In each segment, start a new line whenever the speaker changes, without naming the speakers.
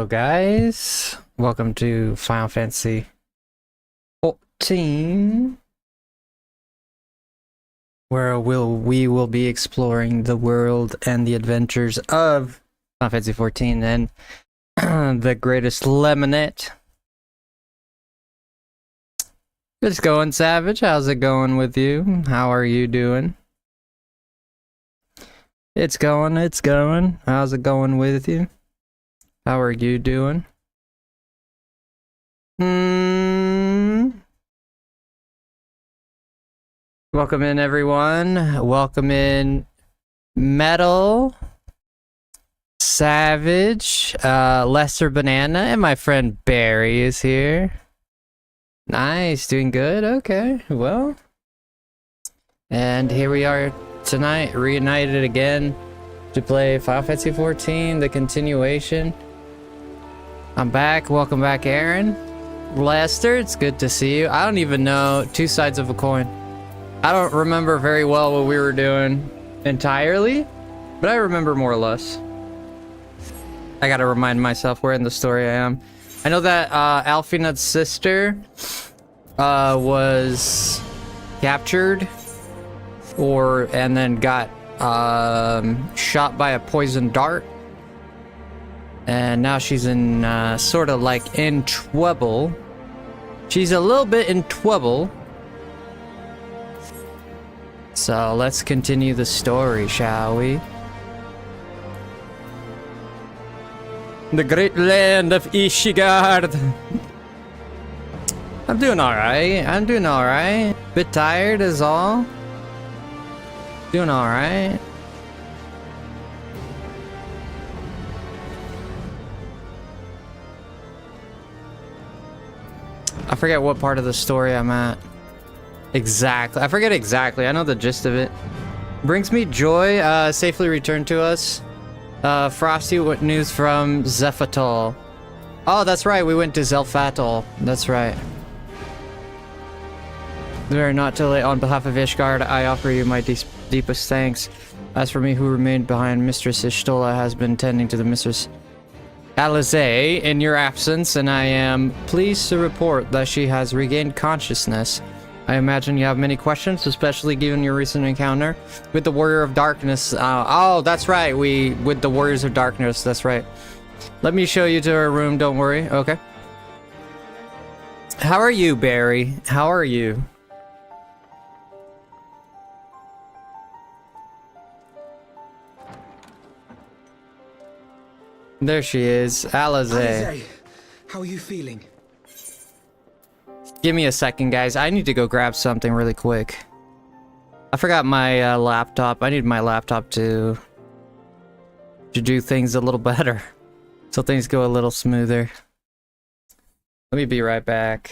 Hello guys, welcome to Final Fantasy 14, where we will be exploring the world and the adventures of Final Fantasy 14 and the greatest Lemonette. It's going, Savage. How's it going with you? How are you doing? It's going. How's it going with you? How are you doing? Welcome in, everyone. Welcome in, Metal, Savage, Lester Banana, and my friend Barry is here. Nice, doing good. Okay, well. And here we are tonight, reunited again to play Final Fantasy 14, the continuation. I'm back. Welcome back, Aaron. Lester, it's good to see you. I don't even know. Two sides of a coin. I don't remember very well what we were doing entirely, but I remember more or less. I gotta remind myself where in the story I am. I know that Alfina's sister was captured and then got shot by a poison dart. And now she's in sort of like in trouble. She's a little bit in trouble. So let's continue the story, shall we? The great land of Ishigard. I'm doing alright. Bit tired is all. Doing alright. I forget what part of the story I'm at. Exactly. I forget exactly. I know the gist of it. Brings me joy. Safely returned to us. Frosty, what news from Zephatol? Oh, that's right. We went to Zelfatol. That's right. Very not too late. On behalf of Ishgard, I offer you my deepest thanks. As for me, who remained behind, Mistress Ishtola has been tending to the Mistress Alize in your absence, and I am pleased to report that she has regained consciousness. I imagine you have many questions, especially given your recent encounter with the Warrior of Darkness. Oh, that's right, with the Warriors of Darkness, that's right. Let me show you to her room, don't worry, okay? How are you, Barry? How are you? There she is, Alize.
Alize, how are you feeling?
Give me a second, guys. I need to go grab something really quick. I forgot my laptop. I need my laptop to do things a little better, so things go a little smoother. Let me be right back.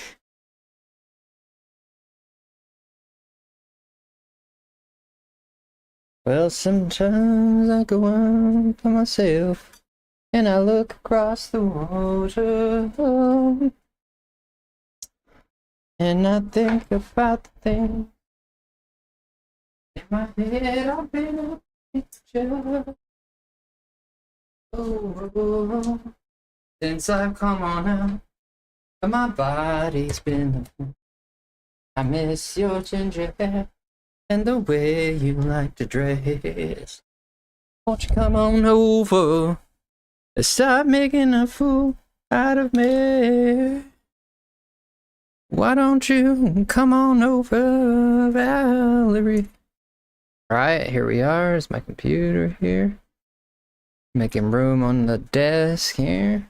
Well, sometimes I go out by myself. And I look across the water, and I think about the thing in my head. I've been a picture. Oh, since I've come on out, my body's been. I miss your ginger hair and the way you like to dress. Won't you come on over? Stop making a fool out of me. Why don't you come on over, Valerie? Alright, here we are. Is my computer here? Making room on the desk here.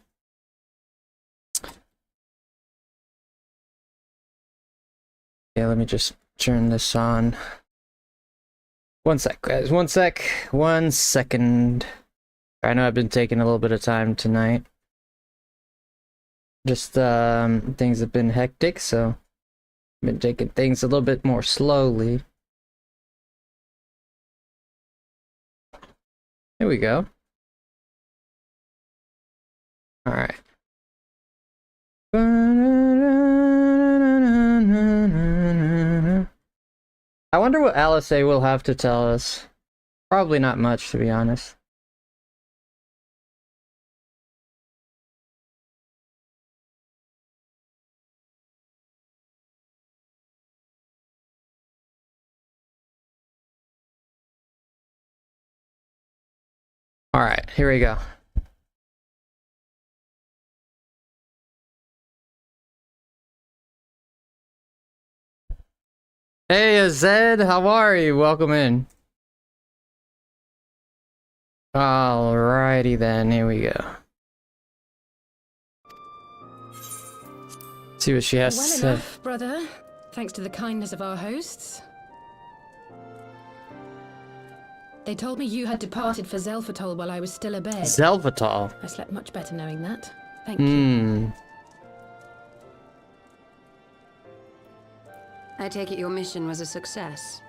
Yeah, let me just turn this on. One sec, guys. One second. I know I've been taking a little bit of time tonight. Just things have been hectic, so I've been taking things a little bit more slowly. Here we go. All right. I wonder what Alice will have to tell us. Probably not much, to be honest. Alright, here we go. Hey, Zed, how are you? Welcome in. Alrighty then, here we go. See what she has to say.
Well enough, brother. Thanks to the kindness of our hosts. They told me you had departed for Zelfatol while I was still abed.
Zelvatol.
I slept much better knowing that. Thank you.
I take it your mission was a success.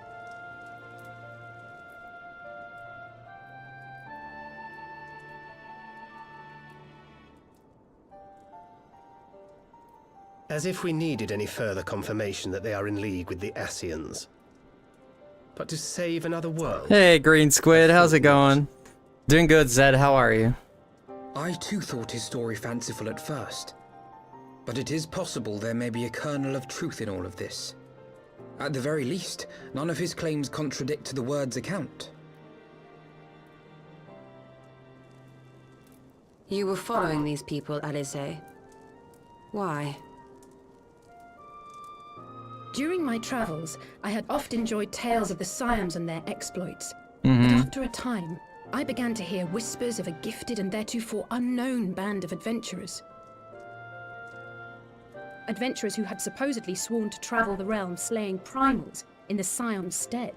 As if we needed any further confirmation that they are in league with the Ascians. But to save another world...
Hey, Green Squid, how's it going? Doing good, Zed, how are you?
I too thought his story fanciful at first. But it is possible there may be a kernel of truth in all of this. At the very least, none of his claims contradict the word's account.
You were following these people, Alice. Why?
During my travels, I had oft enjoyed tales of the Siams and their exploits.
Mm-hmm.
But after a time, I began to hear whispers of a gifted and theretofore unknown band of adventurers. Adventurers who had supposedly sworn to travel the realm slaying primals in the Siam's stead.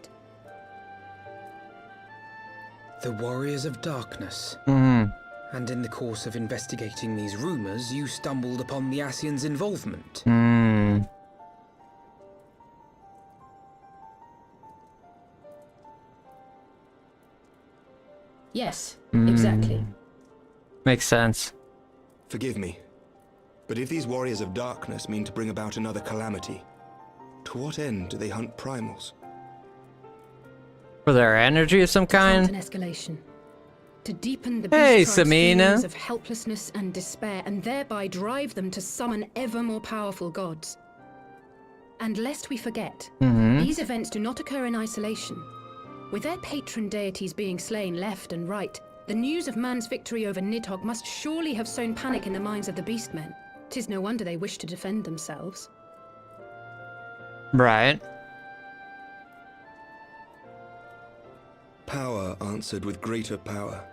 The Warriors of Darkness.
Mm-hmm.
And in the course of investigating these rumors, you stumbled upon the Ascians' involvement.
Mm.
Yes, exactly.
Makes sense.
Forgive me, but if these Warriors of Darkness mean to bring about another calamity, to what end do they hunt primals?
For their energy of some kind?
An escalation. To deepen the
Hey,
beast tribe's
Samina.
feelings of helplessness and despair, and thereby drive them to summon ever more powerful gods. And lest we forget, these events do not occur in isolation. With their patron deities being slain left and right, the news of man's victory over Nidhogg must surely have sown panic in the minds of the Beastmen. 'Tis no wonder they wish to defend themselves.
Right.
Power answered with greater power,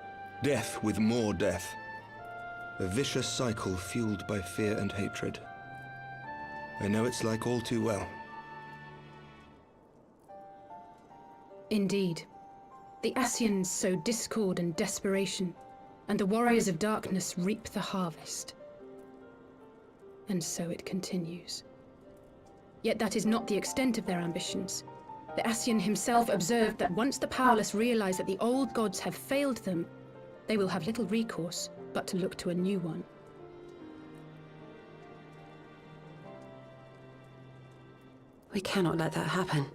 death with more death. A vicious cycle fueled by fear and hatred. I know it's like all too well.
Indeed. The Ascians sow discord and desperation, and the Warriors of Darkness reap the harvest. And so it continues. Yet that is not the extent of their ambitions. The Ascian himself observed that once the powerless realize that the old gods have failed them, they will have little recourse but to look to a new one.
We cannot let that happen.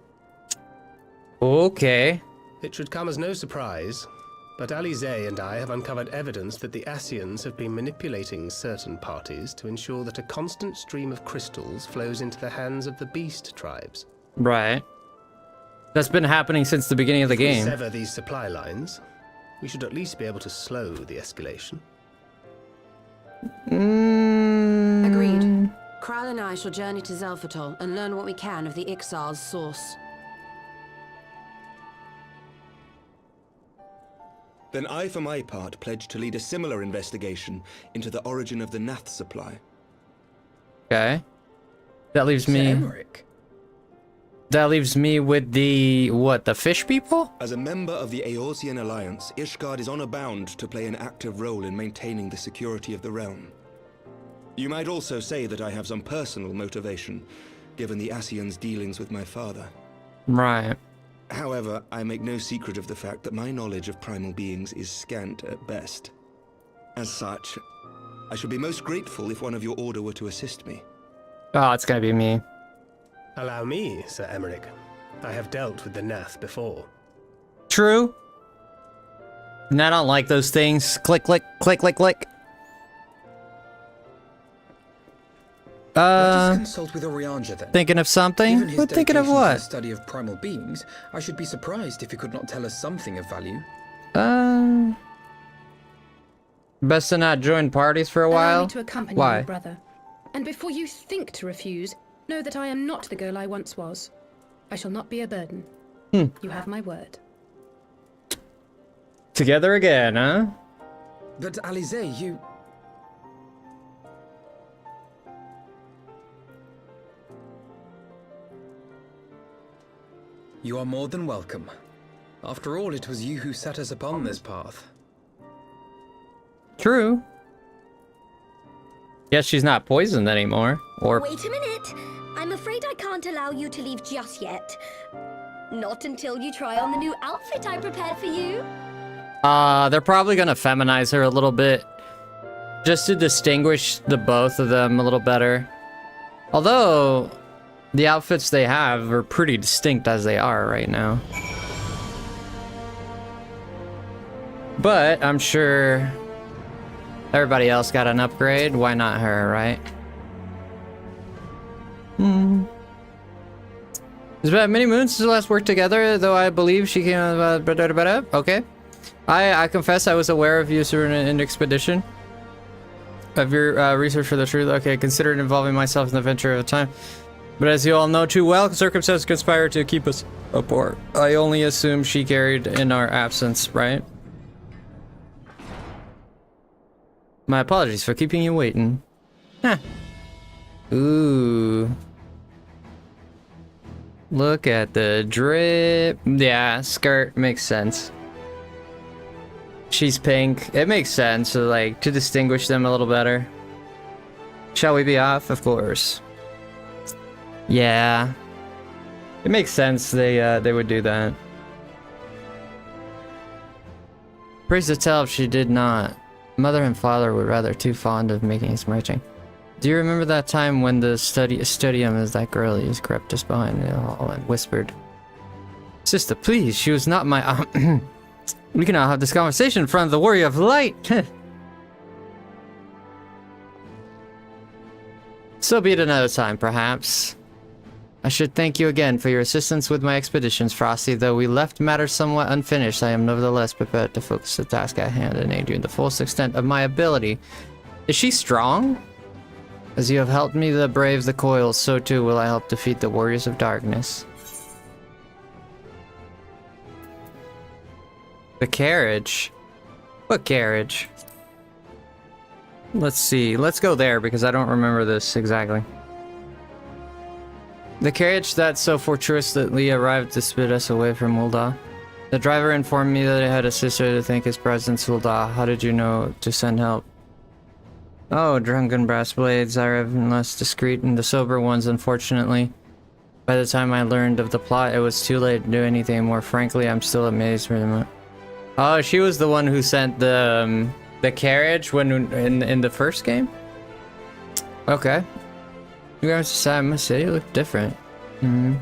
Okay.
It should come as no surprise, but Alice and I have uncovered evidence that the Ascians have been manipulating certain parties to ensure that a constant stream of crystals flows into the hands of the beast tribes.
Right. That's been happening since the beginning of the
If we
game.
sever these supply lines, we should at least be able to slow the escalation.
Agreed. Kral and I shall journey to Zelfatol and learn what we can of the Ixal's source.
Then I, for my part, pledge to lead a similar investigation into the origin of the Nath supply.
Okay. That leaves
Sir
me...
Emmerich.
That leaves me with the... what, the fish people?
As a member of the Eorzean Alliance, Ishgard is honor-bound to play an active role in maintaining the security of the realm. You might also say that I have some personal motivation, given the Ascians' dealings with my father.
Right.
However, I make no secret of the fact that my knowledge of primal beings is scant at best. As such, I should be most grateful if one of your order were to assist me.
Oh, it's gonna be me.
Allow me, Sir Emmerich. I have dealt with the Nath before.
True. And I don't like those things. Click, click, click, click, click.
Let us consult with Orianja then.
Thinking of something?
Given his
But thinking of
dedication to the
what?
study of primal beings, I should be surprised if he could not tell us something of value.
Best to not join parties for a
Allow
while.
me to accompany
Why?
you, brother. And before you think to refuse, know that I am not the girl I once was. I shall not be a burden. You have my word.
Together again, huh?
But Alize, you... You are more than welcome. After all, it was you who set us upon this path.
True. Guess she's not poisoned anymore. Or
Wait a minute. I'm afraid I can't allow you to leave just yet. Not until you try on the new outfit I prepared for you.
they're probably gonna feminize her a little bit. Just to distinguish the both of them a little better. Although, the outfits they have are pretty distinct as they are right now. But, I'm sure everybody else got an upgrade. Why not her, right? It's been many moons since we last worked together, though I believe she came... Okay. I confess I was aware of you in an expedition. Of your research for the truth. Okay, considered involving myself in the venture of time. But as you all know too well, circumstances conspired to keep us apart. I only assume she carried in our absence, right? My apologies for keeping you waiting. Huh. Ooh. Look at the drip. Yeah, skirt makes sense. She's pink. It makes sense, so, like, to distinguish them a little better. Shall we be off? Of course. Yeah. It makes sense they would do that. Praise to tell if she did not. Mother and father were rather too fond of making us marching. Do you remember that time when the studium is that girl who crept just behind me all and whispered? Sister, please, she was not my... We can now have this conversation in front of the Warrior of Light. So be it another time, perhaps. I should thank you again for your assistance with my expeditions, Frosty. Though we left matters somewhat unfinished, I am nevertheless prepared to focus the task at hand and aid you in the fullest extent of my ability. Is she strong? As you have helped me to brave the coils, so too will I help defeat the Warriors of Darkness. The carriage? What carriage? Let's see. Let's go there because I don't remember this exactly. The carriage that so fortuitously arrived to spit us away from Ul'dah. The driver informed me that I had a sister to thank his presence, Ul'dah. How did you know to send help? Oh, drunken brass blades are even less discreet than the sober ones, unfortunately. By the time I learned of the plot, it was too late to do anything more. Frankly, I'm still amazed for them. Oh, she was the one who sent the carriage when in the first game? Okay. You guys decide, I must say, you look different. To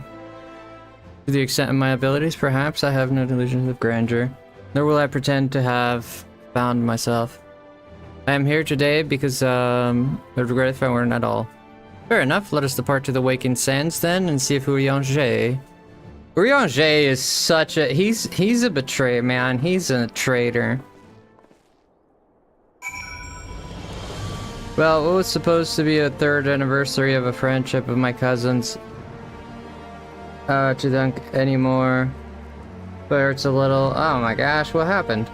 the extent of my abilities, perhaps I have no delusions of grandeur. Nor will I pretend to have found myself. I am here today because, I would regret if I weren't at all. Fair enough, let us depart to the Waking Sands then, and see if Urianger... Urianger is such a... He's a betrayer, man. He's a traitor. Well, what was supposed to be a 3rd anniversary of a friendship of my cousin's to dunk anymore. But it hurts a little. Oh my gosh, what happened?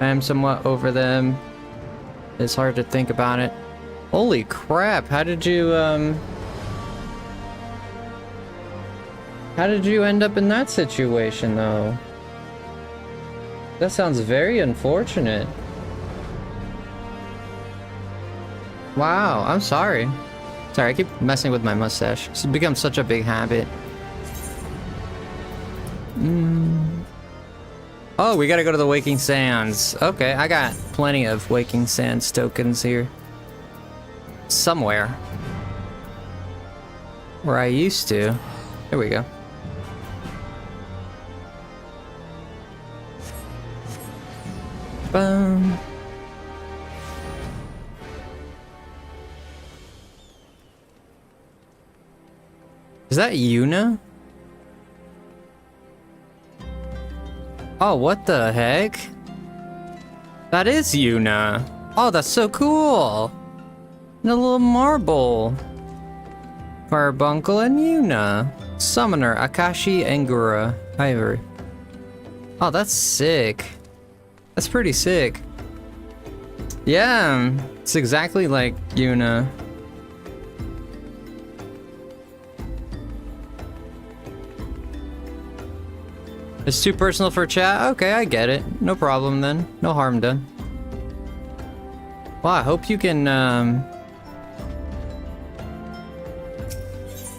I am somewhat over them. It's hard to think about it. Holy crap, how did you end up in that situation though? That sounds very unfortunate. Wow, I'm sorry. Sorry, I keep messing with my mustache. It's become such a big habit. Oh, we gotta go to the Waking Sands. Okay, I got plenty of Waking Sands tokens here. Somewhere. Where I used to. There we go. Boom. Is that Yuna? Oh, what the heck? That is Yuna. Oh, that's so cool. And a little marble. Carbuncle and Yuna. Summoner, Akashi Angura. Ivory. Oh, that's sick. That's pretty sick. Yeah, it's exactly like Yuna. It's too personal for chat? Okay, I get it. No problem then. No harm done. Well, I hope you can,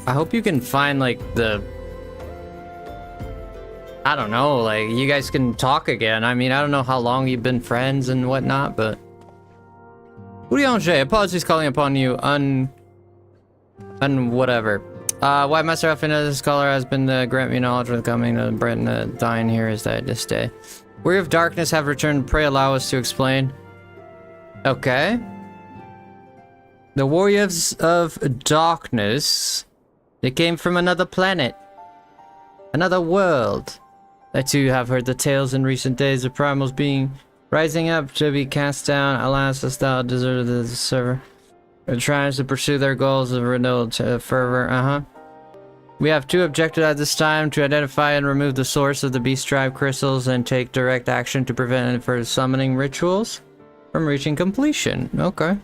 I hope you can find, like, the... I don't know, like, you guys can talk again. I mean, I don't know how long you've been friends and whatnot, but... Uriange, apologies calling upon you, whatever. Why Master Elfina Scholar has been to grant me knowledge of the coming of Brent dying here is that this day. We of darkness have returned, pray allow us to explain. Okay. The warriors of darkness, they came from another planet. Another world. I too have heard the tales in recent days of primals being rising up to be cast down. Alas, hast thou deserted the server. It tries to pursue their goals of renewed fervor. We have two objectives at this time: to identify and remove the source of the beast tribe crystals and take direct action to prevent any further summoning rituals from reaching completion. Okay.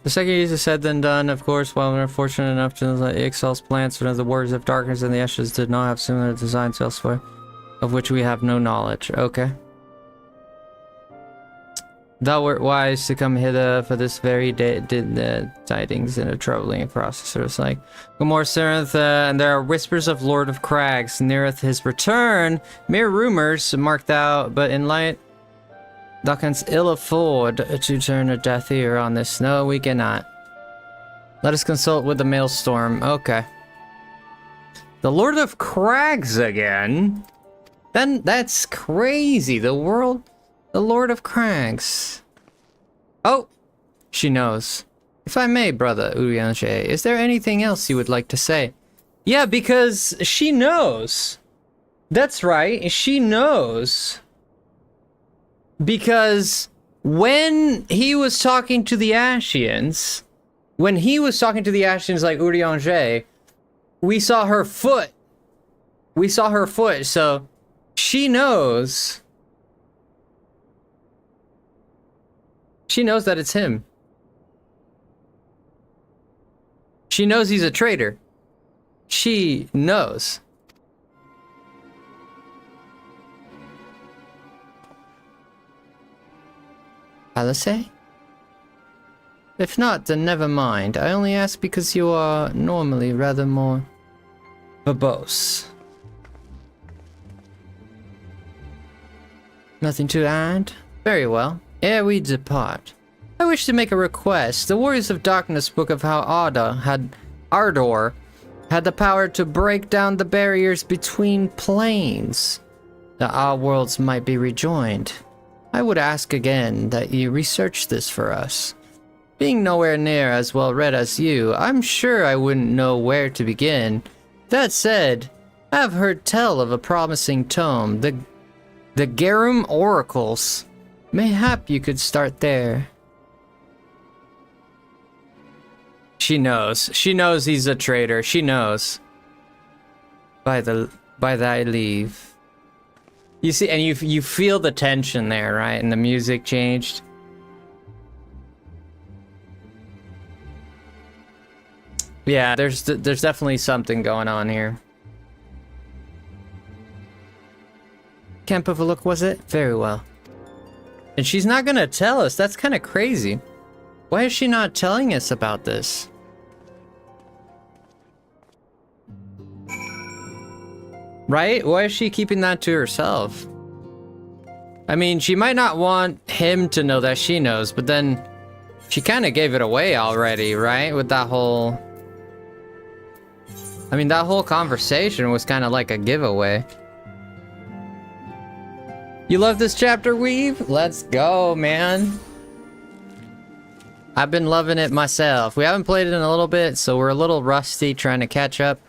The second is said then done, of course. While we're fortunate enough to know that Ixal's plants, one of the warriors of darkness and the ashes, did not have similar designs elsewhere, of which we have no knowledge. Okay. Thou wert wise to come hither for this very day, did the tidings in a troubling process. So it's like, Gomor Serenth, and there are whispers of Lord of Crags, neareth his return. Mere rumors marked out, but in light, thou canst ill afford to turn a deaf ear on this. No, we cannot. Let us consult with the Maelstrom. Okay. The Lord of Crags again? Then that's crazy. The Lord of Crags. Oh, she knows. If I may, brother Uriange, is there anything else you would like to say? Yeah, because she knows. That's right, she knows. Because when he was talking to the Ashians, like Uriange, we saw her foot. So she knows. She knows that it's him. She knows he's a traitor. She knows. Alice? If not, then never mind. I only ask because you are normally rather more verbose. Nothing to add? Very well. Ere we depart, I wish to make a request. The Warriors of Darkness spoke of how Ardor had the power to break down the barriers between planes, that our worlds might be rejoined. I would ask again that you research this for us. Being nowhere near as well read as you, I'm sure I wouldn't know where to begin. That said, I have heard tell of a promising tome, the Garum Oracles. Mayhap you could start there. She knows. She knows he's a traitor. She knows. By thy leave. You see, and you feel the tension there, right? And the music changed. Yeah, there's definitely something going on here. Camp of a look, was it? Very well. And she's not gonna tell us. That's kind of crazy. Why is she not telling us about this? Right? Why is she keeping that to herself? I mean, she might not want him to know that she knows, but then she kind of gave it away already, right? With that whole... I mean, that whole conversation was kind of like a giveaway. You love this chapter, Weave? Let's go, man. I've been loving it myself. We haven't played it in a little bit, so we're a little rusty trying to catch up.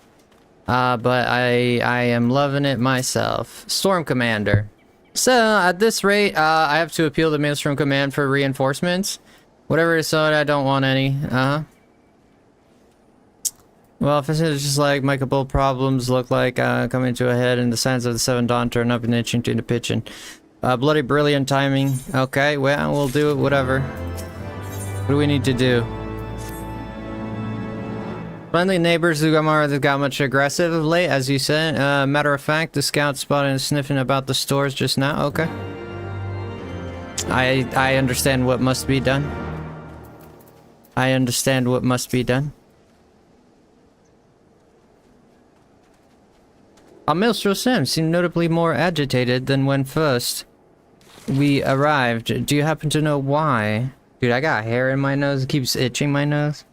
But I am loving it myself. Storm Commander. So, at this rate, I have to appeal to Maelstrom Command for reinforcements. Whatever is so, I don't want any. Well, if it's just like multiple problems look like coming to a head and the signs of the Seven Dawn turn up and itching to the pitching. Bloody brilliant timing. Okay, well, we'll do it, whatever. What do we need to do? Friendly neighbors who got much aggressive of late, as you said. Matter of fact, the scout spotted sniffing about the stores just now. Okay. I understand what must be done. I understand what must be done. Maelstrom Sam seemed notably more agitated than when first we arrived. Do you happen to know why? Dude, I got hair in my nose. It keeps itching my nose.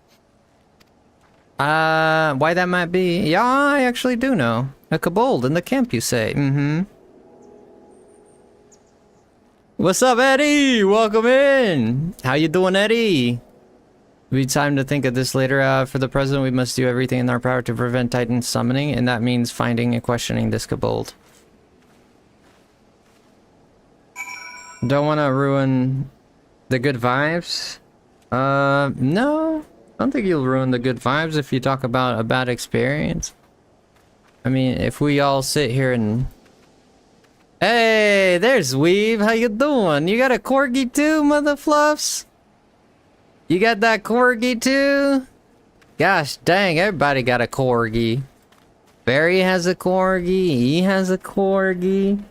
Why that might be? Yeah, I actually do know. A kobold in the camp, you say? Mm-hmm. What's up, Eddie? Welcome in. How you doing, Eddie? Be time to think of this later. For the present, we must do everything in our power to prevent Titan summoning, and that means finding and questioning this kobold. Don't want to ruin the good vibes. No. I don't think you'll ruin the good vibes if you talk about a bad experience. I mean, if we all sit here and... Hey, there's Weave. How you doing? You got a corgi too, mother fluffs? You got that corgi too? Gosh dang, everybody got a corgi. Barry has a corgi. He has a corgi.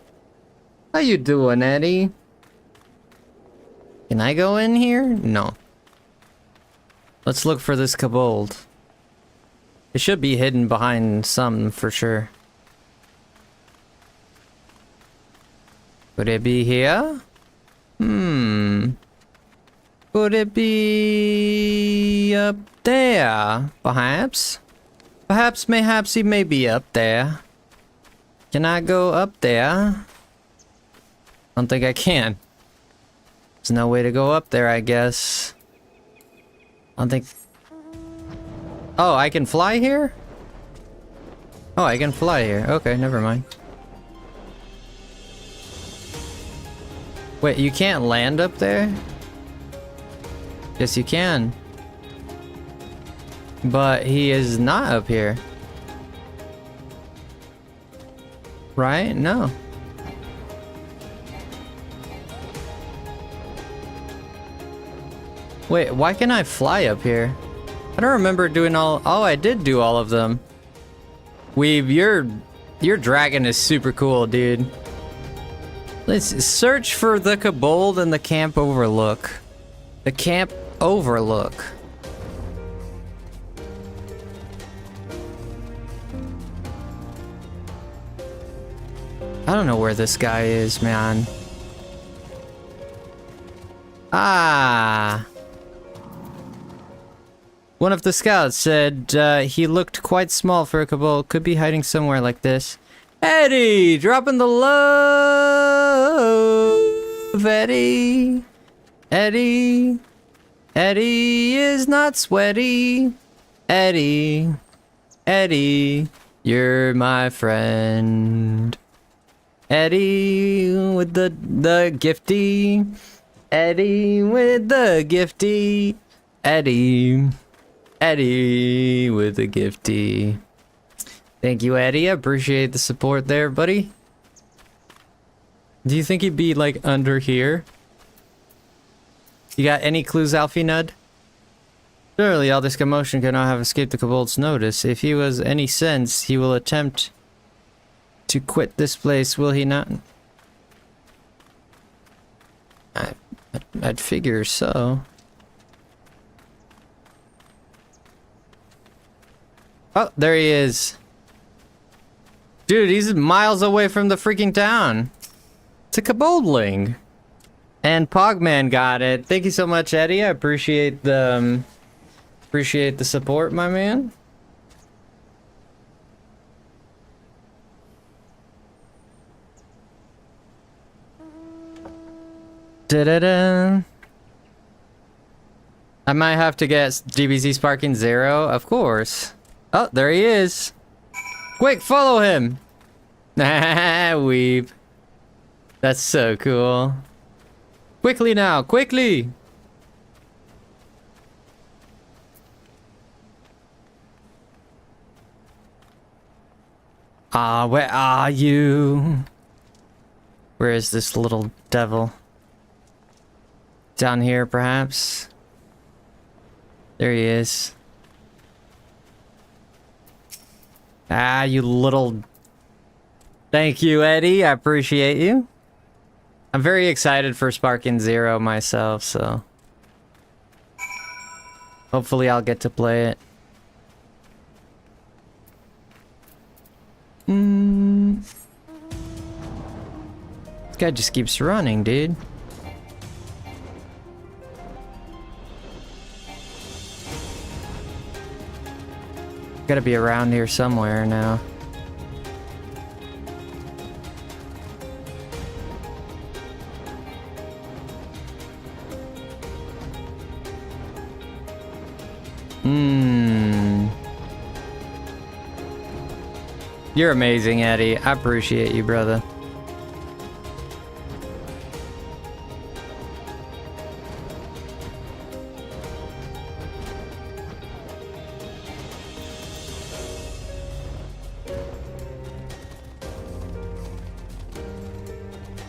How you doing, Eddie? Can I go in here? No. Let's look for this kobold. It should be hidden behind something for sure. Could it be here? Could it be up there? Perhaps? Perhaps, mayhaps he may be up there. Can I go up there? I don't think I can. There's no way to go up there, I guess. I don't think... Oh, I can fly here? Oh, I can fly here. Okay, never mind. Wait, you can't land up there? Yes, you can. But he is not up here. Right? No. Wait, why can I fly up here? I don't remember doing all... Oh, I did do all of them. Weave, your dragon is super cool, dude. Let's search for the kobold and the camp overlook. The camp overlook. I don't know where this guy is, man. Ah. One of the scouts said he looked quite small for a kobold. Could be hiding somewhere like this. Eddie! Dropping the love! Eddie! Eddie! Eddie is not sweaty! Eddie! Eddie! You're my friend! Eddie with the gifty! Eddie with the gifty! Eddie! Eddie with a gifty. Thank you, Eddie. I appreciate the support there, buddy. Do you think he'd be, like, under here? You got any clues, Alfie Nud? Surely all this commotion cannot have escaped the kobold's notice. If he was any sense, he will attempt to quit this place, will he not? I'd figure so. Oh, there he is. Dude, he's miles away from the freaking town. It's a koboldling. And Pogman got it. Thank you so much, Eddie. I appreciate the support, my man. Da-da-da. I might have to get GBZ Sparking 0, of course. Oh, there he is. Quick, follow him. Weeb. That's so cool. Quickly now, quickly! Ah, where are you? Where is this little devil? Down here, perhaps? There he is. Ah, you little... Thank you, Eddie. I appreciate you. I'm very excited for Sparking Zero myself, so... hopefully I'll get to play it. This guy just keeps running, dude. Gotta be around here somewhere now. You're amazing, Eddie. I appreciate you, brother.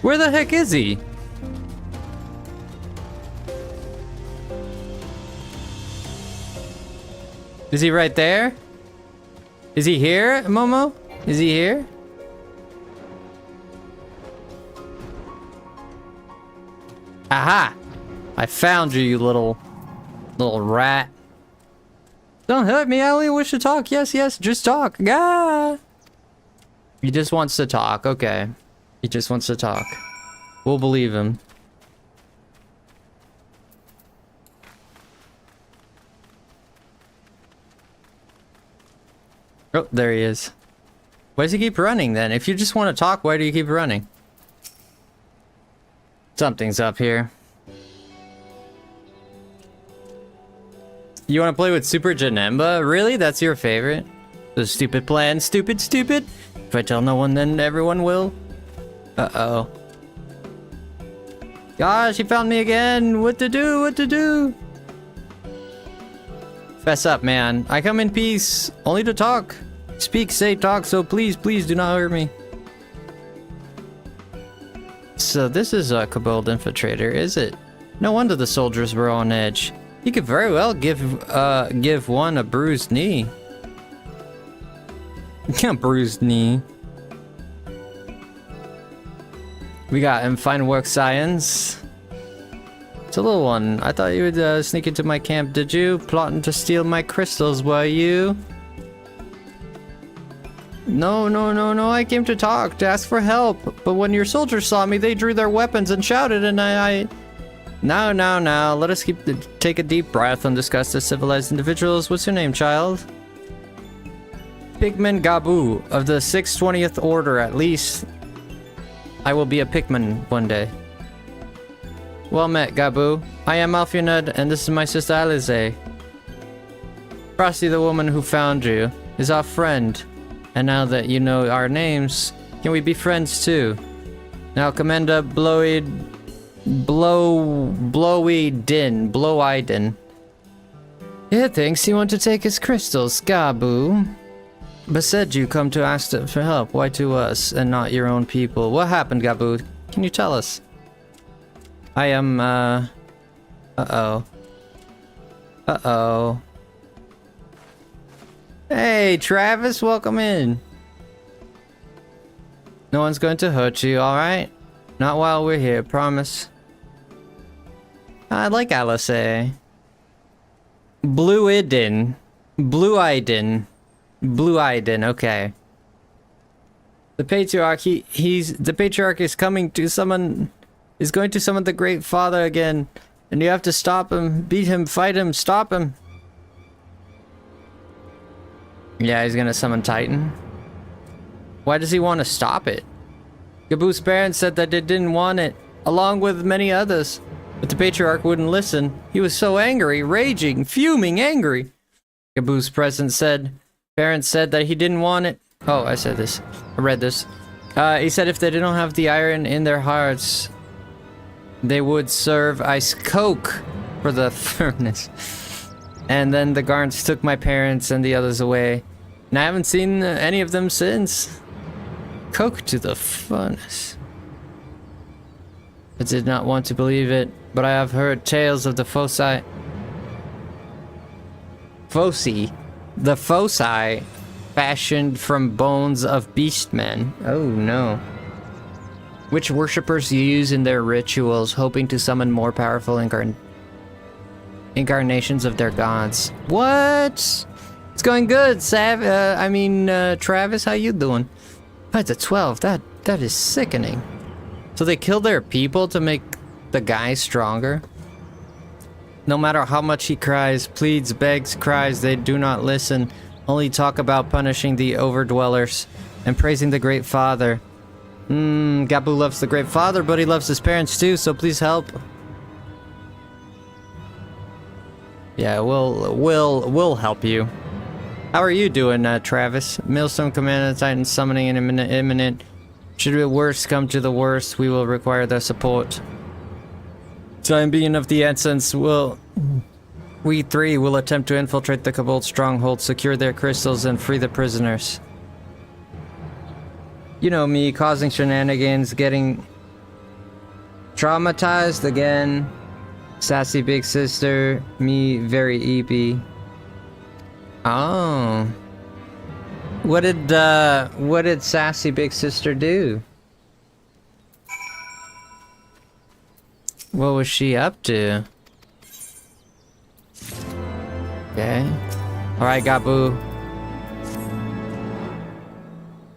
Where the heck is he? Is he right there? Is he here, Momo? Is he here? Aha! I found you, you little rat. Don't hurt me, I only wish to talk. Yes, yes, just talk. Ah! He just wants to talk, okay. He just wants to talk. We'll believe him. Oh, there he is. Why does he keep running then? If you just want to talk, why do you keep running? Something's up here. You want to play with Super Janemba? Really? That's your favorite? The stupid plan. Stupid, stupid. If I tell no one, then everyone will. Uh-oh. Gosh, he found me again. What to do? What to do? Fess up, man. I come in peace, only to talk. Speak, say, talk, so please, please do not hurt me. So this is a Kobold infiltrator, is it? No wonder the soldiers were on edge. He could very well give one a bruised knee. A bruised knee. We got him. Fine work, Science. It's a little one. I thought you would sneak into my camp, did you? Plotting to steal my crystals, were you? No, no, no, no. I came to talk, to ask for help. But when your soldiers saw me, they drew their weapons and shouted, and Now. Let us take a deep breath and discuss as civilized individuals. What's your name, child? Pigman Gabu of the 620th Order, at least. I will be a Pigman one day. Well met, Gabu. I am Alphioned, and this is my sister Alize. Frosty, the woman who found you, is our friend. And now that you know our names, can we be friends too? Now, Commander Blowyden. He thinks you want to take his crystals, Gabu. But said you come to ask for help. Why to us and not your own people? What happened, Gabu? Can you tell us? I am, Uh-oh. Uh-oh. Hey, Travis, welcome in. No one's going to hurt you, alright? Not while we're here, promise. I like Alice. Blue-Iden, okay. The Patriarch, the Patriarch is going to summon the Great Father again. And you have to stop him, beat him, fight him, stop him. Yeah, he's gonna summon Titan. Why does he want to stop it? Gabu's parents said that they didn't want it, along with many others. But the Patriarch wouldn't listen. He was so angry, raging, fuming, angry. Gabu's parents said that he didn't want it. Oh, I said this. I read this. He said if they didn't have the iron in their hearts, they would serve ice coke for the furnace. And then the guards took my parents and the others away. And I haven't seen any of them since. Coke to the furnace. I did not want to believe it, but I have heard tales of the foci. The foci fashioned from bones of beastmen. Oh no. Which worshippers use in their rituals, hoping to summon more powerful incarnations of their gods. What? It's going good, Travis, how you doing? Oh, it's a 12. That is sickening. So they kill their people to make the guy stronger? No matter how much he cries, pleads, begs, cries, they do not listen. Only talk about punishing the overdwellers and praising the Great Father. Gabu loves the Great Father, but he loves his parents too, so please help. Yeah, we'll help you. How are you doing, Travis? Millstone Command Titan summoning an imminent. Should the worst come to the worst, we will require their support. Time being of the essence, we three will attempt to infiltrate the Kobold stronghold, secure their crystals, and free the prisoners. You know me, causing shenanigans, getting traumatized again. Sassy big sister, me very eepy. Oh. What did sassy big sister do? What was she up to? Okay. Alright, Gabu.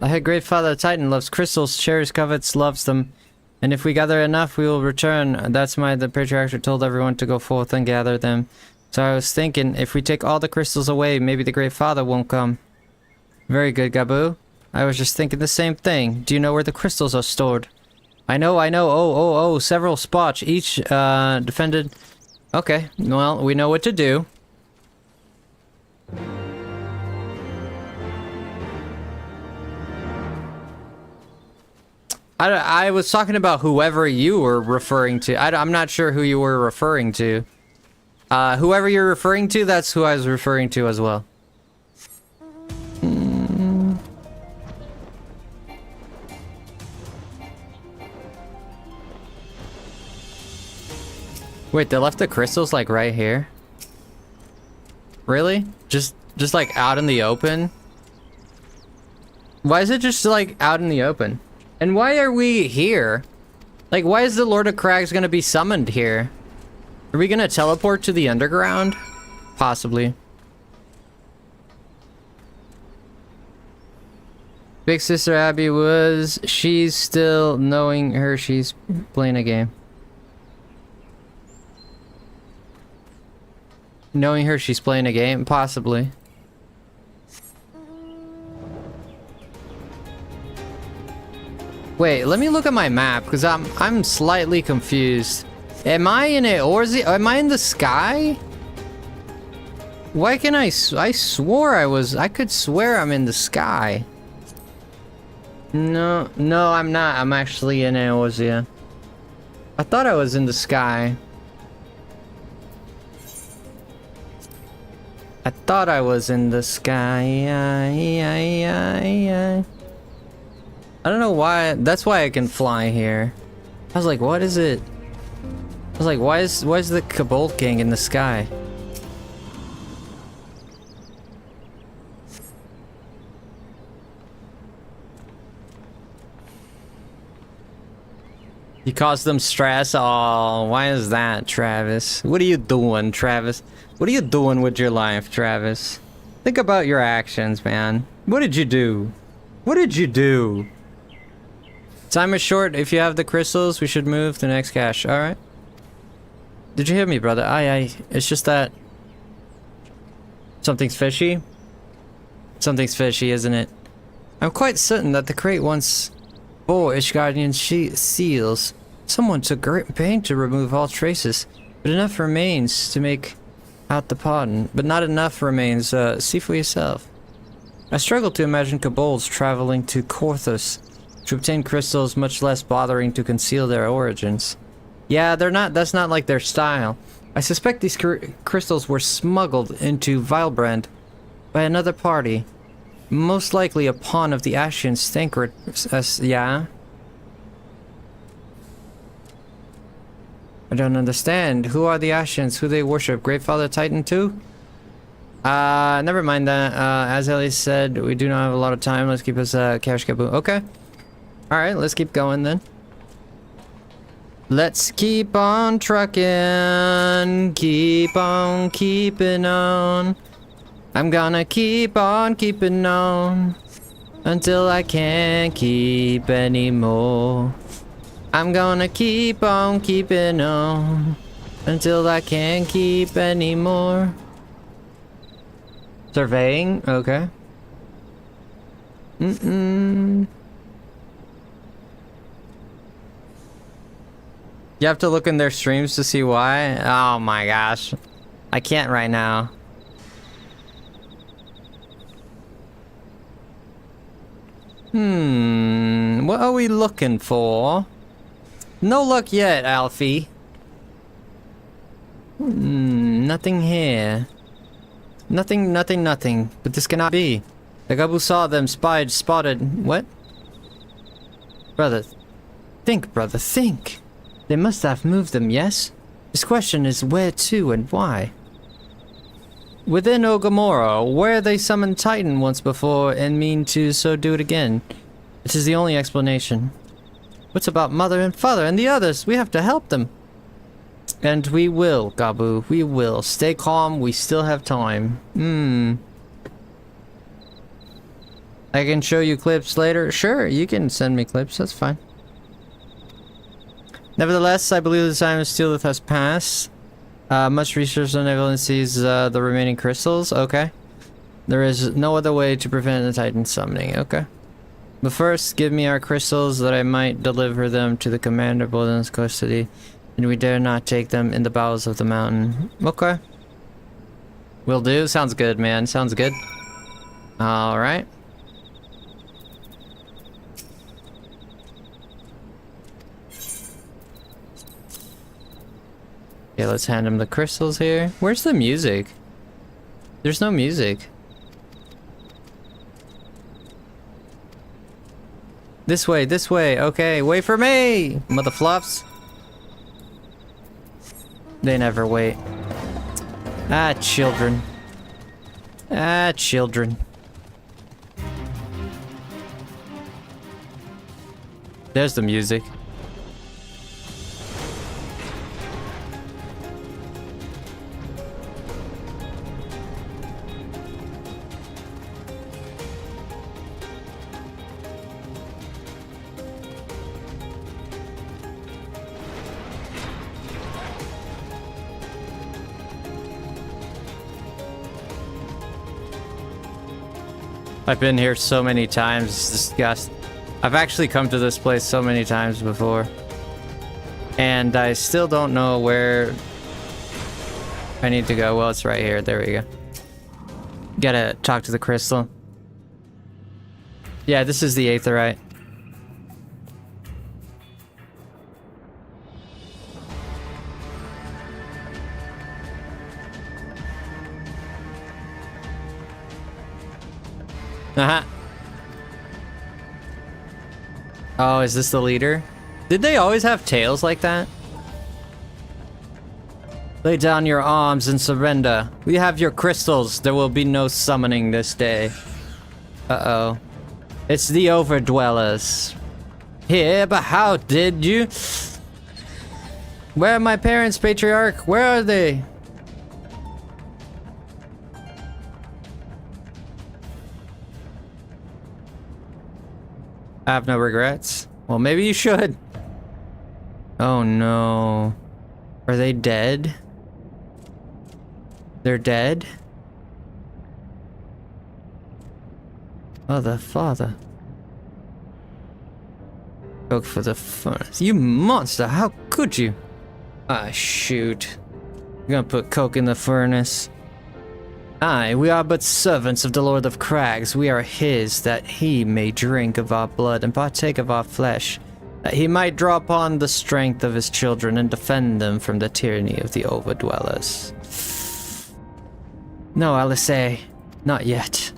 The head Great Father Titan loves crystals, shares, covets, loves them. And if we gather enough, we will return. That's the patriarch told everyone to go forth and gather them. So I was thinking, if we take all the crystals away, maybe the Great Father won't come. Very good, Gabu. I was just thinking the same thing. Do you know where the crystals are stored? I know. Oh, several spots. Each, defended. Okay, well, we know what to do. I was talking about whoever you were referring to. I'm not sure who you were referring to. Whoever you're referring to, that's who I was referring to as well. Wait, they left the crystals like right here? Really? Just like out in the open? Why is it just like out in the open? And why are we here? Like, why is the Lord of Crags gonna be summoned here? Are we gonna teleport to the underground? Possibly. Big Sister Abby she's still knowing her, she's playing a game. Knowing her, she's playing a game? Possibly. Wait, let me look at my map, because I'm slightly confused. Am I in it, or am I in the sky? Why can I swore I could swear I'm in the sky. No, I'm not. I'm actually in Eorzea. I thought I was in the sky. I thought I was in the sky. I don't know why. That's why I can fly here. I was like, what is it? I was like, why is the Kobold King in the sky? You caused them stress? Oh, why is that, Travis? What are you doing, Travis? What are you doing with your life, Travis? Think about your actions, man. What did you do? What did you do? Time is short. If you have the crystals, we should move to the next cache. Alright. Did you hear me, brother? Aye. It's just that... something's fishy? Something's fishy, isn't it? I'm quite certain that the crate once bore Ishgardian seals. Someone took great pain to remove all traces, but enough remains to make out the pardon. But not enough remains. See for yourself. I struggle to imagine kobolds traveling to Korthus. to obtain crystals, much less bothering to conceal their origins. Yeah, that's not like their style. I suspect these crystals were smuggled into Vilebrand by another party. Most likely a pawn of the Ascians Thancred. Yeah? I don't understand. Who are the Ascians? Who they worship? Great Father Titan too? Never mind that. As Ellie said, we do not have a lot of time. Let's keep us cash kaboom. Okay. Alright, let's keep going then. Let's keep on trucking. Keep on keeping on. I'm gonna keep on keeping on until I can't keep anymore. I'm gonna keep on keeping on until I can't keep anymore. Surveying, okay. You have to look in their streams to see why? Oh my gosh. I can't right now. What are we looking for? No luck yet, Alfie. Nothing here. Nothing. But this cannot be. The Gabu saw them, spotted. What? Brother. Think, brother, think. They must have moved them, yes? This question is where to and why. Within Ogamora, where they summoned Titan once before and mean to so do it again. This is the only explanation. What's about Mother and Father and the others? We have to help them. And we will, Gabu. We will. Stay calm. We still have time. I can show you clips later. Sure, you can send me clips. That's fine. Nevertheless, I believe the time of Steelith has passed. Much research on evidence sees the remaining crystals. Okay. There is no other way to prevent the Titan summoning. Okay. But first, give me our crystals that I might deliver them to the Commander Bolden's custody. And we dare not take them in the bowels of the mountain. Okay. Will do. Sounds good, man. Sounds good. Alright. Okay, let's hand him the crystals here. Where's the music? There's no music. This way, this way. Okay, wait for me, mother fluffs. They never wait. Ah, children. Ah, children. There's the music. I've been here so many times, it's disgusting. I've actually come to this place so many times before. And I still don't know where I need to go. Well, it's right here. There we go. Gotta talk to the crystal. Yeah, this is the Aetherite. Oh, is this the leader? Did they always have tails like that? Lay down your arms and surrender. We have your crystals. There will be no summoning this day. Uh-oh. It's the Overdwellers. Here, but how did you? Where are my parents, Patriarch? Where are they? I have no regrets. Well, maybe you should. Oh no. Are they dead? They're dead? Oh, the father. Coke for the furnace. You monster, how could you? Ah, shoot. You're gonna put coke in the furnace. Aye, we are but servants of the Lord of Crags. We are his, that he may drink of our blood and partake of our flesh, that he might draw upon the strength of his children and defend them from the tyranny of the overdwellers. No, Alice, not yet.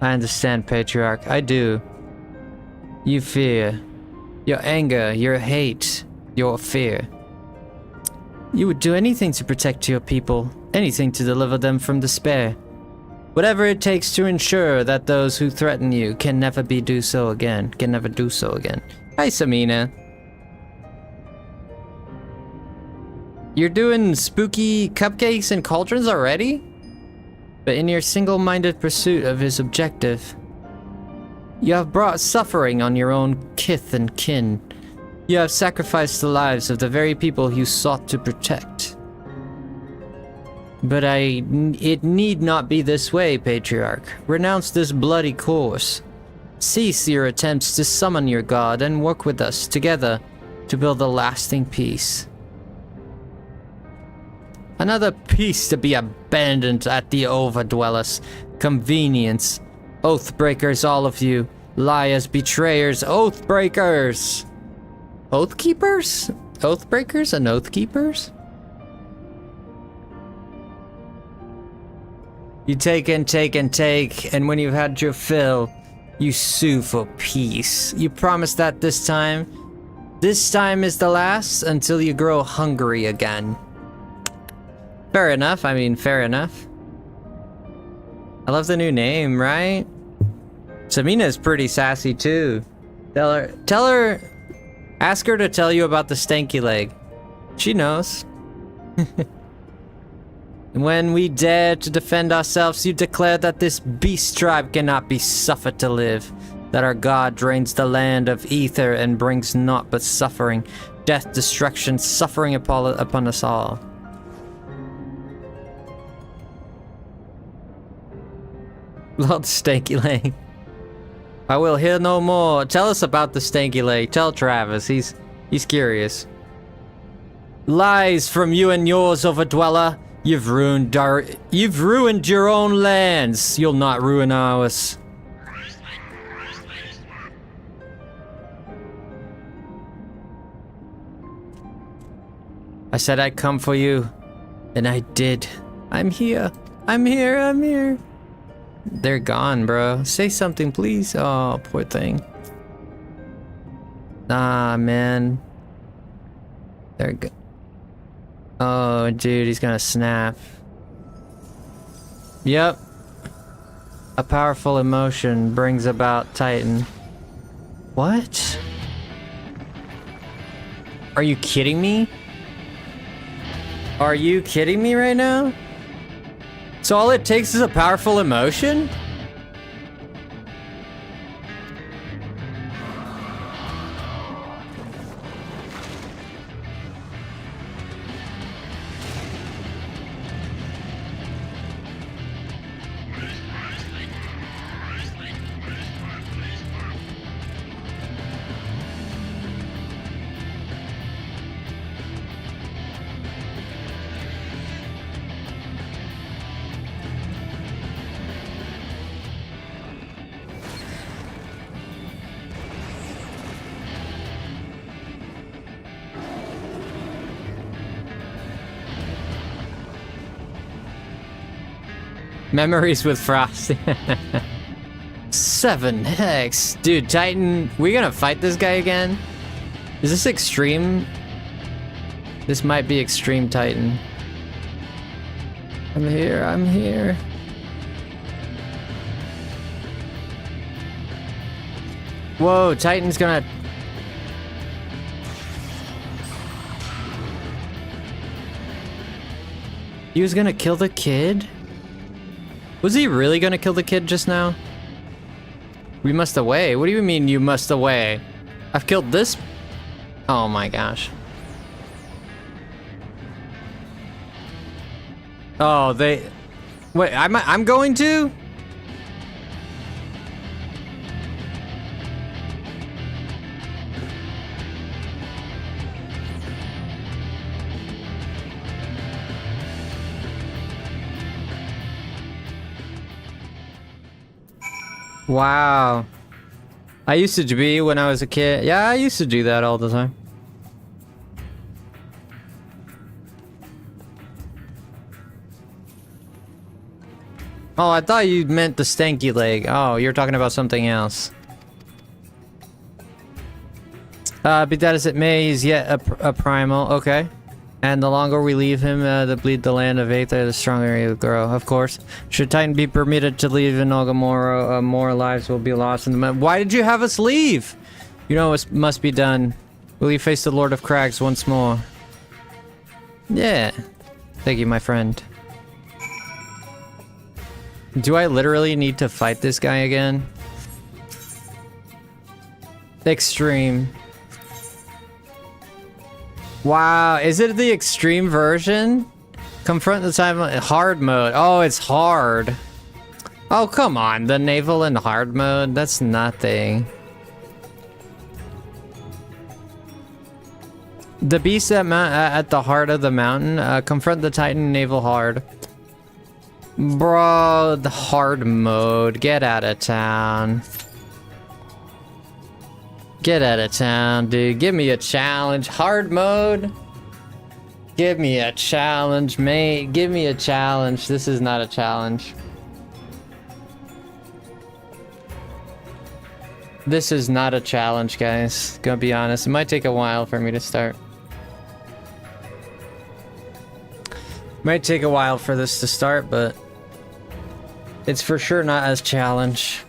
I understand, Patriarch. I do. You fear. Your anger, your hate, your fear. You would do anything to protect your people, anything to deliver them from despair. Whatever it takes to ensure that those who threaten you can never do so again. Hi, Samina. You're doing spooky cupcakes and cauldrons already? But in your single-minded pursuit of his objective, you have brought suffering on your own kith and kin. You have sacrificed the lives of the very people you sought to protect. But it need not be this way, Patriarch. Renounce this bloody course. Cease your attempts to summon your god and work with us together to build a lasting peace. Another peace to be abandoned at the overdwellers. Convenience. Oathbreakers, all of you. Liars, betrayers, oathbreakers. Oathkeepers? Oathbreakers and oathkeepers? You take and take and take, and when you've had your fill, you sue for peace. You promise that this time is the last until you grow hungry again. Fair enough, fair enough. I love the new name, right? Samina's pretty sassy too. Tell her, ask her to tell you about the stanky leg. She knows. When we dare to defend ourselves, you declare that this beast tribe cannot be suffered to live, that our god drains the land of ether and brings naught but suffering, death, destruction, suffering upon us all. Lord Stanky Leg. I will hear no more. Tell us about the Stanky Leg. Tell Travis. He's curious. Lies from you and yours, overdweller. You've ruined your own lands. You'll not ruin ours. I said I'd come for you, and I did. I'm here. I'm here. They're gone, bro. Say something, please. Oh, poor thing. Ah, man. They're good. Oh, dude, he's gonna snap. Yep. A powerful emotion brings about Titan. What? Are you kidding me? Are you kidding me right now? So all it takes is a powerful emotion? Memories with Frosty. 7 hex. Dude, Titan, we gonna fight this guy again? Is this extreme? This might be extreme Titan. I'm here. Whoa, Titan's gonna... He was gonna kill the kid? Was he really gonna kill the kid just now? We must away. What do you mean you must away? I've killed this... Oh my gosh. Oh, they... Wait, I'm going to? Wow. I used to be when I was a kid. Yeah, I used to do that all the time. Oh, I thought you meant the stanky leg. Oh, you're talking about something else. Be that as it may, he's yet a primal. Okay. And the longer we leave him to bleed the land of Aether, the stronger he will grow. Of course. Should Titan be permitted to leave in Olgamoro, more lives will be lost in the... Why did you have us leave? You know what must be done. Will you face the Lord of Crags once more? Yeah. Thank you, my friend. Do I literally need to fight this guy again? Extreme. Wow, is it the extreme version? Confront the time hard mode. Oh, it's hard. Oh, come on, the naval in hard mode? That's nothing. The beast at the heart of the mountain. Confront the Titan naval hard. Bro, the hard mode. Get out of town. Get out of town, dude. Give me a challenge. Hard mode. Give me a challenge, mate. Give me a challenge. This is not a challenge. This is not a challenge, guys. Gonna be honest. It might take a while for me to start. Might take a while for this to start, but it's for sure not as challenge.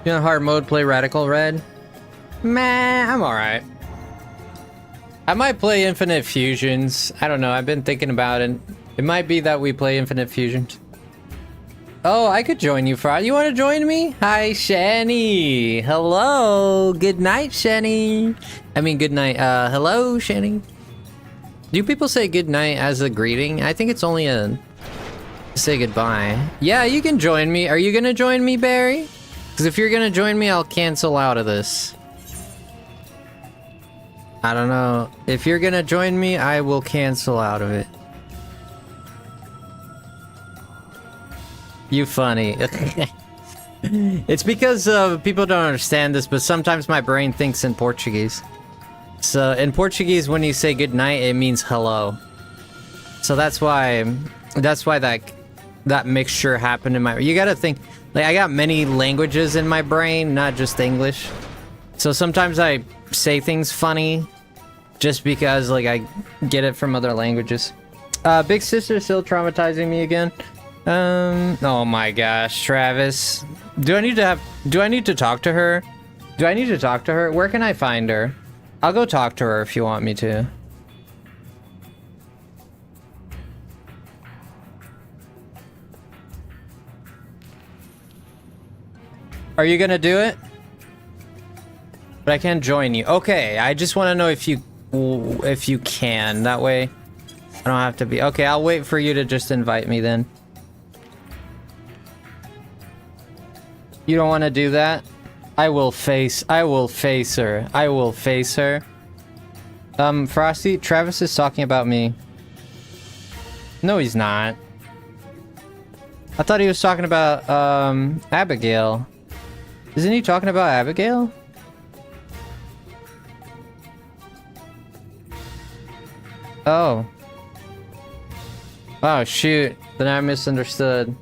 You know, hard mode, play Radical Red? Meh, I'm alright. I might play Infinite Fusions. I don't know, I've been thinking about it. It might be that we play Infinite Fusions. Oh, I could join you, Friday. You want to join me? Hi, Shani. Hello. Good night, Shani. I mean, good night. Hello, Shani. Do people say good night as a greeting? I think it's only a say goodbye. Yeah, you can join me. Are you gonna join me, Barry? Because if you're gonna join me, I'll cancel out of this. I don't know. If you're gonna join me, I will cancel out of it. You funny. It's because people don't understand this, but sometimes my brain thinks in Portuguese. So in Portuguese, when you say good night, it means hello. So that's why that mixture happened in my... You gotta think... Like, I got many languages in my brain, not just English. So sometimes I say things funny just because, like, I get it from other languages. Big sister still traumatizing me again. Oh my gosh, Travis. Do I need to talk to her? Do I need to talk to her? Where can I find her? I'll go talk to her if you want me to. Are you gonna do it? But I can't join you. Okay, I just want to know if you can. That way I don't have to be... Okay, I'll wait for you to just invite me then. You don't want to do that? I will face her. I will face her. Frosty, Travis is talking about me. No, he's not. I thought he was talking about, Abigail. Isn't he talking about Abigail? Oh. Oh, shoot. Then I misunderstood.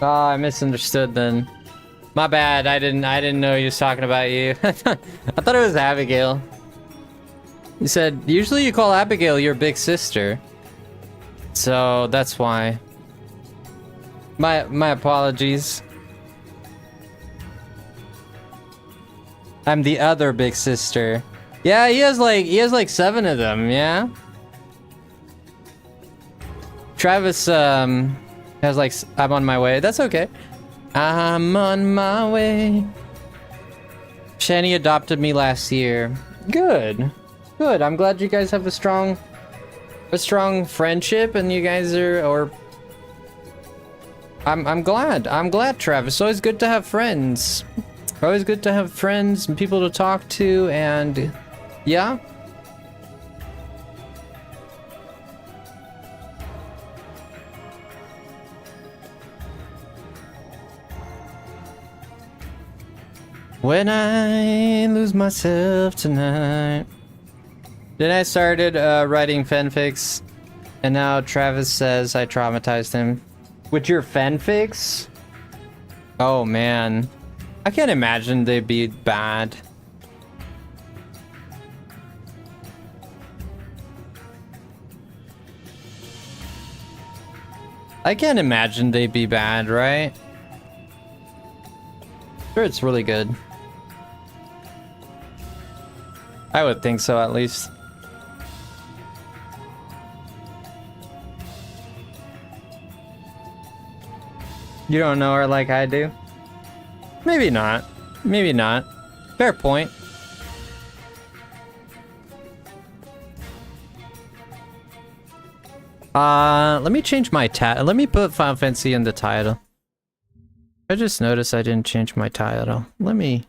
Oh, I misunderstood then. My bad. I didn't know he was talking about you. I thought it was Abigail. You said usually you call Abigail your big sister. So that's why. My apologies. I'm the other big sister. Yeah, he has like 7 of them, yeah? Travis has like, I'm on my way. That's okay. I'm on my way. Shani adopted me last year. Good. Good. I'm glad you guys have a strong friendship and you guys are, I'm glad. I'm glad, Travis. It's always good to have friends. Always good to have friends and people to talk to, and yeah. When I lose myself tonight. Then I started writing fanfics, and now Travis says I traumatized him. With your fanfics? Oh man. I can't imagine they'd be bad. I can't imagine they'd be bad, right? Sure, it's really good. I would think so, at least. You don't know her like I do? Maybe not. Maybe not. Fair point. Let me change my let me put Final Fantasy in the title. I just noticed I didn't change my title. Let me...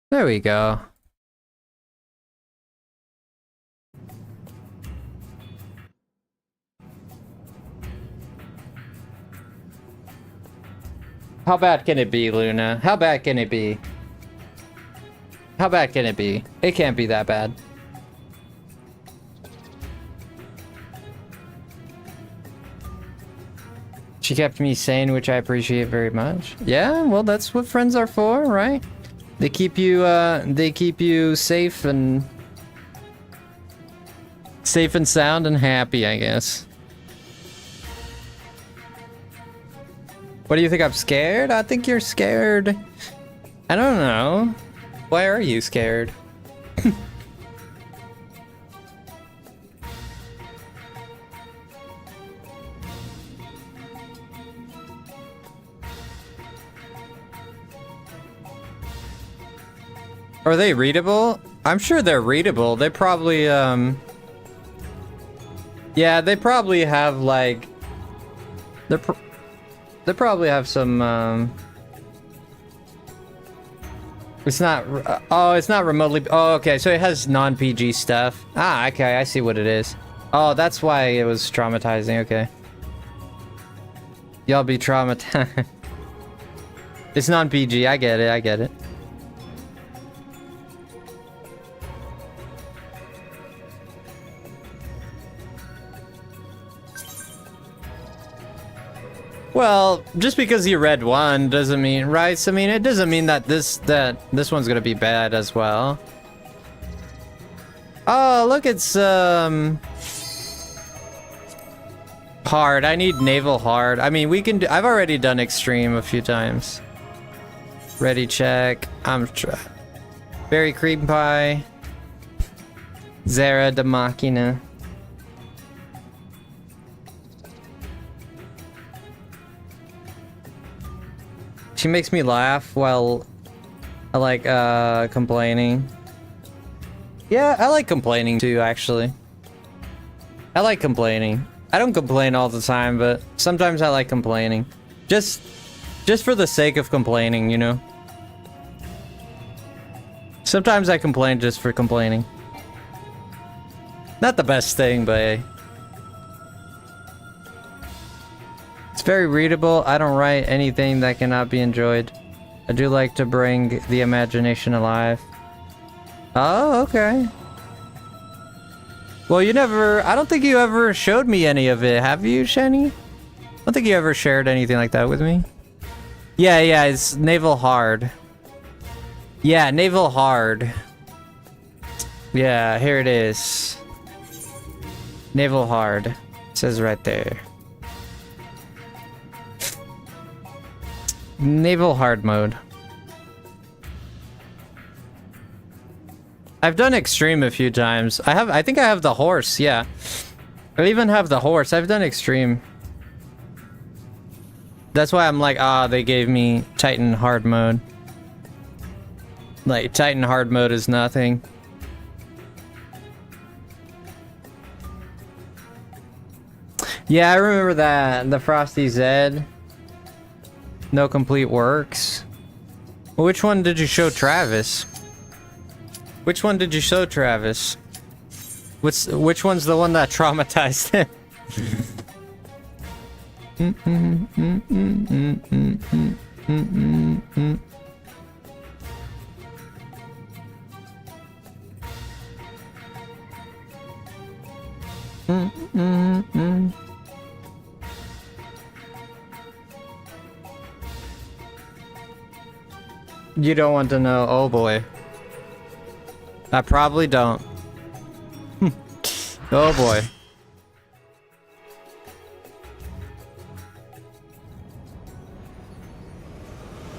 There we go. How bad can it be, Luna? How bad can it be? How bad can it be? It can't be that bad. She kept me sane, which I appreciate very much. Yeah, well, that's what friends are for, right? They keep you safe and sound and happy, I guess. What do you think? I'm scared? I think you're scared. I don't know. Why are you scared? Are they readable? I'm sure they're readable. They probably, yeah, they probably have, like... They probably have some, It's not... oh, it's not remotely... Oh, okay, so it has non-PG stuff. Ah, okay, I see what it is. Oh, that's why it was traumatizing, okay. Y'all be traumatized. It's non-PG, I get it, I get it. Well, just because you read one doesn't mean, right? So, I mean, it doesn't mean that this one's gonna be bad as well. Oh, look, it's hard. I need naval hard. I mean, we can do, I've already done extreme a few times. Ready check. I'm Berry cream pie. Zara de Machina. She makes me laugh while I like complaining. Yeah, I like complaining too, actually. I like complaining. I don't complain all the time, but sometimes I like complaining. Just for the sake of complaining, you know? Sometimes I complain just for complaining. Not the best thing, but hey. It's very readable. I don't write anything that cannot be enjoyed. I do like to bring the imagination alive. Oh, okay. Well, you never... I don't think you ever showed me any of it, have you, Shani? I don't think you ever shared anything like that with me. Yeah, it's naval hard. Yeah, naval hard. Yeah, here it is. Naval hard. It says right there. Naval hard mode. I've done extreme a few times. I think I have the horse, yeah. I even have the horse. I've done extreme. That's why I'm like, they gave me Titan hard mode. Like, Titan hard mode is nothing. Yeah, I remember that. The Frosty Zed. No complete works. Which one did you show Travis? Which one did you show Travis? Which one's the one that traumatized him? You don't want to know. Oh boy. I probably don't. Oh boy.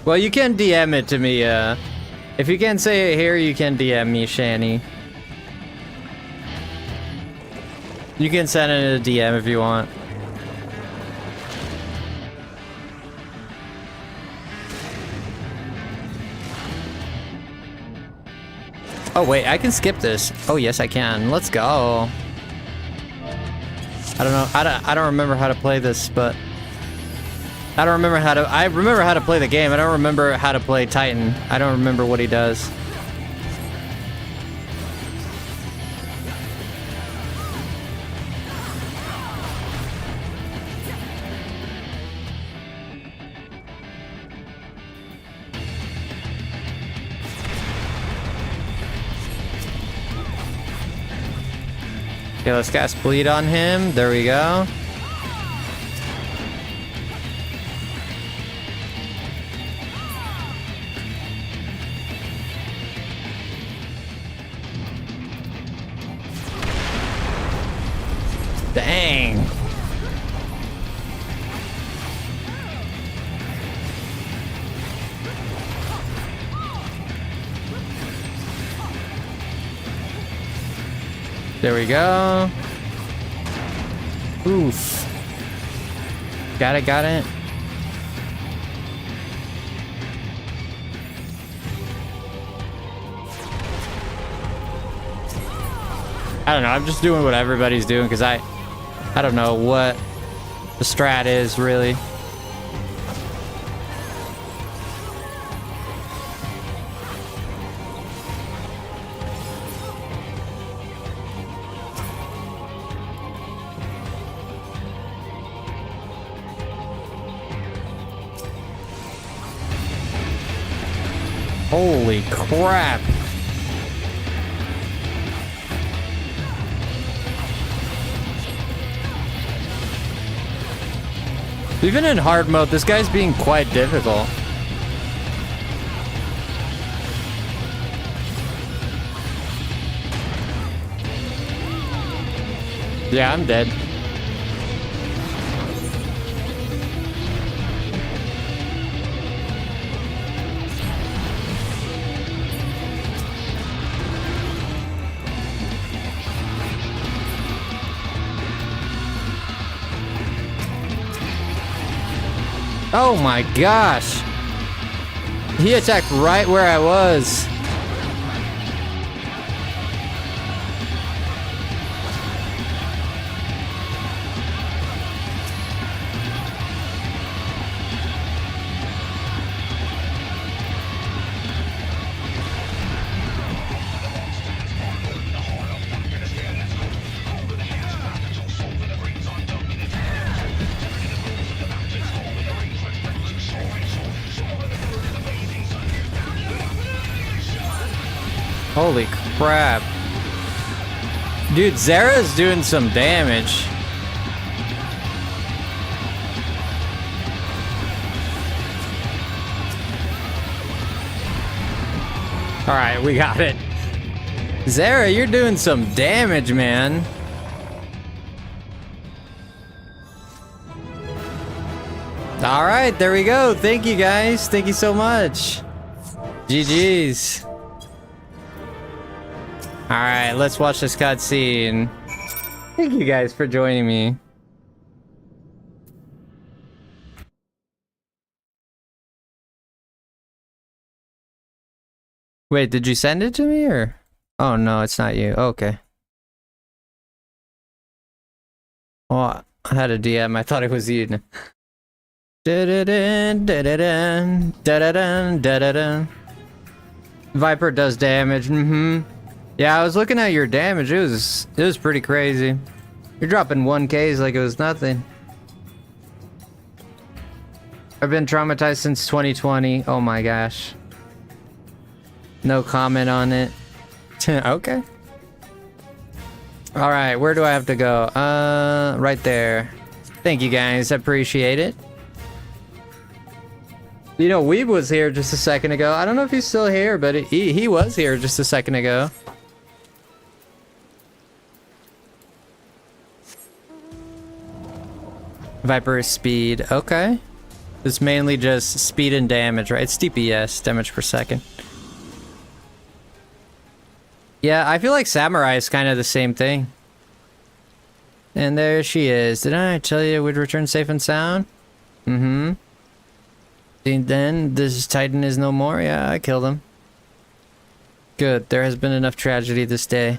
Well, you can DM it to me, if you can't say it here, you can DM me, Shani. You can send it a DM if you want. Oh wait, I can skip this. Oh yes, I can. Let's go. I don't know. I don't remember how to play this, but I don't remember how to. I remember how to play the game. I don't remember how to play Titan. I don't remember what he does. Okay, let's cast Bleed on him. There we go. Dang. There we go. Oof. Got it, got it. I don't know, I'm just doing what everybody's doing because I don't know what the strat is really. Holy crap. Even in hard mode, this guy's being quite difficult. Yeah, I'm dead. Oh my gosh. He attacked right where I was. Holy crap. Dude, Zara's doing some damage. Alright, we got it. Zara, you're doing some damage, man. Alright, there we go. Thank you guys. Thank you so much. GG's. Alright, let's watch this cutscene. Thank you guys for joining me. Wait, did you send it to me or? Oh no, it's not you. Okay. Well, I had a DM. I thought it was you. Da-da-dun, da-da-dun, da-da-dun, da-da-dun. Viper does damage. Yeah, I was looking at your damage. It was pretty crazy. You're dropping 1Ks like it was nothing. I've been traumatized since 2020. Oh my gosh. No comment on it. Okay. Alright, where do I have to go? Right there. Thank you guys, I appreciate it. You know, Weeb was here just a second ago. I don't know if he's still here, but he was here just a second ago. Viper is speed. Okay. It's mainly just speed and damage, right? It's DPS, damage per second. Yeah, I feel like Samurai is kind of the same thing. And there she is. Did I tell you we'd return safe and sound? And then this Titan is no more. Yeah, I killed him. Good. There has been enough tragedy this day.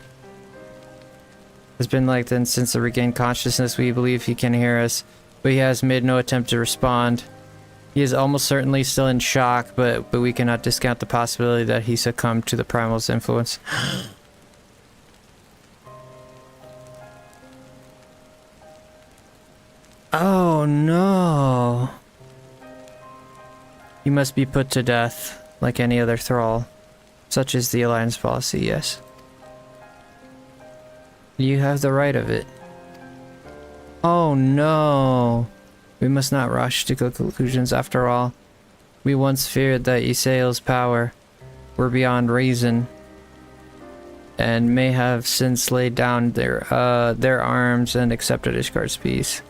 It's been like that since the regained consciousness. We believe he can hear us, but he has made no attempt to respond. He is almost certainly still in shock, but we cannot discount the possibility that he succumbed to the primal's influence. Oh no. You must be put to death, like any other thrall. Such is the Alliance policy, yes. You have the right of it. Oh no. We must not rush to conclusions after all. We once feared that Ysael's power were beyond reason, and may have since laid down their arms and accepted Ishgard's peace.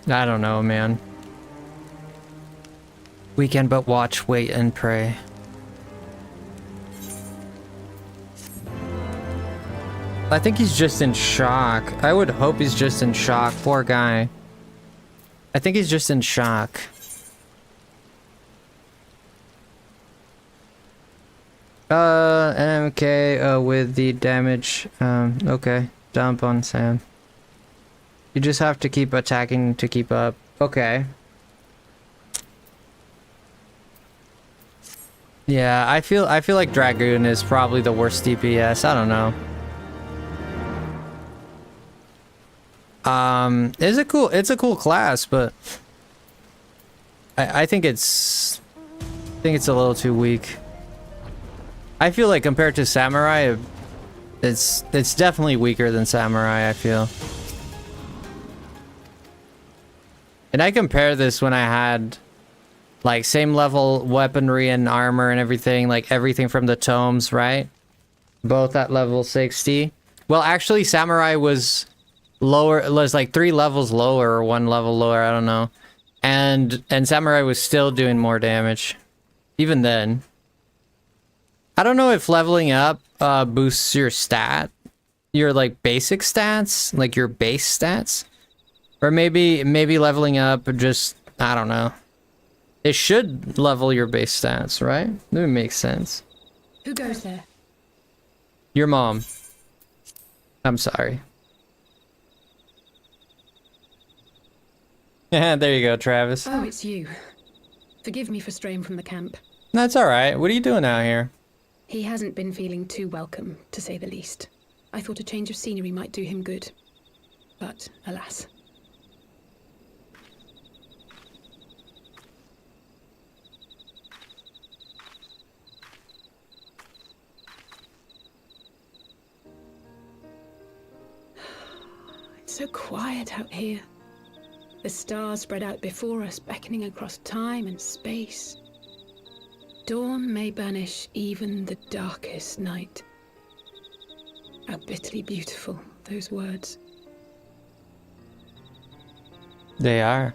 I don't know, man. We can but watch, wait, and pray. I think he's just in shock. I would hope he's just in shock. Poor guy. I think he's just in shock. MK with the damage. Okay. Dump on Sam. You just have to keep attacking to keep up. Okay. Yeah, I feel like Dragoon is probably the worst DPS. I don't know. It's a cool class, but I think it's a little too weak. I feel like compared to Samurai, it's definitely weaker than Samurai, I feel. And I compare this when I had like same level weaponry and armor and everything, like everything from the tomes, right? Both at level 60. Well, actually Samurai was lower, it was like 3 levels lower or 1 level lower, I don't know. And Samurai was still doing more damage. Even then. I don't know if leveling up boosts your your like basic stats, like your base stats. Or maybe leveling up just, I don't know. It should level your base stats, right? That makes sense.
Who goes there?
Your mom. I'm sorry. Yeah, there you go, Travis.
Oh, it's you. Forgive me for straying from the camp.
That's alright. What are you doing out here?
He hasn't been feeling too welcome, to say the least. I thought a change of scenery might do him good. But, alas. It's so quiet out here. The stars spread out before us, beckoning across time and space. Dawn may banish even the darkest night. How bitterly beautiful, those words.
They are.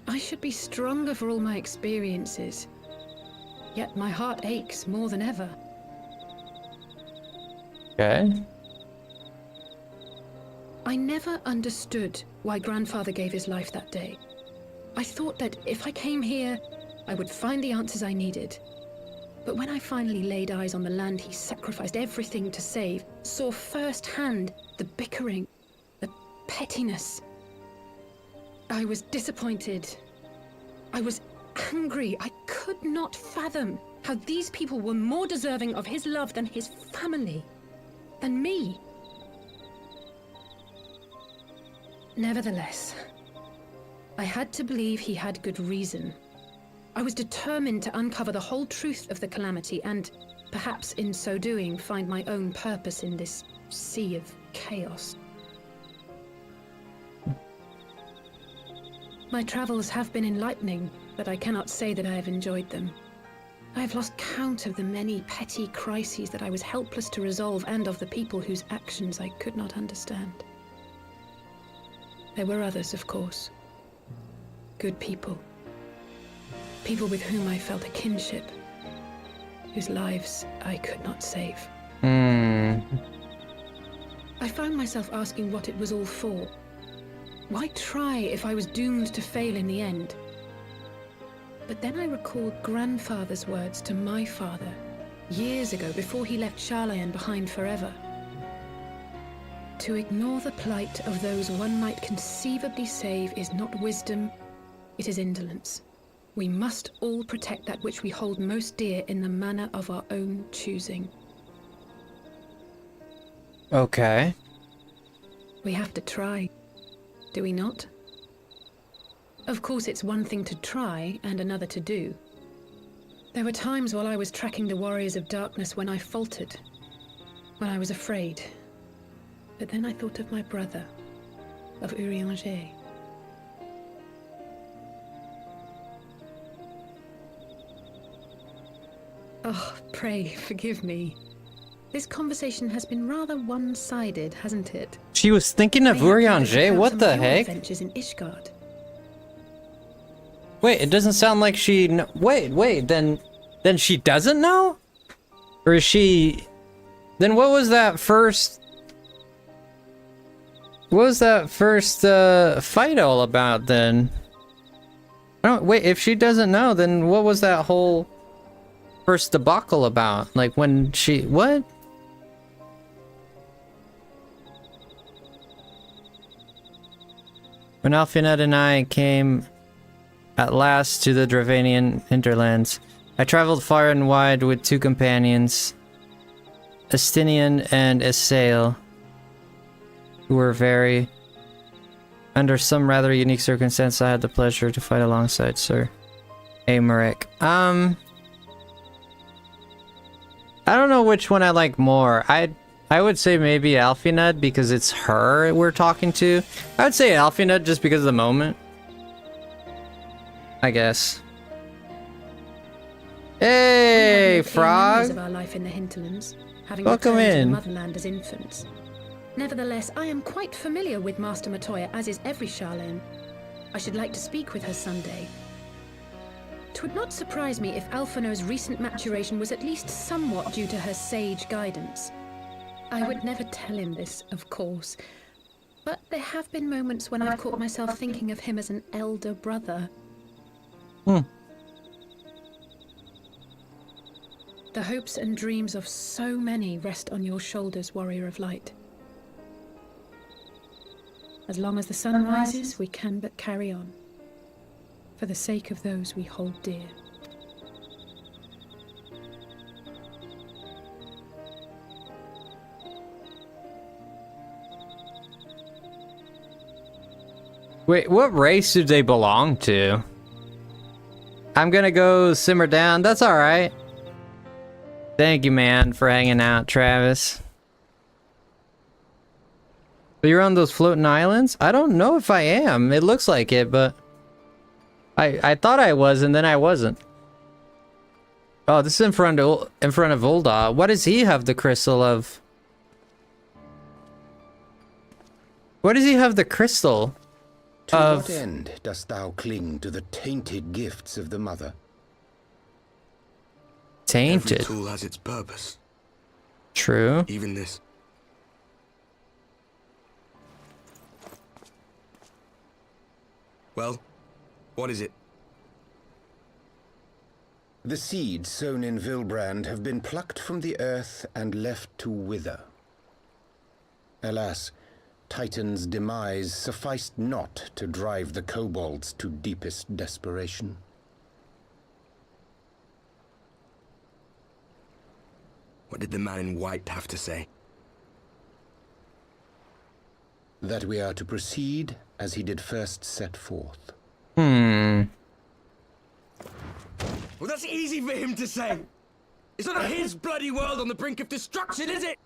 I should be stronger for all my experiences. Yet my heart aches more than ever.
Okay.
I never understood why Grandfather gave his life that day. I thought that if I came here, I would find the answers I needed. But when I finally laid eyes on the land he sacrificed everything to save, saw firsthand the bickering, the pettiness, I was disappointed. I was angry. I could not fathom how these people were more deserving of his love than his family, than me. Nevertheless, I had to believe he had good reason. I was determined to uncover the whole truth of the calamity and, perhaps in so doing, find my own purpose in this sea of chaos. My travels have been enlightening, but I cannot say that I have enjoyed them. I have lost count of the many petty crises that I was helpless to resolve and of the people whose actions I could not understand. There were others, of course. Good people. People with whom I felt a kinship, whose lives I could not save. I found myself asking what it was all for. Why try if I was doomed to fail in the end? But then I recalled grandfather's words to my father, years ago, before he left Charlayan behind forever. To ignore the plight of those one might conceivably save is not wisdom, it is indolence. We must all protect that which we hold most dear in the manner of our own choosing.
Okay.
We have to try, do we not? Of course, it's one thing to try and another to do. There were times while I was tracking the warriors of darkness when I faltered, when I was afraid. But then I thought of my brother, of Urianger. Oh, pray forgive me. This conversation has been rather one-sided, hasn't it?
She was thinking of Urianger? What the heck?
Adventures in Ishgard.
Wait, it doesn't sound like she wait, then she doesn't know? Or is she... Then what was that first... What was that first fight all about then? Oh, wait, if she doesn't know, then what was that whole first debacle about? Like when she... What? When Alphinette and I came at last to the Dravanian hinterlands, I traveled far and wide with two companions, Estinian and Isail, who were very... Under some rather unique circumstances, I had the pleasure to fight alongside Sir Aymeric. I don't know which one I like more. I would say maybe Alphinette because it's her we're talking to. I would say Alphinette just because of the moment, I guess. Hey, Frog!
Of our life in the hinterlands, having
Welcome
returned to
in.
the motherland as infants. Nevertheless, I am quite familiar with Master Matoya, as is every Charlayan. I should like to speak with her someday. 'Twould not surprise me if Alphino's recent maturation was at least somewhat due to her sage guidance. I would never tell him this, of course, but there have been moments when I've caught myself thinking of him as an elder brother. The hopes and dreams of so many rest on your shoulders, Warrior of Light. As long as the sun rises, we can but carry on, for the sake of those we hold dear.
Wait, what race do they belong to? I'm gonna go simmer down. That's alright. Thank you, man, for hanging out, Travis. But you're on those floating islands? I don't know if I am. It looks like it, but... I thought I was, and then I wasn't. Oh, this is in front of Ulda. What does he have the crystal of? What does he have the crystal
To
of?
what end dost thou cling to the tainted gifts of the mother?
Tainted.
Every tool has its purpose.
True.
Even this. Well, what is it?
The seeds sown in Vilbrand have been plucked from the earth and left to wither. Alas, Titan's demise sufficed not to drive the kobolds to deepest desperation.
What did the man in white have to say?
That we are to proceed as he did first set forth.
Hmm.
Well, that's easy for him to say. It's not his bloody world on the brink of destruction, is it?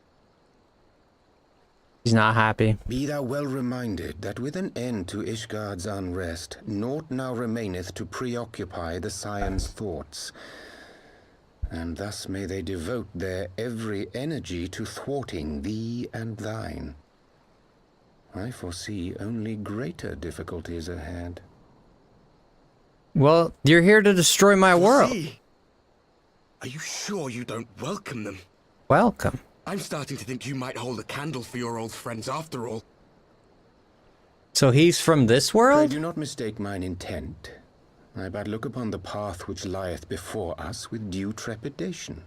He's not happy.
Be thou well reminded that with an end to Ishgard's unrest, naught now remaineth to preoccupy the Scion's thoughts. And thus may they devote their every energy to thwarting thee and thine. I foresee only greater difficulties ahead.
Well, you're here to destroy my world.
Are you sure you don't welcome them?
Welcome.
I'm starting to think you might hold a candle for your old friends after all.
So he's from this
Pray
world?
do not mistake mine intent. I but look upon the path which lieth before us with due trepidation.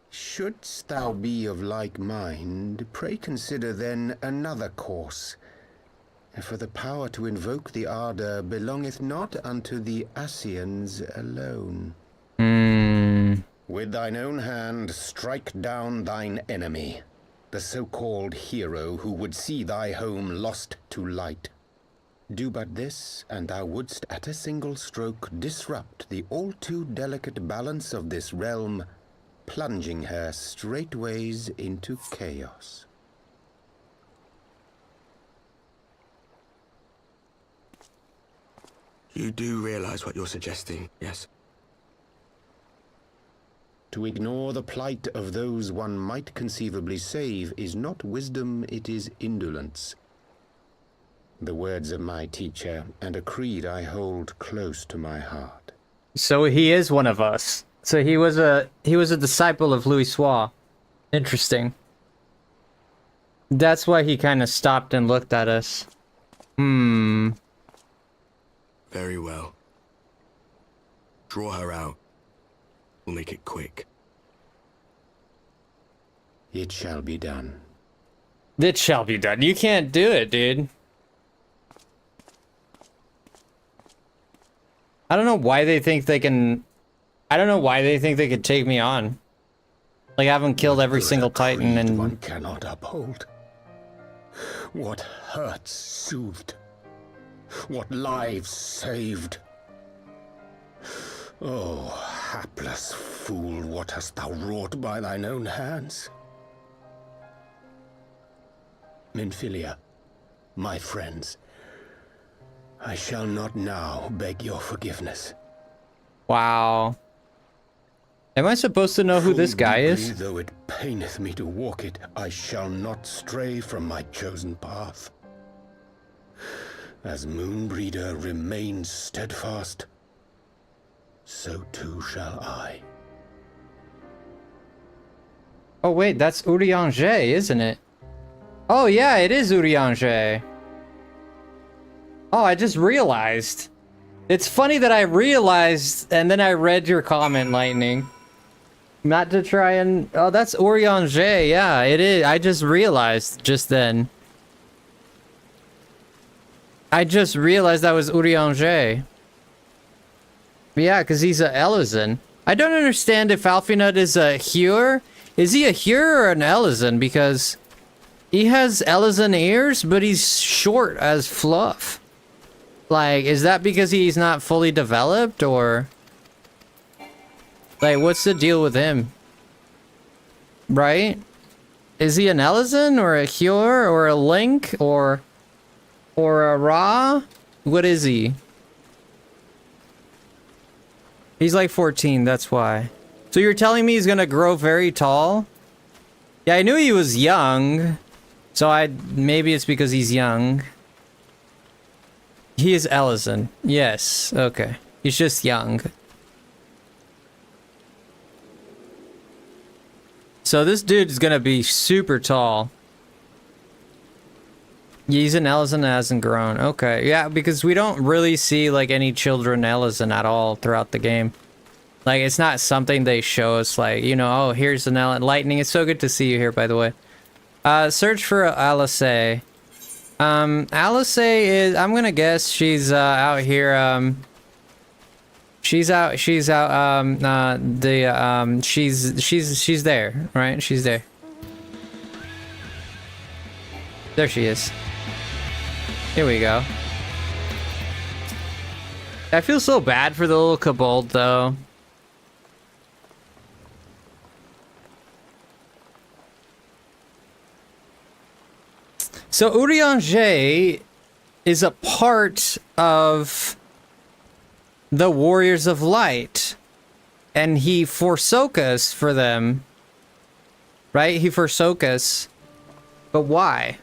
Shouldst thou be of like mind, pray consider then another course. For the power to invoke the ardor belongeth not unto the Ascians alone. With thine own hand strike down thine enemy, the so-called hero who would see thy home lost to light. Do but this, and thou wouldst at a single stroke disrupt the all-too delicate balance of this realm, plunging her straightways into chaos.
You do realize what you're suggesting, yes?
To ignore the plight of those one might conceivably save is not wisdom, it is indolence. The words of my teacher, and a creed I hold close to my heart.
So he is one of us. So he was a disciple of Louis Soir. Interesting. That's why he kind of stopped and looked at us.
Very well. Draw her out. We'll make it quick.
It shall be done.
It shall be done. You can't do it, dude. I don't know why they think they can... I don't know why they think they could take me on. Like, I haven't killed every single Titan and...
One cannot uphold. What hurts soothed. What lives saved. Oh, hapless fool, what hast thou wrought by thine own hands? Minfilia, my friends, I shall not now beg your forgiveness.
Wow. Am I supposed to know who this guy is?
Though it paineth me to walk it, I shall not stray from my chosen path. As Moonbreeder remains steadfast, so too shall I.
Oh wait, that's Urianger, isn't it? Oh yeah, it is Urianger. Oh, I just realized. It's funny that I realized and then I read your comment, Lightning. Not to try and... Oh, that's Urianger, yeah, it is. I just realized just then. I just realized that was Urianger. Yeah, because he's a Elysian. I don't understand if Alfinut is a Hure. Is he a Hure or an Elysian? Because he has Elysian ears, but he's short as fluff. Like, is that because he's not fully developed, or... Like, what's the deal with him? Right? Is he an Elysian, or a Hure, or a Link, or a Ra? What is he? He's like 14, that's why. So you're telling me he's gonna grow very tall? Yeah, I knew he was young. So maybe it's because he's young. He is Elysian. Yes, okay. He's just young. So this dude is gonna be super tall. He's an Elysian that hasn't grown. Okay, yeah, because we don't really see like any children Elysian at all throughout the game. Like, it's not something they show us, like, you know, oh, here's an lightning. It's so good to see you here, by the way. Search for Alice. Alice is, I'm gonna guess she's out here. She's there, right? She's there. There she is. Here we go. I feel so bad for the little kobold, though. So Urianger is a part of the Warriors of Light, and he forsook us for them, right? He forsook us, but why?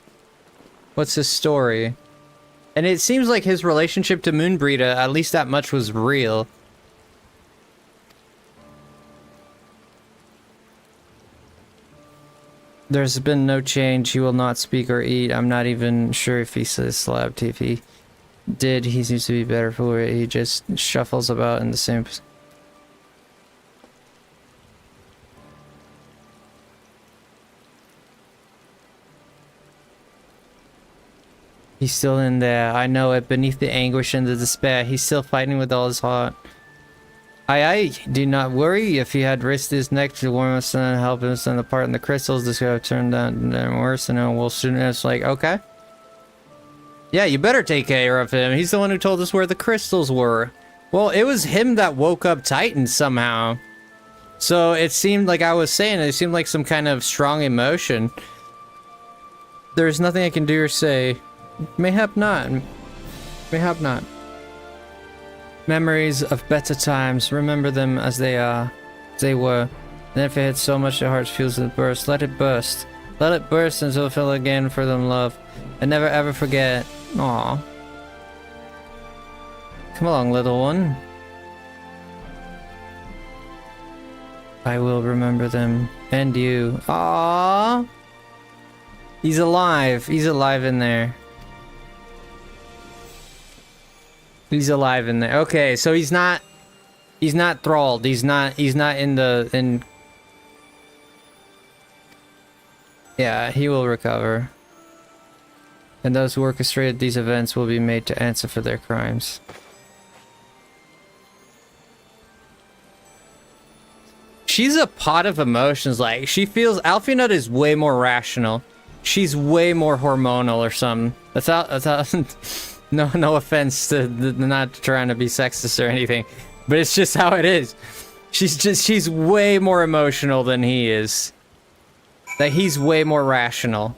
What's his story? And it seems like his relationship to Moonbreeda, at least that much, was real. There's been no change. He will not speak or eat. I'm not even sure if he slept. If he did, he seems to be better for it. He just shuffles about in the same... He's still in there. I know it. Beneath the anguish and the despair, he's still fighting with all his heart. Aye, do not worry. If he had risked his neck to warm us and help us stand apart in the crystals, this could have turned out worse, and we'll soon. It's like, okay. Yeah, you better take care of him. He's the one who told us where the crystals were. Well, it was him that woke up Titan somehow. So it seemed like I was saying, it seemed like some kind of strong emotion. There's nothing I can do or say. Mayhap not. Mayhap not. Memories of better times. Remember them as they are. They were. And if it had so much your heart feels it burst, let it burst. Let it burst until it fell again for them love. And never ever forget. Aww. Come along, little one. I will remember them. And you. Aww. He's alive. He's alive in there. He's alive in there. Okay, so he's not thralled. He's not in Yeah, he will recover. And those who orchestrated these events will be made to answer for their crimes. She's a pot of emotions. Like, she feels Alphinut is way more rational. She's way more hormonal or something. That's how no offense to not trying to be sexist or anything, but it's just how it is. She's way more emotional than he is. That he's way more rational.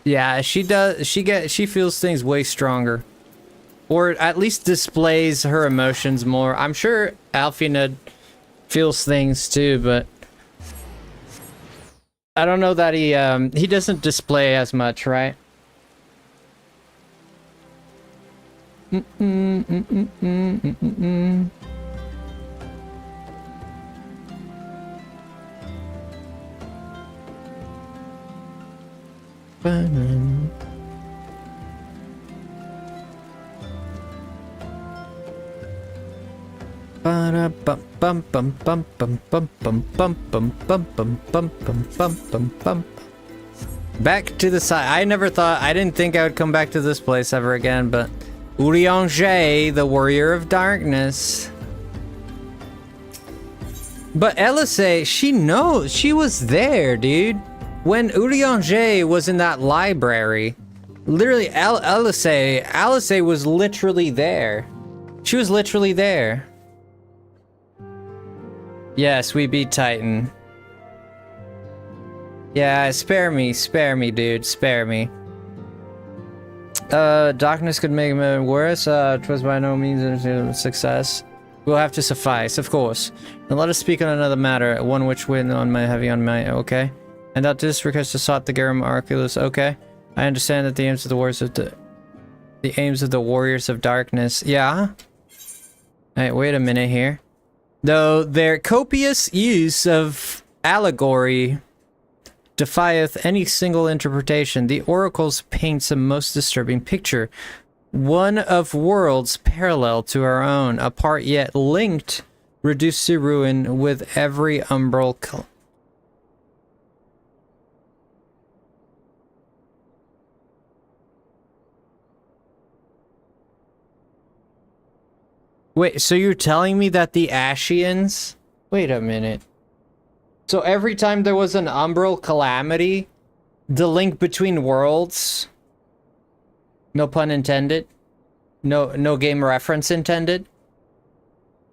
Yeah, she does. She feels things way stronger. Or at least displays her emotions more. I'm sure Alfina feels things too, but I don't know that he doesn't display as much, right? Back to the side. I didn't think I would come back to this place ever again, but Urianger, the Warrior of Darkness. But Elise, she knows. She was there, dude. When Urianger was in that library, literally, Alice was literally there. She was literally there. Yes, we beat Titan. Yeah, spare me, dude, spare me. Darkness could make it worse. 'Twas by no means a success. We'll have to suffice, of course. And let us speak on another matter, one which weighed on my heavy on my, okay? And that this request to sought the Garum Arculus, okay? I understand that the aims of the Warriors of Darkness, yeah? Hey, wait a minute here. Though their copious use of allegory defieth any single interpretation, the oracles paints a most disturbing picture. One of worlds parallel to our own, apart yet linked, reduced to ruin with every umbral Wait, so you're telling me that the Ashians... Wait a minute. So every time there was an umbral calamity, the link between worlds... No pun intended. No game reference intended.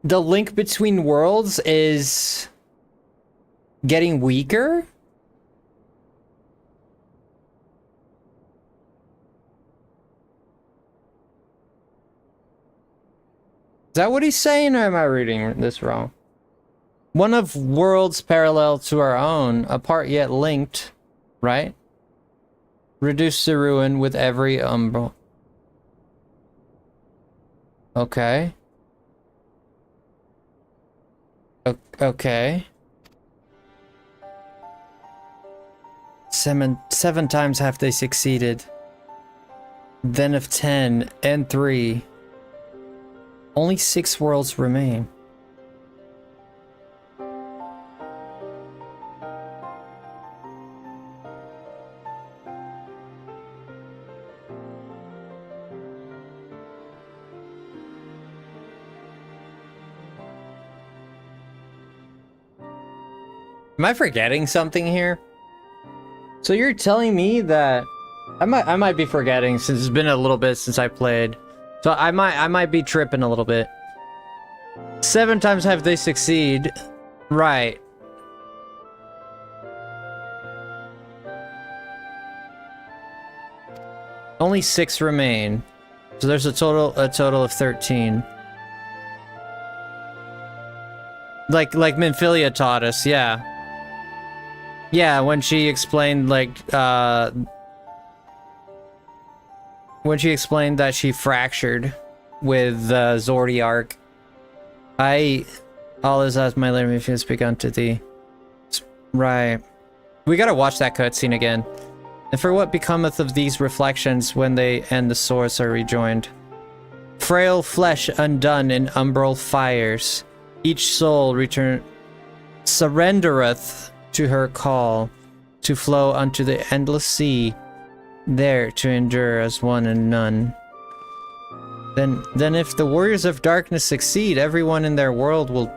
The link between worlds is... getting weaker? Is that what he's saying, or am I reading this wrong? One of worlds parallel to our own, apart yet linked, right? Reduced to ruin with every umbral. Okay. Okay. Seven times have they succeeded. Then of 10 and 3. Only 6 worlds remain. Am I forgetting something here? So you're telling me that I might be forgetting since it's been a little bit since I played. So I might be tripping a little bit. 7 times have they succeed. Right. Only 6 remain. So there's a total of 13. Like Minfilia taught us, yeah. Yeah, when she explained when she explained that she fractured with Zordiark. All is as my living has begun to thee. Right. We gotta watch that cutscene again. And for what becometh of these reflections when they and the source are rejoined? Frail flesh undone in umbral fires, each soul surrendereth to her call, to flow unto the endless sea, there to endure as one and none. Then if the warriors of darkness succeed, everyone in their world will...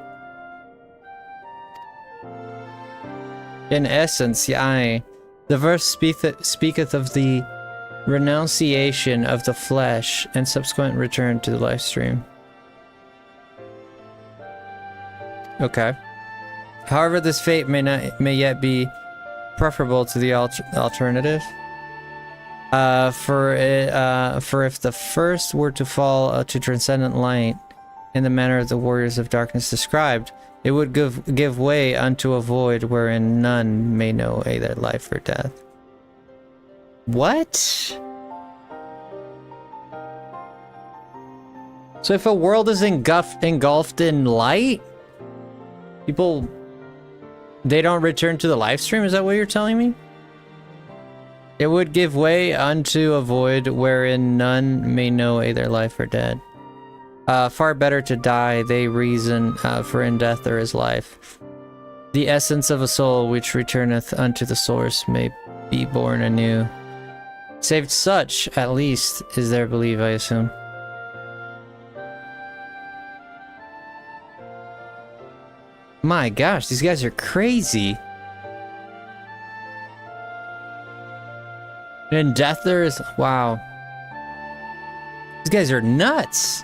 In essence, aye, the verse speaketh of the renunciation of the flesh and subsequent return to the live stream. Okay. However, this fate may yet be preferable to the alternative. For if the first were to fall to transcendent light in the manner of the warriors of darkness described, it would give way unto a void wherein none may know either life or death. What? So if a world is engulfed in light, people, they don't return to the live stream? Is that what you're telling me? It would give way unto a void wherein none may know either life or dead. Far better to die, they reason, for in death there is life. The essence of a soul which returneth unto the source may be born anew. Saved such, at least, is their belief, I assume. My gosh, these guys are crazy. In death there is... Wow. These guys are nuts.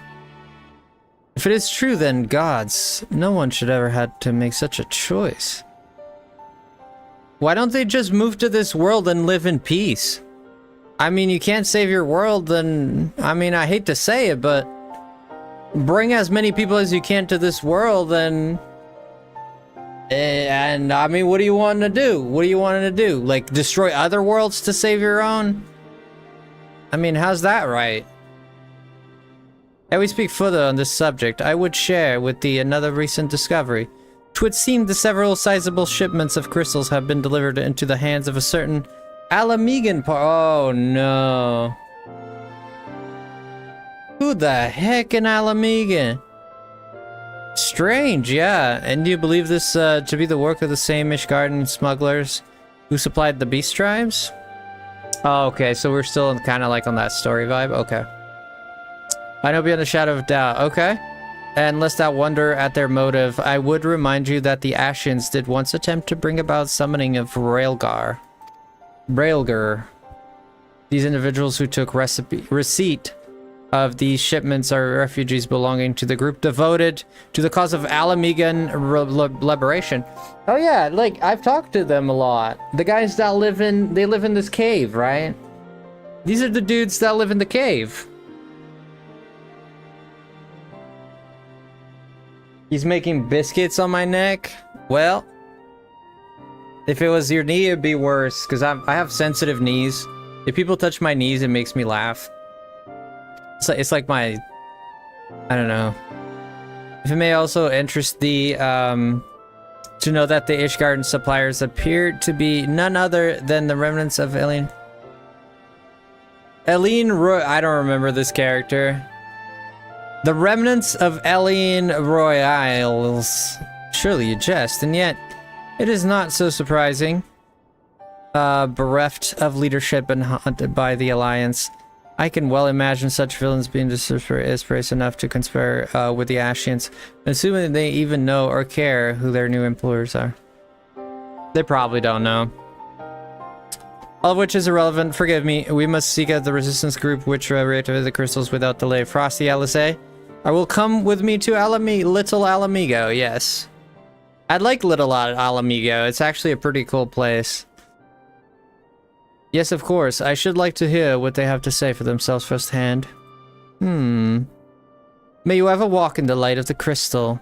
If it is true, then gods, no one should ever have to make such a choice. Why don't they just move to this world and live in peace? I mean, you can't save your world, then... I mean, I hate to say it, but... bring as many people as you can to this world, and... And, I mean, what do you want to do? What do you want to do? Like, destroy other worlds to save your own? I mean, how's that right? Ere we speak further on this subject, I would share with thee another recent discovery. 'Twould seem the several sizable shipments of crystals have been delivered into the hands of a certain Alamegan Oh no. Who the heck in Alamegan? Strange, yeah. And do you believe this to be the work of the same Ishgarden smugglers who supplied the beast tribes? Oh, okay, so we're still kind of like on that story vibe. Okay. I know beyond a shadow of doubt. Okay. And lest thou wonder at their motive, I would remind you that the Ashians did once attempt to bring about summoning of Brailgar. These individuals who took receipt of these shipments are refugees belonging to the group devoted to the cause of Alamegan liberation. Oh yeah, like I've talked to them a lot. The guys that live in this cave, right? These are the dudes that live in the cave. He's making biscuits on my neck. Well, if it was your knee, it'd be worse, because I have sensitive knees. If people touch my knees, it makes me laugh. It's like my... I don't know. If it may also interest thee, to know that the Ishgarden suppliers appear to be none other than the remnants of Eileen Roy... I don't remember this character. The remnants of Eileen Royals. Surely you jest, and yet it is not so surprising. Bereft of leadership and haunted by the Alliance, I can well imagine such villains being disgrace enough to conspire with the Ashians, assuming they even know or care who their new employers are. They probably don't know. All of which is irrelevant. Forgive me. We must seek out the resistance group which reactivated the crystals without delay. Frosty, LSA. I will come with me to Little Alamigo. Yes. I'd like Little Alamigo. It's actually a pretty cool place. Yes, of course. I should like to hear what they have to say for themselves firsthand. May you ever walk in the light of the crystal.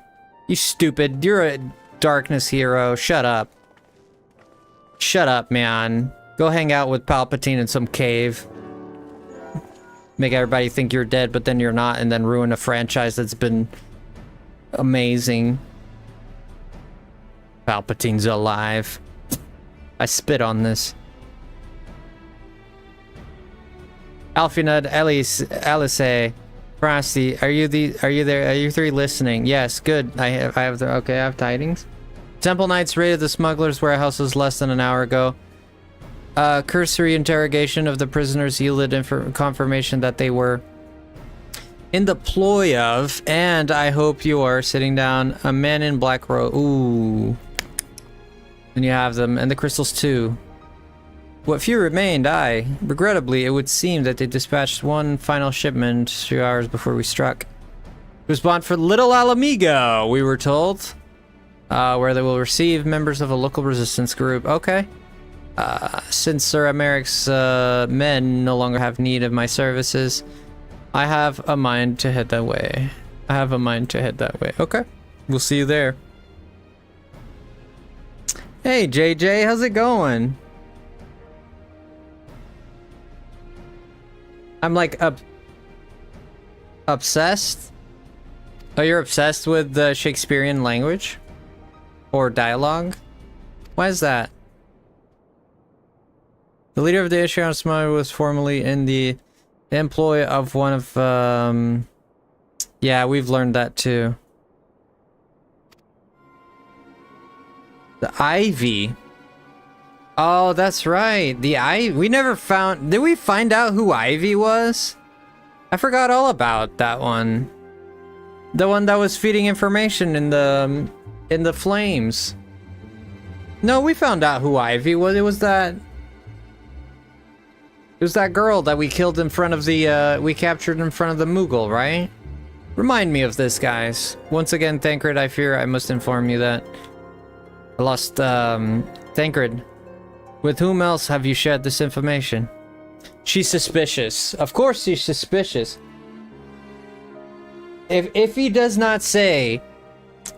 You stupid. You're a darkness hero. Shut up. Shut up, man. Go hang out with Palpatine in some cave. Make everybody think you're dead, but then you're not, and then ruin a franchise that's been amazing. Palpatine's alive. I spit on this. Alfinud, Alice, Frosty, are you there? Are you three listening? Yes, good. I have tidings. Temple Knights raided the smugglers' warehouses less than an hour ago. Cursory interrogation of the prisoners yielded confirmation that they were in the ploy of, and I hope you are sitting down, a man in black robe. Ooh. And you have them, and the crystals too. What few remained, regrettably, it would seem that they dispatched one final shipment 2 hours before we struck. It was bound for Little Alamigo, we were told, where they will receive members of a local resistance group. Okay. Since Sir Americ's men no longer have need of my services, I have a mind to head that way. Okay. We'll see you there. Hey, JJ, how's it going? I'm like obsessed. Oh, you're obsessed with the Shakespearean language? Or dialogue? Why is that? The leader of the Ishgarden smuggler was formerly in the employ of one of, yeah, we've learned that too. The Ivy. Oh, that's right. We never found... Did we find out who Ivy was? I forgot all about that one. The one that was feeding information in the flames. No, we found out who Ivy was. It was that girl that we killed in front of the, we captured in front of the Moogle, right? Remind me of this, guys. Once again, Thancred, I fear I must inform you that I lost, Thancred. With whom else have you shared this information? She's suspicious. Of course she's suspicious. If he does not say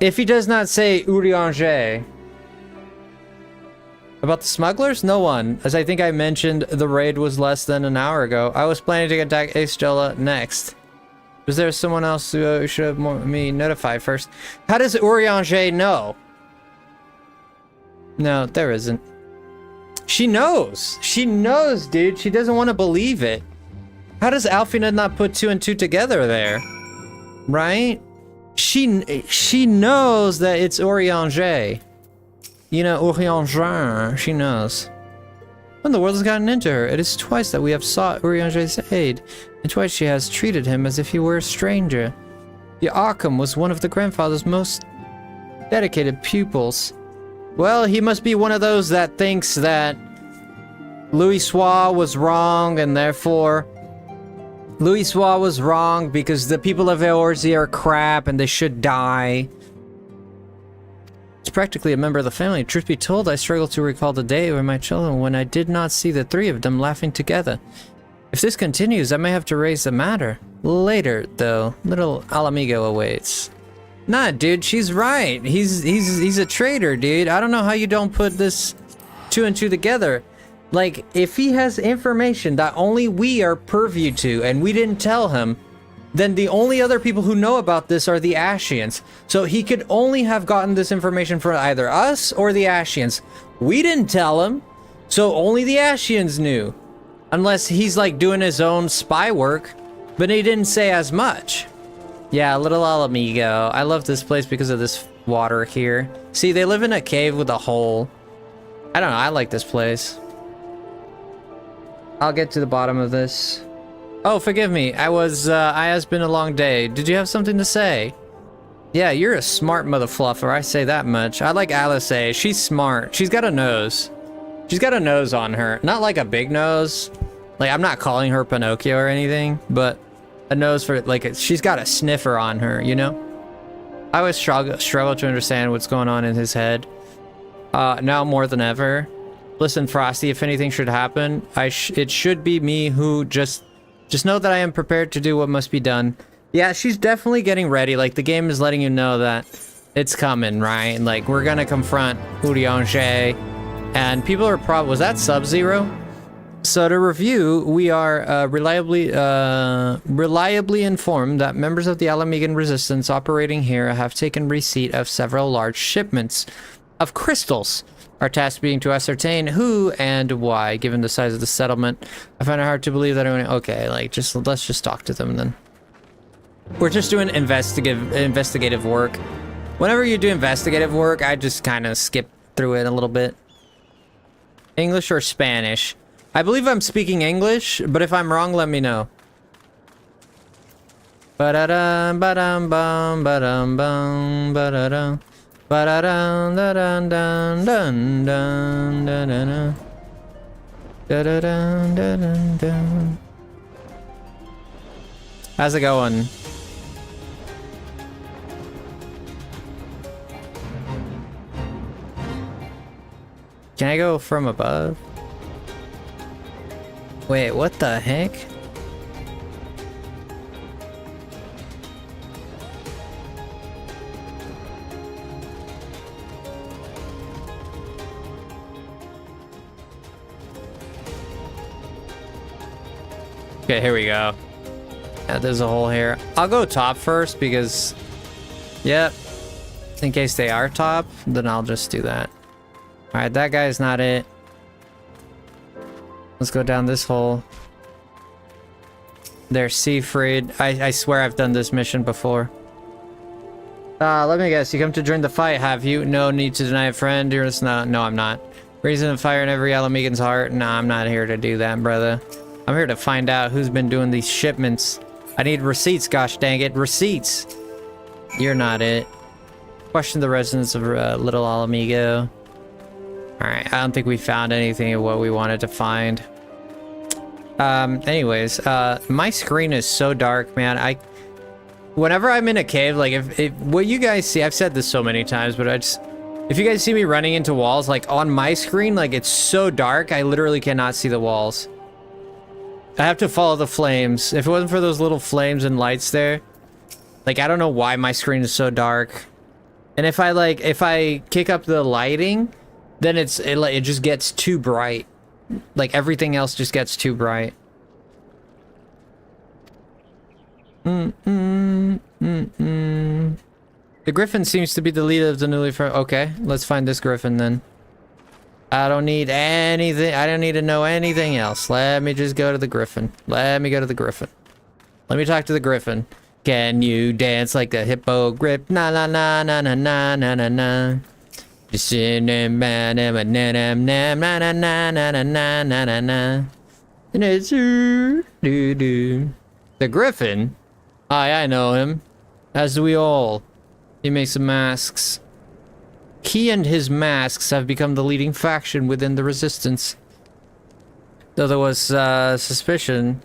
Urianger about the smugglers, no one. As I think I mentioned, the raid was less than an hour ago. I was planning to attack Ace Jella next. Was there someone else who should have me notified first? How does Urianger know? No, there isn't. She knows. She knows, dude. She doesn't want to believe it. How does Alfina not put 2 and 2 together there? Right? She knows that it's Urianger. You know, Urianger. She knows. What in the world has gotten into her? It is twice that we have sought Urianger's aid, and twice she has treated him as if he were a stranger. The Arkham was one of the grandfather's most dedicated pupils. Well, he must be one of those that thinks that Louis-Soix was wrong, and therefore Louis-Soix was wrong because the people of Eorzea are crap and they should die. It's practically a member of the family. Truth be told, I struggle to recall the day when my children when I did not see the 3 of them laughing together. If this continues, I may have to raise the matter. Later, though, little Alamigo awaits. Nah, dude, she's right. He's a traitor, dude. I don't know how you don't put this 2 and 2 together. Like, if he has information that only we are purview to and we didn't tell him, then the only other people who know about this are the Ashians. So he could only have gotten this information from either us or the Ashians. We didn't tell him, so only the Ashians knew. Unless he's like doing his own spy work, but he didn't say as much. Yeah, little Alamigo. I love this place because of this water here. See, they live in a cave with a hole. I don't know, I like this place. I'll get to the bottom of this. Oh, forgive me. I has been a long day. Did you have something to say? Yeah, you're a smart mother fluffer, I say that much. I like Alice. She's smart. She's got a nose. She's got a nose on her. Not like a big nose. Like, I'm not calling her Pinocchio or anything, but a nose for, like, she's got a sniffer on her, you know? I always struggle to understand what's going on in his head. Now more than ever. Listen, Frosty, if anything should happen, it should be me who just know that I am prepared to do what must be done. Yeah, she's definitely getting ready. Like, the game is letting you know that it's coming, right? Like, we're gonna confront Urianger, and people are was that Sub-Zero? So to review, we are reliably informed that members of the Alamigan resistance operating here have taken receipt of several large shipments of crystals. Our task being to ascertain who and why, given the size of the settlement. I find it hard to believe that anyone... Okay, like, let's just talk to them then. We're just doing investigative work. Whenever you do investigative work, I just kind of skip through it a little bit. English or Spanish? I believe I'm speaking English, but if I'm wrong, let me know. Ba-da-dum, ba-dum, bum, ba-dum, bum, ba-da-dum. Ba-da-dum, da-dum, dum, dum, dum, da-da-dum. Da-da-dum, da-dum, dum. How's it going? Can I go from above? Wait, what the heck? Okay, here we go. Yeah, there's a hole here. I'll go top first because, yep, in case they are top, then I'll just do that. All right, that guy's not it. Let's go down this hole. There's Siegfried. I swear I've done this mission before. Let me guess. You come to join the fight, have you? No need to deny a friend. You're just not. No, I'm not. Reason of fire in every Alamigan's heart. No, I'm not here to do that, brother. I'm here to find out who's been doing these shipments. I need receipts, gosh dang it. Receipts. You're not it. Question the residents of Little Alamigo. Alright, I don't think we found anything of what we wanted to find. Anyways, my screen is so dark, man. Whenever I'm in a cave, like, if what you guys see, I've said this so many times, but if you guys see me running into walls, like, on my screen, like, it's so dark, I literally cannot see the walls. I have to follow the flames. If it wasn't for those little flames and lights there, like, I don't know why my screen is so dark. And if I kick up the lighting, then it just gets too bright. Like, everything else just gets too bright. The Griffin seems to be the leader of the newly found. Okay, let's find this Griffin then. I don't need anything. I don't need to know anything else. Let me just go to the Griffin. Let me go to the Griffin. Let me talk to the Griffin. Can you dance like the hippo grip? Na na na na na na na na na. The Griffin? Hi, I know him. As do we all. He makes masks. He and his masks have become the leading faction within the Resistance. Though there was suspicion,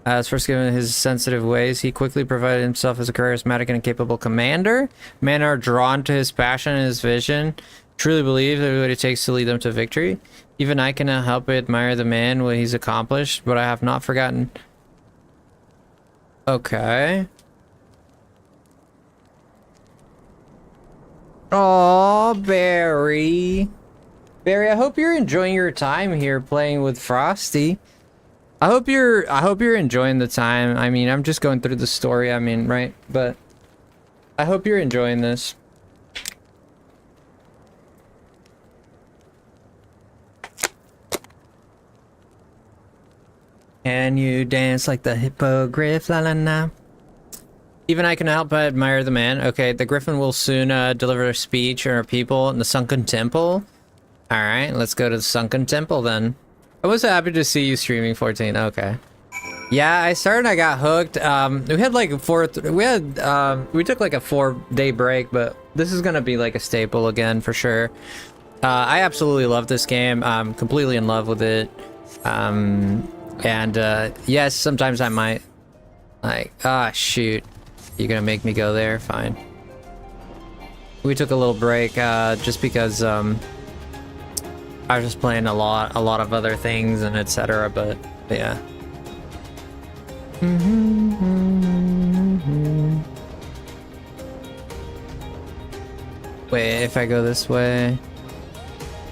as first given his sensitive ways, he quickly provided himself as a charismatic and capable commander. Men are drawn to his passion and his vision. Truly believe that what it takes to lead them to victory. Even I cannot help but admire the man, what he's accomplished, but I have not forgotten. Okay. Oh, Barry. Barry, I hope you're enjoying your time here playing with Frosty. I hope you're enjoying the time. I mean, I'm just going through the story, I mean, right? But I hope you're enjoying this. Can you dance like the hippogriff? La la la. Even I can help but admire the man. Okay, the Griffin will soon deliver a speech on our people in the Sunken Temple. Alright, let's go to the Sunken Temple then. I was happy to see you streaming 14. Okay. Yeah, I started, I got hooked. We had like we took like a 4-day break, but this is gonna be like a staple again for sure. I absolutely love this game. I'm completely in love with it. Yes, sometimes I might like, shoot. You're gonna make me go there? Fine. We took a little break, just because, I was just playing a lot of other things and etc. But yeah. Wait, if I go this way,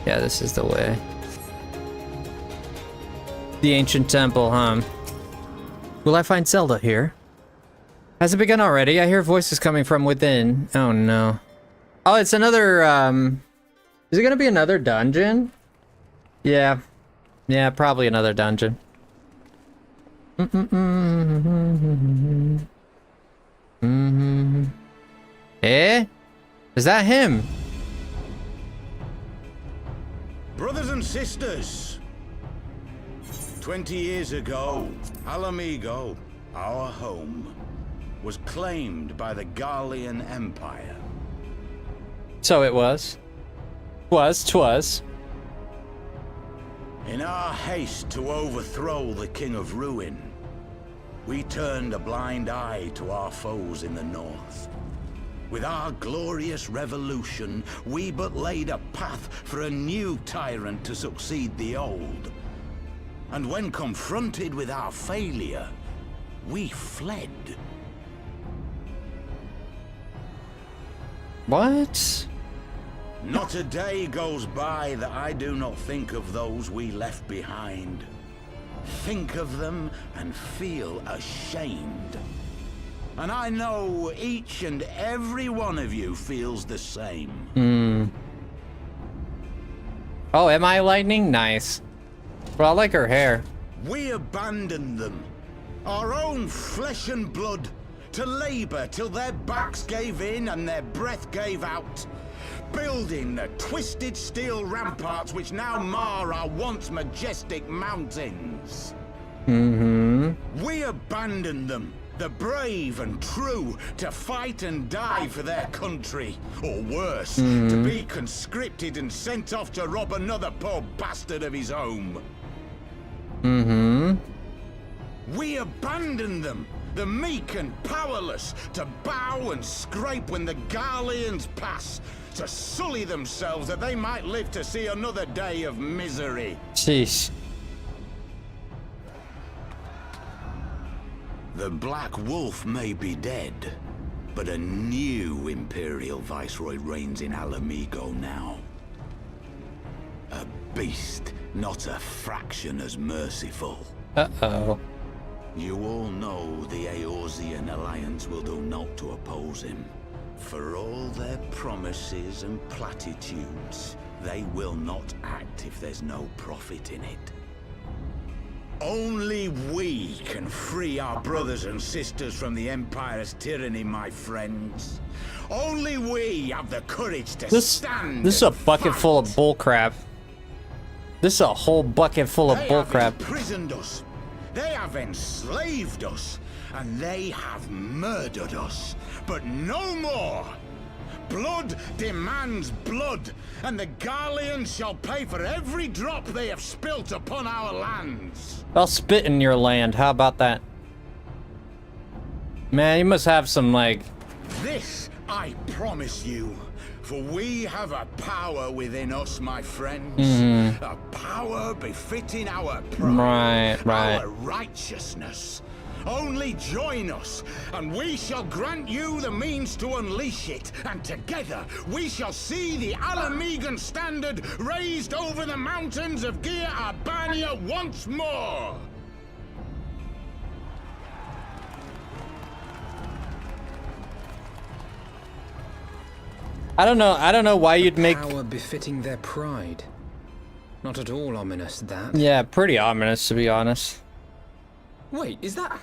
yeah, this is the way. The ancient temple, huh? Will I find Zelda here? Has it begun already? I hear voices coming from within. Oh no. Oh, it's another, is it gonna be another dungeon? Yeah. Yeah, probably another dungeon. Eh? Is that him?
Brothers and sisters, 20 years ago, Alamigo, our home, was claimed by the Garlean Empire.
So it was. Twas.
In our haste to overthrow the King of Ruin, we turned a blind eye to our foes in the north. With our glorious revolution, we but laid a path for a new tyrant to succeed the old. And when confronted with our failure, we fled.
What?
Not a day goes by that I do not think of those we left behind. Think of them and feel ashamed. And I know each and every one of you feels the same.
Oh, am I lightning? Nice. Well, I like her hair.
We abandoned them, our own flesh and blood, to labor till their backs gave in and their breath gave out, building the twisted steel ramparts which now mar our once majestic mountains. We abandoned them, the brave and true, to fight and die for their country, or worse, to be conscripted and sent off to rob another poor bastard of his home. We abandoned them, the meek and powerless, to bow and scrape when the Garleans pass, to sully themselves that they might live to see another day of misery.
Sheesh.
The Black Wolf may be dead, but a new Imperial Viceroy reigns in Alamigo now. A beast, not a fraction as merciful.
Uh-oh.
You all know the Eorzean Alliance will do naught to oppose him. For all their promises and platitudes, they will not act if there's no profit in it. Only we can free our brothers and sisters from the Empire's tyranny, my friends. Only we have the courage to stand.
This is a
and
bucket
fight.
full of bullcrap. This is a whole bucket full of
They
bullcrap.
have imprisoned us. They have enslaved us. And they have murdered us. But no more. Blood demands blood, and the Garleans shall pay for every drop they have spilt upon our lands.
I'll spit in your land. How about that? Man, you must have some, like...
This I promise you, for we have a power within us, my friends. A power befitting our pride,
Right.
our righteousness. Only join us, and we shall grant you the means to unleash it. And together, we shall see the Alamegan standard raised over the mountains of Gia Arbania once more.
I don't know why you'd make...
Power befitting their pride. Not at all ominous, that.
Yeah, pretty ominous, to be honest.
Wait, is that...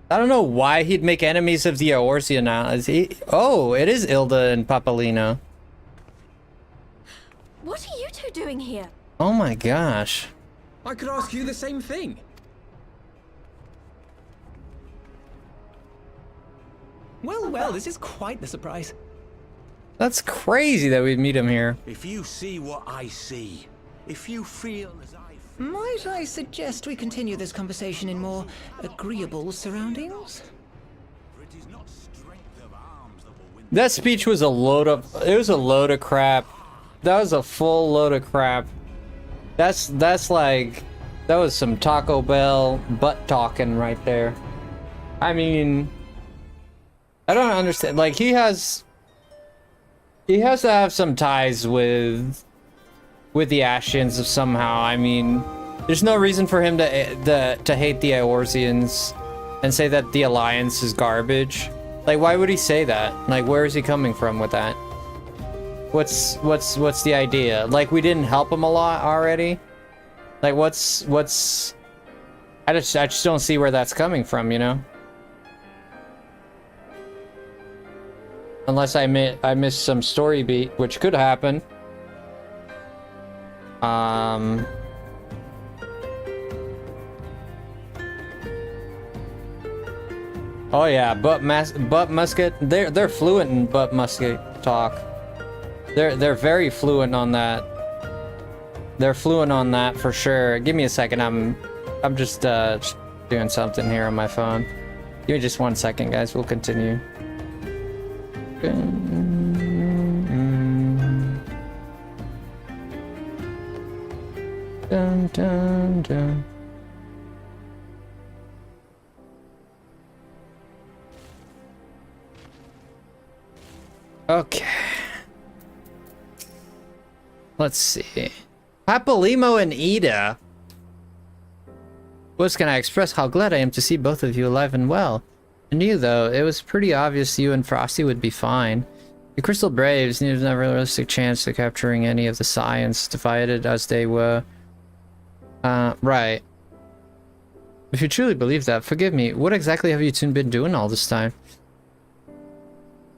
I don't know why he'd make enemies of the Eorzean Allies. Oh, it is Ilda and Papalino.
What are you two doing here?
Oh my gosh.
I could ask you the same thing.
Well, this is quite the surprise.
That's crazy that we'd meet him here.
If you see what I see, if you feel as I feel...
Might I suggest we continue this conversation in more agreeable surroundings?
For it is not strength of arms that will win.
That speech was a load of... It was a load of crap. That was a full load of crap. That's like... That was some Taco Bell butt talking right there. I mean... I don't understand. Like, he has to have some ties with the Ashians somehow. I mean, there's no reason for him to hate the Eorzeans and say that the Alliance is garbage. Like, why would he say that? Like, where is he coming from with that? What's the idea? Like, we didn't help him a lot already? Like, what's I just don't see where that's coming from, you know? Unless I missed some story beat, which could happen. Oh yeah, butt musket. They're fluent in butt musket talk. They're very fluent on that. They're fluent on that for sure. Give me a second. I'm just doing something here on my phone. Give me just 1 second, guys. We'll continue. Dun, dun, dun. Okay. Let's see. Papalimo and Ida. What can I express how glad I am to see both of you alive and well. I knew, though, it was pretty obvious you and Frosty would be fine. The Crystal Braves needed a realistic chance to capturing any of the science, divided as they were. Right. If you truly believe that, forgive me, what exactly have you two been doing all this time?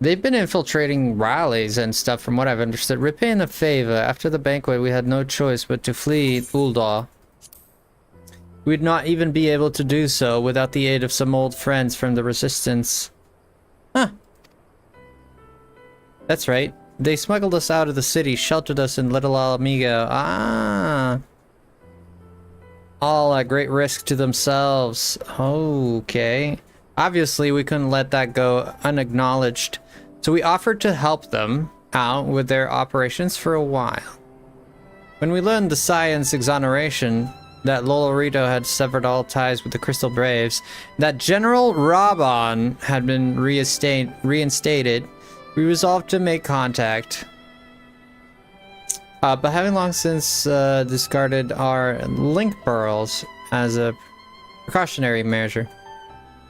They've been infiltrating rallies and stuff from what I've understood. Repaying a favor, after the banquet we had no choice but to flee Ul'dah. We'd not even be able to do so without the aid of some old friends from the Resistance. Huh. That's right. They smuggled us out of the city, sheltered us in Little Alamigo. Ah. All at great risk to themselves. Okay. Obviously, we couldn't let that go unacknowledged. So we offered to help them out with their operations for a while. When we learned the science exoneration, that Lolorito had severed all ties with the Crystal Braves, that General Raban had been reinstated, we resolved to make contact. But having long since discarded our link pearls as a precautionary measure,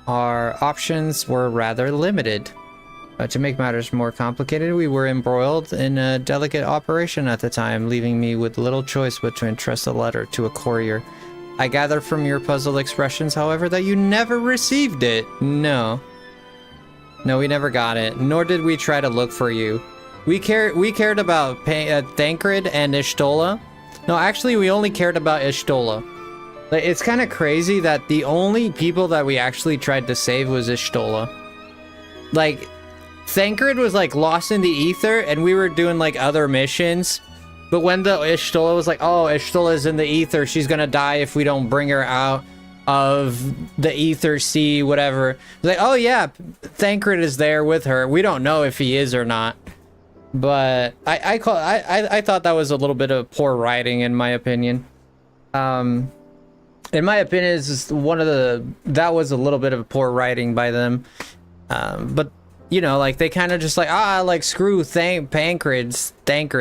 our options were rather limited. To make matters more complicated, we were embroiled in a delicate operation at the time, leaving me with little choice but to entrust a letter to a courier. I gather from your puzzled expressions, however, that you never received it. No. No, we never got it, nor did we try to look for you. We cared about Thancred and Ishtola. No, actually, we only cared about Ishtola. Like, it's kind of crazy that the only people that we actually tried to save was Ishtola. Like, Thancred was like lost in the ether, and we were doing like other missions. But when the Ishtola was like, oh, Ishtola's in the ether, she's gonna die if we don't bring her out of the ether sea, whatever. Like, oh yeah, Thancred is there with her. We don't know if he is or not. But I thought that was a little bit of poor writing, in my opinion. In my opinion, it's that was a little bit of poor writing by them. But you know, like, they kind of just like, like, screw Thancred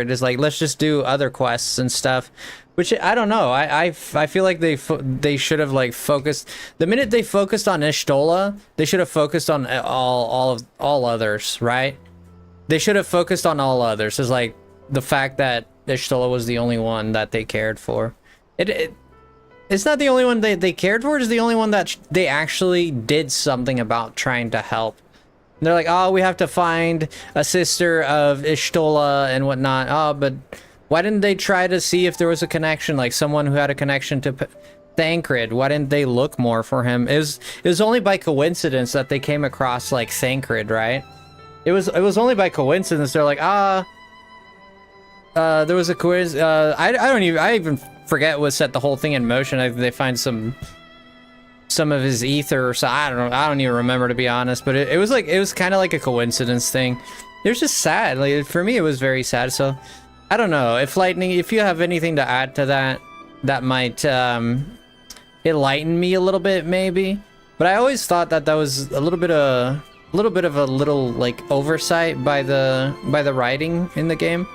is like, let's just do other quests and stuff, which I don't know. I feel like they should have like focused. The minute they focused on Ishtola, they should have focused on all others, right? They should have focused on all others. It's like the fact that Ishtola was the only one that they cared for. It's not the only one they cared for. It's the only one that they actually did something about trying to help. And they're like, oh, we have to find a sister of Ishtola and whatnot. Oh, but why didn't they try to see if there was a connection, like someone who had a connection to Thancred? Why didn't they look more for him? It was only by coincidence that they came across like Thancred, right? It was only by coincidence. They're like, there was a quiz. I even forget what set the whole thing in motion. They find some of his ether or so. I don't even remember, to be honest, but it was kind of like a coincidence thing. It was just sad. Like, for me, it was very sad. So I don't know if Lightning, if you have anything to add to that might enlighten me a little bit, maybe. But I always thought that was a little bit of like oversight by the writing in the game.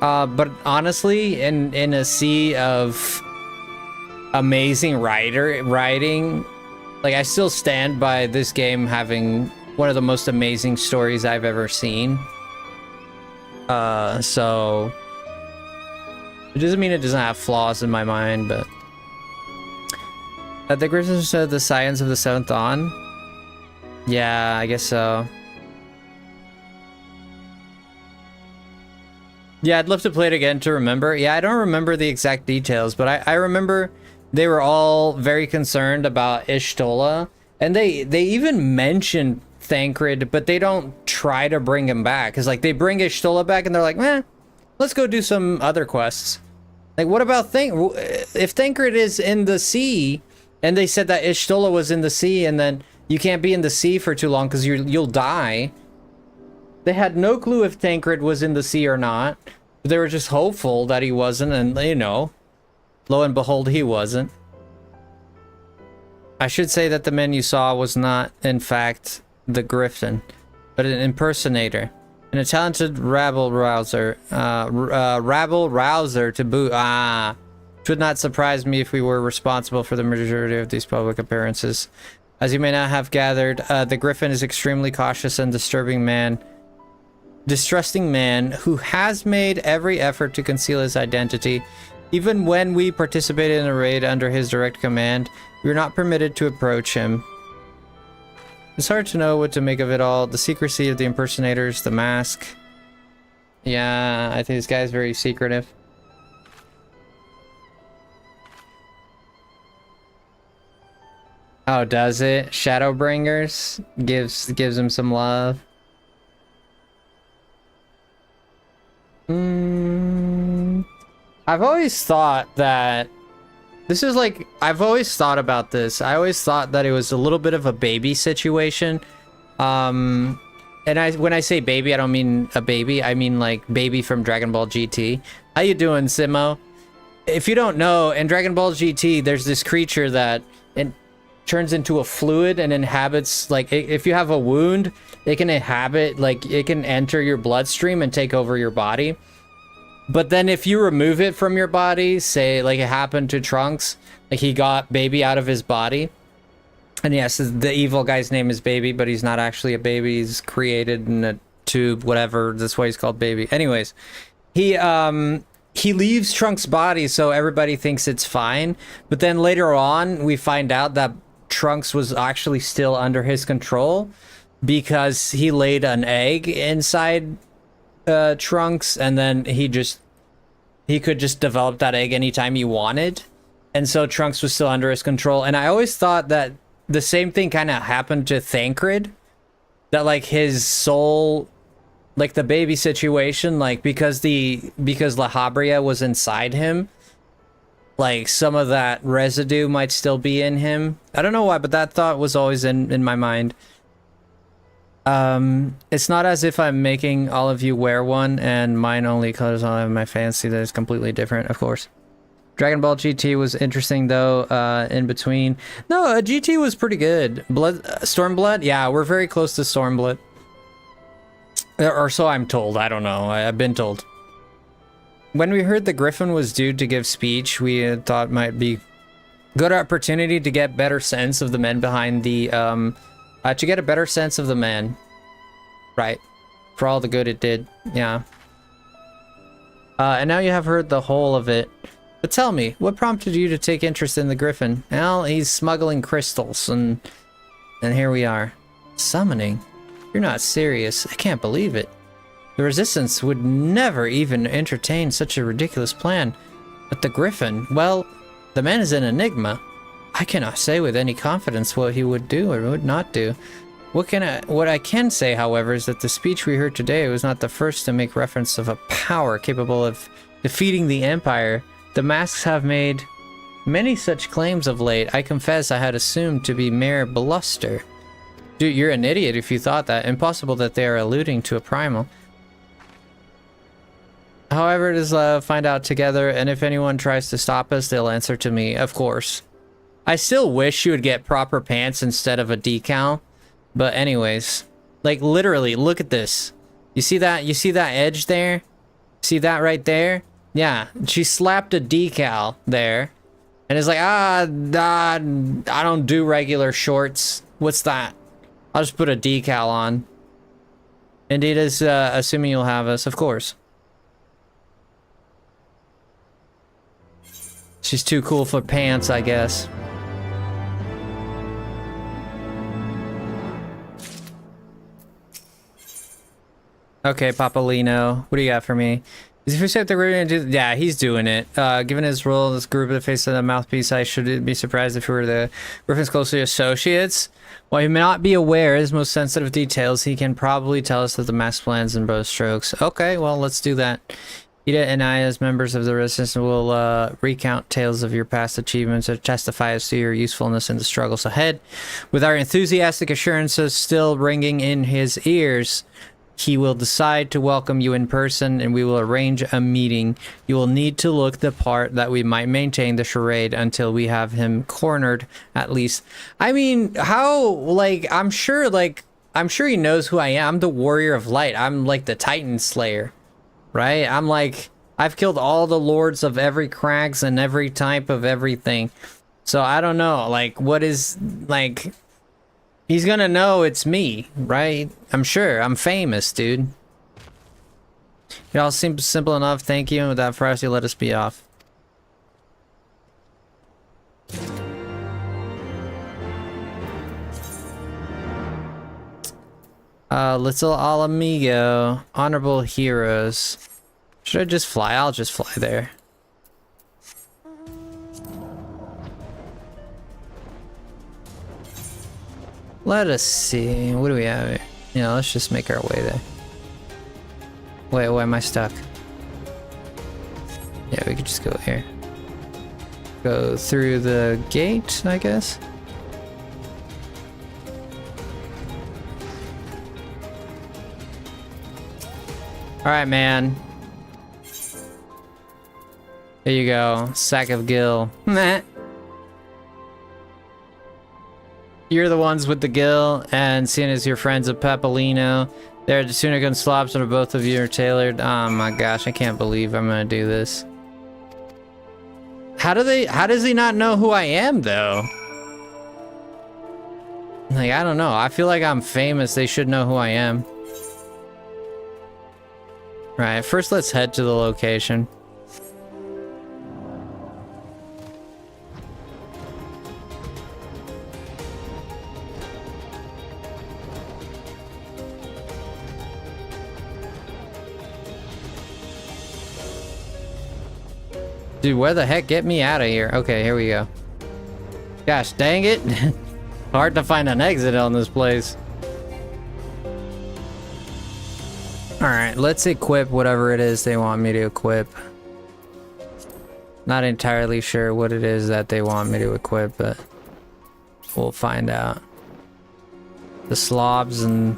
But honestly, in a sea of amazing writing, like, I still stand by this game having one of the most amazing stories I've ever seen. So it doesn't mean it doesn't have flaws in my mind, but the Griffins said the science of the Seventh Dawn. Yeah, I guess so. Yeah, I'd love to play it again to remember. Yeah, I don't remember the exact details, but I remember they were all very concerned about Ishtola, and they even mentioned Thancred, but they don't try to bring him back. Cause like, they bring Ishtola back and they're like, let's go do some other quests. Like, what about if Thancred is in the sea, and they said that Ishtola was in the sea, and then you can't be in the sea for too long because you'll die. They had no clue if Thancred was in the sea or not. They were just hopeful that he wasn't, and you know, lo and behold, he wasn't. I should say that the man you saw was not, in fact, the Griffin, but an impersonator, and a talented rabble rouser to boot. It would not surprise me if we were responsible for the majority of these public appearances. As you may not have gathered, the Griffin is extremely cautious and distrusting man who has made every effort to conceal his identity. Even when we participated in a raid under his direct command, we were not permitted to approach him. It's hard to know what to make of it all. The secrecy of the impersonators, the mask. Yeah, I think this guy's very secretive. Oh, does it? Shadowbringers gives him some love. I've always thought that this is like, I've always thought about this. I always thought that it was a little bit of a baby situation. And when I say baby, I don't mean a baby. I mean like baby from Dragon Ball GT. How you doing, Simo? If you don't know, in Dragon Ball GT, there's this creature that turns into a fluid and inhabits, like, if you have a wound, it can inhabit, like, it can enter your bloodstream and take over your body. But then if you remove it from your body, say like it happened to Trunks, like he got Baby out of his body. And yes, the evil guy's name is Baby, but he's not actually a baby. He's created in a tube, whatever. That's why he's called Baby. Anyways, he leaves Trunks' body, so everybody thinks it's fine. But then later on, we find out that Trunks was actually still under his control because he laid an egg inside Trunks, and then he could just develop that egg anytime he wanted, and so Trunks was still under his control. And I always thought that the same thing kind of happened to Thancred, that like his soul, like the baby situation, like because La Habrea was inside him, like some of that residue might still be in him. I don't know why, but that thought was always in my mind. It's not as if I'm making all of you wear one, and mine only colors all of my fancy. That is completely different, of course. Dragon Ball GT was interesting though, in between. No, GT was pretty good. Stormblood? Yeah, we're very close to Stormblood. Or so I'm told, I don't know, I've been told. When we heard the Griffin was due to give speech, we thought might be good opportunity to get better sense of the men behind the, to get a better sense of the man. Right. For all the good it did. Yeah. And now you have heard the whole of it. But tell me, what prompted you to take interest in the Griffin? Well, he's smuggling crystals, and here we are. Summoning? You're not serious. I can't believe it. The Resistance would never even entertain such a ridiculous plan. But the Griffin, well, the man is an enigma. I cannot say with any confidence what he would do or would not do. What I can say, however, is that the speech we heard today was not the first to make reference of a power capable of defeating the Empire. The masks have made many such claims of late. I confess I had assumed to be mere bluster. Dude, you're an idiot if you thought that. Impossible that they are alluding to a primal. However, it is find out together, and if anyone tries to stop us, they'll answer to me, of course. I still wish you would get proper pants instead of a decal. But anyways, like literally, look at this. You see that? You see that edge there? See that right there? Yeah, she slapped a decal there. And it's like, I don't do regular shorts. What's that? I'll just put a decal on. Indeed is assuming you'll have us, of course. She's too cool for pants, I guess. Okay, Papalino, what do you got for me? Is he set the group? Yeah, he's doing it. Given his role in this group, the face of the mouthpiece, I shouldn't be surprised if he were the Griffin's closely associates. While he may not be aware of his most sensitive details, he can probably tell us that the mass plans and broad strokes. Okay, well, let's do that. Ida and I, as members of the Resistance, will recount tales of your past achievements and testify as to your usefulness in the struggles ahead. With our enthusiastic assurances still ringing in his ears, he will decide to welcome you in person, and we will arrange a meeting. You will need to look the part that we might maintain the charade until we have him cornered, at least. I mean, how, like, I'm sure he knows who I am. I'm the Warrior of Light. I'm like the Titan Slayer, right? I'm like, I've killed all the lords of every Krags and every type of everything. So I don't know, like, what is, like... He's gonna know it's me, right? I'm sure. I'm famous, dude. It all seems simple enough. Thank you. And with that, Frosty, let us be off. Little Al Amigo. Honorable Heroes. Should I just fly? I'll just fly there. Let us see. What do we have here? Yeah, let's just make our way there. Wait, why am I stuck? Yeah, we could just go here. Go through the gate, I guess. Alright, man. There you go. Sack of Gil. Meh. You're the ones with the Gil, and seeing as you're friends of Papalino, There, the tunic and slops are both of you are tailored. Oh my gosh, I can't believe I'm gonna do this. How does he not know who I am though? Like, I don't know. I feel like I'm famous. They should know who I am. Right, first let's head to the location. Dude, where the heck? Get me out of here. Okay, here we go. Gosh, dang it. Hard to find an exit on this place. Alright, let's equip whatever it is they want me to equip. Not entirely sure what it is that they want me to equip, but we'll find out. The slobs and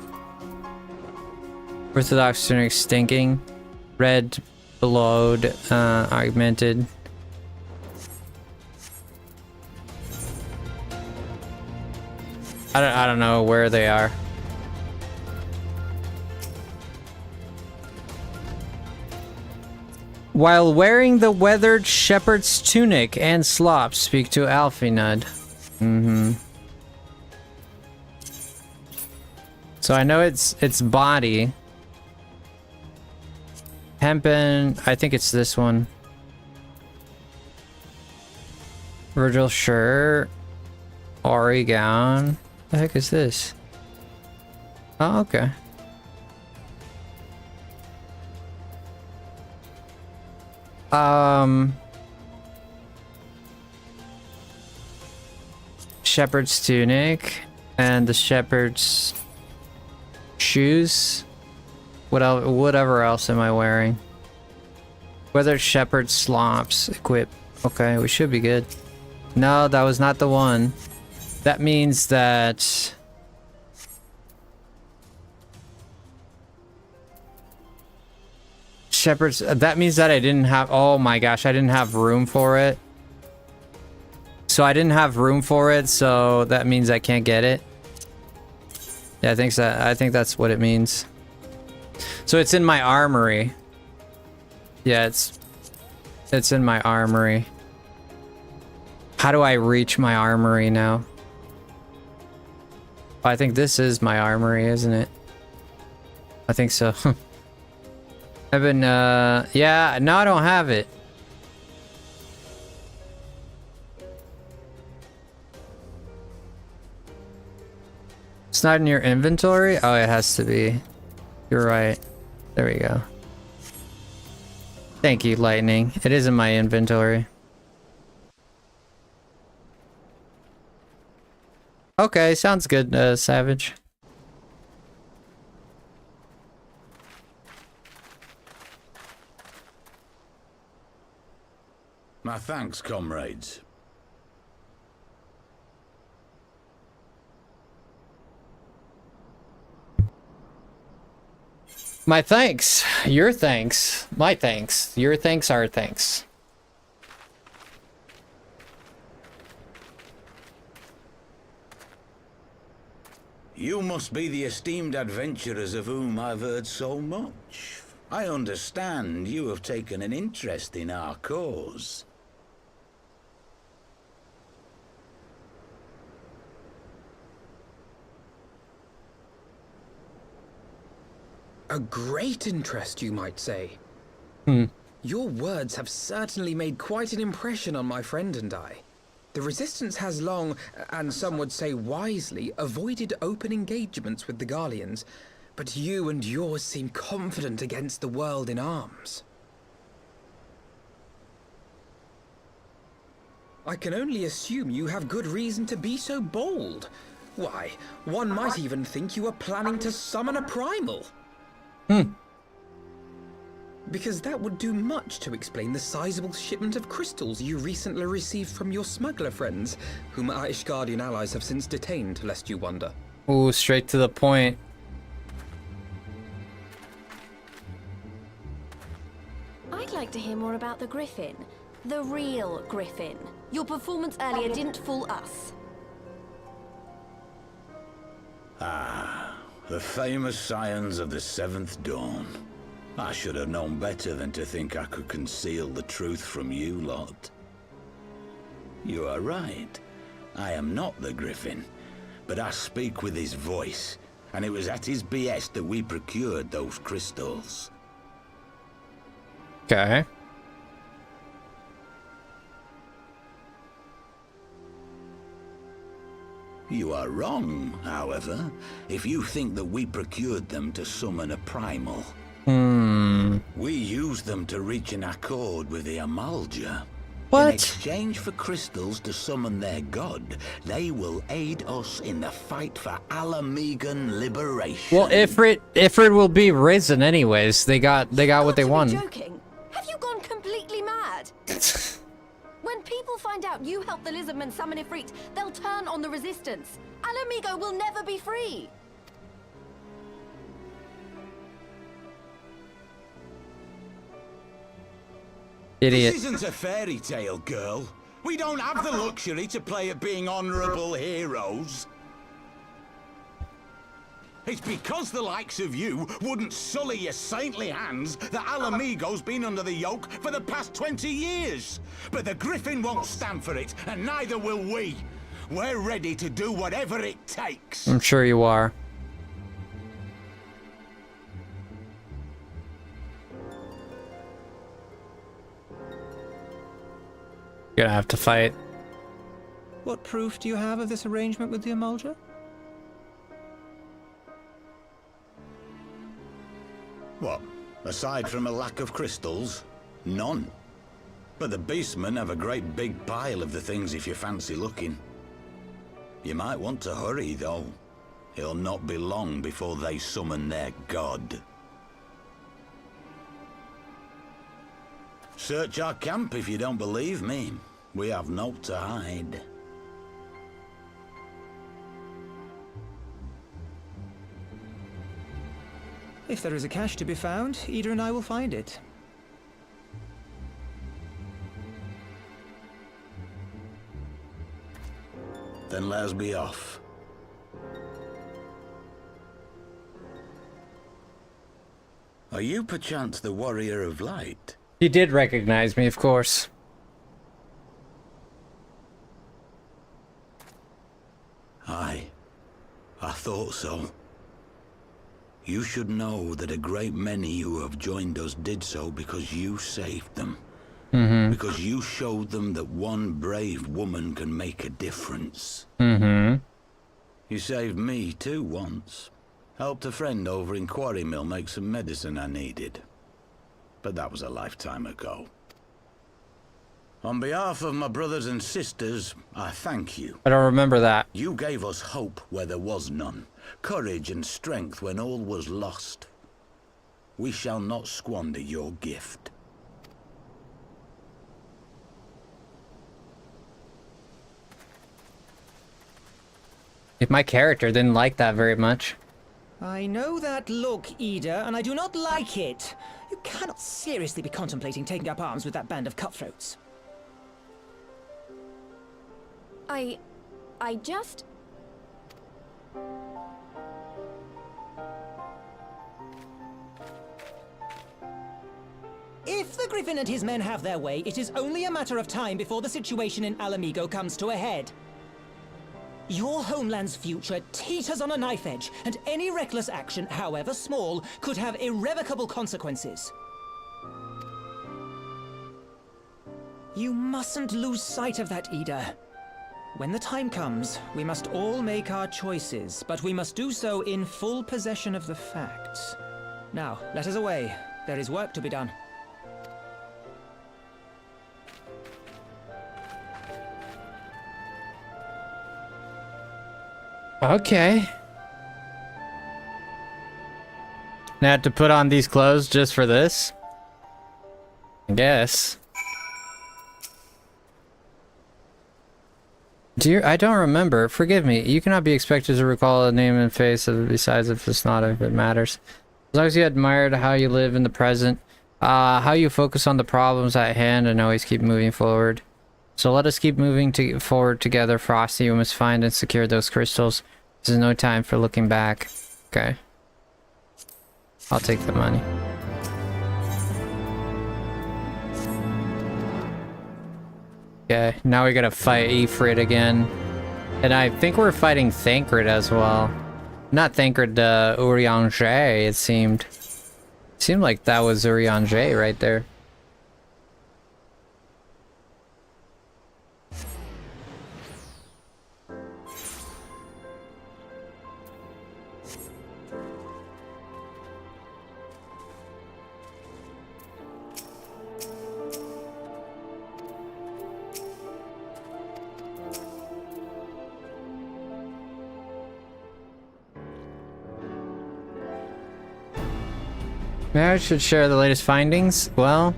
Orthodox tunic stinking. Red blowed, augmented. I don't know where they are. While wearing the weathered shepherd's tunic and slop, speak to Alphanud. So I know it's body. Hempen, I think it's this one. Virgil shirt. Ori gown. The heck is this? Oh, okay. Shepherd's tunic and the shepherd's shoes. Whatever else am I wearing? Whether shepherd's slops equip. Okay, we should be good. No, that was not the one. That means that shepherd's, that means that I didn't have, oh my gosh, I didn't have room for it. So I didn't have room for it, so that means I can't get it. Yeah, I think that's what it means. So it's in my armory. Yeah, it's in my armory. How do I reach my armory now? I think this is my armory, isn't it? I think so. I've been, yeah, no, I don't have it. It's not in your inventory? Oh, it has to be. You're right. There we go. Thank you, Lightning. It is in my inventory. Okay, sounds good, Savage.
My thanks, comrades.
My thanks. Your thanks. My thanks. Your thanks, our thanks.
You must be the esteemed adventurers of whom I've heard so much. I understand you have taken an interest in our cause.
A great interest, you might say. Your words have certainly made quite an impression on my friend and I. The Resistance has long, and some would say wisely, avoided open engagements with the Garleans, but you and yours seem confident against the world in arms. I can only assume you have good reason to be so bold. Why, one might even think you are planning to summon a primal. Because that would do much to explain the sizable shipment of crystals you recently received from your smuggler friends, whom our Ishgardian allies have since detained, lest you wonder.
Ooh, straight to the point.
I'd like to hear more about the Griffin. The real Griffin. Your performance earlier didn't fool us.
Ah, The famous scions of the Seventh Dawn. I should have known better than to think I could conceal the truth from you lot. You are right. I am not the Griffin, but I speak with his voice, and it was at his behest that we procured those crystals.
Okay.
You are wrong, however, if you think that we procured them to summon a primal. We used them to reach an accord with the Amalja.
What?
In exchange for crystals to summon their god, they will aid us in the fight for Alamegan liberation.
Well, Ifrit will be risen anyways. They got what they wanted.
Joking? Have you gone completely mad? When people find out you helped the lizardmen summon Ifrit, they'll turn on the resistance. Alamigo will never be free.
Idiot.
This isn't a fairy tale, girl. We don't have the luxury to play at being honorable heroes. It's because the likes of you wouldn't sully your saintly hands that Alamigo's been under the yoke for the past 20 years. But the Griffin won't stand for it, and neither will we. We're ready to do whatever it takes.
I'm sure you are. You're gonna have to fight.
What proof do you have of this arrangement with the Amalja?
What? Aside from a lack of crystals? None. But the beastmen have a great big pile of the things if you fancy looking. You might want to hurry, though. It'll not be long before they summon their god. Search our camp if you don't believe me. We have naught to hide.
If there is a cache to be found, Ida and I will find it.
Then let us be off. Are you perchance the Warrior of Light?
He did recognize me, of course.
Aye, I thought so. You should know that a great many who have joined us did so because you saved them. Because you showed them that one brave woman can make a difference. You saved me too once. Helped a friend over in Quarry Mill make some medicine I needed. But that was a lifetime ago. On behalf of my brothers and sisters, I thank you.
I don't remember that.
You gave us hope where there was none, courage and strength when all was lost. We shall not squander your gift.
If my character didn't like that very much.
I know that look, Ida, and I do not like it. You cannot seriously be contemplating taking up arms with that band of cutthroats.
I just...
If the Griffin and his men have their way, it is only a matter of time before the situation in Alamigo comes to a head. Your homeland's future teeters on a knife edge, and any reckless action, however small, could have irrevocable consequences. You mustn't lose sight of that, Ida. When the time comes, we must all make our choices, but we must do so in full possession of the facts. Now, let us away. There is work to be done.
Okay. Now I have to put on these clothes just for this? I guess. I don't remember. Forgive me. You cannot be expected to recall a name and face besides if it's not if it matters. As long as you admired how you live in the present, how you focus on the problems at hand and always keep moving forward. So let us keep moving forward together, Frosty. We must find and secure those crystals. This is no time for looking back. Okay. I'll take the money. Okay, now we gotta fight Ifrit again. And I think we're fighting Thancred as well. Not Thancred, Urianger, it seemed. Seemed like that was Urianger right there. Maybe I should share the latest findings. Well,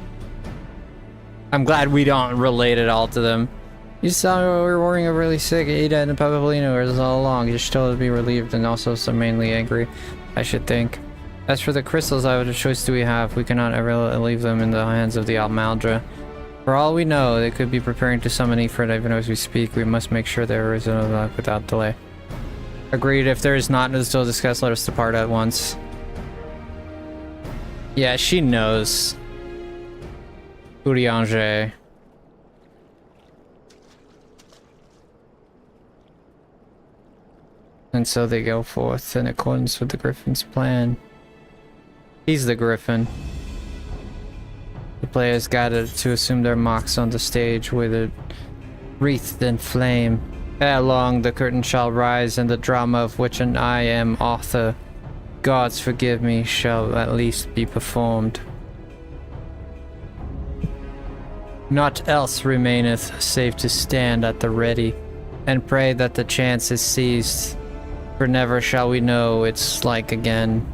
I'm glad we don't relate it all to them. You saw we were worrying over really sick. Ada and probably knew it all along. You should totally be relieved and also so mainly angry, I should think. As for the crystals, what choice do we have? We cannot ever leave them in the hands of the Almaldra. For all we know, they could be preparing to summon Ifrit even as we speak. We must make sure there is no luck without delay. Agreed. If there is not to still discuss, let us depart at once. Yeah, she knows. Urianger. And so they go forth in accordance with the Griffin's plan. He's the Griffin. The players gathered to assume their marks on the stage with it wreathed in flame. Ere long the curtain shall rise and the drama of which I am author, gods forgive me, shall at least be performed. Naught else remaineth save to stand at the ready and pray that the chance is seized, for never shall we know its like again.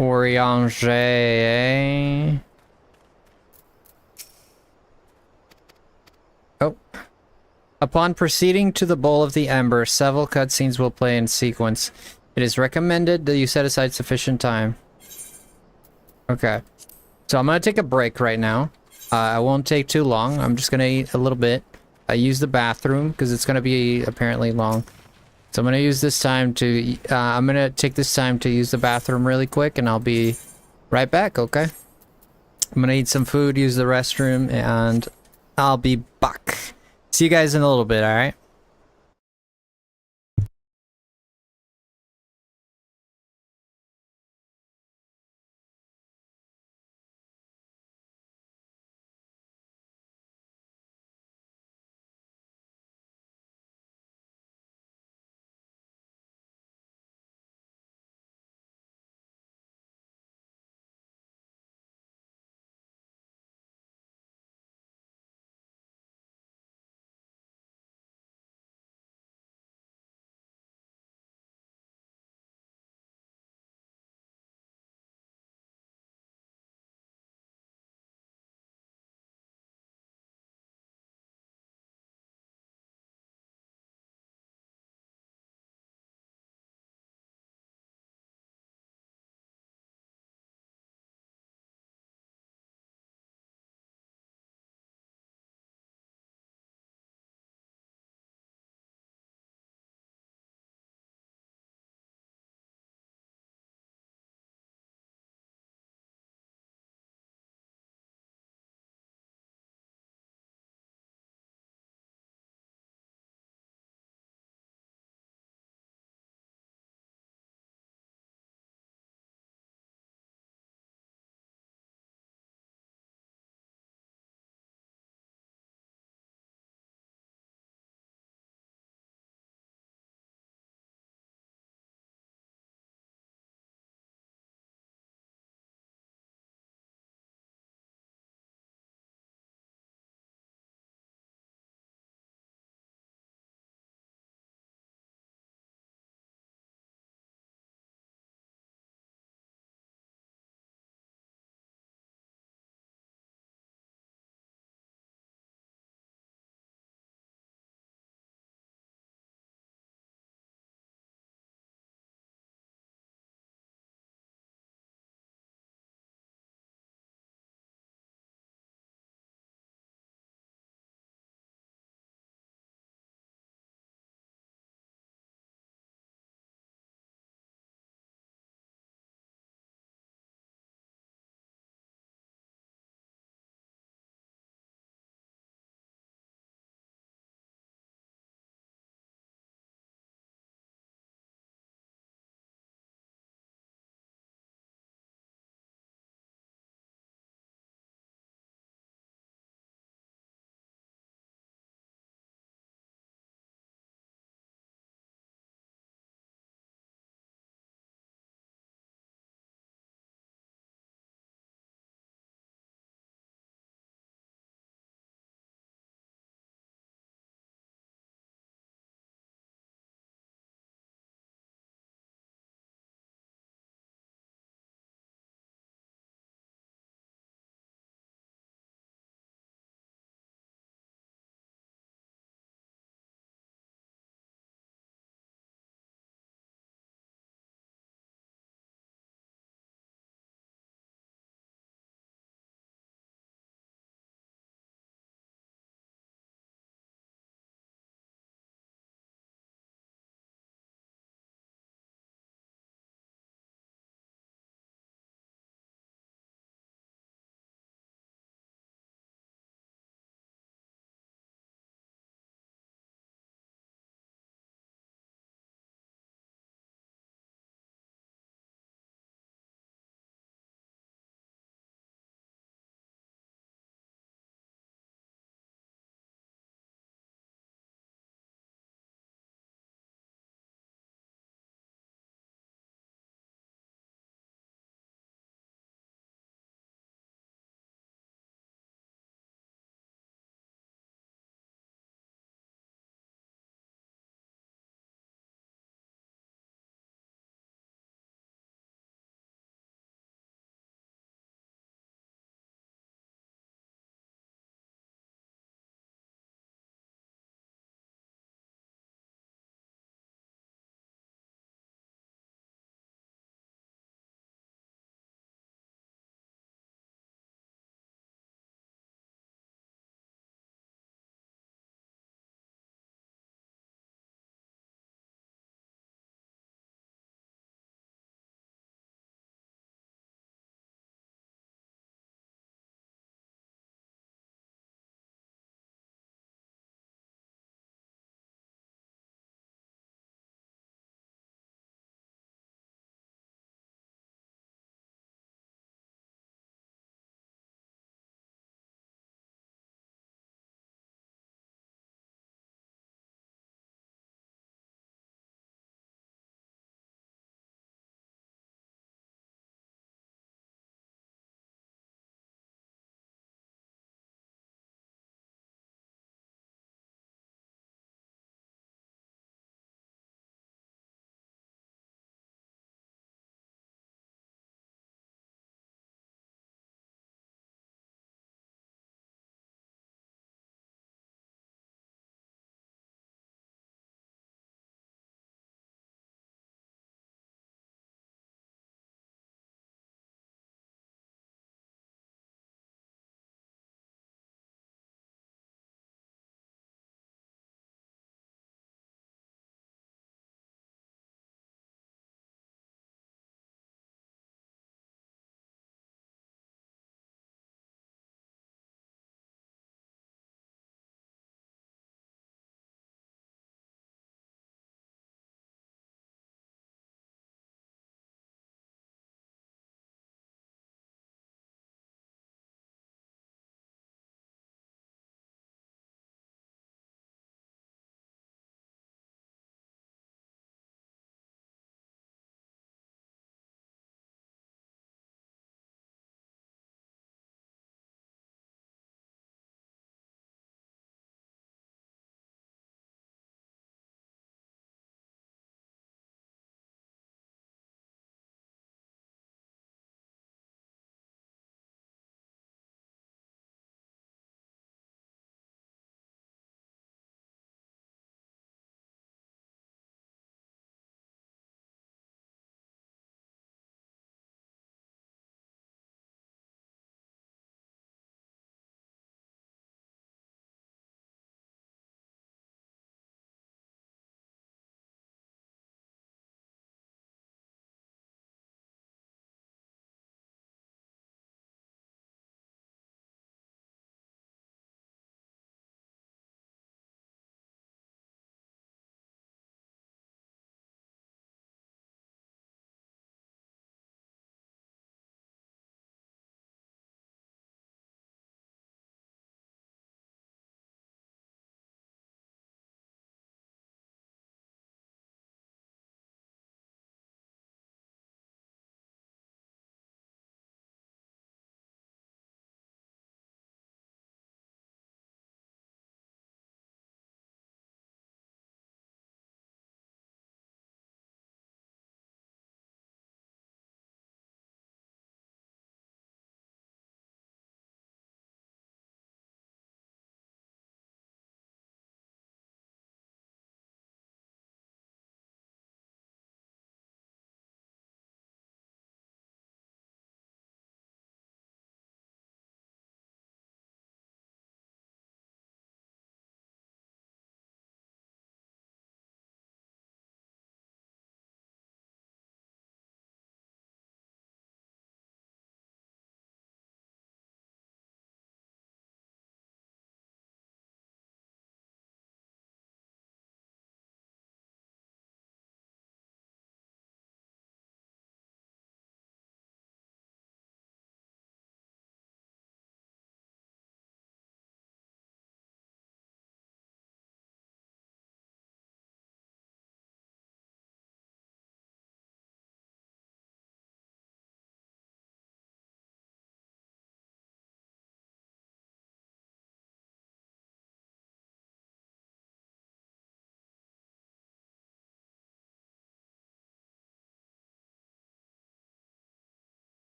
Urianger, eh? Oh. Upon proceeding to the Bowl of the Ember, several cutscenes will play in sequence. It is recommended that you set aside sufficient time. Okay. So I'm gonna take a break right now. I won't take too long. I'm just gonna eat a little bit. I use the bathroom because it's gonna be apparently long. So I'm gonna use this time to, I'm gonna take this time to use the bathroom really quick and I'll be right back, okay? I'm gonna eat some food, use the restroom, and I'll be back. See you guys in a little bit, alright?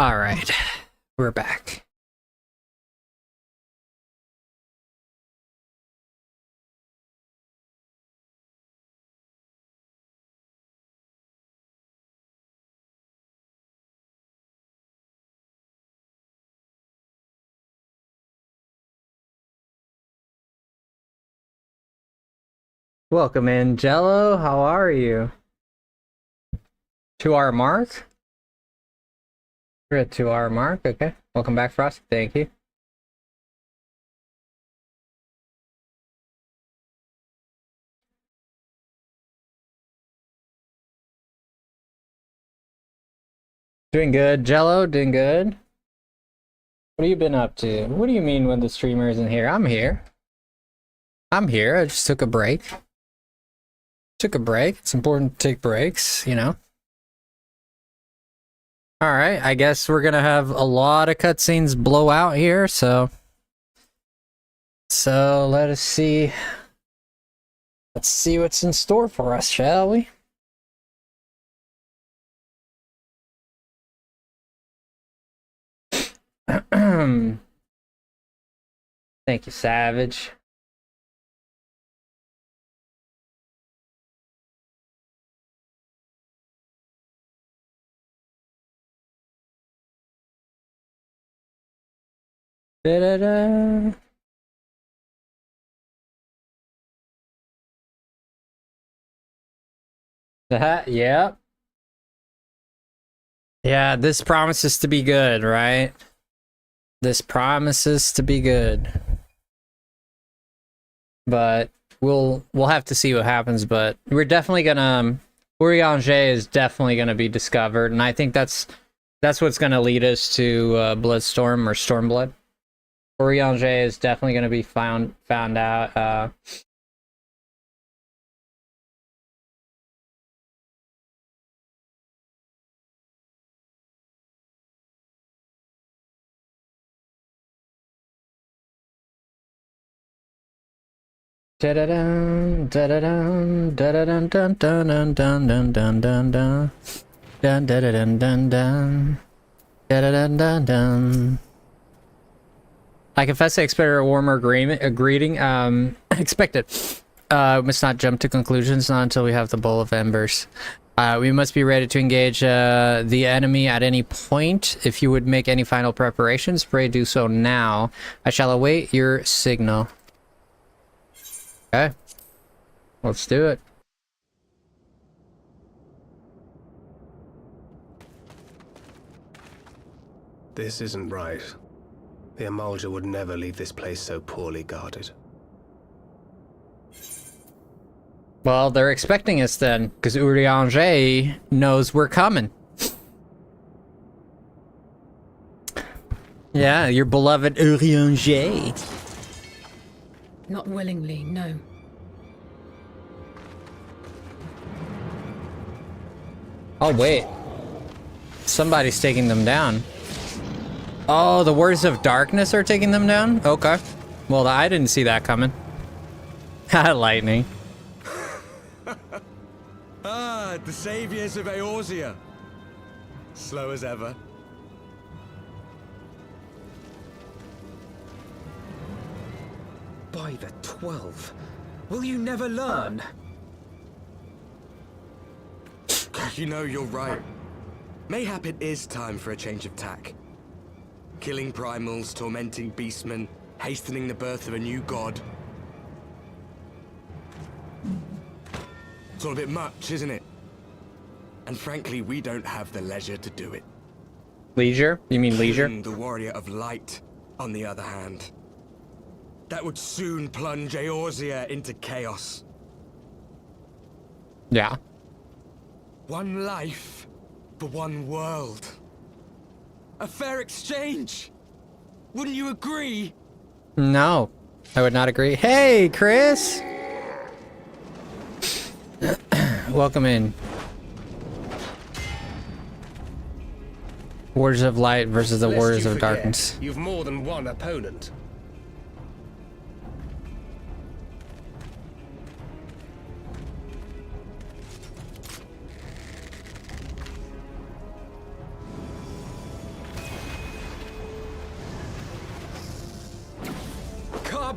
All right, we're back. Welcome in, Jello. How are you? 2-hour mark? We're at 2-hour mark. Okay. Welcome back, Frosty. Thank you. Doing good, Jello. Doing good. What have you been up to? What do you mean when the streamer isn't here? I'm here. I'm here. I just took a break. Took a break. It's important to take breaks, you know. Alright, I guess we're gonna have a lot of cutscenes blow out here, so let us see. Let's see what's in store for us, shall we? Thank you, Savage. Da-da-da. Yeah. Yeah, this promises to be good, right? This promises to be good. But we'll have to see what happens, but we're definitely gonna Urianger is definitely gonna be discovered, and I think that's what's gonna lead us to Bloodstorm or Stormblood. Urianger is definitely gonna be found out. Da-da-dun, da-da-dun, da-da-dun, dun, dun, dun, dun, dun, dun, dun, dun. Dun, da-da-dun, dun, dun. Da-da-dun, dun, dun. I confess I expected a warmer greeting. Expected. Must not jump to conclusions, not until we have the Bowl of Embers. We must be ready to engage the enemy at any point. If you would make any final preparations, pray do so now. I shall await your signal. Okay. Let's do it.
This isn't right. The Emulger would never leave this place so poorly guarded.
Well, they're expecting us then, because Urianger knows we're coming. Yeah, your beloved Urianger.
Not willingly, no.
Oh, wait. Somebody's taking them down. Oh, the Words of Darkness are taking them down? Okay. Well, I didn't see that coming. Lightning.
The saviors of Eorzea. Slow as ever.
By the 12. Will you never learn?
You know, you're right. Mayhap it is time for a change of tack. Killing primals, tormenting beastmen, hastening the birth of a new god. It's all a bit much, isn't it? And frankly, we don't have the leisure to do it.
Leisure? You mean leisure?
Killing the warrior of light, on the other hand. That would soon plunge Eorzea into chaos.
Yeah.
One life for one world. A fair exchange. Wouldn't you agree?
No, I would not agree. Hey, Chris! Welcome in. Warriors of Light versus the
Lest
Warriors
you
of
forget,
Darkness.
You've more than one opponent.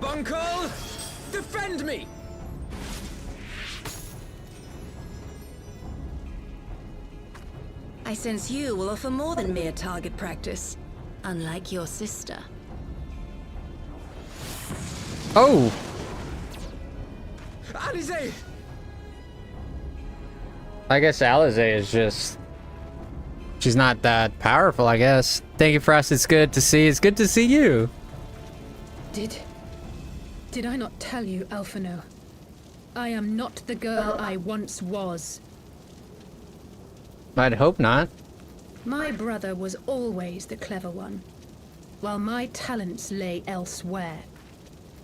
Carbuncle! Defend me!
I sense you will offer more than mere target practice, unlike your sister.
Oh!
Alize!
I guess Alize is just... She's not that powerful, I guess. Thank you, Frost. It's good to see. It's good to see you.
Did I not tell you, Alphino? I am not the girl I once was.
I'd hope not.
My brother was always the clever one, while my talents lay elsewhere.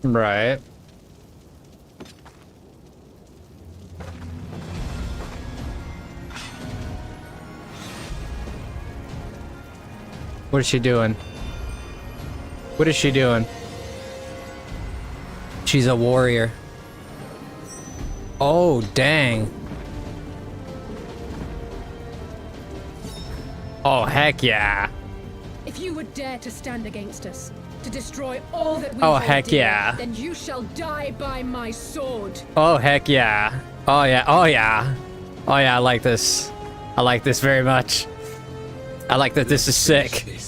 Right. What is she doing? What is she doing? She's a warrior. Oh, dang. Oh, heck yeah.
If you would dare to stand against us, to destroy all that we
Oh,
hold
heck
dear,
yeah.
then you shall die by my sword.
Oh, heck yeah. Oh, yeah. Oh, yeah. Oh, yeah, I like this. I like this very much. I like that this is sick.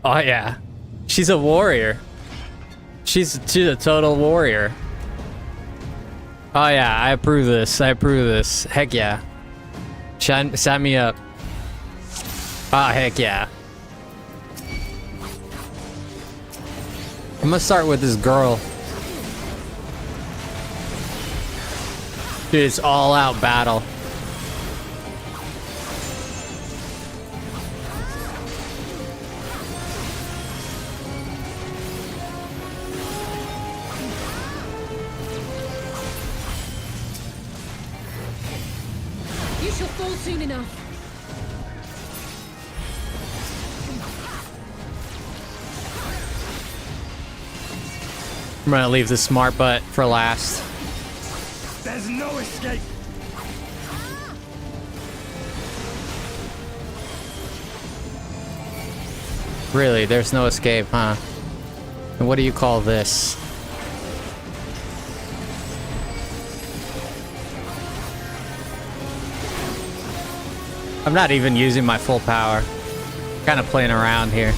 Oh, yeah. She's a warrior. She's a total warrior. Oh, yeah, I approve this. I approve this. Heck yeah. Sign me up. Oh, heck yeah. I'm gonna start with this girl. Dude, it's all out battle.
You shall fall soon enough.
I'm gonna leave the smart butt for last.
There's no escape.
Really, there's no escape, huh? And what do you call this? I'm not even using my full power. Kind of playing around here.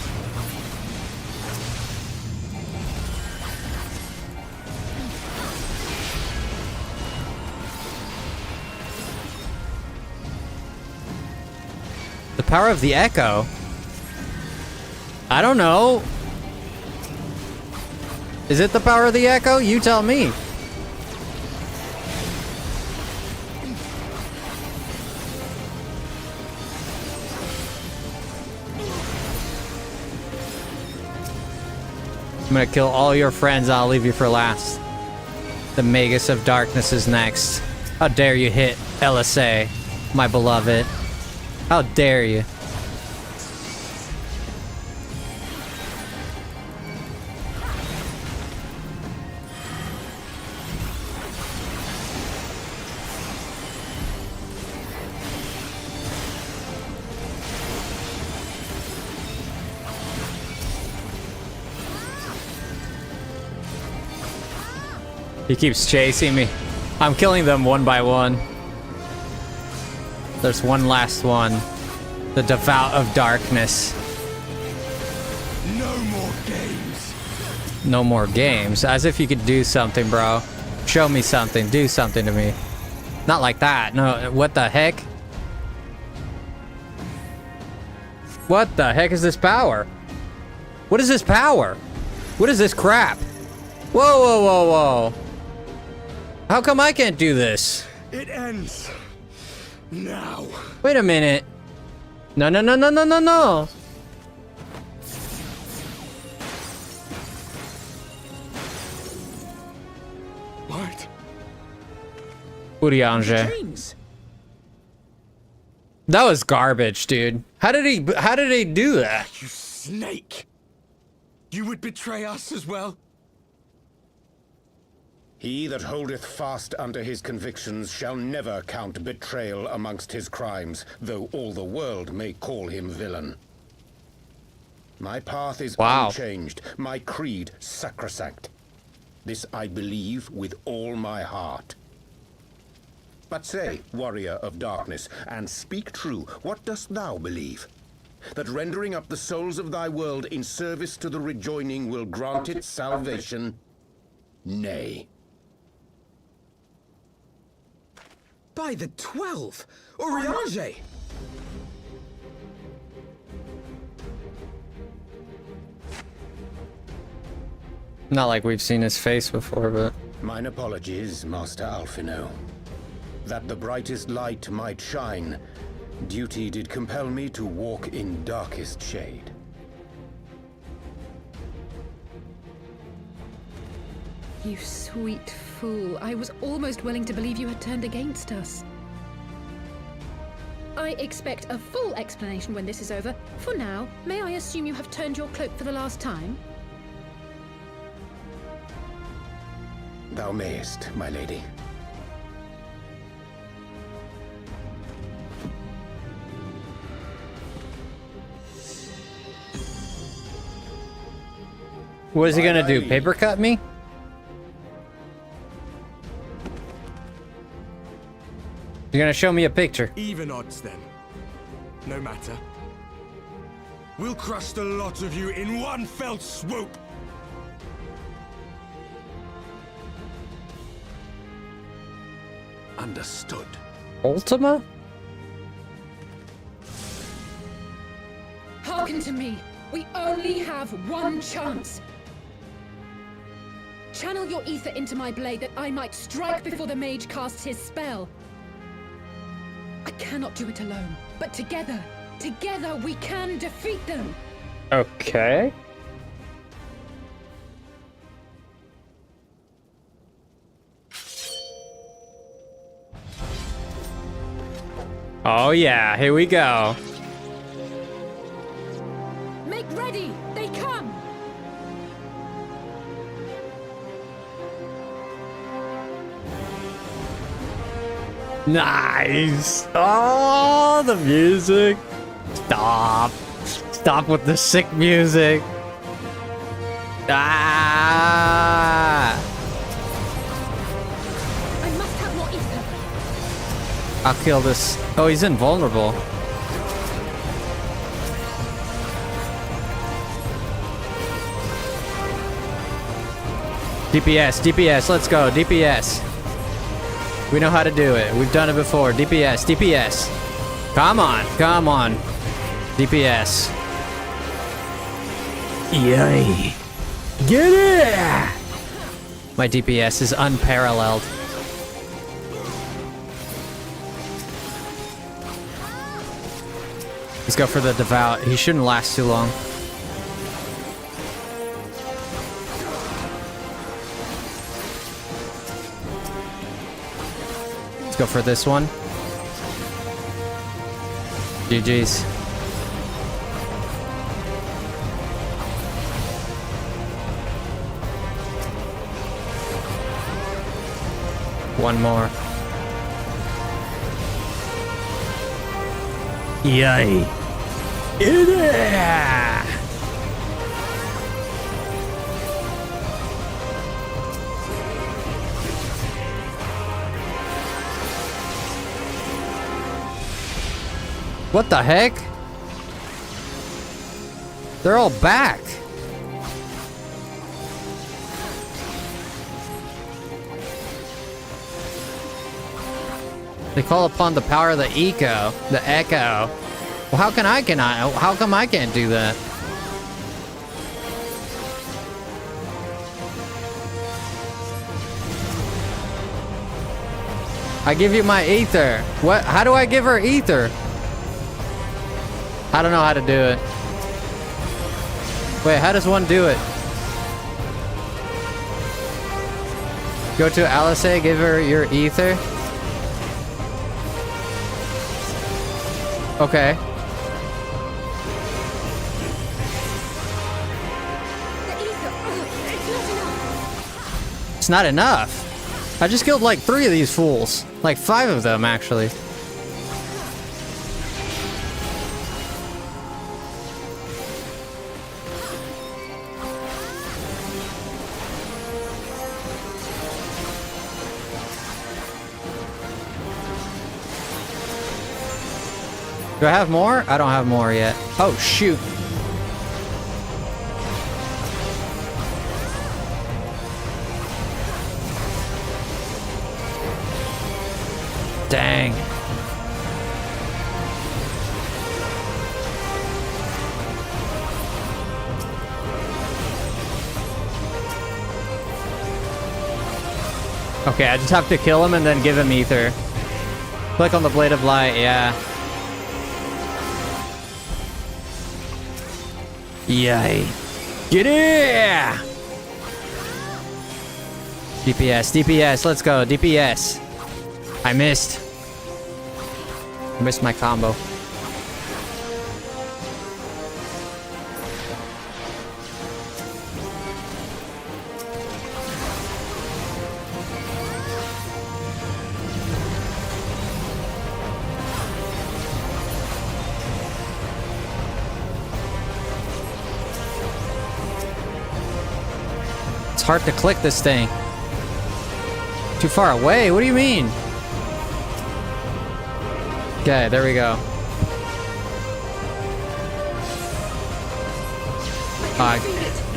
The power of the echo? I don't know. Is it the power of the echo? You tell me. I'm gonna kill all your friends. I'll leave you for last. The Magus of Darkness is next. How dare you hit LSA, my beloved. How dare you? He keeps chasing me. I'm killing them one by one. There's one last one. The Devout of Darkness.
No more games.
No more games? As if you could do something, bro. Show me something. Do something to me. Not like that. No, what the heck? What the heck is this power? What is this power? What is this crap? Whoa, whoa, whoa, whoa. How come I can't do this?
It ends now.
Wait a minute. No, no, no, no, no, no, no.
What?
Urianger. That was garbage, dude. How did he do that?
You snake. You would betray us as well?
He that holdeth fast unto his convictions shall never count betrayal amongst his crimes, though all the world may call him villain. My path is unchanged, my creed sacrosanct. This I believe with all my heart. But say, warrior of darkness, and speak true, what dost thou believe? That rendering up the souls of thy world in service to the rejoining will grant it salvation? Nay.
By the 12! Urianger!
Not like we've seen his face before, but...
Mine apologies, Master Alphino. That the brightest light might shine, duty did compel me to walk in darkest shade.
You sweet fool. I was almost willing to believe you had turned against us. I expect a full explanation when this is over. For now, may I assume you have turned your cloak for the last time?
Thou mayest, my lady.
What is he gonna do? Paper cut me? You're gonna show me a picture.
Even odds then. No matter. We'll crush the lot of you in one fell swoop!
Understood.
Ultima?
Hearken to me. We only have one chance. Channel your ether into my blade that I might strike before the mage casts his spell. I cannot do it alone, but together we can defeat them.
Okay. Oh yeah, here we go.
Make ready! They come!
Nice! Oh, the music! Stop! Stop with the sick music! Ah!
I must have more ether.
I'll kill this. Oh, he's invulnerable. DPS, DPS, let's go, DPS. We know how to do it. We've done it before. DPS, DPS. Come on, come on. DPS. Yay. Get it! My DPS is unparalleled. Let's go for the devout. He shouldn't last too long. Let's go for this one. GG's. One more. Yay. Yeah. What the heck? They're all back. They call upon the power of the echo, the echo. Well, how come I can't do that? I give you my ether. What? How do I give her ether? I don't know how to do it. Wait, how does one do it? Go to Alice, give her your ether. Okay. It's not enough. I just killed like 3 of these fools. Like 5 of them, actually. Do I have more? I don't have more yet. Oh, shoot. Dang. Okay, I just have to kill him and then give him ether. Click on the Blade of Light, yeah. Yay. Get it! DPS, DPS, let's go, DPS. I missed. Missed my combo. It's hard to click this thing. Too far away? What do you mean? Okay, there we go.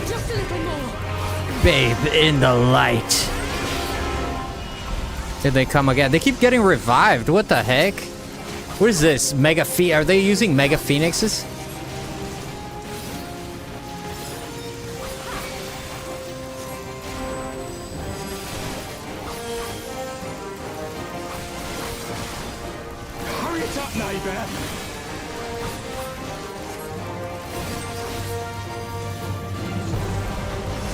Just a little more.
Babe in the light. Did they come again? They keep getting revived. What the heck? What is this? Are they using Mega Phoenixes?
Hurry it up, neighbour.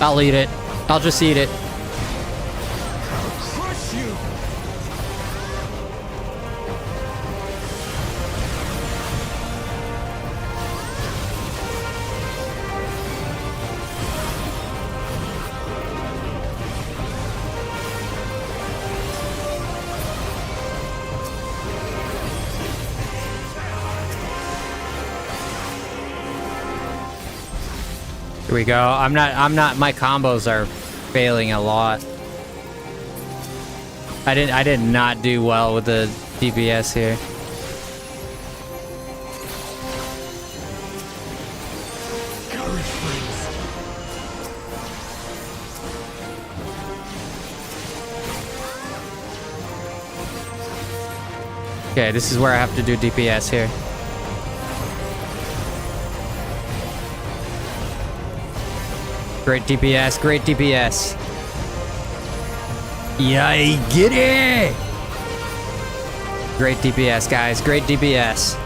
I'll eat it. I'll just eat it.
Crush you.
Here we go. I'm not, my combos are failing a lot. I did not do well with the DPS here.
Courage, friends.
Okay, this is where I have to do DPS here. Great DPS, great DPS. Yay, get it! Great DPS, guys, great DPS.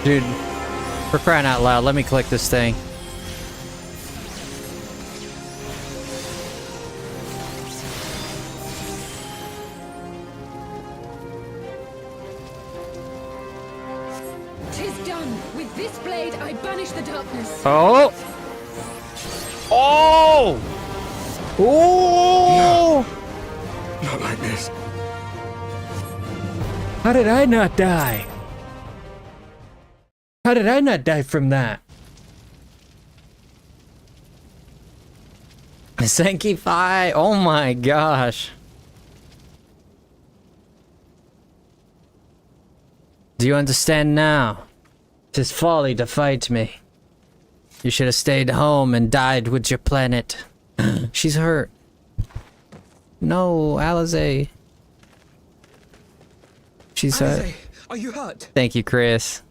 Dude, for crying out loud, let me click this thing. Oh! Oh! Oh!
No, not like this.
How did I not die? How did I not die from that? Senki Fi! Oh my gosh. Do you understand now? 'Tis folly to fight me. You should have stayed home and died with your planet. She's hurt. No, Alize. She's hurt.
Alize, are you hurt?
Thank you, Chris.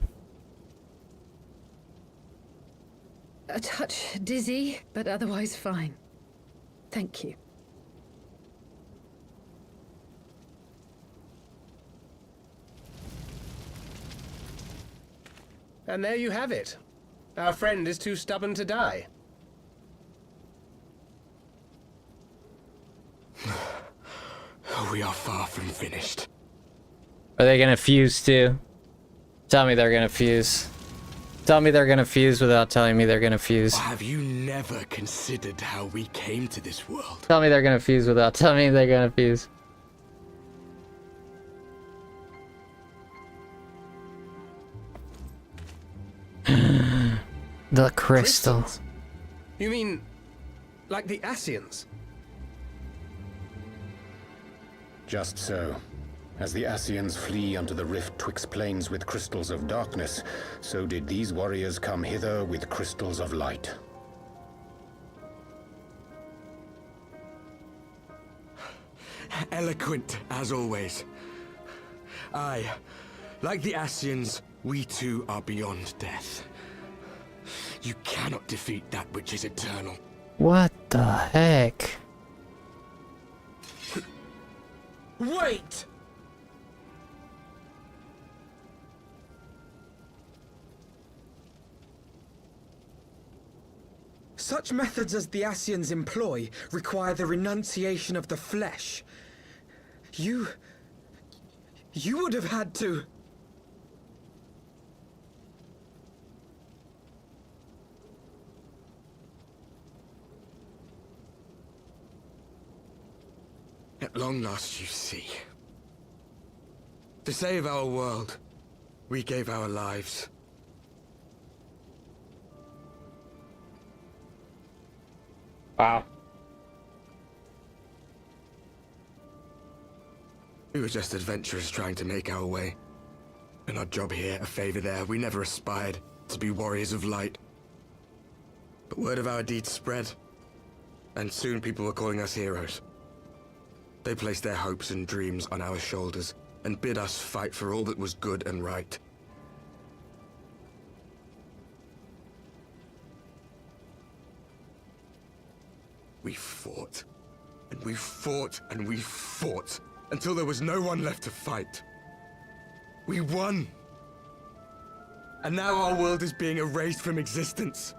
A touch dizzy, but otherwise fine. Thank you.
And there you have it. Our friend is too stubborn to die.
We are far from finished.
Are they gonna fuse too? Tell me they're gonna fuse. Tell me they're gonna fuse without telling me they're gonna fuse.
Or have you never considered how we came to this world?
Tell me they're gonna fuse without telling me they're gonna fuse. The crystal.
Crystals? You mean, like the Ascians?
Just so. As the Ascians flee unto the rift twixt plains with crystals of darkness, so did these warriors come hither with crystals of light.
Eloquent, as always. Aye, like the Ascians, we too are beyond death. You cannot defeat that which is eternal.
What the heck?
Wait!
Such methods as the Ascians employ require the renunciation of the flesh. You would have had to...
At long last, you see. To save our world, we gave our lives.
Wow.
We were just adventurers trying to make our way. An odd job here, a favor there. We never aspired to be warriors of light. But word of our deeds spread, and soon people were calling us heroes. They placed their hopes and dreams on our shoulders and bid us fight for all that was good and right. We fought, and we fought, and we fought, until there was no one left to fight. We won! And now our world is being erased from existence.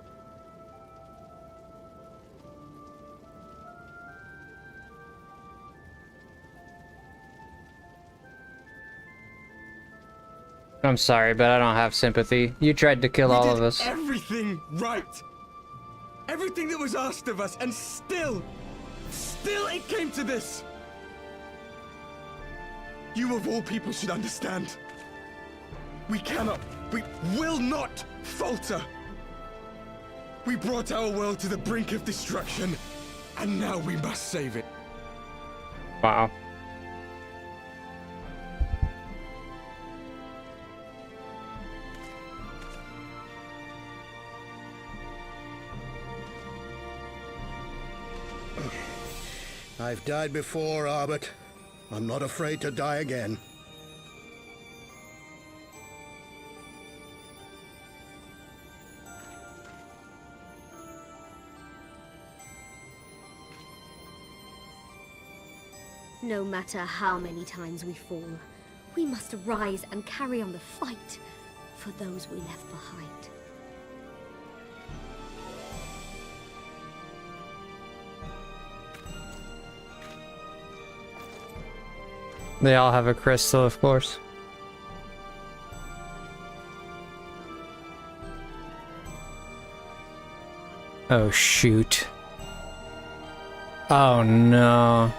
I'm sorry, but I don't have sympathy. You tried to kill all of us.
Everything right! Everything that was asked of us, and still it came to this! You of all people should understand. We will not falter! We brought our world to the brink of destruction, and now we must save it.
Wow.
I've died before, Arbit. I'm not afraid to die again.
No matter how many times we fall, we must rise and carry on the fight for those we left behind.
They all have a crystal, of course. Oh, shoot. Oh, no.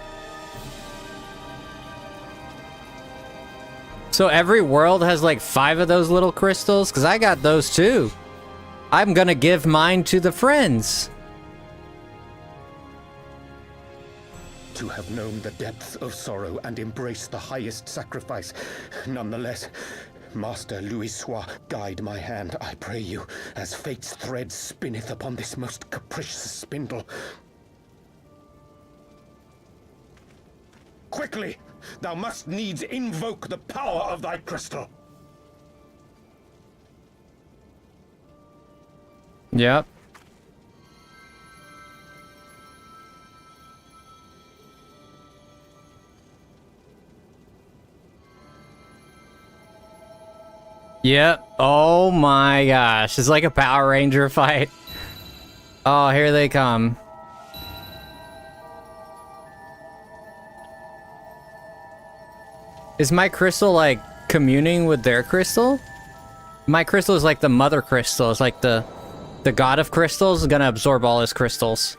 So every world has like 5 of those little crystals? Because I got those too. I'm gonna give mine to the friends.
To have known the depths of sorrow and embraced the highest sacrifice. Nonetheless, Master Louis-Sois, guide my hand, I pray you, as fate's thread spinneth upon this most capricious spindle. Quickly! Thou must needs invoke the power of thy crystal!
Yep. Yep. Oh my gosh. It's like a Power Ranger fight. Oh, here they come. Is my crystal like communing with their crystal? My crystal is like the mother crystal. It's like the god of crystals is gonna absorb all his crystals.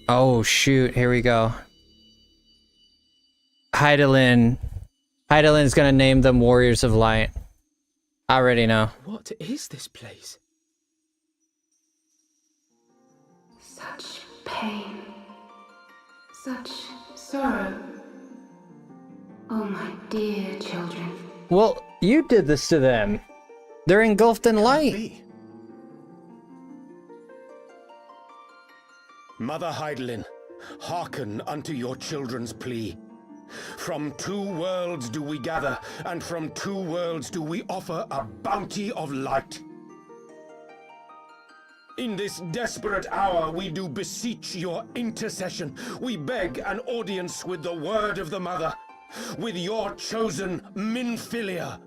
Oh shoot, here we go. Heidelin. Heidelin's gonna name them Warriors of Light. I already know.
What is this place?
Such pain. Such sorrow. Oh, my dear children.
Well, you did this to them. They're engulfed in light.
Mother Heidelin, hearken unto your children's plea. From 2 worlds do we gather, and from 2 worlds do we offer a bounty of light. In this desperate hour we do beseech your intercession. We beg an audience with the word of the Mother, with your chosen Minfilia.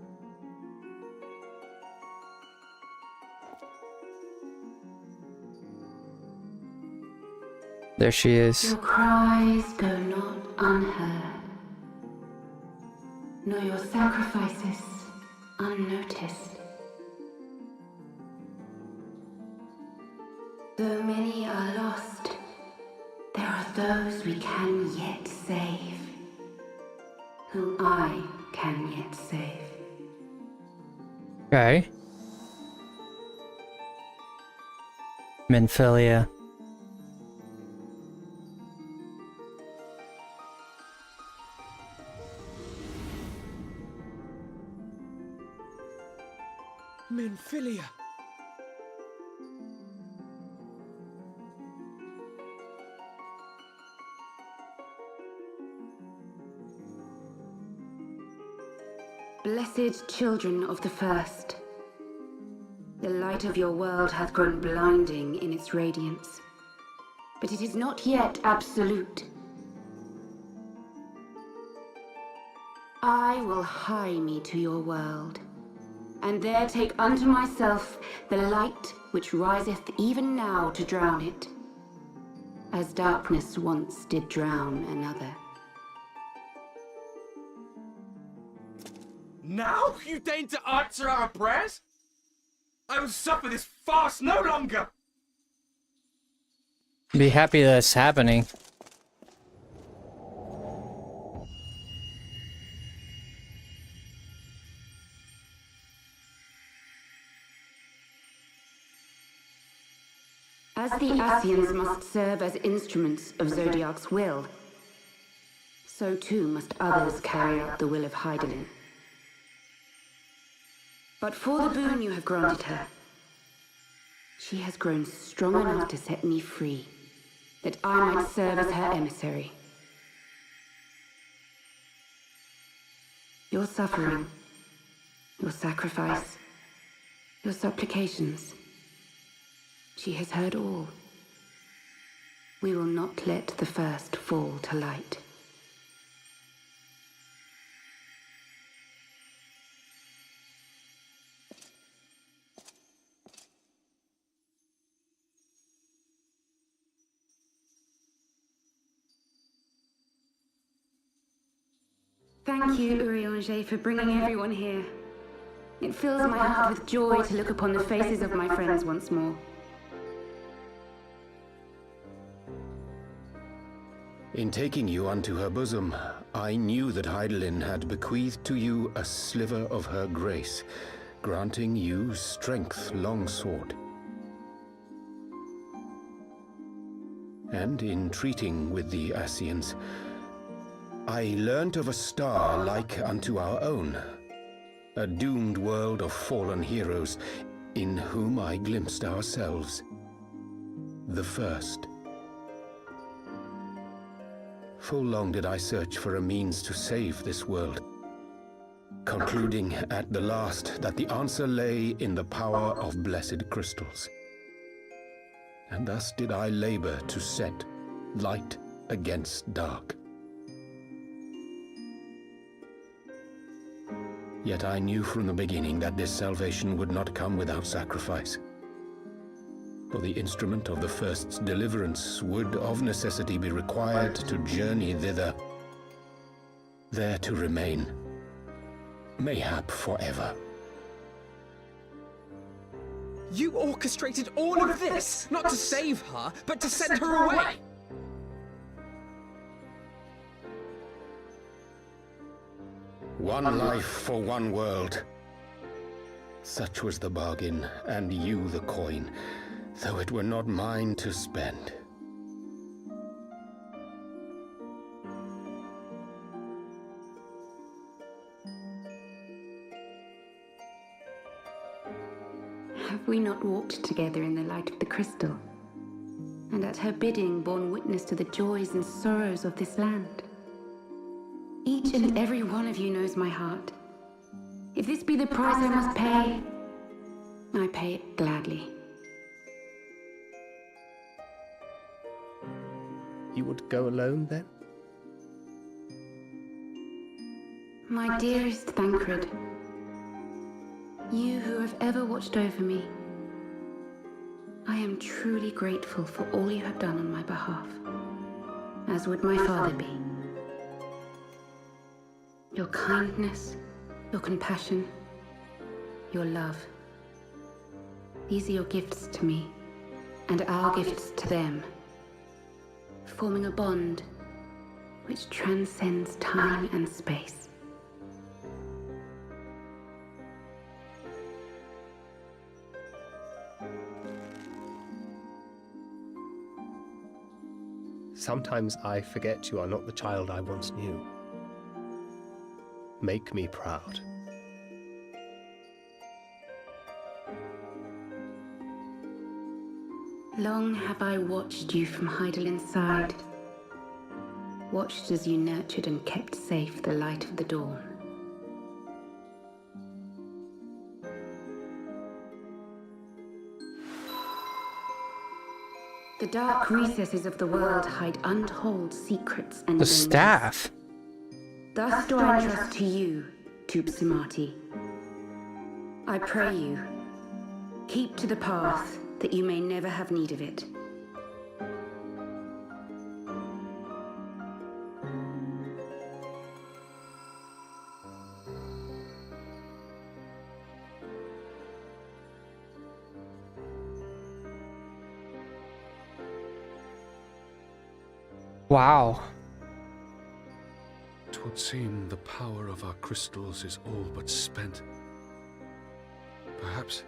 There she is.
Your cries go not unheard, nor your sacrifices unnoticed. Though many are lost, there are those we can yet save, whom I can yet save.
Okay. Minfilia.
Minfilia.
Blessed children of the first, the light of your world hath grown blinding in its radiance, but it is not yet absolute. I will hie me to your world, and there take unto myself the light which riseth even now to drown it, as darkness once did drown another.
Now you deign to answer our prayers? I will suffer this farce no longer!
Be happy that's happening.
As the Asians must serve as instruments of Zodiac's will, so too must others carry out the will of Heidelin. But for the boon you have granted her, she has grown strong enough to set me free, that I might serve as her emissary. Your suffering, your sacrifice, your supplications, she has heard all. We will not let the first fall to light. Thank you, Urianger, for bringing everyone here. It fills my heart with joy to look upon the faces of my friends once more.
In taking you unto her bosom, I knew that Heidelin had bequeathed to you a sliver of her grace, granting you strength long sought. And in treating with the Asians, I learnt of a star like unto our own, a doomed world of fallen heroes, in whom I glimpsed ourselves, the first. Full long did I search for a means to save this world, concluding at the last that the answer lay in the power of blessed crystals. And thus did I labor to set light against dark. Yet I knew from the beginning that this salvation would not come without sacrifice. For the instrument of the first's deliverance would of necessity be required to journey thither, there to remain, mayhap forever.
You orchestrated all of this, not to save her, but to send her away!
One life for one world. Such was the bargain, and you the coin, though it were not mine to spend.
Have we not walked together in the light of the crystal, and at her bidding borne witness to the joys and sorrows of this land? Each and every one of you knows my heart. If this be the price I must pay, I pay it gladly.
You would go alone, then?
My dearest Thancred, you who have ever watched over me, I am truly grateful for all you have done on my behalf, as would my father be. Your kindness, your compassion, your love. These are your gifts to me, and our gifts to them, forming a bond which transcends time and space.
Sometimes I forget you are not the child I once knew. Make me proud.
Long have I watched you from Heidelin's side, watched as you nurtured and kept safe the light of the dawn. The dark recesses of the world hide untold secrets and
The
dangers.
staff.
Thus do I entrust to you, Tupsimati. I pray you, keep to the path that you may never have need of it.
Wow.
Twould seem the power of our crystals is all but spent. Perhaps,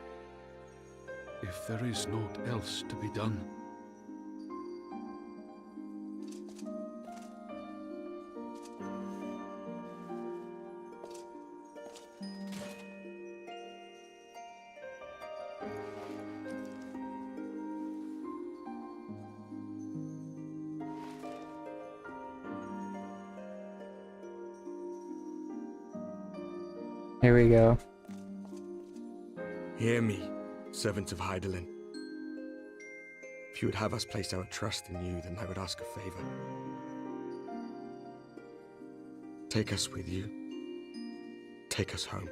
if there is naught else to be done.
Here we go.
Hear me, servant of Heidelin. If you would have us place our trust in you, then I would ask a favor. Take us with you. Take us home.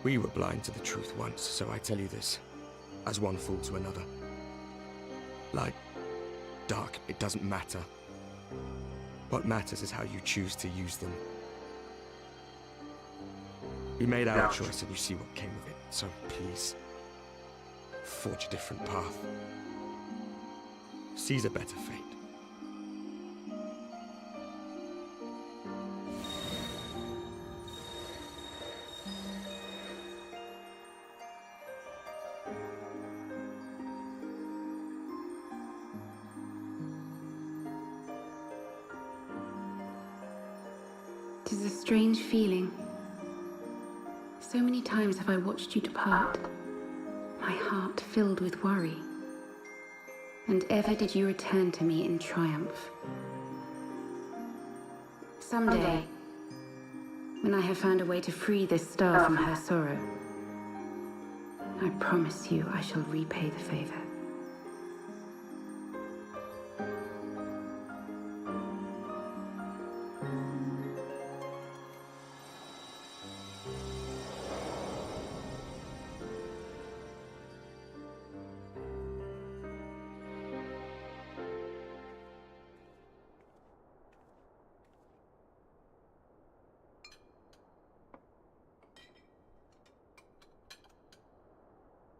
We were blind to the truth once, so I tell you this, as one fool to another. Light, dark, it doesn't matter. What matters is how you choose to use them. We made our choice and you see what came of it, so please, forge a different path. Seize a better fate.
It is a strange feeling. So many times have I watched you depart, my heart filled with worry. And ever did you return to me in triumph. Someday, when I have found a way to free this star from her sorrow, I promise you I shall repay the favor.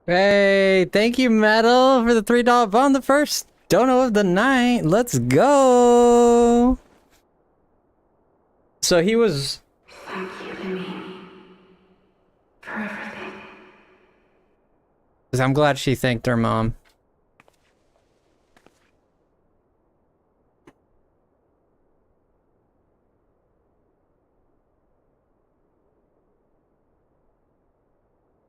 Hey, thank you, Metal, for the $3 bomb. The first dono of the night. Let's go. So he was.
Thank you, Lemmy, for everything.
I'm glad she thanked her mom.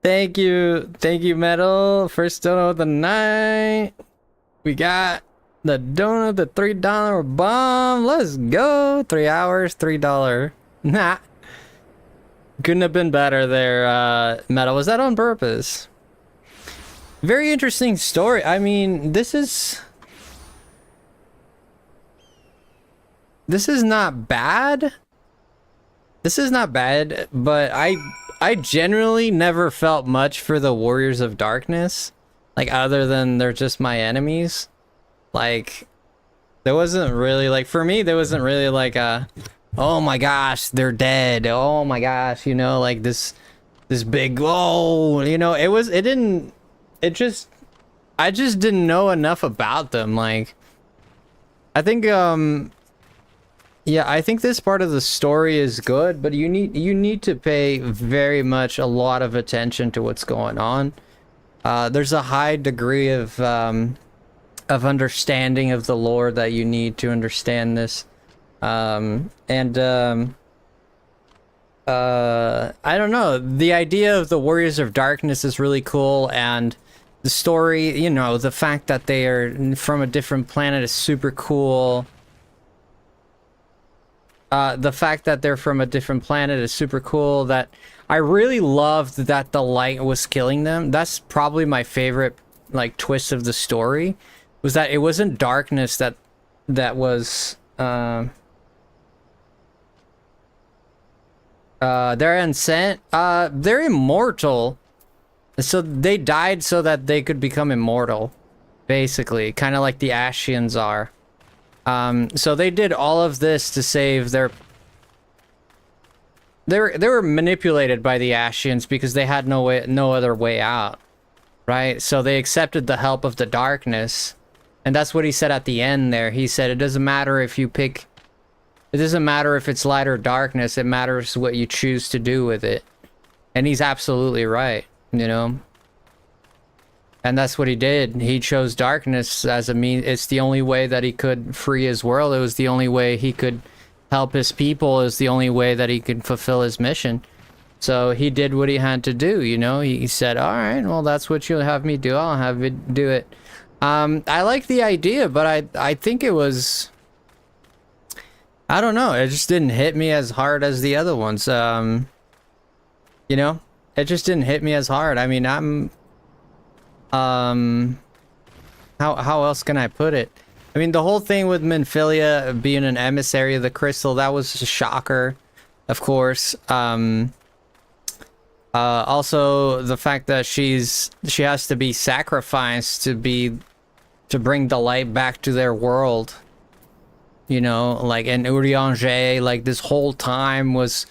Thank you, Metal. First donut of the night. We got the donut, the $3 bomb. Let's go. 3 hours, $3. Nah. Couldn't have been better there, Metal. Was that on purpose? Very interesting story. I mean, this is not bad. This is not bad, but I generally never felt much for the Warriors of Darkness, like, other than they're just my enemies. Like, there wasn't really, like, for me, there wasn't really like a, oh my gosh, they're dead, oh my gosh, you know, like this big, oh, you know, I just didn't know enough about them. Like, I think yeah, I think this part of the story is good, but you need to pay very much a lot of attention to what's going on. There's a high degree of understanding of the lore that you need to understand this. I don't know. The idea of the Warriors of Darkness is really cool, and the story, you know, the fact that they are from a different planet is super cool. The fact that they're from a different planet is super cool. That I really loved that the light was killing them. That's probably my favorite, like, twist of the story, was that it wasn't darkness that was they're unsent. They're immortal, so they died so that they could become immortal, basically, kind of like the Ashians are. So they did all of this to save their... They were manipulated by the Ashians because they had no other way out, right? So they accepted the help of the darkness, and that's what he said at the end there. He said, it doesn't matter if you pick... It doesn't matter if it's light or darkness, it matters what you choose to do with it. And he's absolutely right, you know? And that's what he did. He chose darkness as a mean. It's the only way that he could free his world. It was the only way he could help his people. It was the only way that he could fulfill his mission. So he did what he had to do, you know? He said, all right, well, that's what you'll have me do. I'll have it do it. I like the idea, but I think it was... I don't know. It just didn't hit me as hard as the other ones. You know? It just didn't hit me as hard. I mean, how else can I put it? I mean, the whole thing with Minfilia being an emissary of the crystal, that was a shocker, of course. Also the fact that she has to be sacrificed to bring the light back to their world. You know, like, and Urianger, like, this whole time was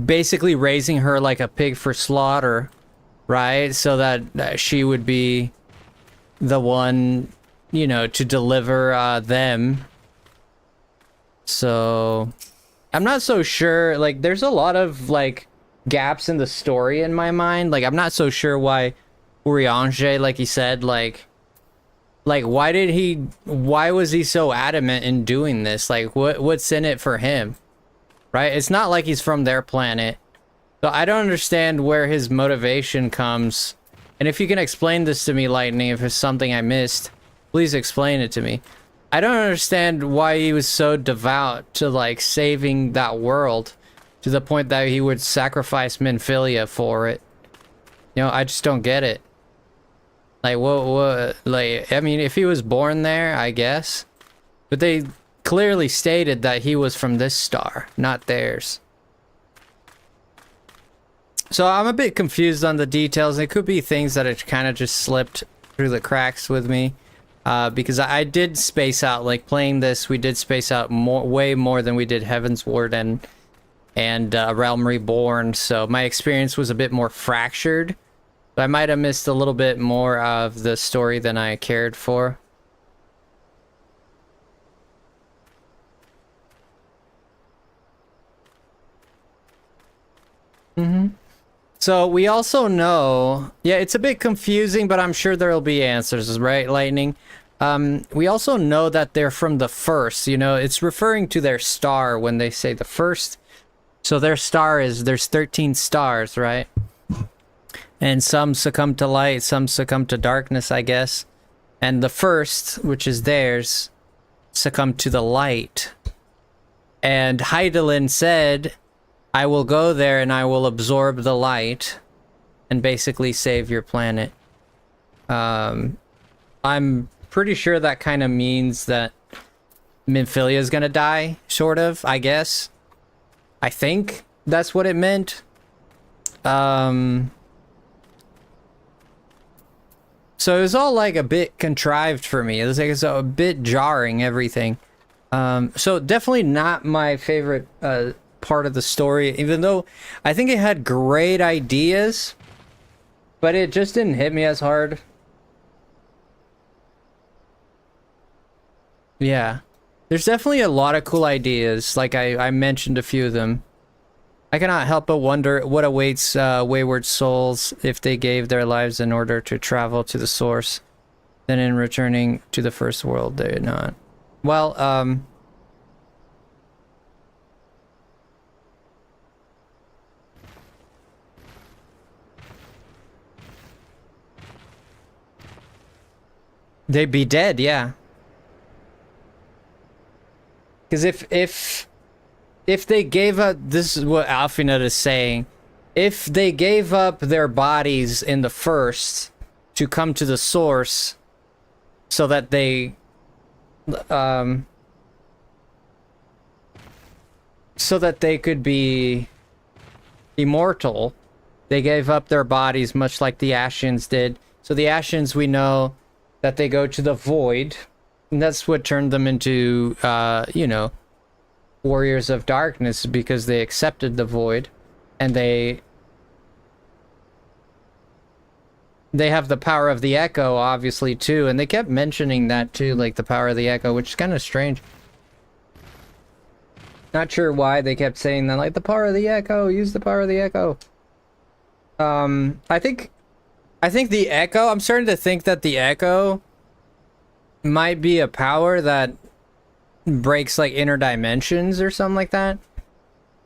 basically raising her like a pig for slaughter, right? So that she would be the one, you know, to deliver them. So I'm not so sure. Like, there's a lot of, like, gaps in the story in my mind. Like, I'm not so sure why Urianger, like he said, like why was he so adamant in doing this? Like, what's in it for him, right? It's not like he's from their planet. So I don't understand where his motivation comes. And if you can explain this to me, Lightning, if it's something I missed, please explain it to me. I don't understand why he was so devout to, like, saving that world to the point that he would sacrifice Minfilia for it. You know, I just don't get it. Like, what, like, I mean, if he was born there, I guess. But they clearly stated that he was from this star, not theirs. So I'm a bit confused on the details. It could be things that have kind of just slipped through the cracks with me. Because I did space out, like, playing this, we did space out way more than we did Heaven's Ward and Realm Reborn. So my experience was a bit more fractured. But I might have missed a little bit more of the story than I cared for. So we also know, yeah, it's a bit confusing, but I'm sure there'll be answers, right, Lightning? We also know that they're from the first, you know, it's referring to their star when they say the first. So their star is, there's 13 stars, right? And some succumb to light, some succumb to darkness, I guess. And the first, which is theirs, succumbed to the light. And Hydaelyn said, I will go there and I will absorb the light and basically save your planet. I'm pretty sure that kind of means that Minfilia is gonna die, sort of, I guess. I think that's what it meant. So it was all like a bit contrived for me. It was like, it's a bit jarring, everything. So definitely not my favorite part of the story, even though I think it had great ideas, but it just didn't hit me as hard. Yeah, there's definitely a lot of cool ideas, like I mentioned a few of them. I cannot help but wonder what awaits wayward souls if they gave their lives in order to travel to the source, then in returning to the first world they did not. Well, they'd be dead, yeah. Because if they gave up, this is what Alphinut is saying, if they gave up their bodies in the first to come to the source so that they could be immortal, they gave up their bodies much like the Ashians did. So the Ashians, we know that they go to the void, and that's what turned them into, you know, warriors of darkness, because they accepted the void, and they have the power of the echo, obviously, too, and they kept mentioning that too, like the power of the echo, which is kind of strange. Not sure why they kept saying that, like the power of the echo, use the power of the echo. I think the echo, I'm starting to think that the echo might be a power that breaks like inner dimensions or something like that.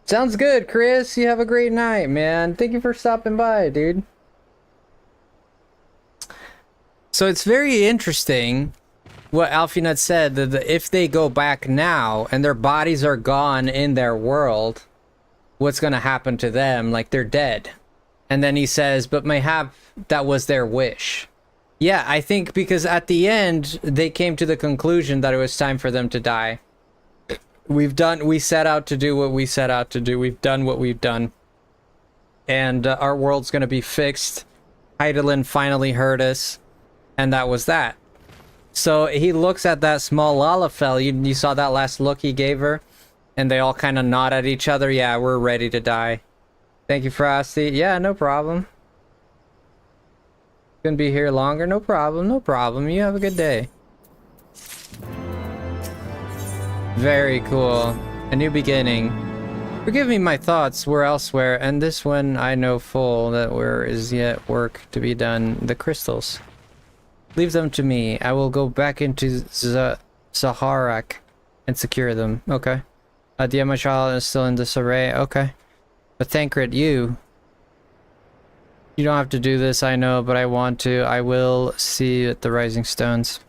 Sounds good, Chris. You have a great night, man. Thank you for stopping by, dude. So it's very interesting what Alphinut said, that if they go back now and their bodies are gone in their world, what's going to happen to them? Like, they're dead. And then he says, but mayhap that was their wish. Yeah, I think because at the end, they came to the conclusion that it was time for them to die. We set out to do what we set out to do. We've done what we've done. And our world's going to be fixed. Hydaelyn finally heard us. And that was that. So he looks at that small Lalafell. You saw that last look he gave her? And they all kind of nod at each other. Yeah, we're ready to die. Thank you, Frosty. Yeah, no problem. Gonna be here longer? No problem, no problem. You have a good day. Very cool. A new beginning. Forgive me, my thoughts were elsewhere, and this one I know full that there is yet work to be done. The crystals. Leave them to me. I will go back into Zaharak and secure them. Okay. Diamashal is still in disarray. Okay. But Thancred, you don't have to do this, I know, but I want to. I will see you at the Rising Stones.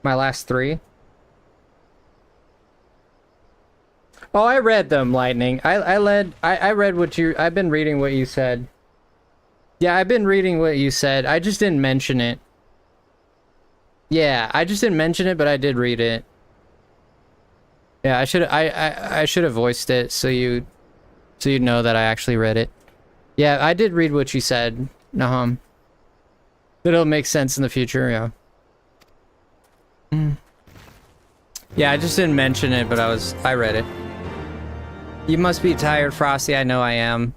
My last 3? Oh, I read them, Lightning. I read what you... I've been reading what you said. Yeah, I've been reading what you said. I just didn't mention it. Yeah, I just didn't mention it, but I did read it. Yeah, I should have voiced it so you know that I actually read it. Yeah, I did read what you said. It'll make sense in the future, yeah. Yeah, I just didn't mention it, but I read it. You must be tired, Frosty. I know I am.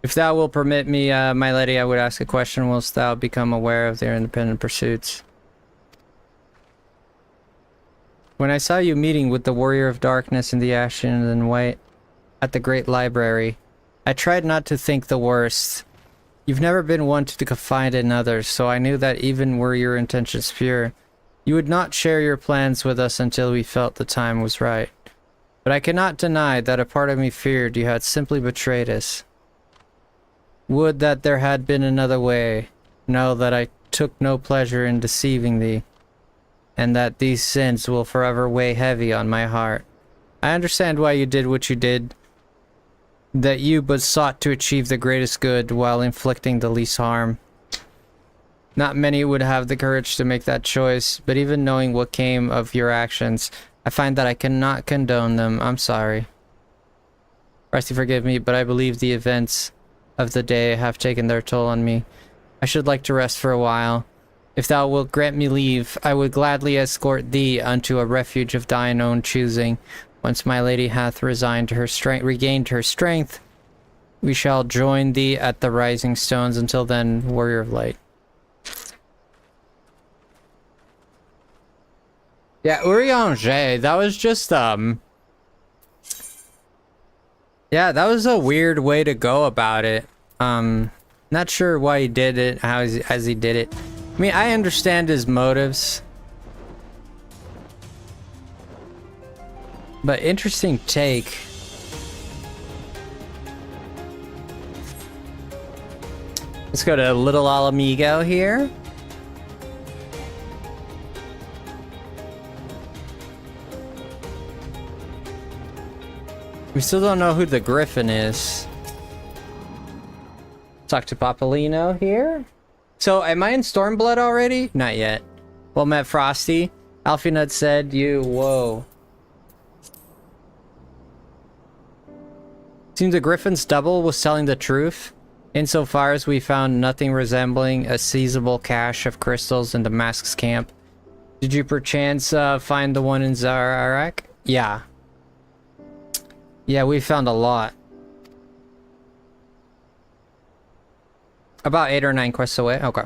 If thou will permit me, my lady, I would ask a question whilst thou become aware of their independent pursuits. When I saw you meeting with the Warrior of Darkness in the Ashen and White at the Great Library, I tried not to think the worst. You've never been one to confide in others, so I knew that even were your intentions pure, you would not share your plans with us until we felt the time was right. But I cannot deny that a part of me feared you had simply betrayed us. Would that there had been another way. Know that I took no pleasure in deceiving thee, and that these sins will forever weigh heavy on my heart. I understand why you did what you did, that you but sought to achieve the greatest good while inflicting the least harm. Not many would have the courage to make that choice, but even knowing what came of your actions, I find that I cannot condone them. I'm sorry. Frosty, forgive me, but I believe the events of the day have taken their toll on me. I should like to rest for a while. If thou wilt grant me leave, I would gladly escort thee unto a refuge of thine own choosing. Once my lady hath regained her strength, we shall join thee at the rising stones. Until then, Warrior of Light. Yeah, Urianger, that was just, yeah, that was a weird way to go about it. Not sure why he did it, as he did it. I mean, I understand his motives. But interesting take. Let's go to Little Alamigo here. We still don't know who the Griffin is. Talk to Papolino here. So, am I in Stormblood already? Not yet. Well met, Frosty. Alfie Nut said you... Whoa. Seems the Griffin's double was telling the truth, insofar as we found nothing resembling a seizable cache of crystals in the Mask's camp. Did you perchance find the one in Zarak? Yeah. Yeah, we found a lot. About 8 or 9 quests away. Okay.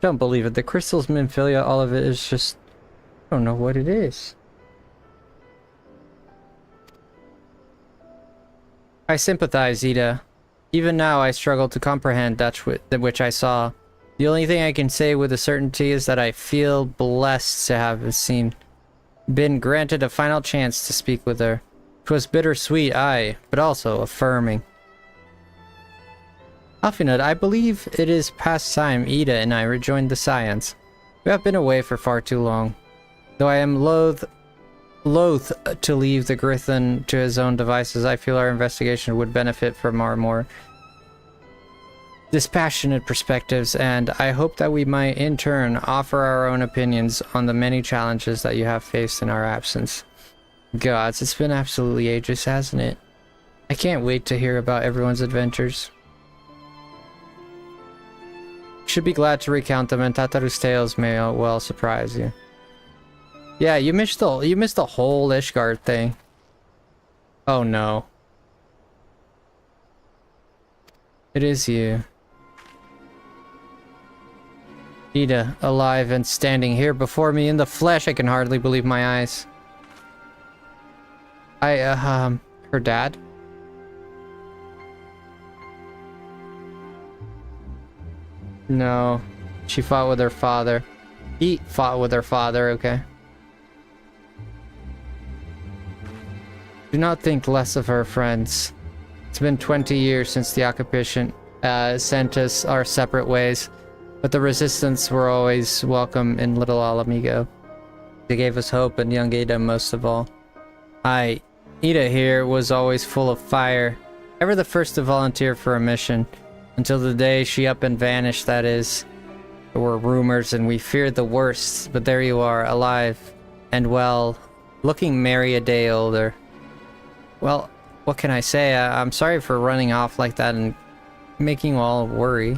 Don't believe it. The crystals, Minfilia, all of it is just... I don't know what it is. I sympathize, Ida. Even now, I struggle to comprehend that which I saw. The only thing I can say with a certainty is that I feel blessed to have been granted a final chance to speak with her. 'Twas bittersweet, aye, but also affirming. Alfinud, I believe it is past time Ida and I rejoined the science. We have been away for far too long. Though I am loath to leave the Griffin to his own devices, I feel our investigation would benefit from our more dispassionate perspectives, and I hope that we might in turn offer our own opinions on the many challenges that you have faced in our absence. Gods, it's been absolutely ages, hasn't it? I can't wait to hear about everyone's adventures. Should be glad to recount them, and Tataru's tales may well surprise you. Yeah, you missed the whole Ishgard thing. Oh no. It is you. Ida, alive and standing here before me in the flesh. I can hardly believe my eyes. Her dad? No. She fought with her father. He fought with her father, okay. Do not think less of her, friends. It's been 20 years since the occupation sent us our separate ways, but the resistance were always welcome in Little Alamigo. They gave us hope, and young Ada most of all. Ida here was always full of fire, ever the first to volunteer for a mission, until the day she up and vanished, that is. There were rumors and we feared the worst, but there you are, alive and well, looking merry a day older. Well, what can I say? I'm sorry for running off like that and making you all worry.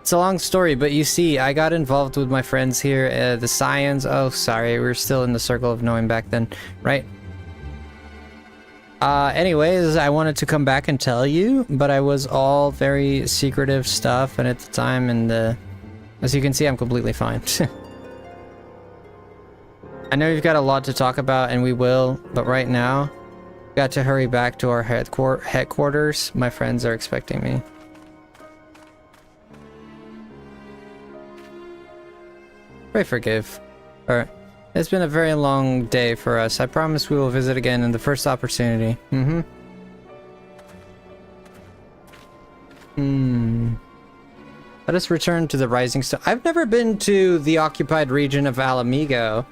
It's a long story, but you see, I got involved with my friends here, the Scions. Oh, sorry, we were still in the circle of knowing back then, right? Anyways, I wanted to come back and tell you, but I was all very secretive stuff, and at the time, as you can see, I'm completely fine. I know you've got a lot to talk about, and we will, but right now, got to hurry back to our headquarters. My friends are expecting me. Pray forgive. Alright. It's been a very long day for us. I promise we will visit again in the first opportunity. Let us return to the Rising Stone. I've never been to the occupied region of Alamigo.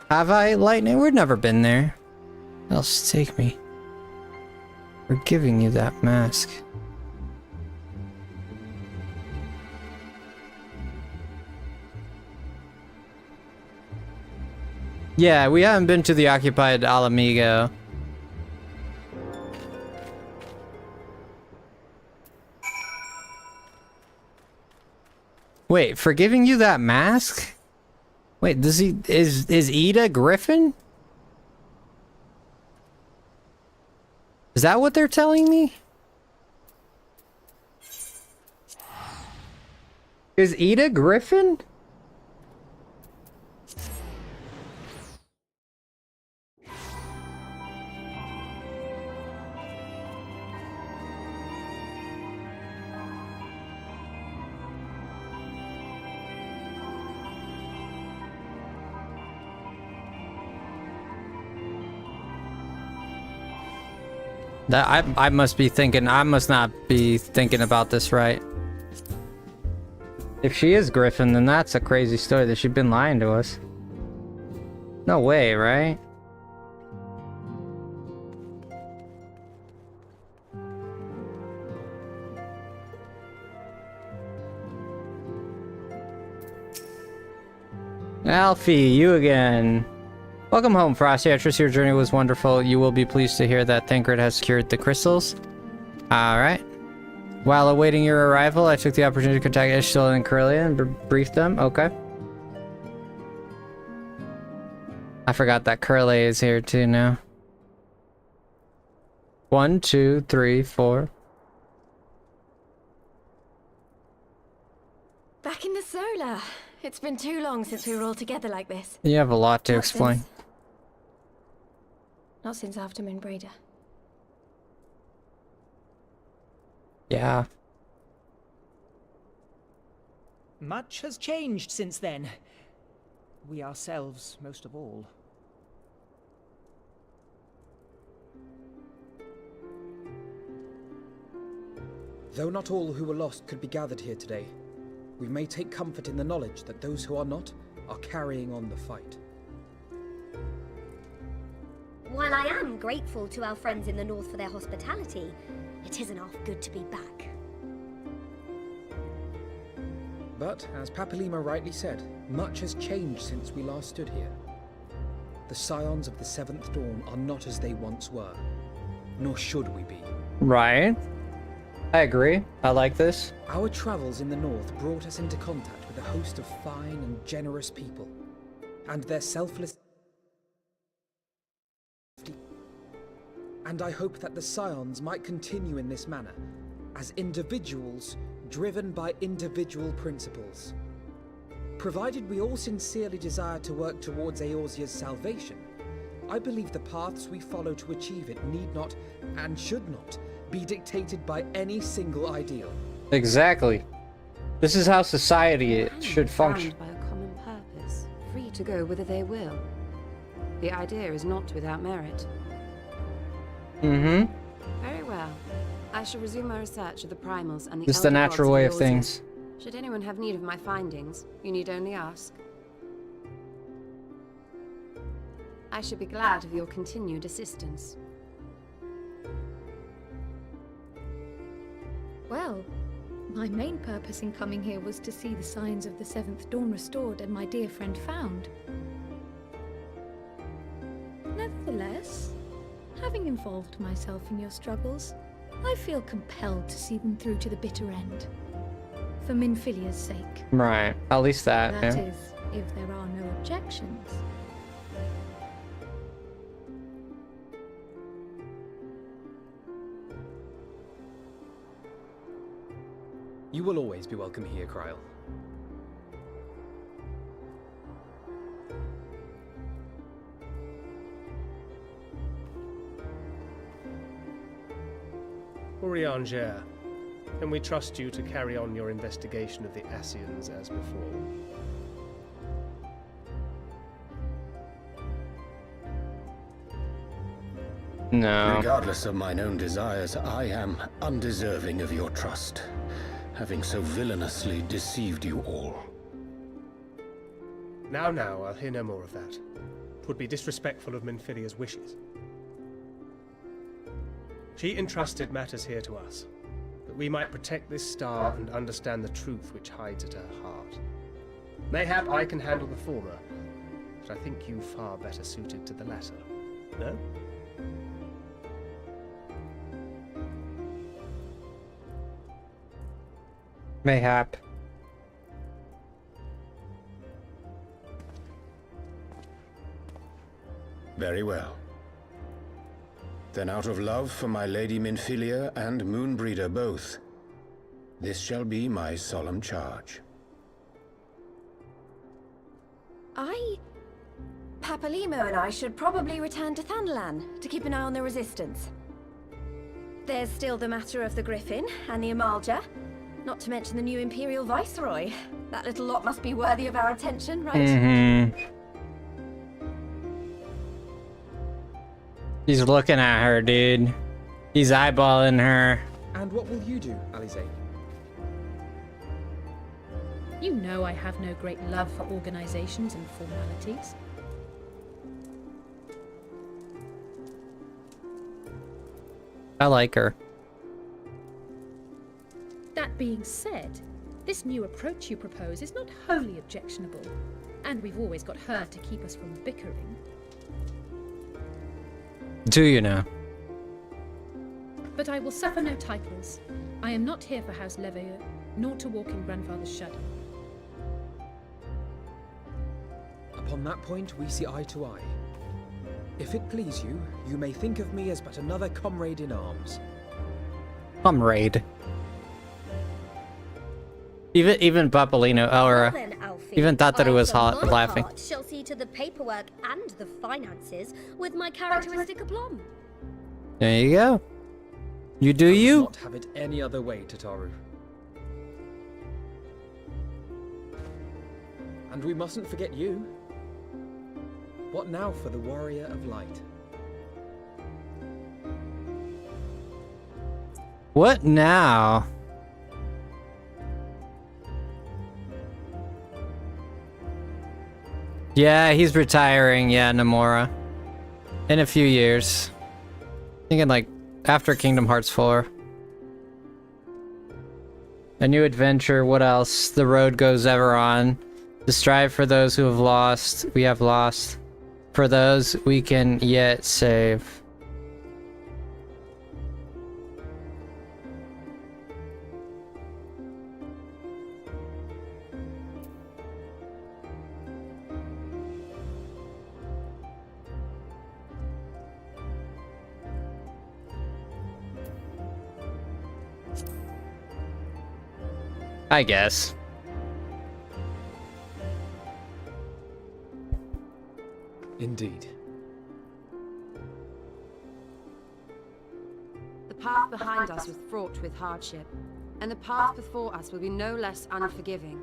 Have I, Lightning? We've never been there. Else take me. We're giving you that mask. Yeah, we haven't been to the occupied Alamigo. Wait, for giving you that mask? Wait, does he is Ida Griffin? Is that what they're telling me? Is Ida Griffin? That I must be thinking, I must not be thinking about this right. If she is Griffin, then that's a crazy story that she's been lying to us. No way, right? Alfie, you again. Welcome home, Frosty. I trust your journey was wonderful. You will be pleased to hear that Thancred has secured the crystals. Alright. While awaiting your arrival, I took the opportunity to contact Ishtil and Corellia and brief them. Okay. I forgot that Corellia is here too now. 1, 2, 3, 4.
Back in the solar. It's been too long since we were all together like this.
You have a lot to explain.
Not since after Moonbraider.
Yeah.
Much has changed since then. We ourselves, most of all.
Though not all who were lost could be gathered here today, we may take comfort in the knowledge that those who are not are carrying on the fight.
While I am grateful to our friends in the north for their hospitality, it isn't half good to be back.
But, as Papalima rightly said, much has changed since we last stood here. The Scions of the Seventh Dawn are not as they once were, nor should we be.
Right. I agree. I like this.
Our travels in the north brought us into contact with a host of fine and generous people, and their selfless... And I hope that the Scions might continue in this manner, as individuals driven by individual principles. Provided we all sincerely desire to work towards Eorzea's salvation, I believe the paths we follow to achieve it need not, and should not, be dictated by any single ideal.
Exactly. This is how society should function.
Bound by a common purpose, free to go whither they will. The idea is not without merit.
Mm-hmm.
Very well. I shall resume my research of the primals and the
Just the
elder
natural
gods
way of
Eorzea.
things.
Should anyone have need of my findings, you need only ask. I should be glad of your continued assistance.
Well, my main purpose in coming here was to see the signs of the Seventh Dawn restored and my dear friend found. Nevertheless, having involved myself in your struggles, I feel compelled to see them through to the bitter end. for Minfilia's sake.
Right. At least that.
That
Yeah.
is, if there are no objections.
You will always be welcome here, Kryl.
Urianger, can we trust you to carry on your investigation of the Asians as before?
No.
Regardless of mine own desires, I am undeserving of your trust, having so villainously deceived you all.
Now, I'll hear no more of that. 'Twould be disrespectful of Minfilia's wishes. She entrusted matters here to us, that we might protect this star and understand the truth which hides at her heart. Mayhap I can handle the former, but I think you far better suited to the latter. No?
Mayhap.
Very well. Then out of love for my Lady Minfilia and Moonbreeder both, this shall be my solemn charge.
Papalimo and I should probably return to Thanalan to keep an eye on the Resistance. There's still the matter of the Griffin and the Amalja, not to mention the new Imperial Viceroy. That little lot must be worthy of our attention, right?
Mm-hmm. He's looking at her, dude. He's eyeballing her.
And what will you do, Alize?
You know I have no great love for organizations and formalities.
I like her.
That being said, this new approach you propose is not wholly objectionable, and we've always got her to keep us from bickering.
Do you know?
But I will suffer no titles. I am not here for House Leveilleur, nor to walk in Grandfather's shadow.
Upon that point, we see eye to eye. If it please you, you may think of me as but another comrade in arms.
Comrade. Even Papalino, or even Tataru was hot, laughing.
Shall see to the paperwork and the finances with my characteristic aplomb.
There you go. You do you.
Not have it any other way, Tataru. And we mustn't forget you. What now for the Warrior of Light?
What now? Yeah, he's retiring. Yeah, Nomura. In a few years. Thinking like after Kingdom Hearts 4. A new adventure. What else? The road goes ever on. To strive for those who have lost. We have lost. For those we can yet save. I guess.
Indeed.
The path behind us was fraught with hardship, and the path before us will be no less unforgiving.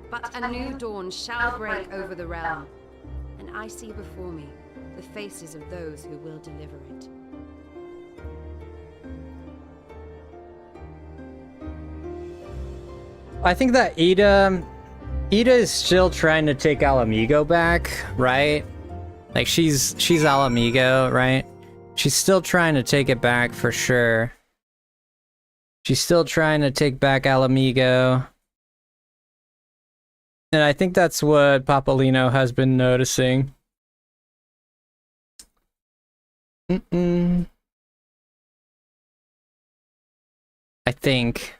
But a new dawn shall break over the realm, and I see before me the faces of those who will deliver it.
I think that Ida is still trying to take Alamigo back, right? Like she's Alamigo, right? She's still trying to take it back for sure. She's still trying to take back Alamigo. And I think that's what Papalino has been noticing. I think.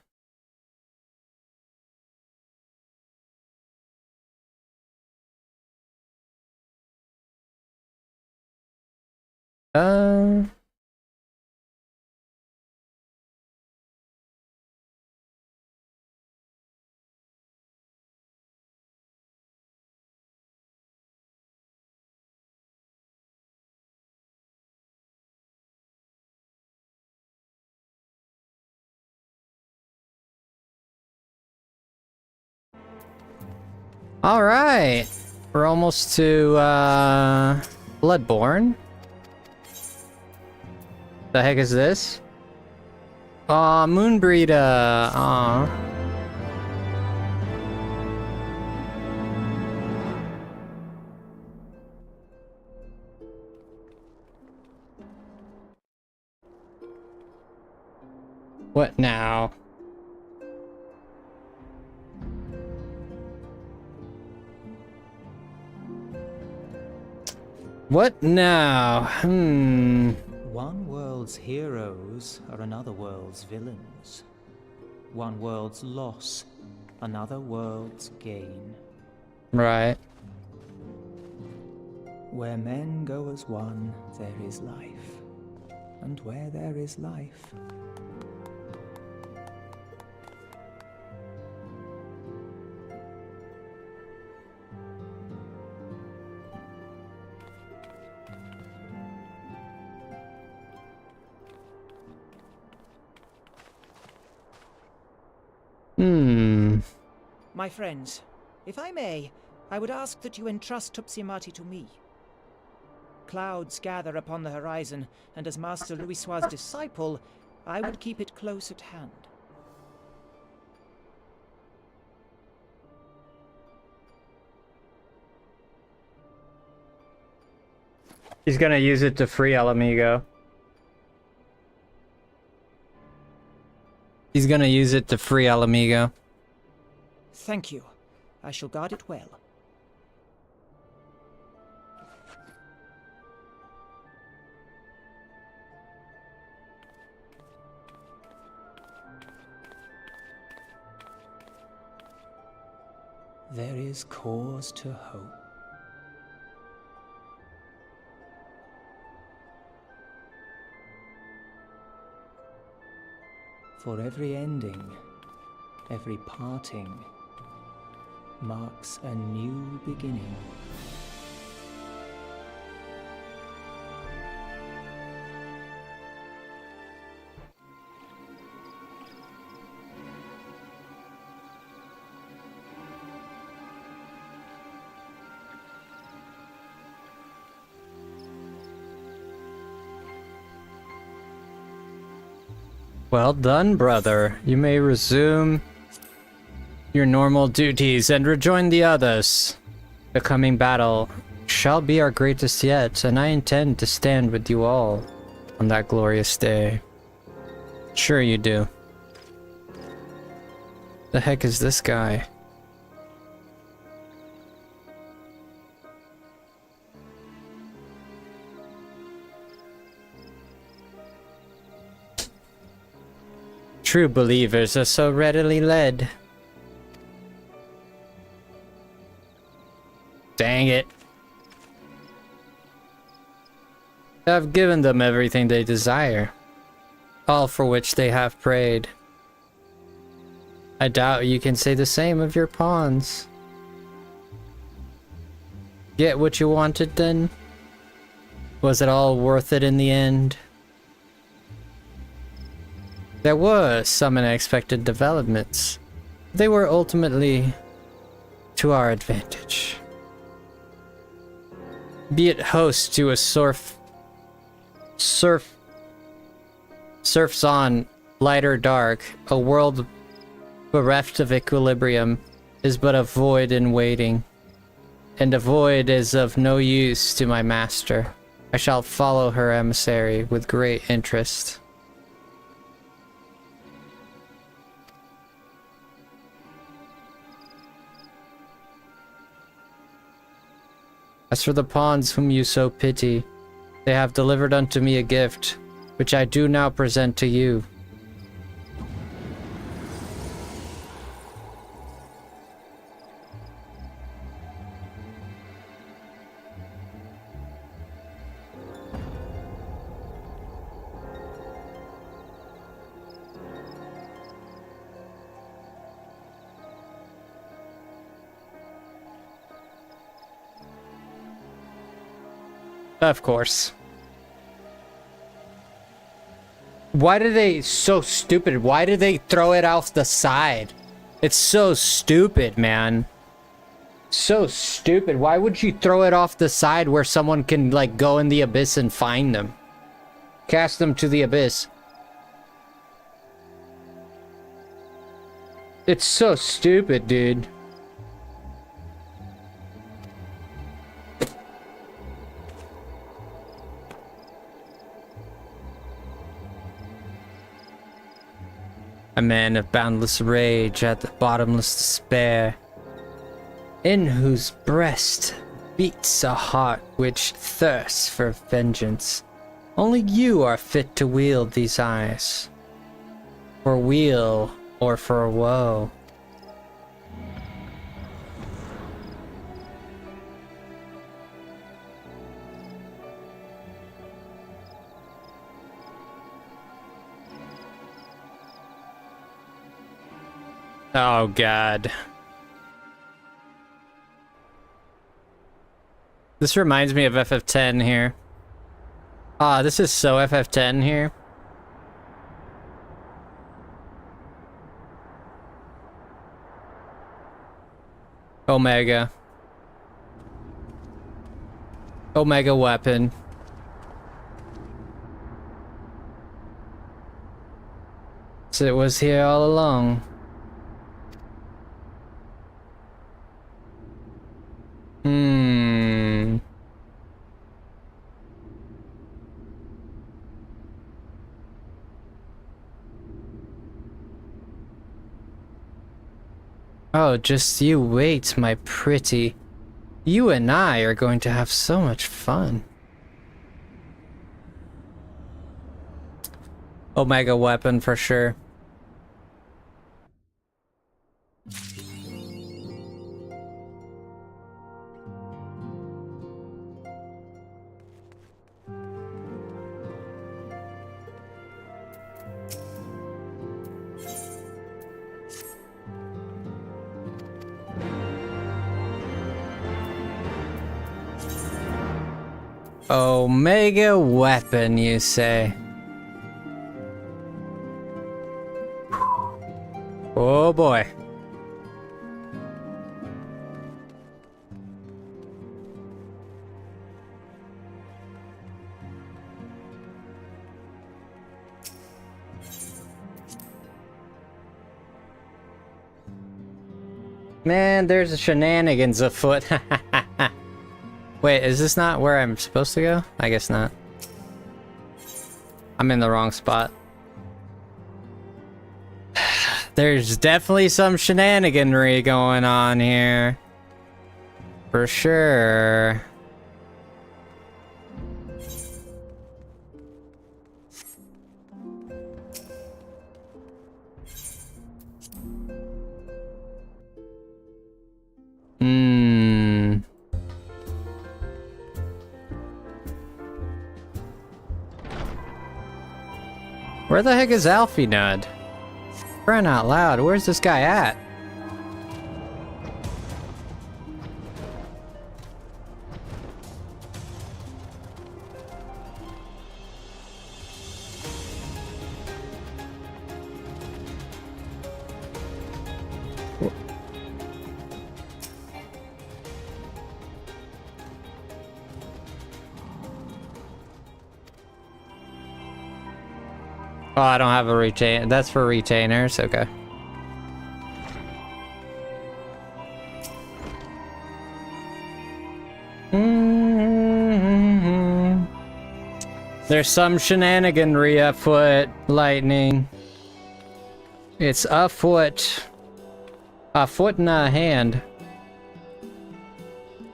All right, we're almost to Bloodborne. The heck is this? Aw, Moonbreeder. Aw. What now? What now?
One world's heroes are another world's villains. One world's loss, another world's gain.
Right.
Where men go as one, there is life. And where there is life, My friends, if I may, I would ask that you entrust Tupsimati to me. Clouds gather upon the horizon, and as Master Louisoix's disciple, I would keep it close at hand.
He's gonna use it to free El Amigo. He's gonna use it to free El Amigo.
Thank you. I shall guard it well. There is cause to hope. For every ending, every parting, marks a new beginning.
Well done, brother. You may resume your normal duties and rejoin the others. The coming battle shall be our greatest yet, and I intend to stand with you all on that glorious day. Sure you do. The heck is this guy? True believers are so readily led. Dang it. I've given them everything they desire, all for which they have prayed. I doubt you can say the same of your pawns. Get what you wanted then? Was it all worth it in the end? There were some unexpected developments. They were ultimately to our advantage. Be it host to a surfs on, light or dark, a world bereft of equilibrium is but a void in waiting, and a void is of no use to my master. I shall follow her emissary with great interest. As for the pawns whom you so pity, they have delivered unto me a gift, which I do now present to you. Of course. Why did they... So stupid. Why did they throw it off the side? It's so stupid, man. So stupid. Why would you throw it off the side where someone can, like, go in the abyss and find them? Cast them to the abyss. It's so stupid, dude. A man of boundless rage at the bottomless despair, in whose breast beats a heart which thirsts for vengeance. Only you are fit to wield these eyes, for weal or for woe. Oh, God. This reminds me of FF10 here. Ah, this is so FF10 here. Omega. Omega weapon. So it was here all along. Oh, just you wait, my pretty. You and I are going to have so much fun. Omega weapon for sure. Omega weapon, you say? Oh boy. Man, there's a shenanigans afoot. Wait, is this not where I'm supposed to go? I guess not. I'm in the wrong spot. There's definitely some shenaniganry going on here. For sure. Where the heck is Alfie Nud? Crying out loud, where's this guy at? Oh, I don't have a retain. That's for retainers. Okay. There's some shenaniganry afoot, Lightning. It's afoot. A foot and a hand.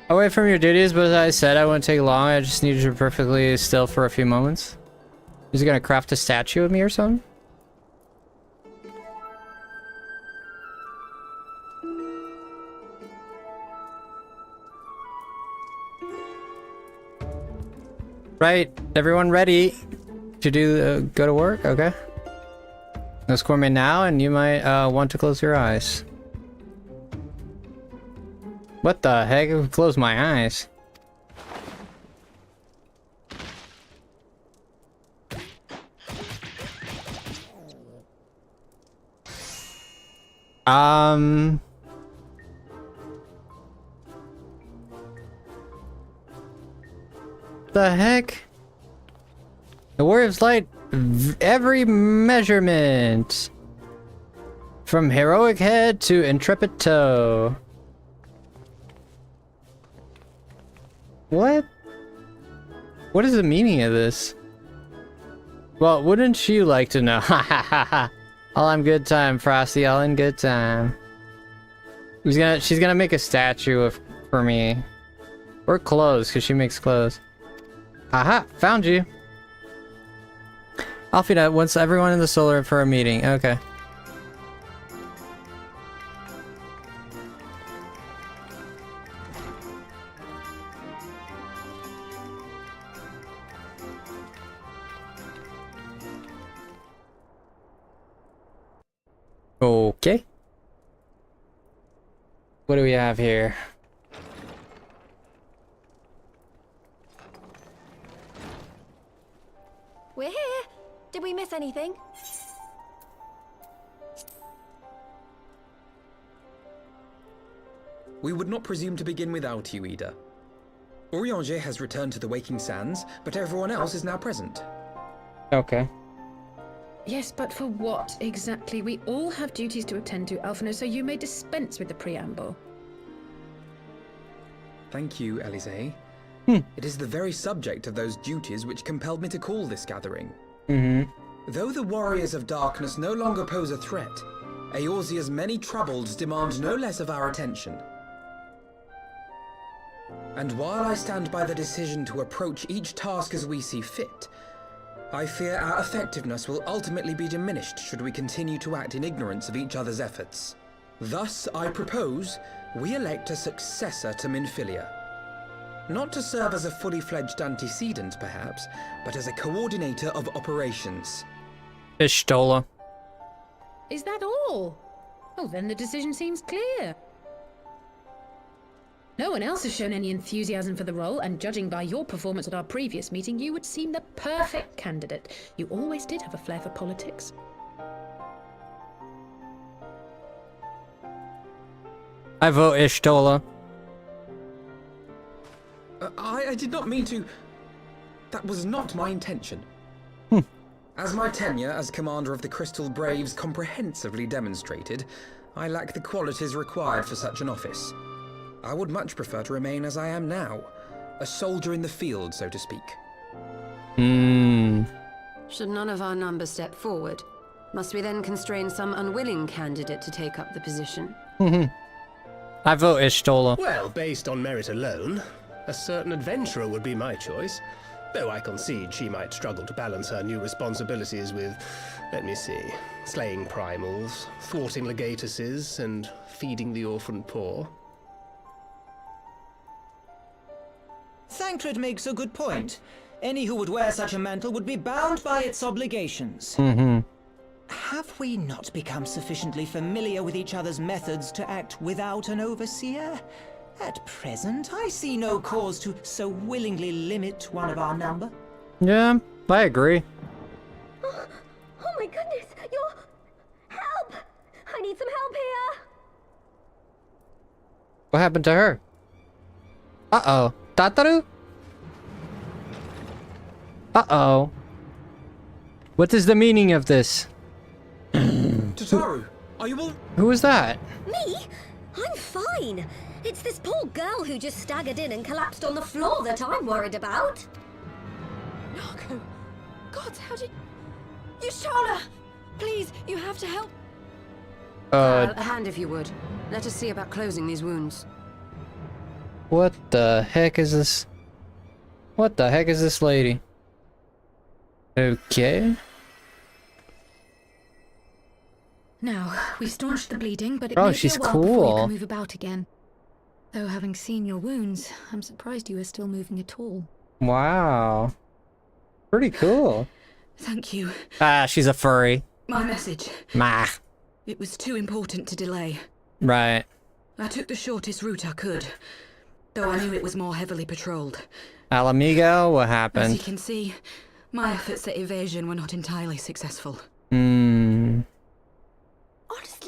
Away from your duties, but as I said, I wouldn't take long. I just needed you perfectly still for a few moments. Is he gonna craft a statue of me or something? Right, everyone ready to do go to work? Okay. Let's score me now, and you might want to close your eyes. What the heck? Close my eyes. The heck? The Warrior of Light, every measurement. From heroic head to intrepid toe. What? What is the meaning of this? Well, wouldn't you like to know? Ha ha ha ha. All in good time, Frosty, all in good time. She's gonna make a statue for me. Or clothes, because she makes clothes. Aha, found you. Alfina wants everyone in the solar for a meeting. Okay. Okay. What do we have here?
We're here. Did we miss anything?
We would not presume to begin without you, Ida. Urianger has returned to the Waking Sands, but everyone else is now present.
Okay.
Yes, but for what exactly? We all have duties to attend to, Alphino, so you may dispense with the preamble.
Thank you, Elise. It is the very subject of those duties which compelled me to call this gathering. Though the Warriors of Darkness no longer pose a threat, Eorzea's many troubles demand no less of our attention. And while I stand by the decision to approach each task as we see fit, I fear our effectiveness will ultimately be diminished should we continue to act in ignorance of each other's efforts. Thus, I propose we elect a successor to Minfilia. Not to serve as a fully fledged antecedent, perhaps, but as a coordinator of operations.
Ishtola.
Is that all? Oh, then the decision seems clear. No one else has shown any enthusiasm for the role, and judging by your performance at our previous meeting, you would seem the perfect candidate. You always did have a flair for politics.
I vote Ishtola.
I did not mean to... That was not my intention. As my tenure as commander of the Crystal Braves comprehensively demonstrated, I lack the qualities required for such an office. I would much prefer to remain as I am now, a soldier in the field, so to speak.
Should none of our number step forward, must we then constrain some unwilling candidate to take up the position?
I vote Ishtola.
Well, based on merit alone, a certain adventurer would be my choice. Though I concede she might struggle to balance her new responsibilities with, let me see, slaying primals, thwarting legatuses, and feeding the orphan poor.
Thancred makes a good point. Any who would wear such a mantle would be bound by its obligations. Have we not become sufficiently familiar with each other's methods to act without an overseer? At present, I see no cause to so willingly limit one of our number.
Yeah, I agree.
Oh my goodness, you're... Help! I need some help here!
What happened to her? Uh-oh. Tataru? Uh-oh. What is the meaning of this?
Tataru, are you all...
Who was that?
Me? I'm fine. It's this poor girl who just staggered in and collapsed on the floor that I'm worried about.
Narco! God, how did... Y'shtola! Please, you have to help. A hand if you would. Let us see about closing these wounds.
What the heck is this? What the heck is this lady? Okay.
Now, we've staunched the bleeding, but it
Oh,
may
she's
be a while before you
cool.
can move about again. Though having seen your wounds, I'm surprised you are still moving at all.
Wow. Pretty cool.
Thank you.
Ah, she's a furry.
My message.
Mah.
It was too important to delay.
Right.
I took the shortest route I could, though I knew it was more heavily patrolled.
Alamigo, what
As you
happened?
can see, my efforts at evasion were not entirely successful.
Honestly,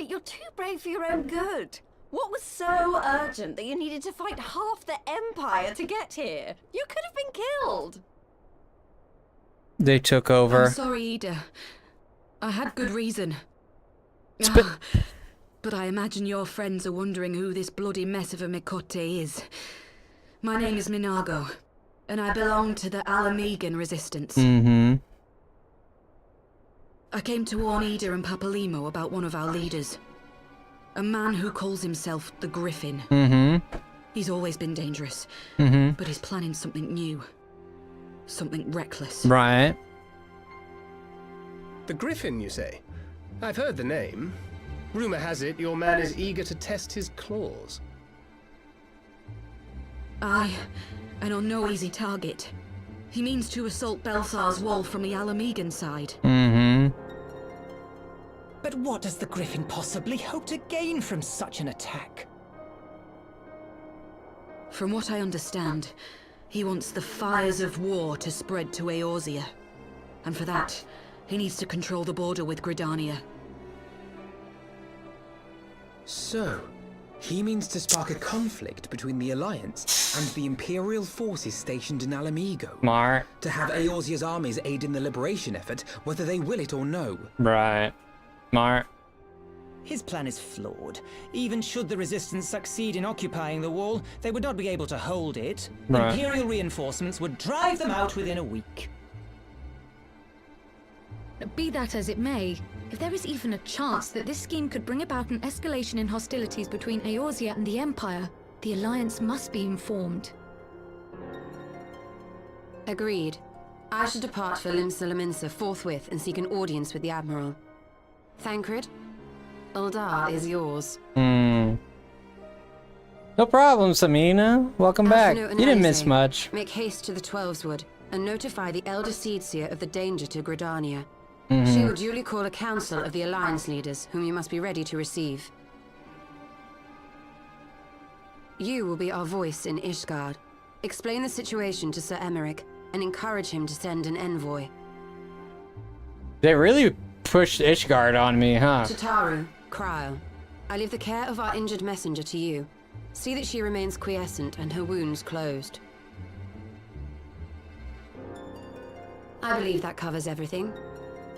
you're
too brave for your own good. What was so urgent that you needed to fight half the Empire to get here? You could have been killed.
They took over.
I'm sorry, Ida. I had good reason. But I imagine your friends are wondering who this bloody mess of a Mikote is. My name is Minago, and I belong to the Alamegan resistance.
Mm-hmm.
I came to warn Ida and Papalimo about one of our leaders. A man who calls himself the Griffin.
Mm-hmm.
He's always been dangerous, but he's planning something new. Something reckless.
Right.
The Griffin, you say? I've heard the name. Rumor has it your man is eager to test his claws.
Aye, and on no easy target. He means to assault Belthar's wall from the Alamegan side.
Mm-hmm.
But what does the Griffin possibly hope to gain from such an attack?
From what I understand, he wants the fires of war to spread to Eorzea. And for that, he needs to control the border with Gridania.
So, he means to spark a conflict between the Alliance and the Imperial forces stationed in Alamigo.
Smart.
To have Eorzea's armies aid in the liberation effort, whether they will it or no.
Right. Smart.
His plan is flawed. Even should the Resistance succeed in occupying the wall, they would not be able to hold it.
Right.
Imperial reinforcements would drive them out within a week.
Be that as it may, if there is even a chance that this scheme could bring about an escalation in hostilities between Eorzea and the Empire, the Alliance must be informed.
Agreed. I should depart for Limsa forthwith and seek an audience with the Admiral. Thancred, Uldar is yours.
No problem, Samina. Welcome back.
Asino and
You didn't miss
Alize,
much.
Make haste to the Twelveswood and notify the Elder Seedseer of the danger to Gridania.
Mm-hmm.
She will duly call a council of the Alliance leaders, whom you must be ready to receive. You will be our voice in Ishgard. Explain the situation to Sir Emmerich and encourage him to send an envoy.
They really pushed Ishgard on me, huh?
Tataru, Kryl, I leave the care of our injured messenger to you. See that she remains quiescent and her wounds closed. I believe that covers everything.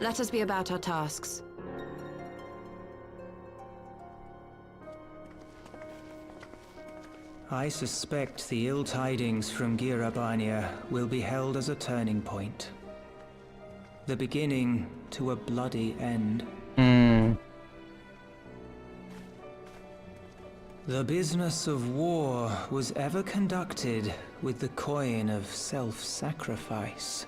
Let us be about our tasks.
I suspect the ill tidings from Girabania will be held as a turning point. The beginning to a bloody end. The business of war was ever conducted with the coin of self-sacrifice.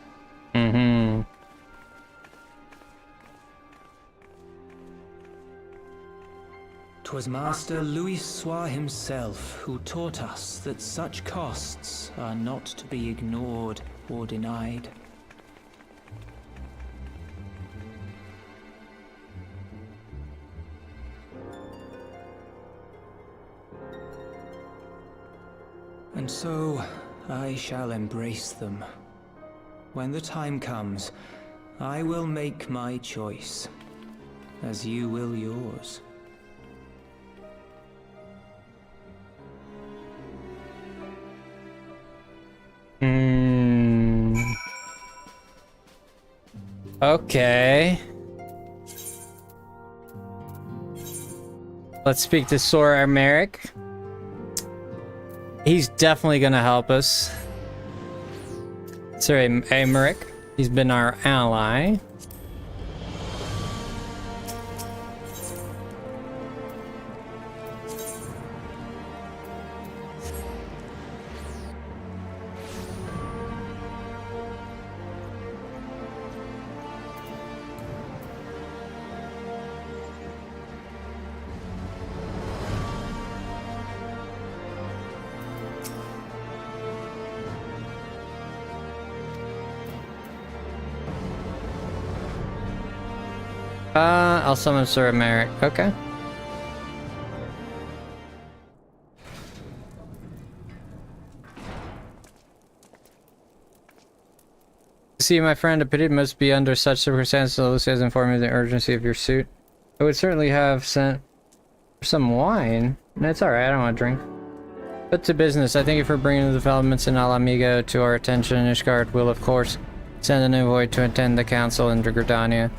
'Twas Master Louis Soir himself who taught us that such costs are not to be ignored or denied. And so, I shall embrace them. When the time comes, I will make my choice, as you will yours.
Okay. Let's speak to Sir Emmerich. He's definitely gonna help us. Sir Emmerich. He's been our ally. I'll summon Sir Emmerich. Okay. See, my friend, a pity must be under such circumstances. Lucy has informed me of the urgency of your suit. I would certainly have sent Some wine? That's alright, I don't want to drink. But to business, I thank you for bringing the developments in Alamigo to our attention. Ishgard will, of course, send an envoy to attend the council in Gridania.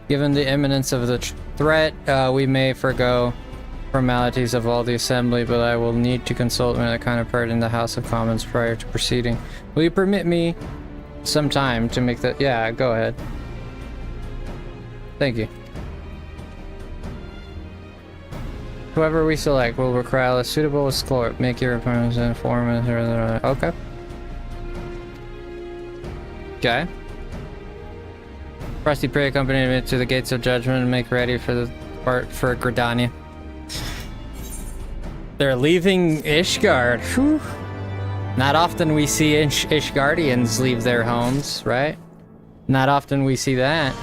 Given the imminence of the threat, we may forego formalities of all the assembly, but I will need to consult with a counterpart in the House of Commons prior to proceeding. Will you permit me some time to make that? Yeah, go ahead. Thank you. Whoever we select will require a suitable escort. Make your appointments and inform us. Okay. Okay. Frosty pray accompany me to the gates of judgment and make ready for the part for Gridania. They're leaving Ishgard. Whew. Not often we see Ishgardians leave their homes, right? Not often we see that.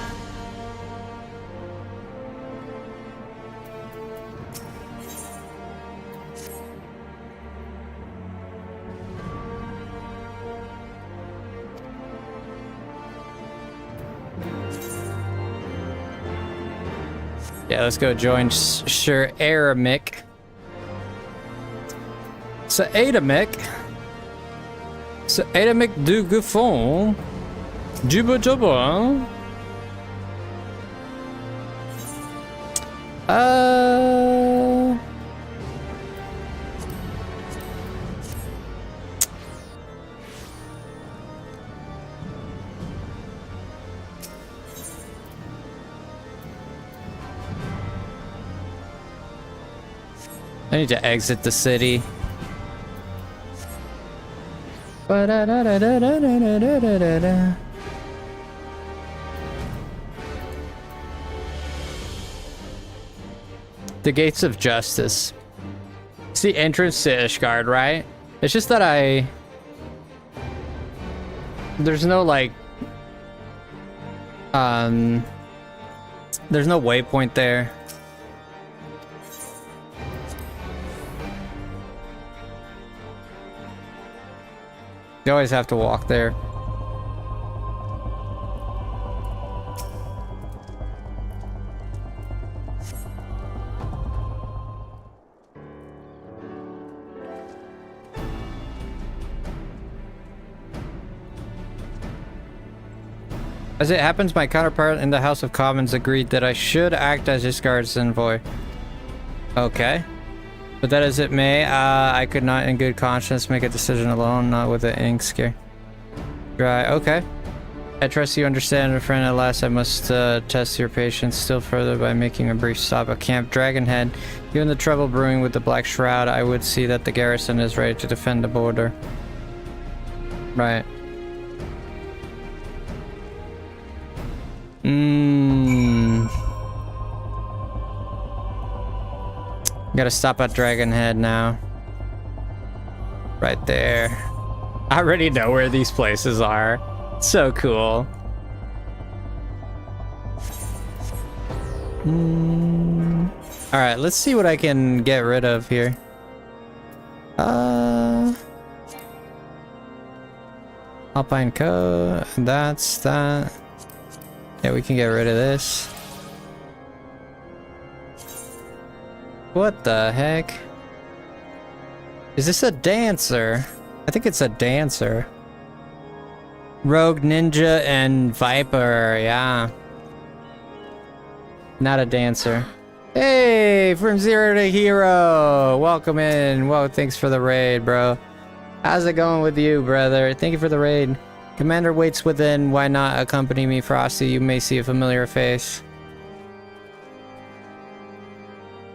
Yeah, let's go join Sir Aramek. Sir Aramek du Guffon. Juba Juba. I need to exit the city. The Gates of Justice. It's the entrance to Ishgard, right? It's just that there's no like there's no waypoint there. You always have to walk there. As it happens, my counterpart in the House of Commons agreed that I should act as Ishgard's envoy. Okay. But that as it may, I could not in good conscience make a decision alone, not with the ink scare. Right, okay. I trust you understand, my friend. At last, I must test your patience still further by making a brief stop at Camp Dragonhead. Given the trouble brewing with the Black Shroud, I would see that the garrison is ready to defend the border. Right. Gotta stop at Dragonhead now. Right there. I already know where these places are. So cool. Alright, let's see what I can get rid of here. Alpine Coat. That's that. Yeah, we can get rid of this. What the heck? Is this a dancer? I think it's a dancer. Rogue, Ninja, and Viper, yeah. Not a dancer. Hey, from Zero to Hero! Welcome in. Whoa, thanks for the raid, bro. How's it going with you, brother? Thank you for the raid. Commander waits within. Why not accompany me, Frosty? You may see a familiar face.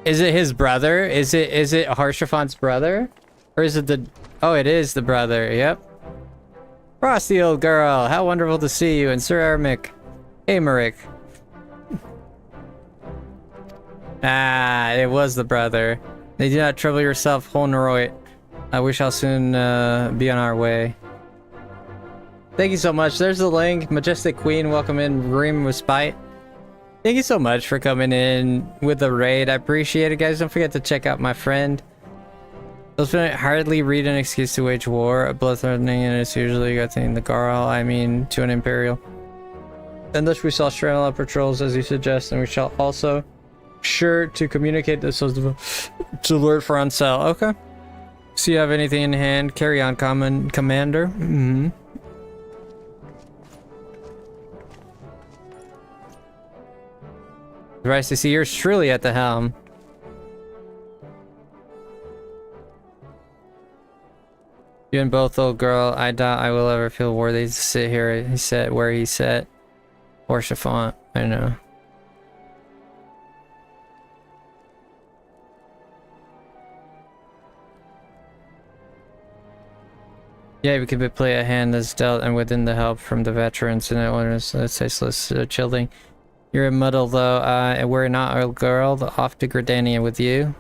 Is it his brother? Is it Harshafon's brother? Or is it the... Oh, it is the brother, yep. Frosty, old girl, how wonderful to see you, and Sir Aramek. Hey, Marik. Ah, it was the brother. They do not trouble yourself, Honoroit. We shall soon be on our way. Thank you so much. There's the link. Majestic Queen, welcome in. Reem Respite. Thank you so much for coming in with the raid. I appreciate it, guys. Don't forget to check out my friend. Those who hardly read an excuse to wage war. A bloodthreatening and it's usually got the Garl, I mean, to an Imperial. And thus we saw Strela patrols as you suggest, and we shall also sure to communicate this to Lord Francel. Okay. So you have anything in hand? Carry on, Commander. Mm-hmm. Nice to see you're surely at the helm. You and both, old girl. I doubt I will ever feel worthy to sit here. He said where he sat. Or chiffon. I know. Yeah, we could play a hand that's dealt and within the help from the veterans and owners. That's tasteless chilling. You're a muddle though. We're not, old girl. Off to Gridania with you.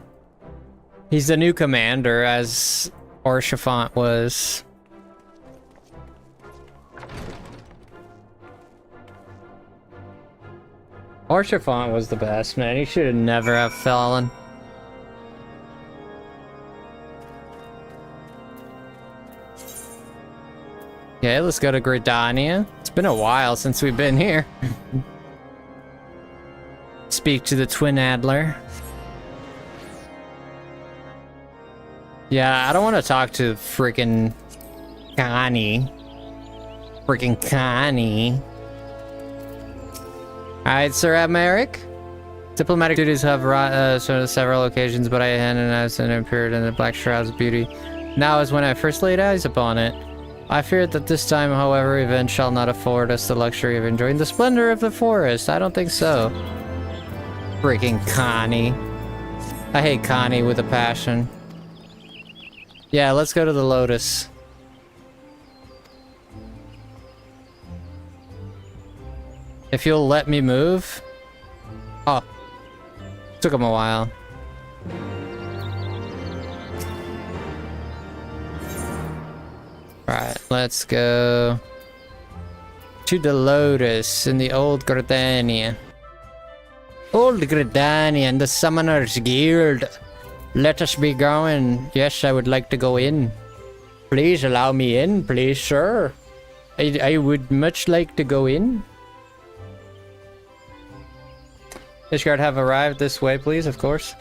He's the new commander, as Orchiffant was. Orchiffant was the best, man. He should have never have fallen. Okay, let's go to Gridania. It's been a while since we've been here. Speak to the Twin Adler. Yeah, I don't want to talk to freaking Connie. Freaking Connie. Alright, Sir Americ. Diplomatic duties have shown on several occasions, but I hadn't as an appeared in the Black Shroud's beauty. Now is when I first laid eyes upon it. I fear that this time, however, event shall not afford us the luxury of enjoying the splendor of the forest. I don't think so. Freaking Connie. I hate Connie with a passion. Yeah, let's go to the Lotus. If you'll let me move. Oh. Took him a while. Right, let's go to the Lotus in the Old Gridania. Old Gridania and the Summoners Guild. Let us be going. Yes, I would like to go in. Please allow me in, please, sir. I would much like to go in. Ishgard have arrived this way, please, of course.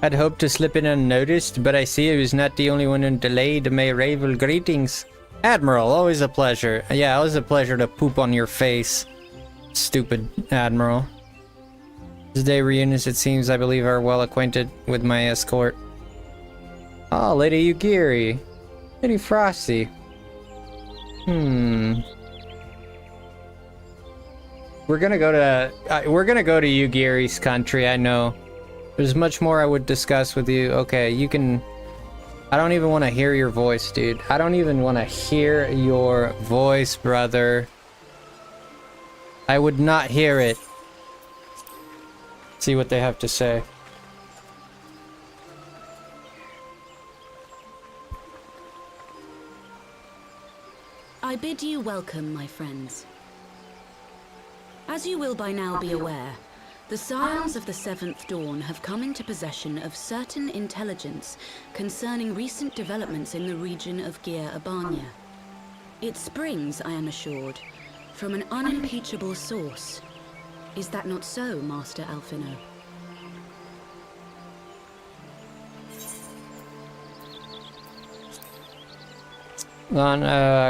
I'd hoped to slip in unnoticed, but I see I was not the only one who delayed. May Ravel greetings. Admiral, always a pleasure. Yeah, always a pleasure to poop on your face. Stupid Admiral. Today reunions, it seems, I believe, are well acquainted with my escort. Oh, Lady Yugiri. Lady Frosty. We're gonna go to Yugiri's country, I know. There's much more I would discuss with you. Okay, you can... I don't even want to hear your voice, dude. I don't even want to hear your voice, brother. I would not hear it. See what they have to say.
I bid you welcome, my friends. As you will by now be aware, the Scions of the Seventh Dawn have come into possession of certain intelligence concerning recent developments in the region of Gir Abania. It springs, I am assured, from an unimpeachable source. Is that not so, Master Alphino?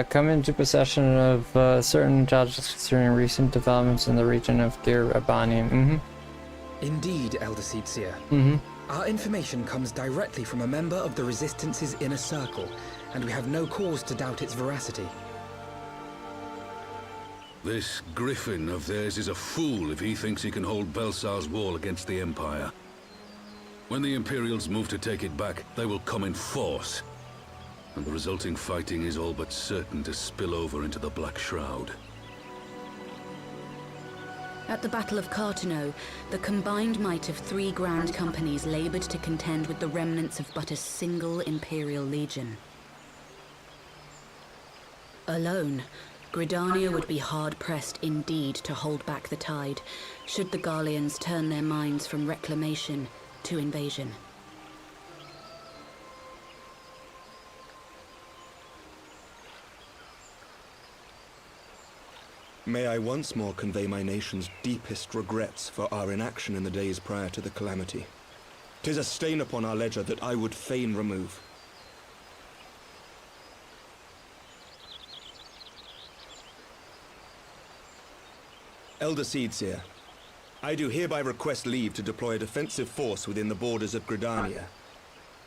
Come into possession of certain intelligence concerning recent developments in the region of Gir Abania.
Indeed, Elder Seedseer. Our information comes directly from a member of the Resistance's inner circle, and we have no cause to doubt its veracity.
This griffin of theirs is a fool if he thinks he can hold Belsar's wall against the Empire. When the Imperials move to take it back, they will come in force. And the resulting fighting is all but certain to spill over into the Black Shroud.
At the Battle of Cartano, the combined might of 3 grand companies labored to contend with the remnants of but a single Imperial legion. Alone, Gridania would be hard-pressed indeed to hold back the tide, should the Garleans turn their minds from reclamation to invasion.
May I once more convey my nation's deepest regrets for our inaction in the days prior to the calamity. 'Tis a stain upon our ledger that I would fain remove. Elder Seedseer, I do hereby request leave to deploy a defensive force within the borders of Gridania.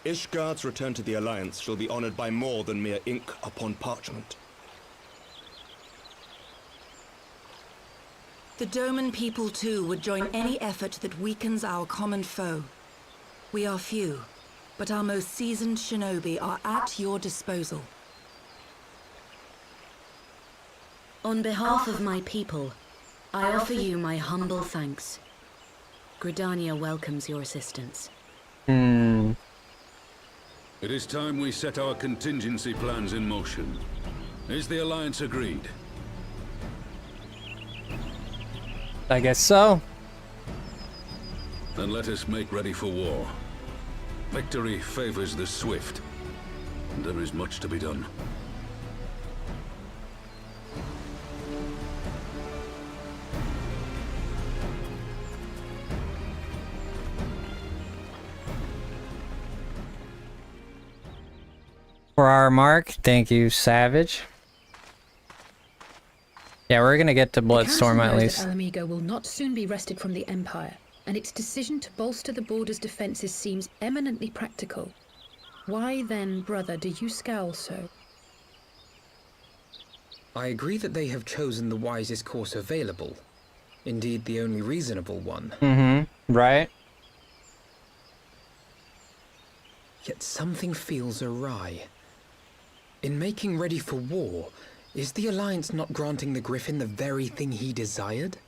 Ishgard's return to the Alliance shall be honored by more than mere ink upon parchment.
The Doman people too would join any effort that weakens our common foe. We are few, but our most seasoned shinobi are at your disposal.
On behalf of my people, I offer you my humble thanks. Gridania welcomes your assistance.
It is time we set our contingency plans in motion. Is the Alliance agreed?
I guess so.
Then let us make ready for war. Victory favors the swift, and there is much to be done.
For our mark, thank you, Savage. Yeah, we're gonna get to Bloodstorm at least.
The Alamigo will not soon be wrested from the Empire, and its decision to bolster the border's defenses seems eminently practical. Why then, brother, do you scowl so?
I agree that they have chosen the wisest course available. Indeed, the only reasonable one.
Right?
Yet something feels awry. In making ready for war, is the Alliance not granting the Griffin the very thing he desired?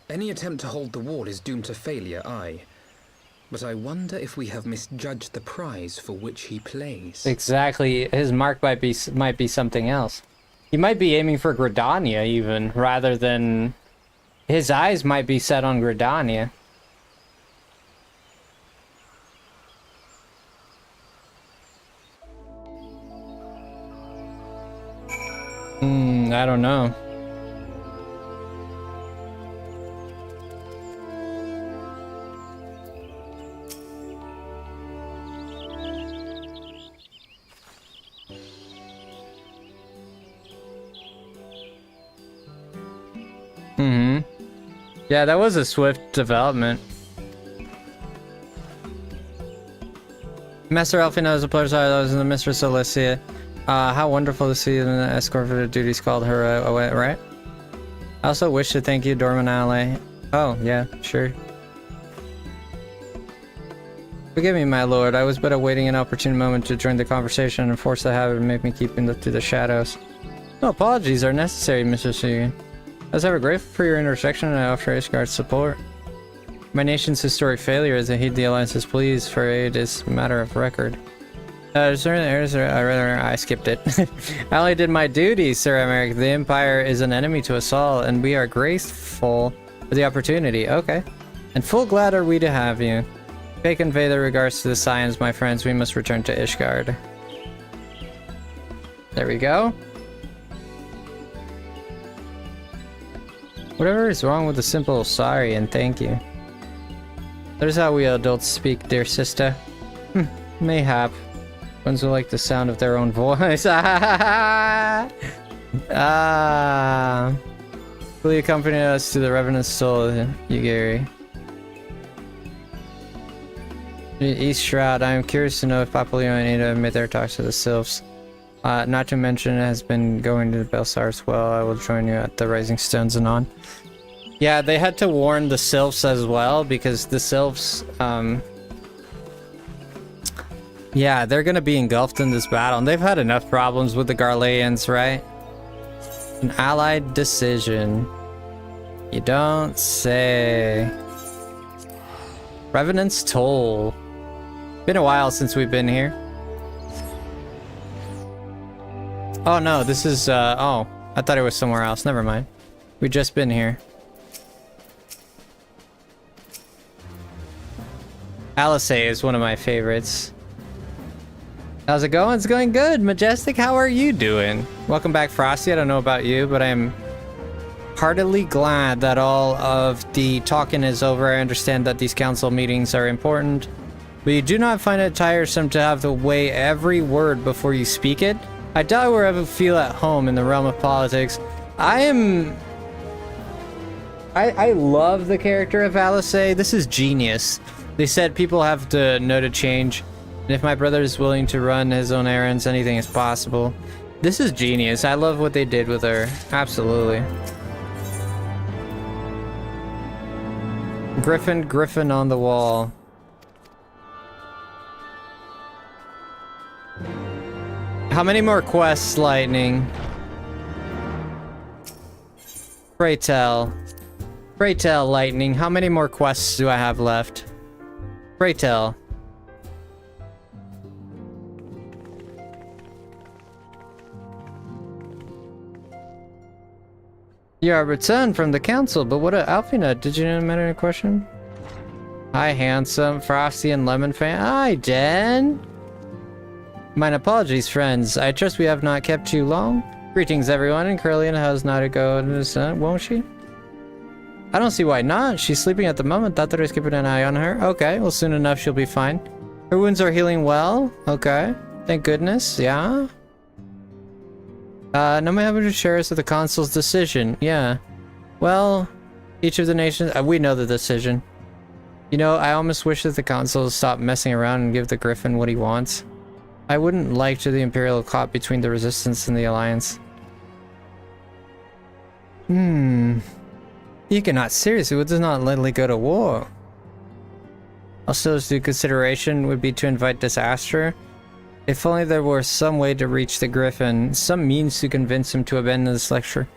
Any attempt to hold the wall is doomed to failure, aye. But I wonder if we have misjudged the prize for which he plays.
Exactly. His mark might be something else. He might be aiming for Gridania even, rather than... His eyes might be set on Gridania. I don't know. Yeah, that was a swift development. Master Elfino is a player side, that was in the Mistress Alicia. How wonderful to see an escort for the duties called her away, right? I also wish to thank you, Dormanale. Oh, yeah, sure. Forgive me, my lord. I was but awaiting an opportune moment to join the conversation and force the habit to make me keep through the shadows. No apologies are necessary, Mr. Segan. I was ever grateful for your intersection and I offer Ishgard's support. My nation's historic failure is to heed the Alliance's pleas for aid is a matter of record. I skipped it. I only did my duty, Sir Emerick. The Empire is an enemy to us all, and we are grateful for the opportunity. Okay. And full glad are we to have you. Pay convey the regards to the Scions, my friends. We must return to Ishgard. There we go. Whatever is wrong with a simple sorry and thank you. That is how we adults speak, dear sister. Mayhap. Ones who like the sound of their own voice. Will you accompany us to the Revenant Soul, Yugiri? East Shroud. I am curious to know if Papaleo and Ada have made their talks to the Sylphs. Not to mention it has been going to the Belsar as well. I will join you at the Rising Stones anon. Yeah, they had to warn the Sylphs as well because the Sylphs, yeah, they're gonna be engulfed in this battle, and they've had enough problems with the Garleans, right? An allied decision. You don't say. Revenant's Toll. Been a while since we've been here. Oh no, this is, oh, I thought it was somewhere else. Never mind. We've just been here. Alisei is one of my favorites. How's it going? It's going good. Majestic, how are you doing? Welcome back, Frosty. I don't know about you, but I'm heartily glad that all of the talking is over. I understand that these council meetings are important, but you do not find it tiresome to have to weigh every word before you speak it? I doubt I will ever feel at home in the realm of politics. I love the character of Alice. This is genius. They said people have to know to change, and if my brother is willing to run his own errands, anything is possible. This is genius. I love what they did with her. Absolutely. Griffin on the wall. How many more quests, Lightning? Pray tell. Pray tell, Lightning. How many more quests do I have left? Pray tell. You are returned from the council, but what a Alfina, did you know matter a question? Hi, handsome, Frosty and Lemon fan. Hi, Jen. Mine apologies, friends. I trust we have not kept you long. Greetings, everyone, and Curlian has not to go into the sun, won't she? I don't see why not. She's sleeping at the moment. Thought that I was keeping an eye on her. Okay, well, soon enough she'll be fine. Her wounds are healing well. Okay, thank goodness. Yeah. No may have to share us with the council's decision. Yeah. Well, each of the nations... we know the decision. You know, I almost wish that the council would stop messing around and give the Griffin what he wants. I wouldn't like to the Imperial caught between the Resistance and the Alliance. You cannot seriously, it does not lightly go to war. Also, due consideration would be to invite disaster. If only there were some way to reach the Griffin, some means to convince him to abandon this lecture.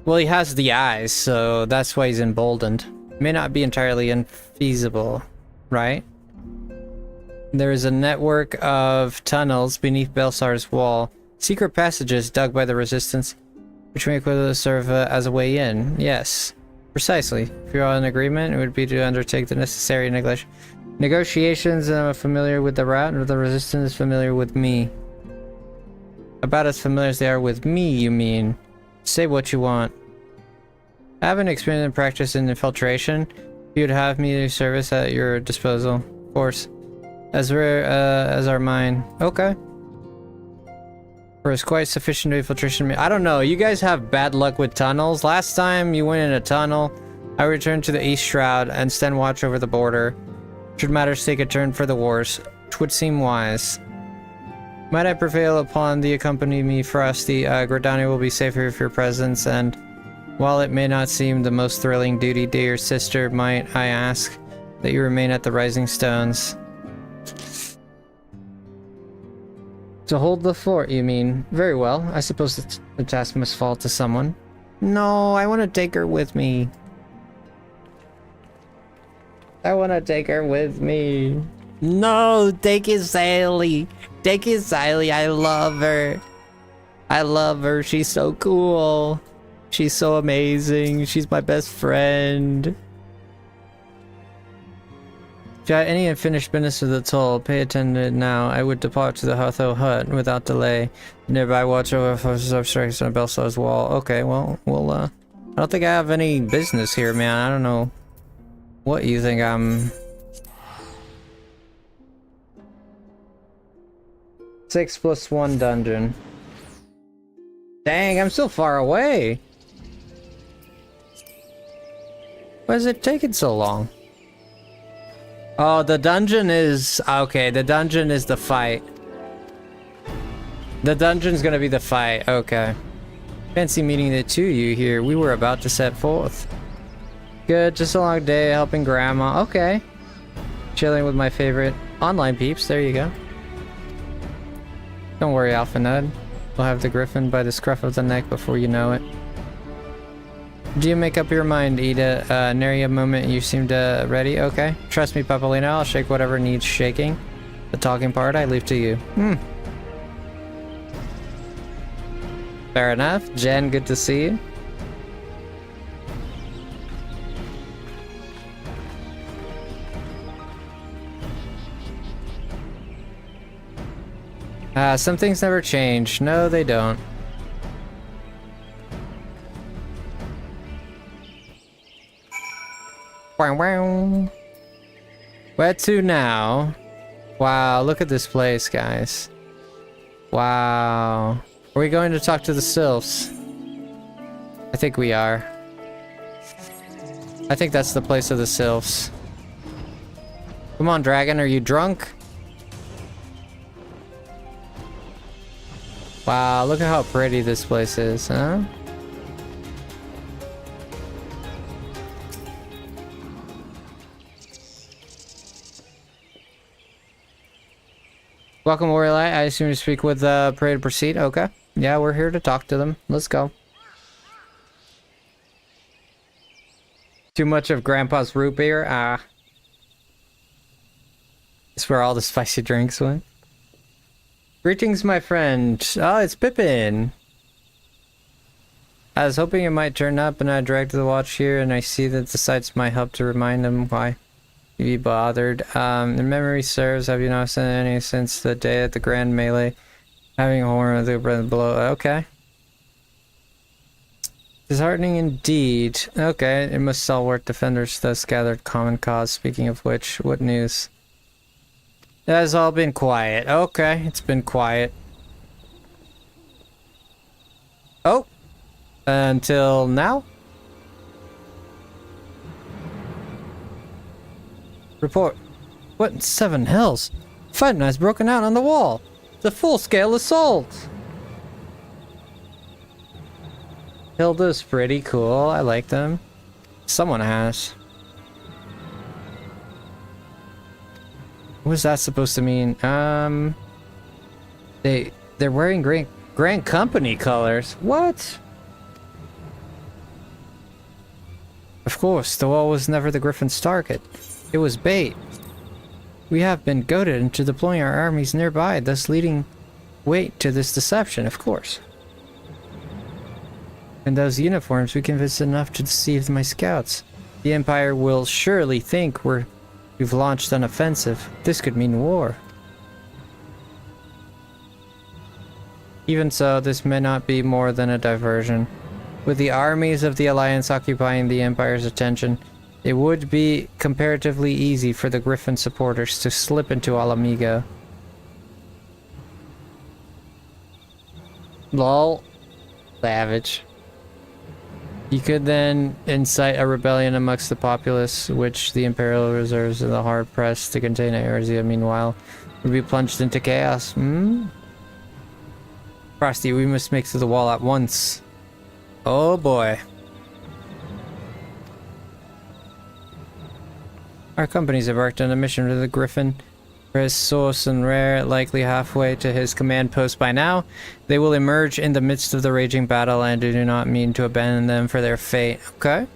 Well, he has the eyes, so that's why he's emboldened. It may not be entirely unfeasible, right? There is a network of tunnels beneath Belsar's wall, secret passages dug by the Resistance, which may serve as a way in. Yes, precisely. If you're all in agreement, it would be to undertake the necessary negotiations, and I'm familiar with the route, and the Resistance is familiar with me. About as familiar as they are with me, you mean? Say what you want. I have an experience and practice in infiltration. You would have me service at your disposal. Of course. As rare as are mine. Okay. For it's quite sufficient to infiltration. I don't know. You guys have bad luck with tunnels. Last time you went in a tunnel, I returned to the East Shroud and stand watch over the border. Should matters take a turn for the worse, which would seem wise. Might I prevail upon thee accompany me, Frosty? Gridania will be safer with your presence, and while it may not seem the most thrilling duty, dear sister, might I ask that you remain at the Rising Stones? To hold the fort, you mean? Very well. I suppose the task must fall to someone. No, I want to take her with me. I want to take her with me. No, take it, Sally. Take it, Sally. I love her. I love her. She's so cool. She's so amazing. She's my best friend. If you had any unfinished business with the toll, pay attention now. I would depart to the Hutho hut without delay. Nearby, watch over forces of strikes on Belsar's wall. Okay, well, I don't think I have any business here, man. I don't know what you think I'm... 6+1 dungeon. Dang, I'm so far away. Why is it taking so long? Oh, the dungeon is... Okay, the dungeon is the fight. The dungeon's gonna be the fight, okay. Fancy meeting the two of you here. We were about to set forth. Good, just a long day helping Grandma. Okay. Chilling with my favorite online peeps. There you go. Don't worry, Alpha Ned. We'll have the Griffin by the scruff of the neck before you know it. Do you make up your mind, Ida? Nary a moment you seemed ready? Okay. Trust me, Papalina, I'll shake whatever needs shaking. The talking part, I leave to you. Fair enough. Jen, good to see you. Some things never change. No, they don't. Wow, wow. Where to now? Wow, look at this place, guys. Wow. Are we going to talk to the sylphs? I think we are. I think that's the place of the sylphs. Come on, dragon, are you drunk? Wow, look at how pretty this place is, huh? Welcome, Warrior Light. I assume you speak with Parade to Proceed. Okay. Yeah, we're here to talk to them. Let's go. Too much of Grandpa's root beer? Ah. It's where all the spicy drinks went. Greetings, my friend. Oh, it's Pippin. I was hoping it might turn up, and I dragged the watch here, and I see that the sights might help to remind him why he'd be bothered. If memory serves, have you not seen any since the day at the Grand Melee? Having a horn of the breath below. Okay. Disheartening indeed. Okay, it must stalwart defenders thus gathered common cause. Speaking of which, what news? It has all been quiet. Okay, it's been quiet. Oh! Until now? Report. What in seven hells? Fighting has broken out on the wall. It's a full-scale assault. Hilda's pretty cool. I like them. Someone has. What is that supposed to mean? They're wearing Grand Company colors. What? Of course, the wall was never the Griffin's target. It was bait. We have been goaded into deploying our armies nearby, thus leading weight to this deception, of course. In those uniforms, we convinced enough to deceive my scouts. The Empire will surely think we've launched an offensive. This could mean war. Even so, this may not be more than a diversion. With the armies of the Alliance occupying the Empire's attention, it would be comparatively easy for the Griffin supporters to slip into Alamigo. Lol. Savage. You could then incite a rebellion amongst the populace, which the Imperial reserves in the hard press to contain Eorzea, meanwhile, would be plunged into chaos. Frosty, we must make to the wall at once. Oh boy. Our company's embarked on a mission to the Griffin. Press Source and Rare, likely halfway to his command post by now. They will emerge in the midst of the raging battle and do not mean to abandon them for their fate. Okay.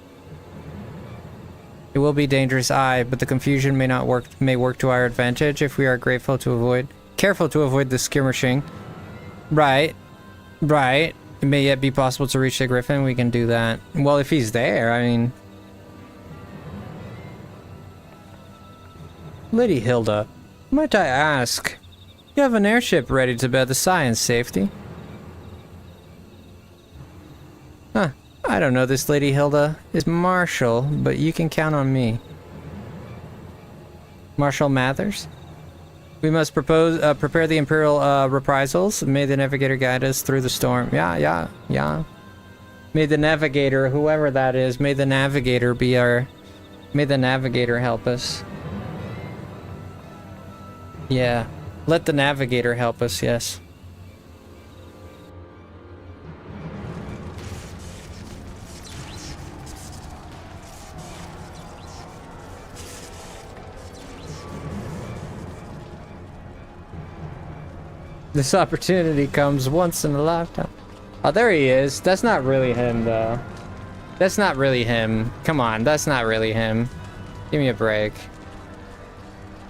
It will be dangerous, aye, but the confusion may work to our advantage if we are careful to avoid the skirmishing. Right. Right. It may yet be possible to reach the Griffin. We can do that. Well, if he's there, I mean... Lady Hilda, might I ask, you have an airship ready to bear the Science safety? Huh. I don't know this Lady Hilda is Marshall, but you can count on me. Marshall Mathers? We must prepare the Imperial reprisals. May the Navigator guide us through the storm. Yeah. May the Navigator, whoever that is, may the Navigator be our... May the Navigator help us. Yeah. Let the Navigator help us, yes. This opportunity comes once in a lifetime. Oh, there he is. That's not really him, though. That's not really him. Come on, that's not really him. Give me a break.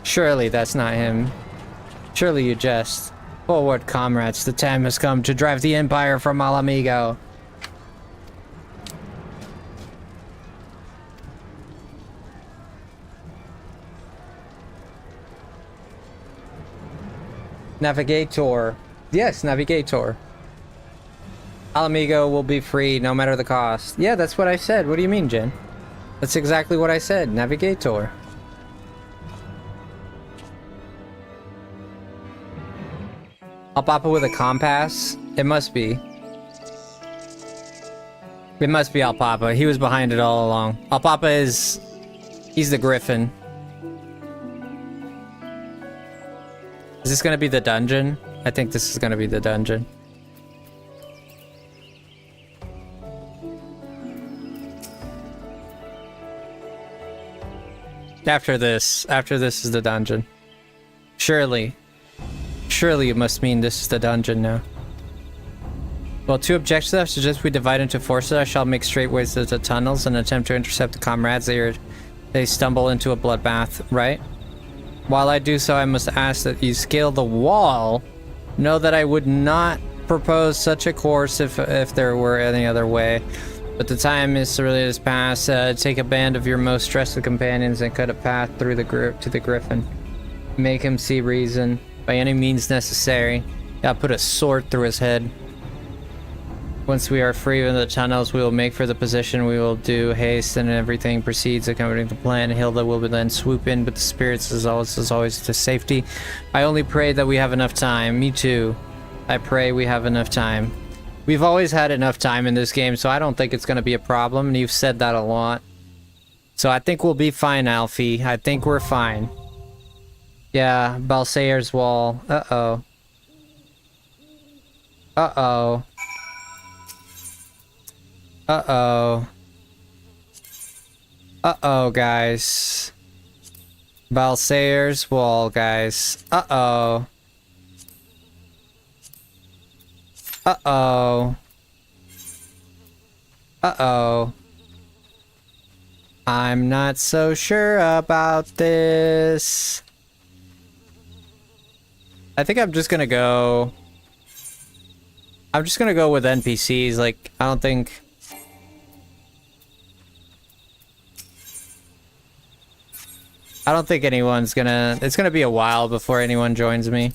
Surely that's not him. Surely you jest. Forward, comrades. The time has come to drive the Empire from Alamigo. Navigator. Yes, Navigator. Alamigo will be free no matter the cost. Yeah, that's what I said. What do you mean, Jen? That's exactly what I said. Navigator. Alpapa with a compass? It must be. It must be Alpapa. He was behind it all along. Alpapa is... He's the Griffin. Is this gonna be the dungeon? I think this is gonna be the dungeon. After this is the dungeon. Surely it must mean this is the dungeon now. Well, 2 objectives I suggest we divide into forces. I shall make straight ways to the tunnels and attempt to intercept the comrades. They stumble into a bloodbath, right? While I do so, I must ask that you scale the wall. Know that I would not propose such a course if there were any other way. But the time is really has passed. Take a band of your most trusted companions and cut a path through the to the Griffin. Make him see reason by any means necessary. Yeah, put a sword through his head. Once we are free of the tunnels, we will make for the position. We will do haste, and everything proceeds according to plan. Hilda will then swoop in with the spirits as always to safety. I only pray that we have enough time. Me too. I pray we have enough time. We've always had enough time in this game, so I don't think it's going to be a problem, and you've said that a lot. So I think we'll be fine, Alfie. I think we're fine. Yeah, Balsair's wall. Uh-oh. Uh-oh. Uh-oh. Uh-oh, guys. Balsair's wall, guys. Uh-oh. Uh-oh. Uh-oh. I'm not so sure about this. I think I'm just gonna go... I'm just gonna go with NPCs, like, I don't think... I don't think anyone's gonna... It's gonna be a while before anyone joins me.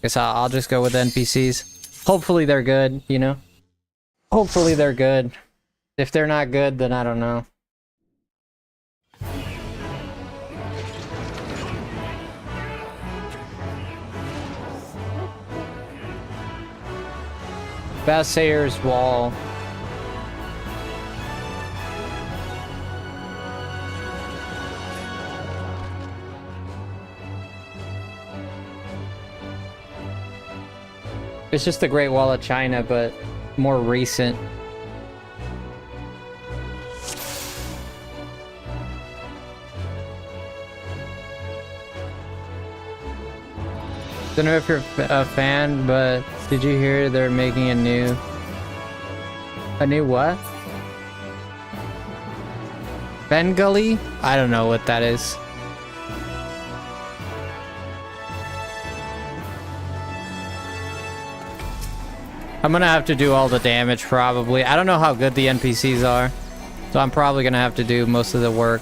Guess I'll just go with NPCs. Hopefully they're good, you know? Hopefully they're good. If they're not good, then I don't know. Balsair's wall. It's just the Great Wall of China, but more recent. Don't know if you're a fan, but did you hear they're making a new what? Bengali? I don't know what that is. I'm gonna have to do all the damage, probably. I don't know how good the NPCs are, so I'm probably gonna have to do most of the work.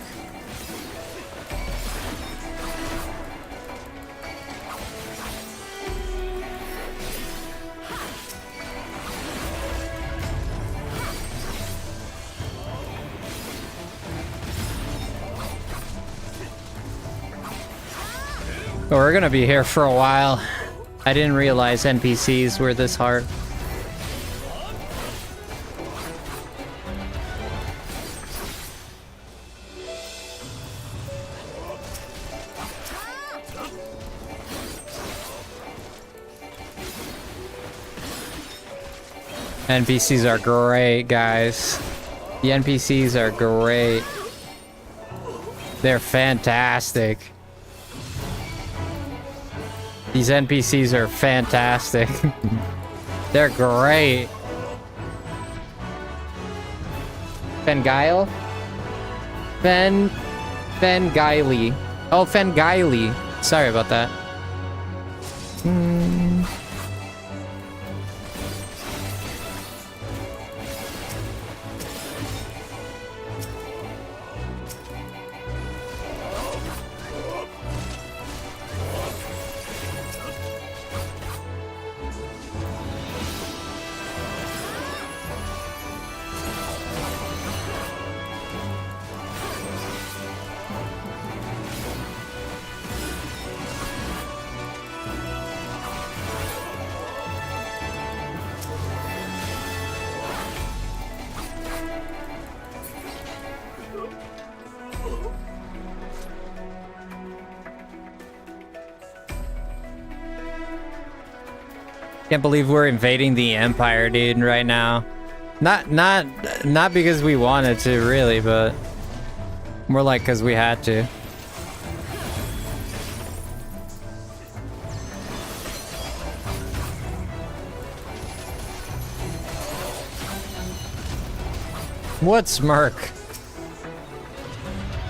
Oh, we're gonna be here for a while. I didn't realize NPCs were this hard. NPCs are great, guys. The NPCs are great. They're fantastic. These NPCs are fantastic. They're great. Fengail? Fengaili. Oh, Fengaili. Sorry about that. Can't believe we're invading the Empire, dude, right now. Not because we wanted to, really, but more like because we had to. What smirk?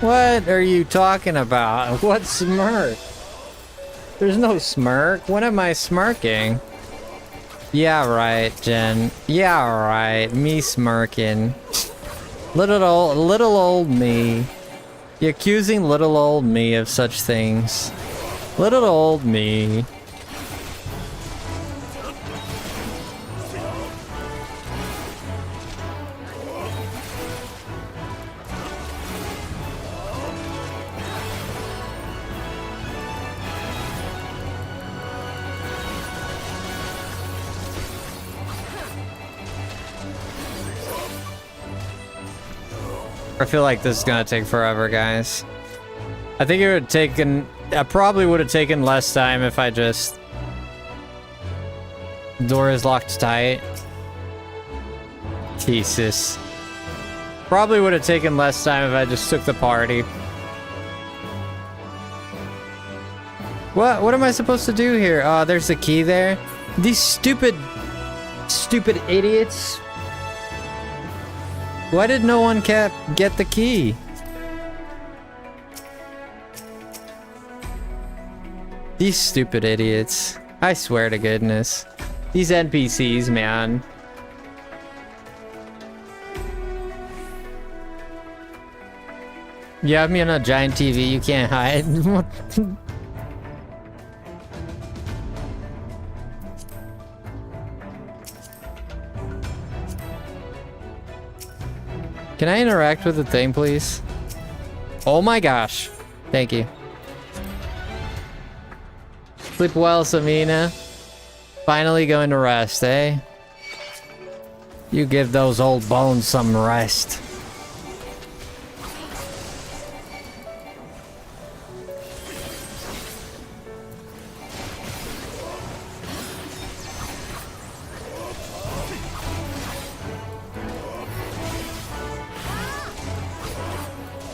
What are you talking about? What smirk? There's no smirk. When am I smirking? Yeah, right, Jen. Yeah, right. Me smirking. Little old me. You're accusing little old me of such things. Little old me. I feel like this is gonna take forever, guys. I think it would taken. I probably would have taken less time if I just. Door is locked tight. Jesus. Probably would have taken less time if I just took the party. What am I supposed to do here? Oh, there's the key there. These stupid idiots. Why did no one get the key? These stupid idiots. I swear to goodness. These NPCs, man. You have me on a giant TV, you can't hide. Can I interact with the thing, please? Oh my gosh. Thank you. Sleep well, Samina. Finally going to rest, eh? You give those old bones some rest.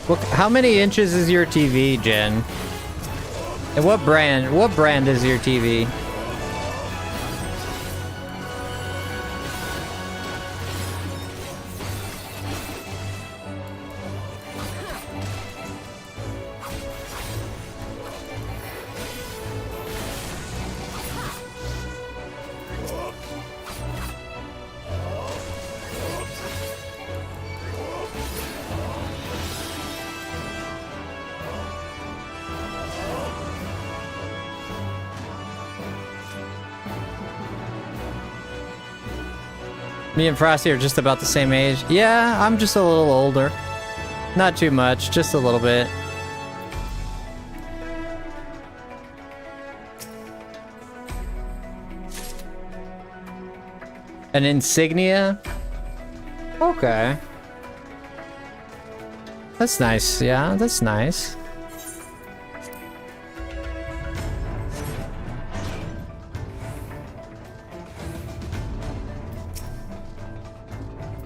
Look, how many inches is your TV, Jen? And what brand is your TV? Me and Frosty are just about the same age. Yeah, I'm just a little older. Not too much, just a little bit. An insignia? Okay. That's nice, yeah, that's nice.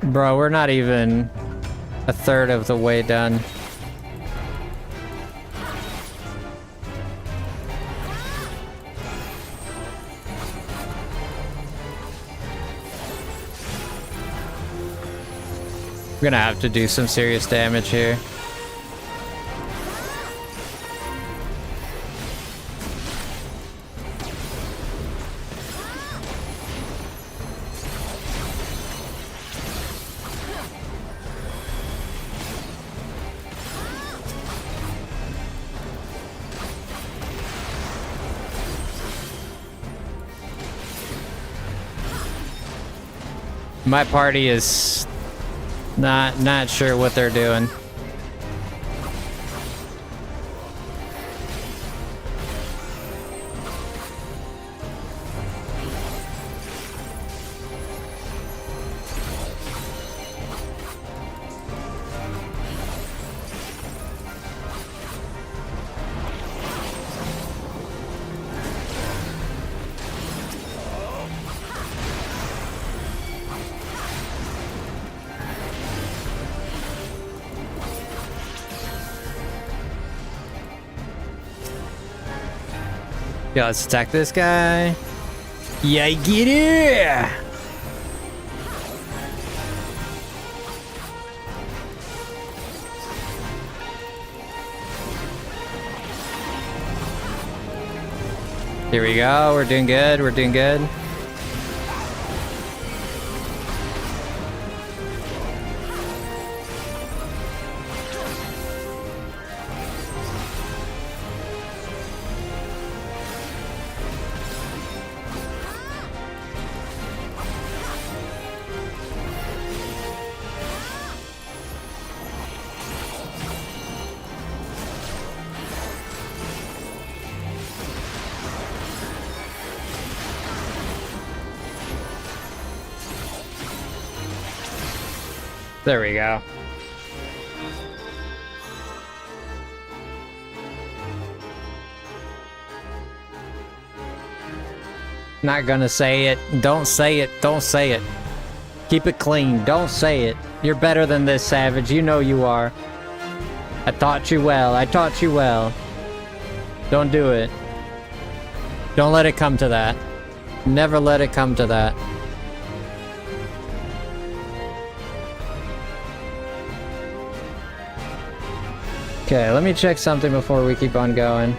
Bro, we're not even a third of the way done. We're gonna have to do some serious damage here. My party is not sure what they're doing. Yeah, let's attack this guy. Yeah, get it! Here we go. We're doing good. We're doing good. There we go. Not gonna say it. Don't say it. Don't say it. Keep it clean. Don't say it. You're better than this, Savage. You know you are. I taught you well. I taught you well. Don't do it. Don't let it come to that. Never let it come to that. Okay, let me check something before we keep on going.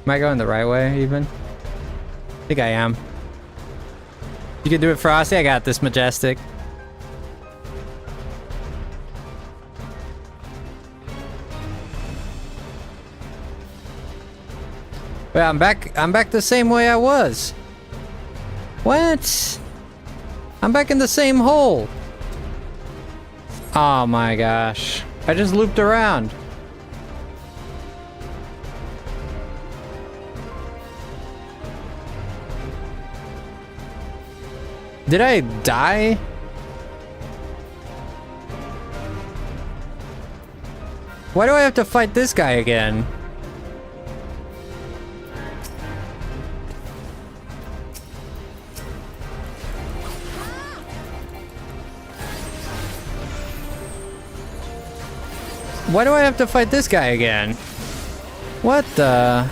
Am I going the right way, even? I think I am. You can do it, Frosty. I got this, Majestic. Well, I'm back the same way I was. What? I'm back in the same hole. Oh my gosh. I just looped around. Did I die? Why do I have to fight this guy again? Why do I have to fight this guy again? What the...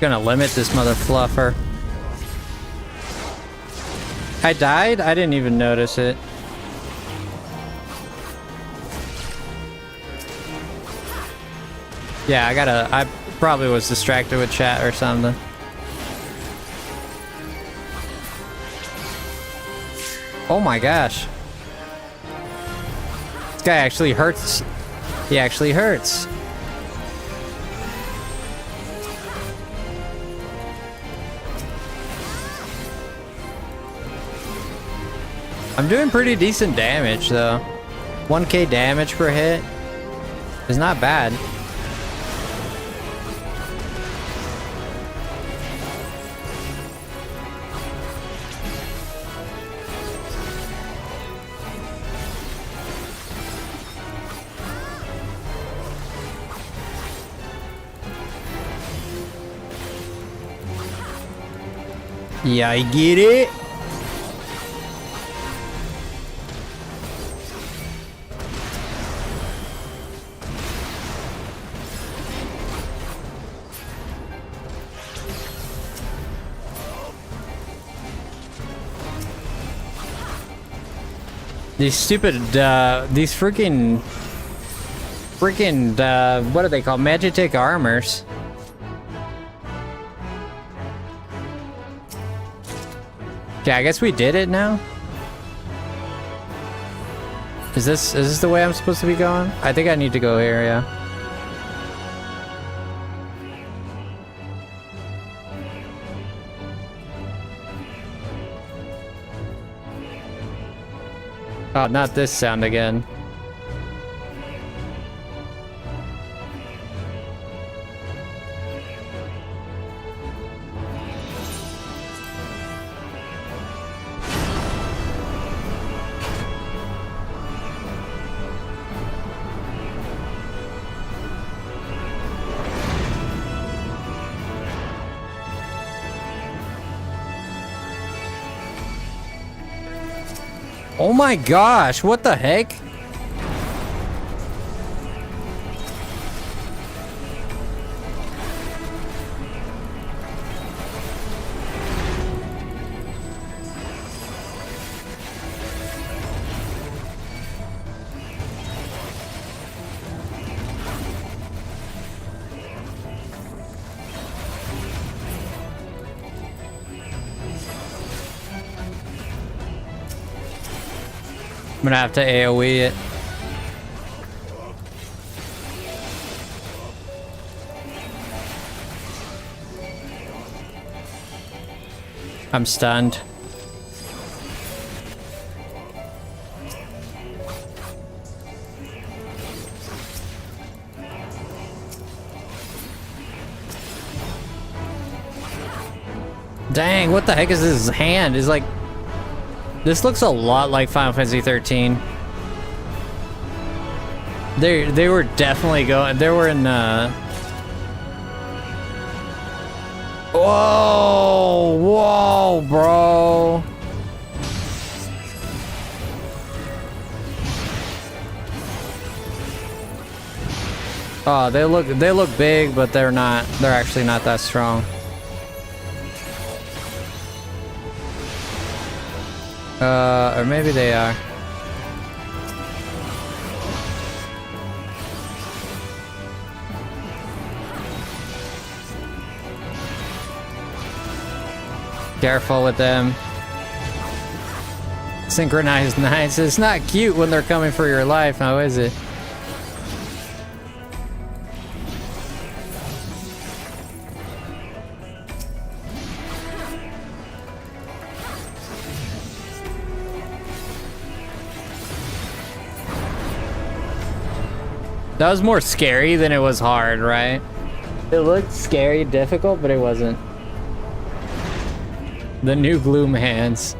Gonna limit this mother fluffer. I died? I didn't even notice it. Yeah, I probably was distracted with chat or something. Oh my gosh. This guy actually hurts. He actually hurts. I'm doing pretty decent damage though. 1k damage per hit is not bad. Yeah, I get it. These stupid, these freaking freaking, what are they called? Magitek armors. Okay, I guess we did it now. Is this the way I'm supposed to be going? I think I need to go here, yeah. Oh, not this sound again. Oh my gosh, what the heck? I'm gonna have to AoE it. I'm stunned. Dang, what the heck is this hand? Is like... This looks a lot like Final Fantasy 13. They were definitely going... They were in, Whoa! Whoa, bro! Oh, they look big, but they're not. They're actually not that strong. Or maybe they are. Careful with them. Synchronized knights. It's not cute when they're coming for your life, now is it? That was more scary than it was hard, right? It looked scary, difficult, but it wasn't. The new gloom hands.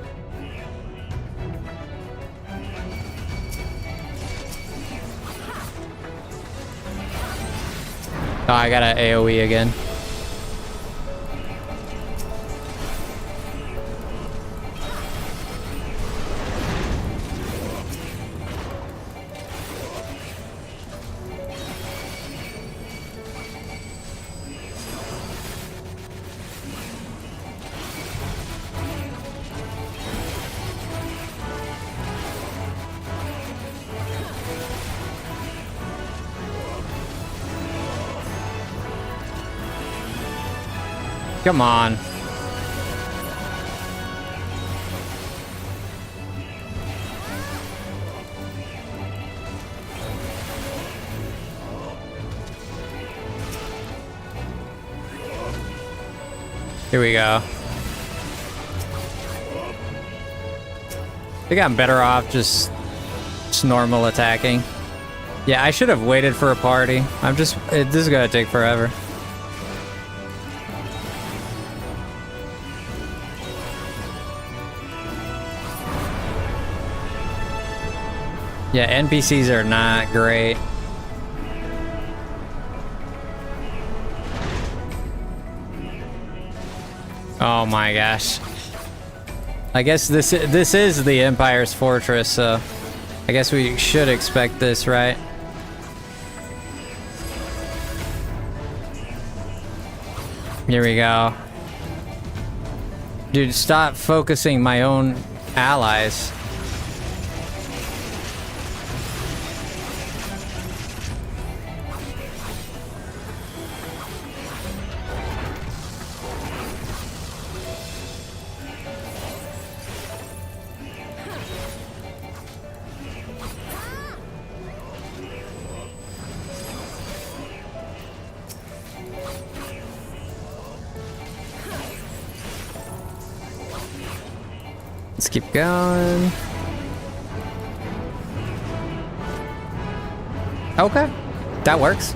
Oh, I got an AoE again. Come on. Here we go. I think I'm better off just normal attacking. Yeah, I should have waited for a party. This is gonna take forever. Yeah, NPCs are not great. Oh my gosh. I guess this is the Empire's fortress, so I guess we should expect this, right? Here we go. Dude, stop focusing my own allies. Let's keep going. Okay, that works.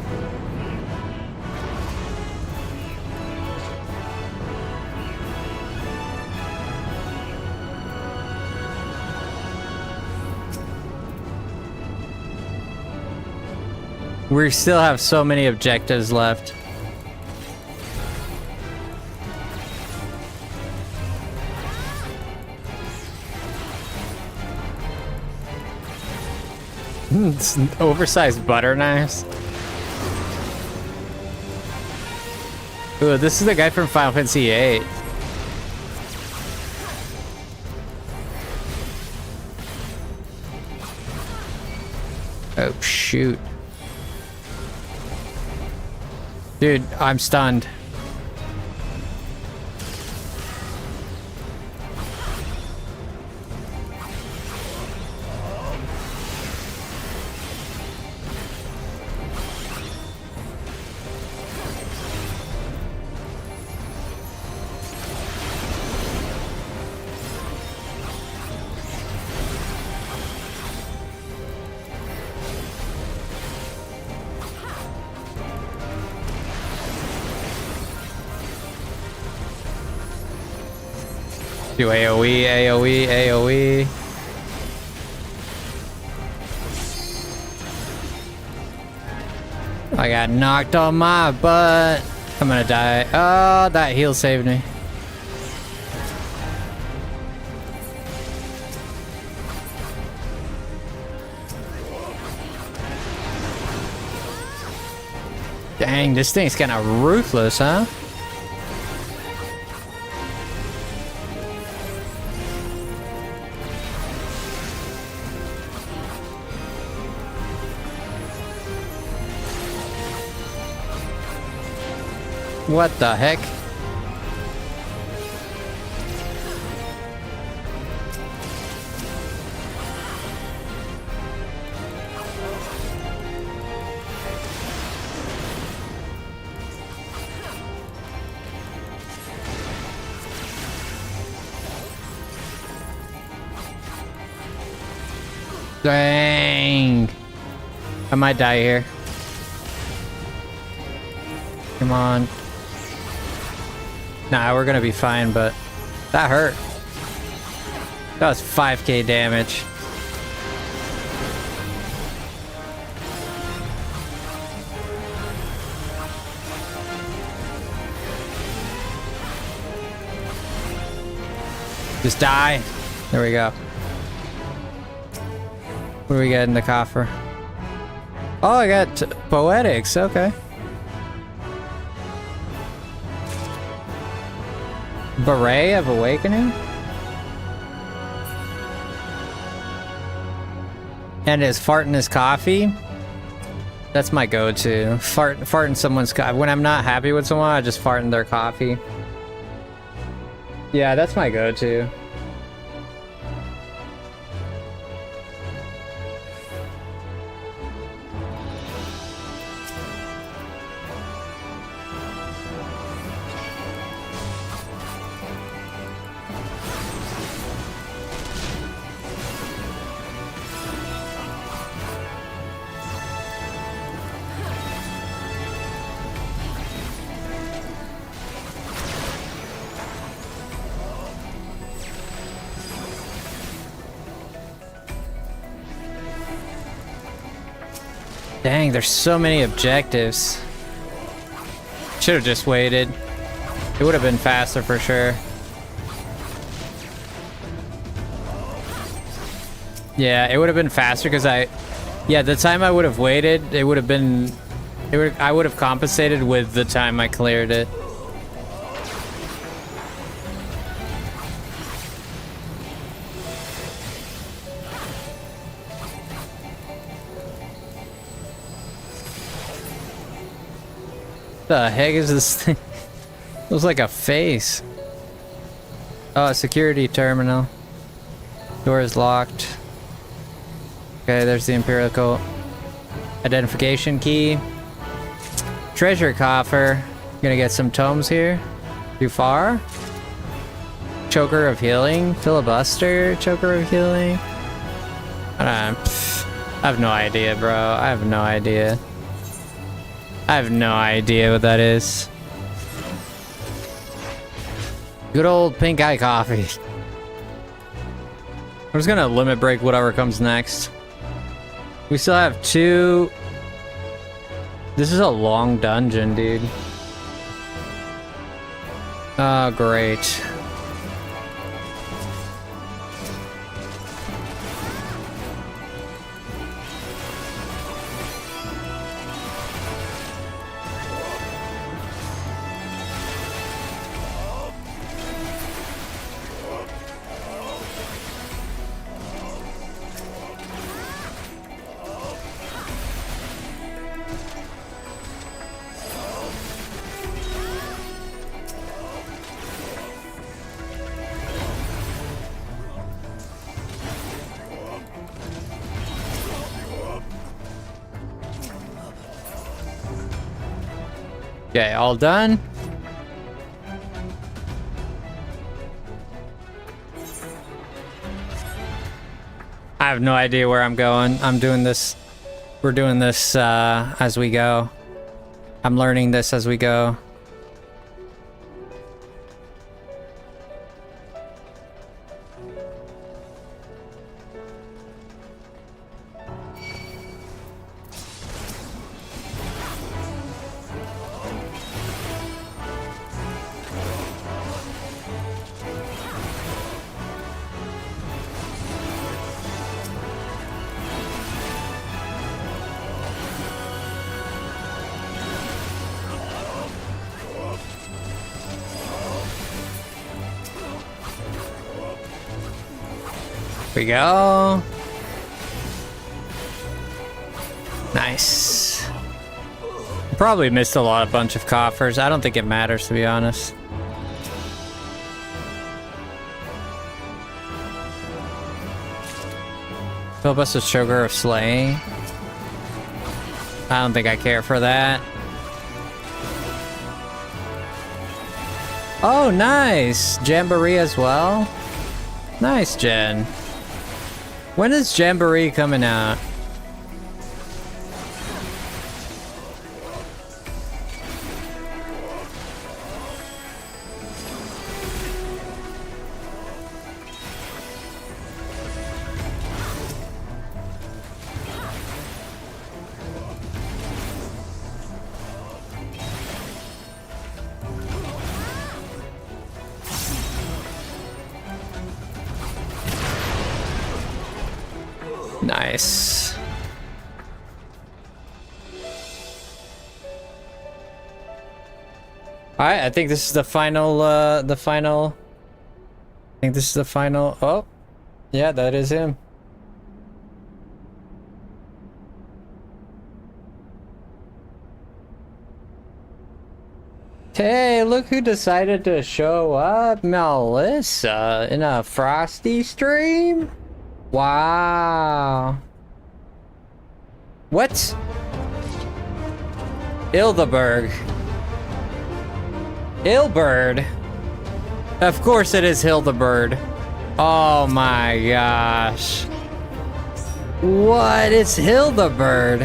We still have so many objectives left. It's oversized butter knives. Ooh, this is the guy from Final Fantasy VIII. Oh, shoot. Dude, I'm stunned. Do AoE, AoE, AoE. I got knocked on my butt. I'm gonna die. Oh, that heal saved me. Dang, this thing's kind of ruthless, huh? What the heck? Dang. I might die here. Come on. Nah, we're gonna be fine, but that hurt. That was 5k damage. Just die. There we go. What do we get in the coffer? Oh, I got poetics. Okay. Beret of Awakening? And is farting his coffee? That's my go-to. Fart in someone's coffee. When I'm not happy with someone, I just fart in their coffee. Yeah, that's my go-to. Dang, there's so many objectives. Should have just waited. It would have been faster for sure. Yeah, it would have been faster because yeah, the time I would have waited, it would have been, I would have compensated with the time I cleared it. The heck is this thing? It looks like a face. Oh, a security terminal. Door is locked. Okay, there's the Imperial Cult. Identification key. Treasure coffer. Gonna get some tomes here. Too far? Choker of healing? Filibuster? Choker of healing? I have no idea, bro. I have no idea. I have no idea what that is. Good old pink eye coffee. I'm just gonna limit break whatever comes next. We still have 2. This is a long dungeon, dude. Oh, great. Okay, all done. I have no idea where I'm going. I'm doing this. We're doing this as we go. I'm learning this as we go. We go. Nice. Probably missed a bunch of coffers. I don't think it matters, to be honest. Filibuster's Sugar of Slaying. I don't think I care for that. Oh, nice! Jamboree as well. Nice, Jen. When is Jamboree coming out? Nice. Alright, I think this is the final, I think this is the final, oh, yeah, that is him. Hey, look who decided to show up, Melissa, in a Frosty stream? Wow. What? Ildeberg. Ilbird? Of course it is Hildebird. Oh my gosh. What? It's Hildebird.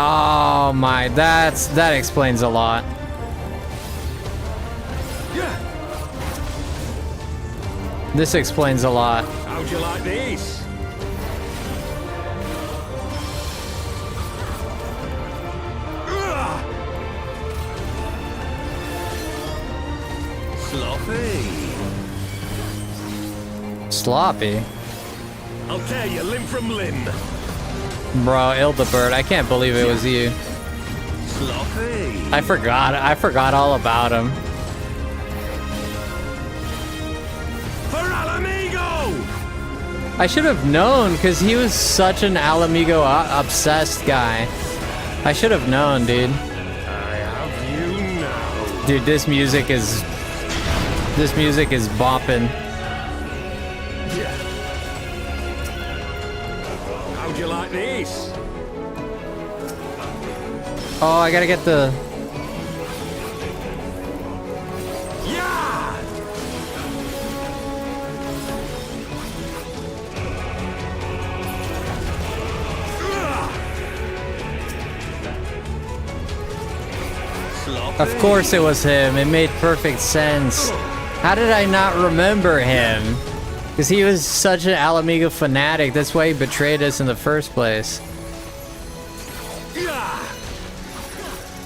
Oh my, that explains a lot. This explains a lot.
How'd you like these?
Sloppy?
I'll tear you limb from limb.
Bro, Hildebird, I can't believe it was you.
Sloppy.
I forgot all about him. I should have known, because he was such an Alamigo obsessed guy. I should have known, dude.
I have you now.
Dude, this music is bopping.
How'd you like these?
Oh, I gotta get the... Of course it was him. It made perfect sense. How did I not remember him? Because he was such an Alamigo fanatic. That's why he betrayed us in the first place.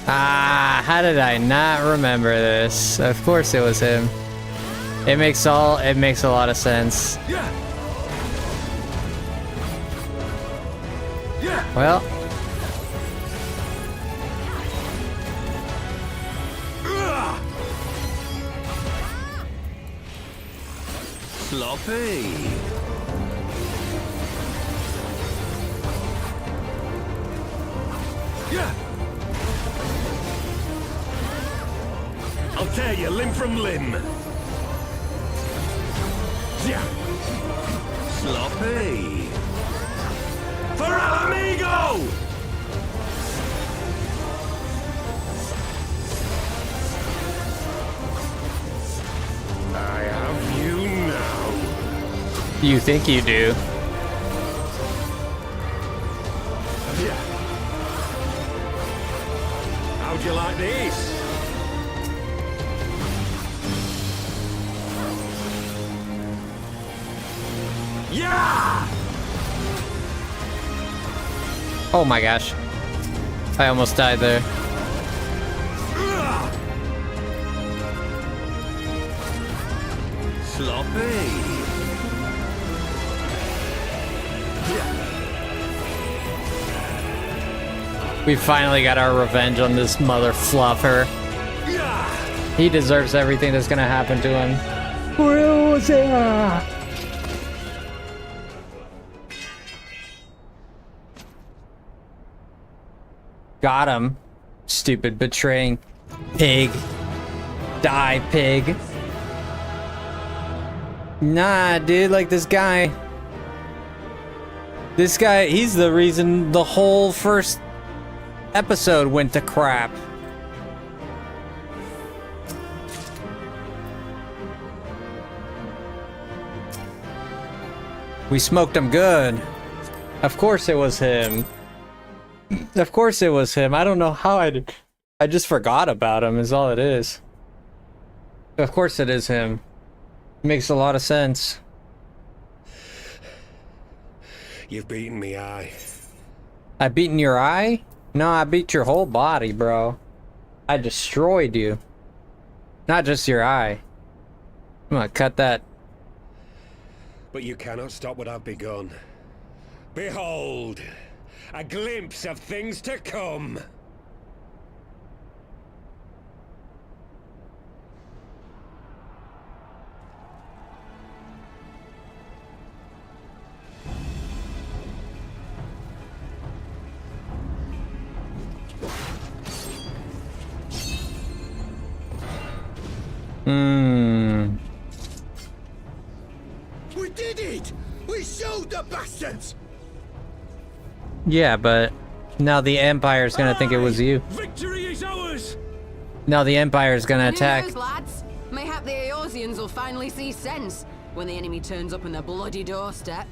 Ah, how did I not remember this? Of course it was him. It makes a lot of sense. Well.
Sloppy. I'll tear you limb from limb. Sloppy. For Alamigo! I have you now.
You think you do?
How'd you like this? Yeah!
Oh my gosh. I almost died there.
Sloppy.
We finally got our revenge on this mother fluffer. He deserves everything that's gonna happen to him. Where was it? Got him. Stupid betraying pig. Die, pig. Nah, dude, like this guy. This guy, he's the reason the whole first episode went to crap. We smoked him good. Of course it was him. Of course it was him. I don't know how I did. I just forgot about him is all it is. Of course it is him. Makes a lot of sense.
You've beaten me, aye.
I beaten your eye? No, I beat your whole body, bro. I destroyed you. Not just your eye. I'm gonna cut that.
But you cannot stop what I've begun. Behold, a glimpse of things to come.
We did it! We showed the bastards!
Yeah, but now the Empire's gonna think it was you.
Victory is ours!
Now the Empire's gonna attack.
Who knows, lads? Mayhap the Eorzeans will finally see sense when the enemy turns up on their bloody doorstep.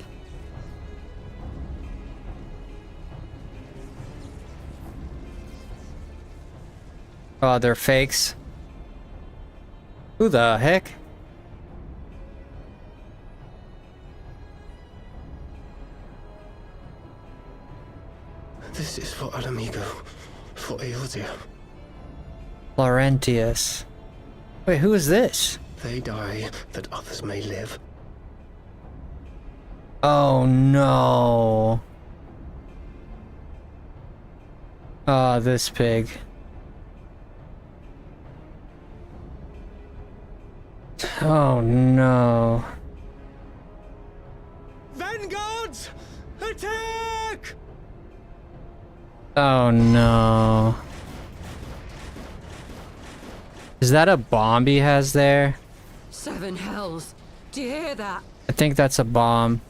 Oh, they're fakes. Who the heck?
This is for Alamigo, for Eorzea.
Laurentius. Wait, who is this?
They die that others may live.
Oh no. Oh, this pig. Oh no.
Vanguards! Attack!
Oh no. Is that a bomb he has there?
Seven hells. Do you hear that?
I think that's a bomb.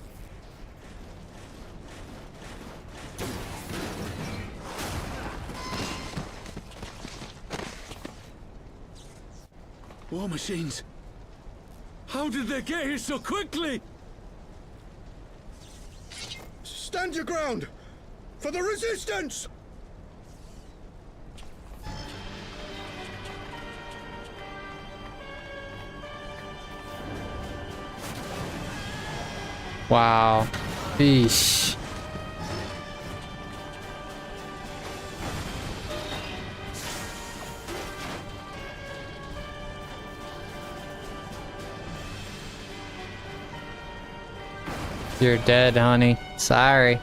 War machines. How did they get here so quickly?
Stand your ground! For the resistance!
Wow. Eesh. You're dead, honey. Sorry.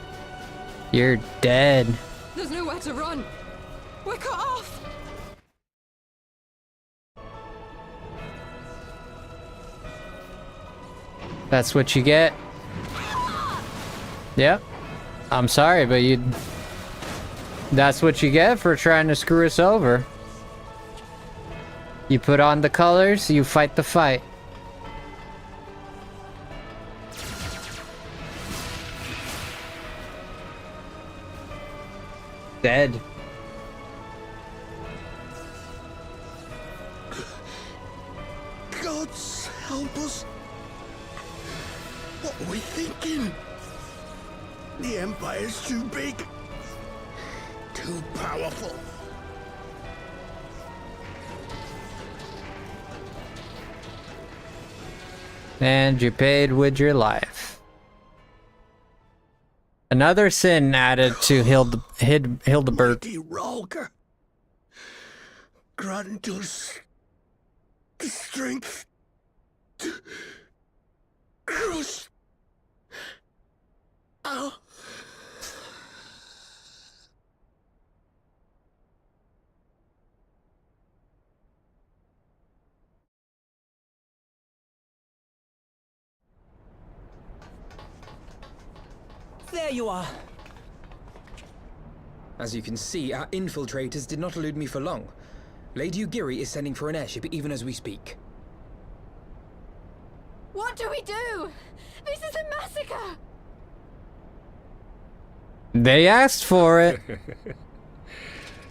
You're dead.
There's nowhere to run. We're cut off.
That's what you get. Yep. I'm sorry, but that's what you get for trying to screw us over. You put on the colors, you fight the fight. Dead.
Gods help us. What are we thinking? The Empire's too big. Too powerful.
And you paid with your life. Another sin added to Hildebert.
Mighty Rolger, grant us the strength to crush our...
There you are.
As you can see, our infiltrators did not elude me for long. Lady Ugiri is sending for an airship even as we speak.
What do we do? This is a massacre!
They asked for it.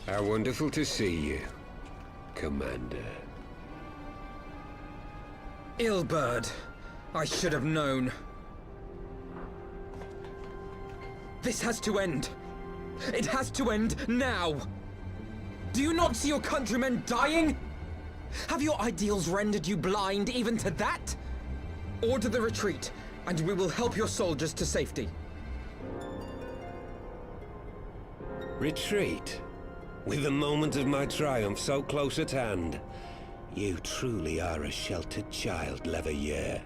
How wonderful to see you, Commander.
Ilbird, I should have known. This has to end. It has to end now. Do you not see your countrymen dying? Have your ideals rendered you blind even to that? Order the retreat, and we will help your soldiers to safety.
Retreat? With the moment of my triumph so close at hand? You truly are a sheltered child, Leverrier.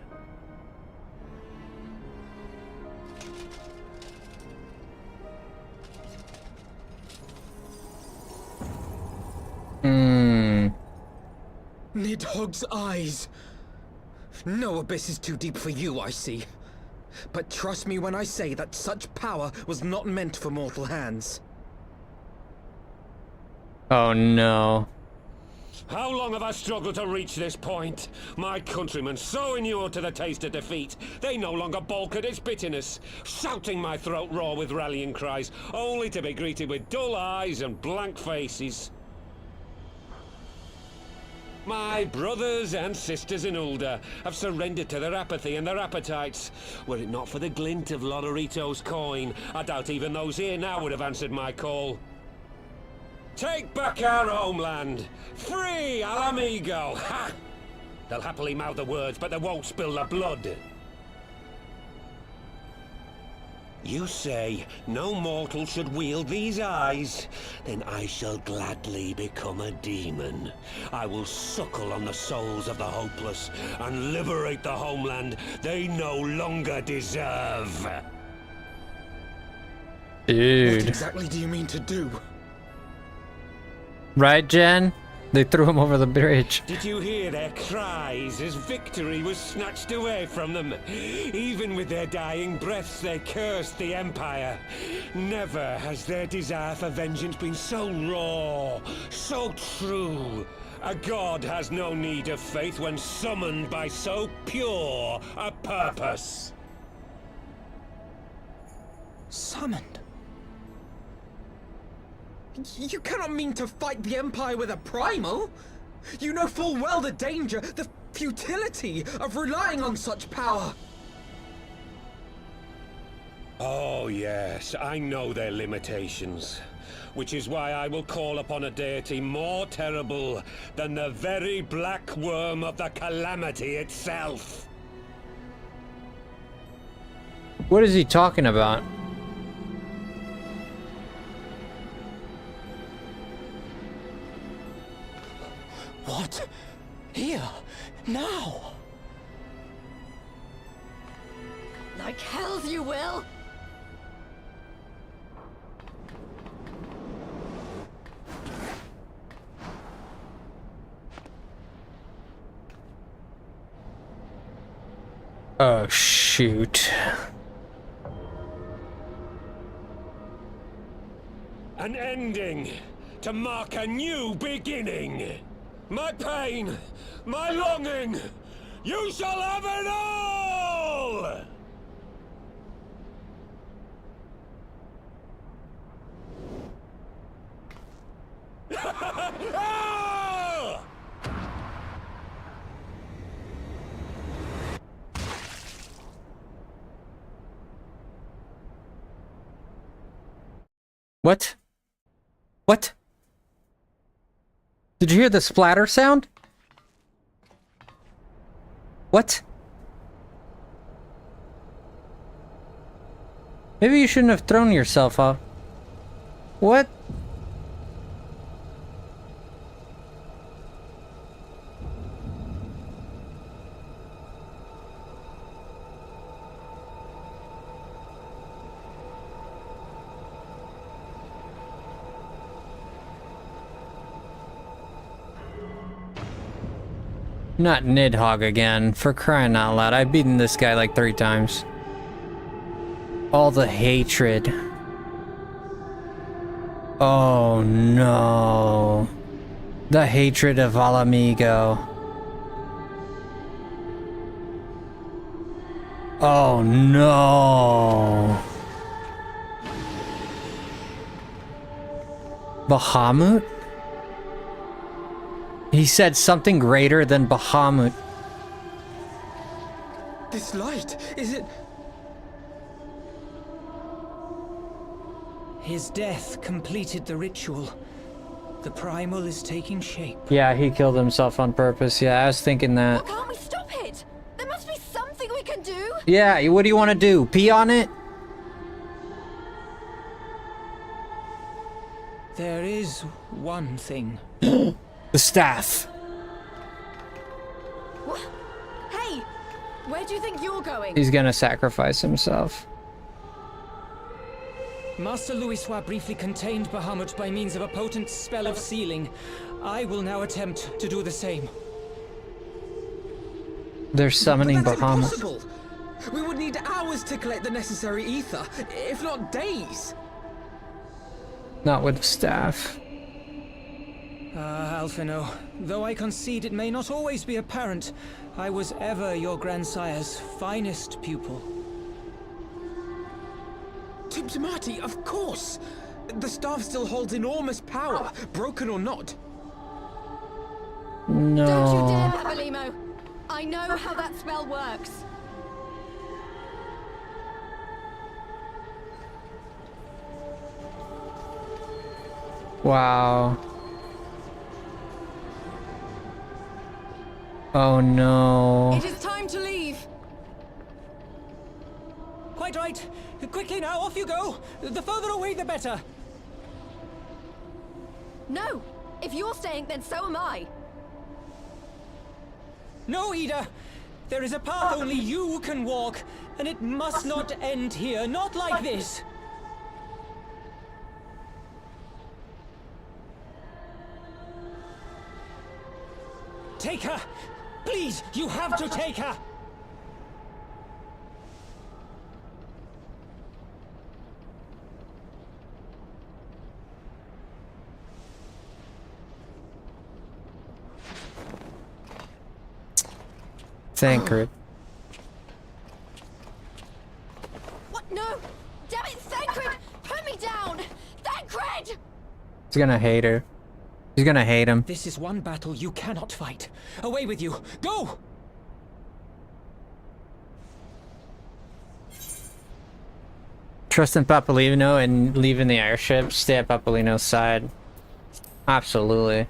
Nidhogg's eyes. No abyss is too deep for you, I see. But trust me when I say that such power was not meant for mortal hands.
Oh no.
How long have I struggled to reach this point? My countrymen so inured to the taste of defeat, they no longer balk at its bitterness, shouting my throat raw with rallying cries, only to be greeted with dull eyes and blank faces. My brothers and sisters in Ulda have surrendered to their apathy and their appetites. Were it not for the glint of Lodorito's coin, I doubt even those here now would have answered my call. Take back our homeland! Free Al Amigo! Ha! They'll happily mouth the words, but they won't spill the blood. You say no mortal should wield these eyes? Then I shall gladly become a demon. I will suckle on the souls of the hopeless and liberate the homeland they no longer deserve.
Dude.
What exactly do you mean to do?
Right, Jen? They threw him over the bridge.
Did you hear their cries as victory was snatched away from them? Even with their dying breaths, they cursed the Empire. Never has their desire for vengeance been so raw, so true. A god has no need of faith when summoned by so pure a purpose.
Summoned? You cannot mean to fight the Empire with a primal! You know full well the danger, the futility of relying on such power!
Oh yes, I know their limitations. Which is why I will call upon a deity more terrible than the very black worm of the calamity itself.
What is he talking about?
What? Here? Now?
Like hells you will!
Oh, shoot.
An ending to mark a new beginning. My pain, my longing, you shall have it all! Ah!
What? What? Did you hear the splatter sound? What? Maybe you shouldn't have thrown yourself off. What? Not Nidhogg again, for crying out loud. I've beaten this guy like 3 times. All the hatred. Oh no. The hatred of Alamigo. Oh no. Bahamut? He said something greater than Bahamut.
This light, is it...
His death completed the ritual. The primal is taking shape.
Yeah, he killed himself on purpose. Yeah, I was thinking that.
Can't we stop it? There must be something we can do!
Yeah, what do you want to do? Pee on it?
There is one thing.
The staff.
What? Hey! Where do you think you're going?
He's gonna sacrifice himself.
Master Louisoix briefly contained Bahamut by means of a potent spell of sealing. I will now attempt to do the same.
They're summoning
But that's
Bahamut.
impossible! We would need hours to collect the necessary ether, if not days!
Not with the staff.
Ah, Alphino, though I concede it may not always be apparent, I was ever your grandsire's finest pupil.
Tiptimati, of course! The staff still holds enormous power, broken or not.
No.
Don't you dare, Pabalimo! I know how that spell works.
Wow. Oh no.
It is time to leave.
Quite right. Quickly now, off you go. The further away, the better.
No! If you're staying, then so am I.
No, Ida. There is a path only you can walk, and it must not end here. Not like this. Take her! Please, you have to take her!
Thancred.
What? No! Damn it, Thancred! Put me down! Thancred!
He's gonna hate her. He's gonna hate him.
This is one battle you cannot fight. Away with you! Go!
Trust in Papolino and leaving the airship. Stay at Papolino's side. Absolutely.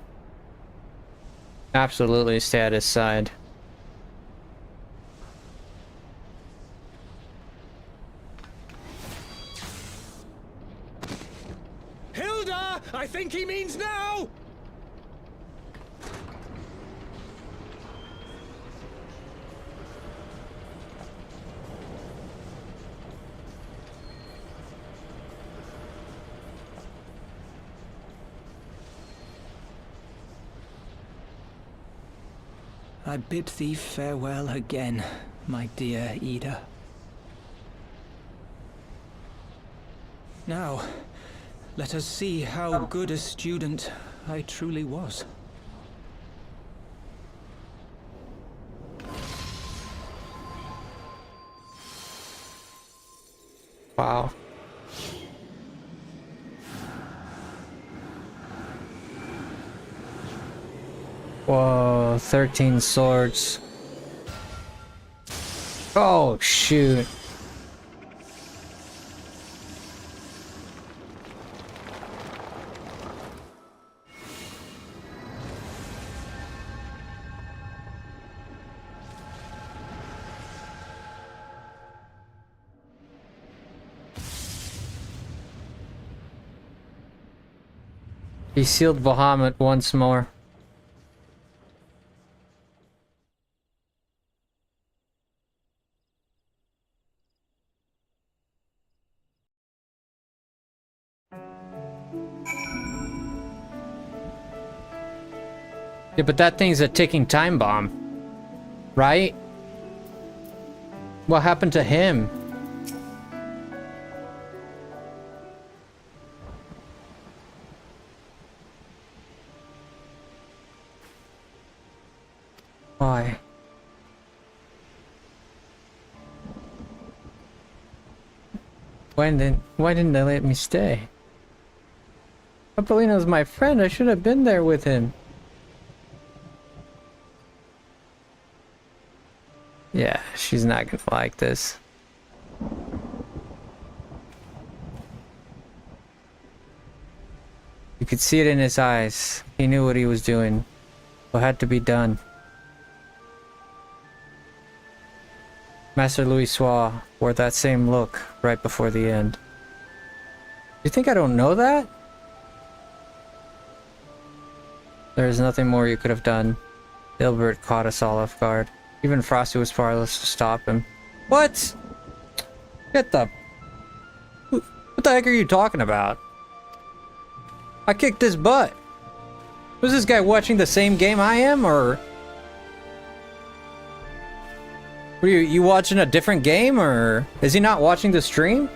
Absolutely stay at his side.
I think he means now! I bid thee farewell again, my dear Ida. Now, let us see how good a student I truly was.
Wow. Whoa, 13 swords. Oh, shoot. He sealed Bahamut once more. Yeah, but that thing's a ticking time bomb, right? What happened to him? Why? Why didn't they let me stay? Apollina's my friend. I should have been there with him. Yeah, she's not gonna like this. You could see it in his eyes. He knew what he was doing. What had to be done. Master Louis Soir wore that same look right before the end. You think I don't know that? There is nothing more you could have done. Hilbert caught us all off guard. Even Frosty was powerless to stop him. What? What the heck are you talking about? I kicked his butt. Was this guy watching the same game I am, or... Were you watching a different game, or... Is he not watching the stream?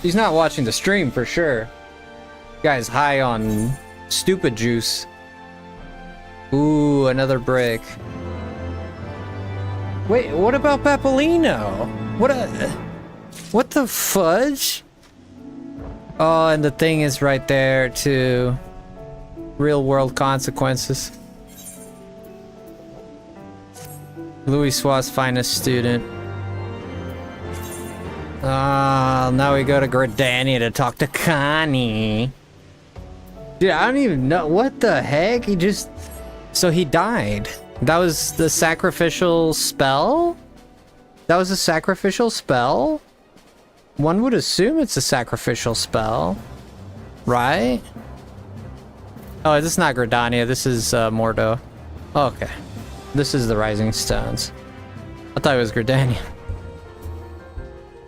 He's not watching the stream for sure. Guy's high on stupid juice. Ooh, another brick. Wait, what about Papolino? What the fudge? Oh, and the thing is right there too. Real world consequences. Louis Soir's finest student. Now we go to Gridania to talk to Connie. Dude, I don't even know. What the heck? He just... So he died. That was the sacrificial spell? That was a sacrificial spell? One would assume it's a sacrificial spell. Right? Oh, this is not Gridania. This is Mordo. Oh, okay. This is the Rising Stones. I thought it was Gridania.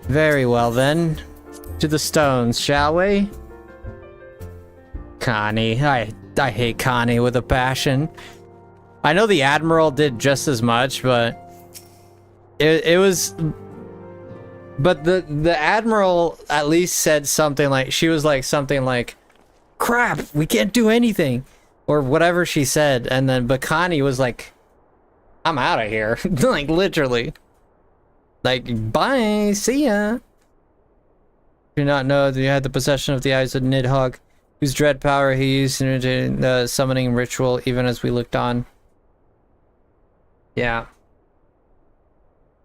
Very well then. To the stones, shall we? Connie. I hate Connie with a passion. I know the Admiral did just as much, but... It was... But the Admiral at least said something like... She was like something like... Crap! We can't do anything! Or whatever she said. And then... But Connie was like... I'm out of here. Like, literally. Like, bye! See ya! Do not know that you had the possession of the eyes of Nidhogg, whose dread power he used in the summoning ritual even as we looked on. Yeah.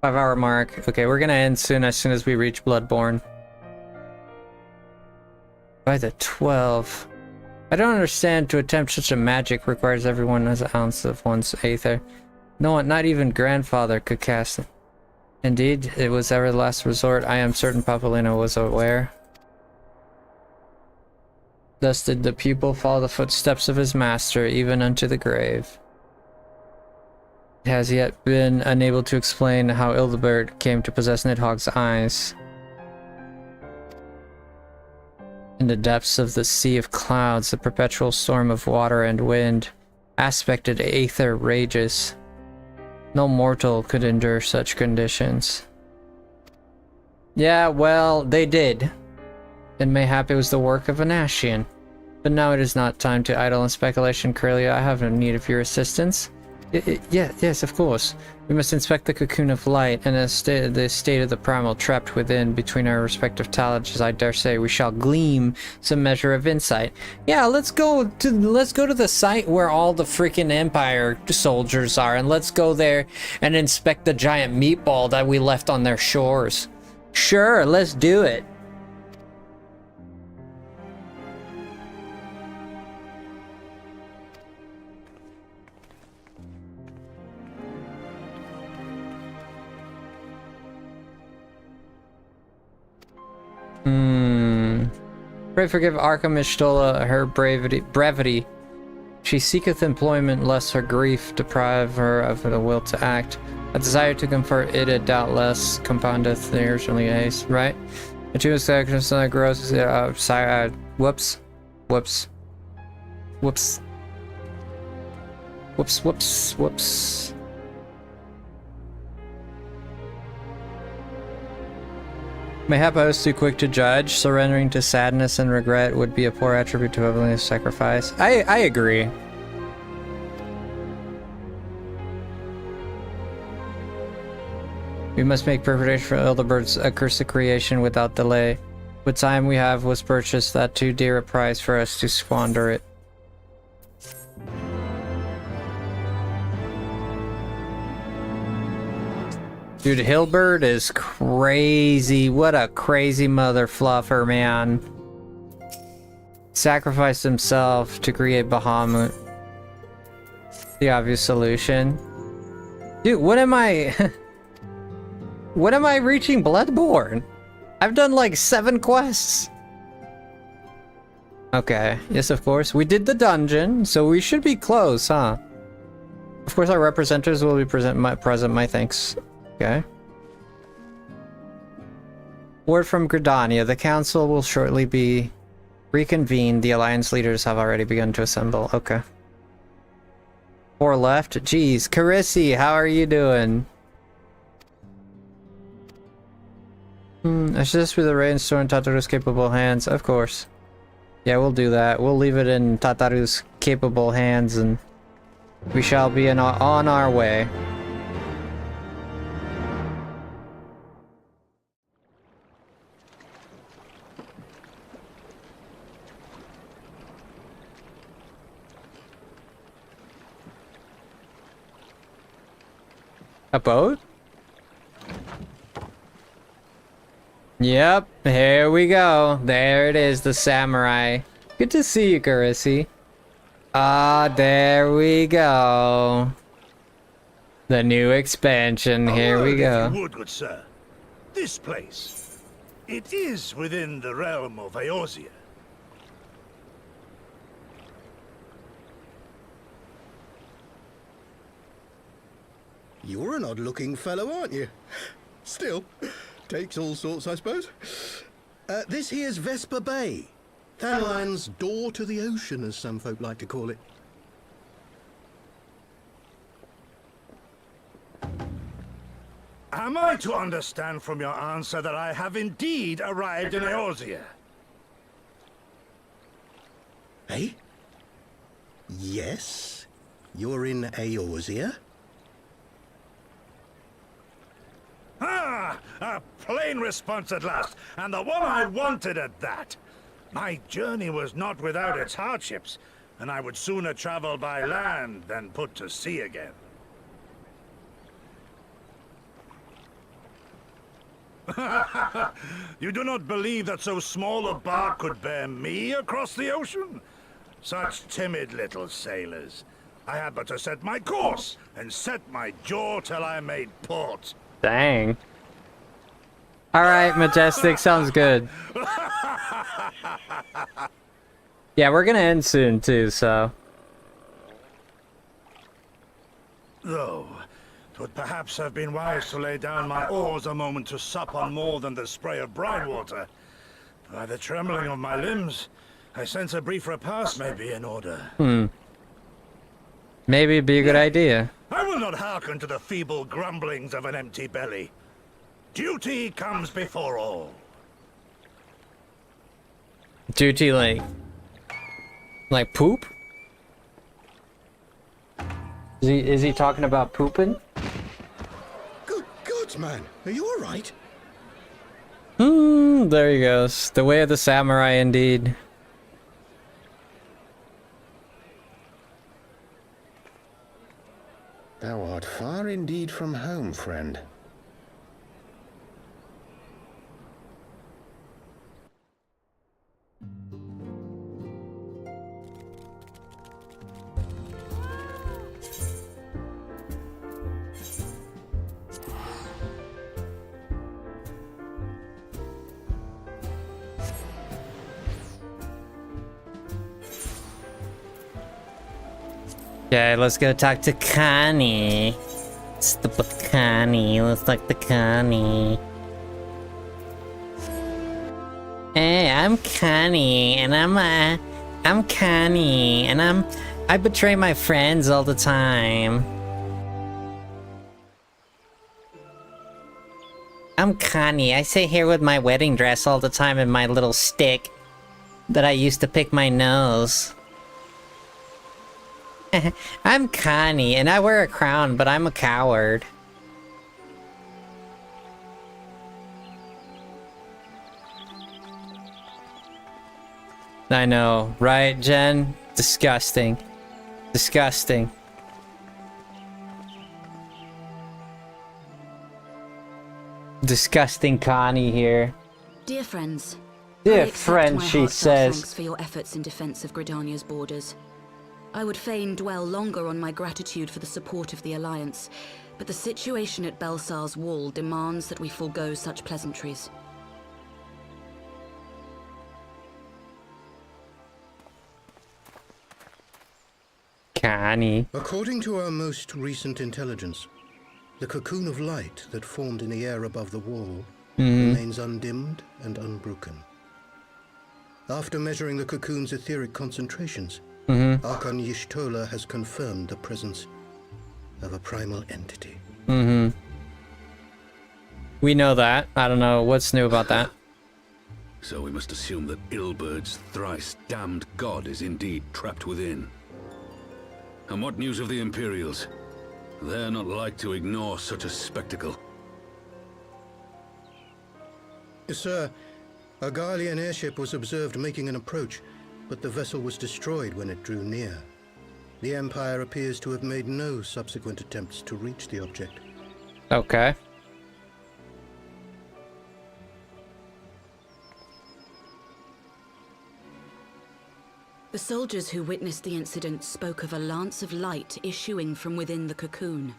5-hour mark. Okay, we're gonna end soon as we reach Bloodborne. By the 12. I don't understand. To attempt such a magic requires everyone has an ounce of one's aether. No one, not even grandfather, could cast it. Indeed, it was ever the last resort. I am certain Papalino was aware. Thus did the pupil follow the footsteps of his master, even unto the grave. It has yet been unable to explain how Ildebert came to possess Nidhogg's eyes. In the depths of the sea of clouds, the perpetual storm of water and wind, aspected aether rages. No mortal could endure such conditions. Yeah, well, they did. And mayhap it was the work of an Ascian. But now it is not time to idle in speculation, Corellia. I have no need of your assistance. Yes, of course. We must inspect the cocoon of light and the state of the primal trapped within. Between our respective talents, I dare say we shall glean some measure of insight. Yeah, let's go to the site where all the freaking Empire soldiers are, and let's go there and inspect the giant meatball that we left on their shores. Sure, let's do it. Pray forgive Archimistola her brevity. She seeketh employment lest her grief deprive her of the will to act. A desire to convert it doubtless compoundeth the originally haste, right? The two sections grows whoops. Mayhap I was too quick to judge. Surrendering to sadness and regret would be a poor attribute to a sacrifice. I agree. We must make preparation for Ildebert's accursed creation without delay. What time we have was purchased at too dear a price for us to squander it. Dude, Hilbert is crazy. What a crazy mother fluffer, man. Sacrificed himself to create Bahamut. The obvious solution. Dude, what am I... When am I reaching Bloodborne? I've done like 7 quests. Okay, yes, of course. We did the dungeon, so we should be close, huh? Of course, our representatives will be present, my thanks. Okay. Word from Gridania. The council will shortly be reconvened. The alliance leaders have already begun to assemble. Okay. 4 left. Jeez. Carissi, how are you doing? I suggest with the rain store in Tataru's capable hands. Of course. Yeah, we'll do that. We'll leave it in Tataru's capable hands and we shall be on our way. A boat? Yep, here we go. There it is, the samurai. Good to see you, Carissi. Ah, there we go. The new expansion, here we go.
If you would, good sir. This place. It is within the realm of Eorzea.
You're an odd-looking fellow, aren't you? Still, takes all sorts, I suppose. This here's Vesper Bay. Thanalan's door to the ocean, as some folk like to call it.
Am I to understand from your answer that I have indeed arrived in Eorzea?
Eh? Yes, you're in Eorzea.
Ah! A plain response at last, and the one I wanted at that. My journey was not without its hardships, and I would sooner travel by land than put to sea again. You do not believe that so small a bark could bear me across the ocean? Such timid little sailors. I had but to set my course, and set my jaw till I made port.
Dang. Alright, Majestic, sounds good. Yeah, we're gonna end soon too, so.
Though, 'twould perhaps have been wise to lay down my oars a moment to sup on more than the spray of brine water. By the trembling of my limbs, I sense a brief repast may be in order.
Maybe it'd be a good idea.
I will not hearken to the feeble grumblings of an empty belly. Duty comes before all.
Duty like poop? Is he talking about pooping?
Good gods, man. Are you alright?
There he goes. The way of the samurai indeed.
Thou art far indeed from home, friend.
Okay, let's go talk to Connie. It's the Connie. Let's talk to Connie. Hey, I'm Connie, and I'm Connie, and I betray my friends all the time. I'm Connie. I sit here with my wedding dress all the time and my little stick that I used to pick my nose. I'm Connie, and I wear a crown, but I'm a coward. I know, right, Jen? Disgusting. Disgusting. Disgusting Connie here.
Dear friends.
Dear friend, she says.
Thanks for your efforts in defense of Gridania's borders. I would fain dwell longer on my gratitude for the support of the Alliance, but the situation at Belsar's Wall demands that we forego such pleasantries.
Connie.
According to our most recent intelligence, the cocoon of light that formed in the air above the wall remains undimmed and unbroken. After measuring the cocoon's etheric concentrations, Archon Y'shtola has confirmed the presence of a primal entity.
We know that. I don't know what's new about that.
So we must assume that Ilbert's thrice damned god is indeed trapped within. And what news of the Imperials? They're not like to ignore such a spectacle.
Sir, a Garlean airship was observed making an approach, but the vessel was destroyed when it drew near. The Empire appears to have made no subsequent attempts to reach the object.
Okay.
The soldiers who witnessed the incident spoke of a lance of light issuing from within the cocoon.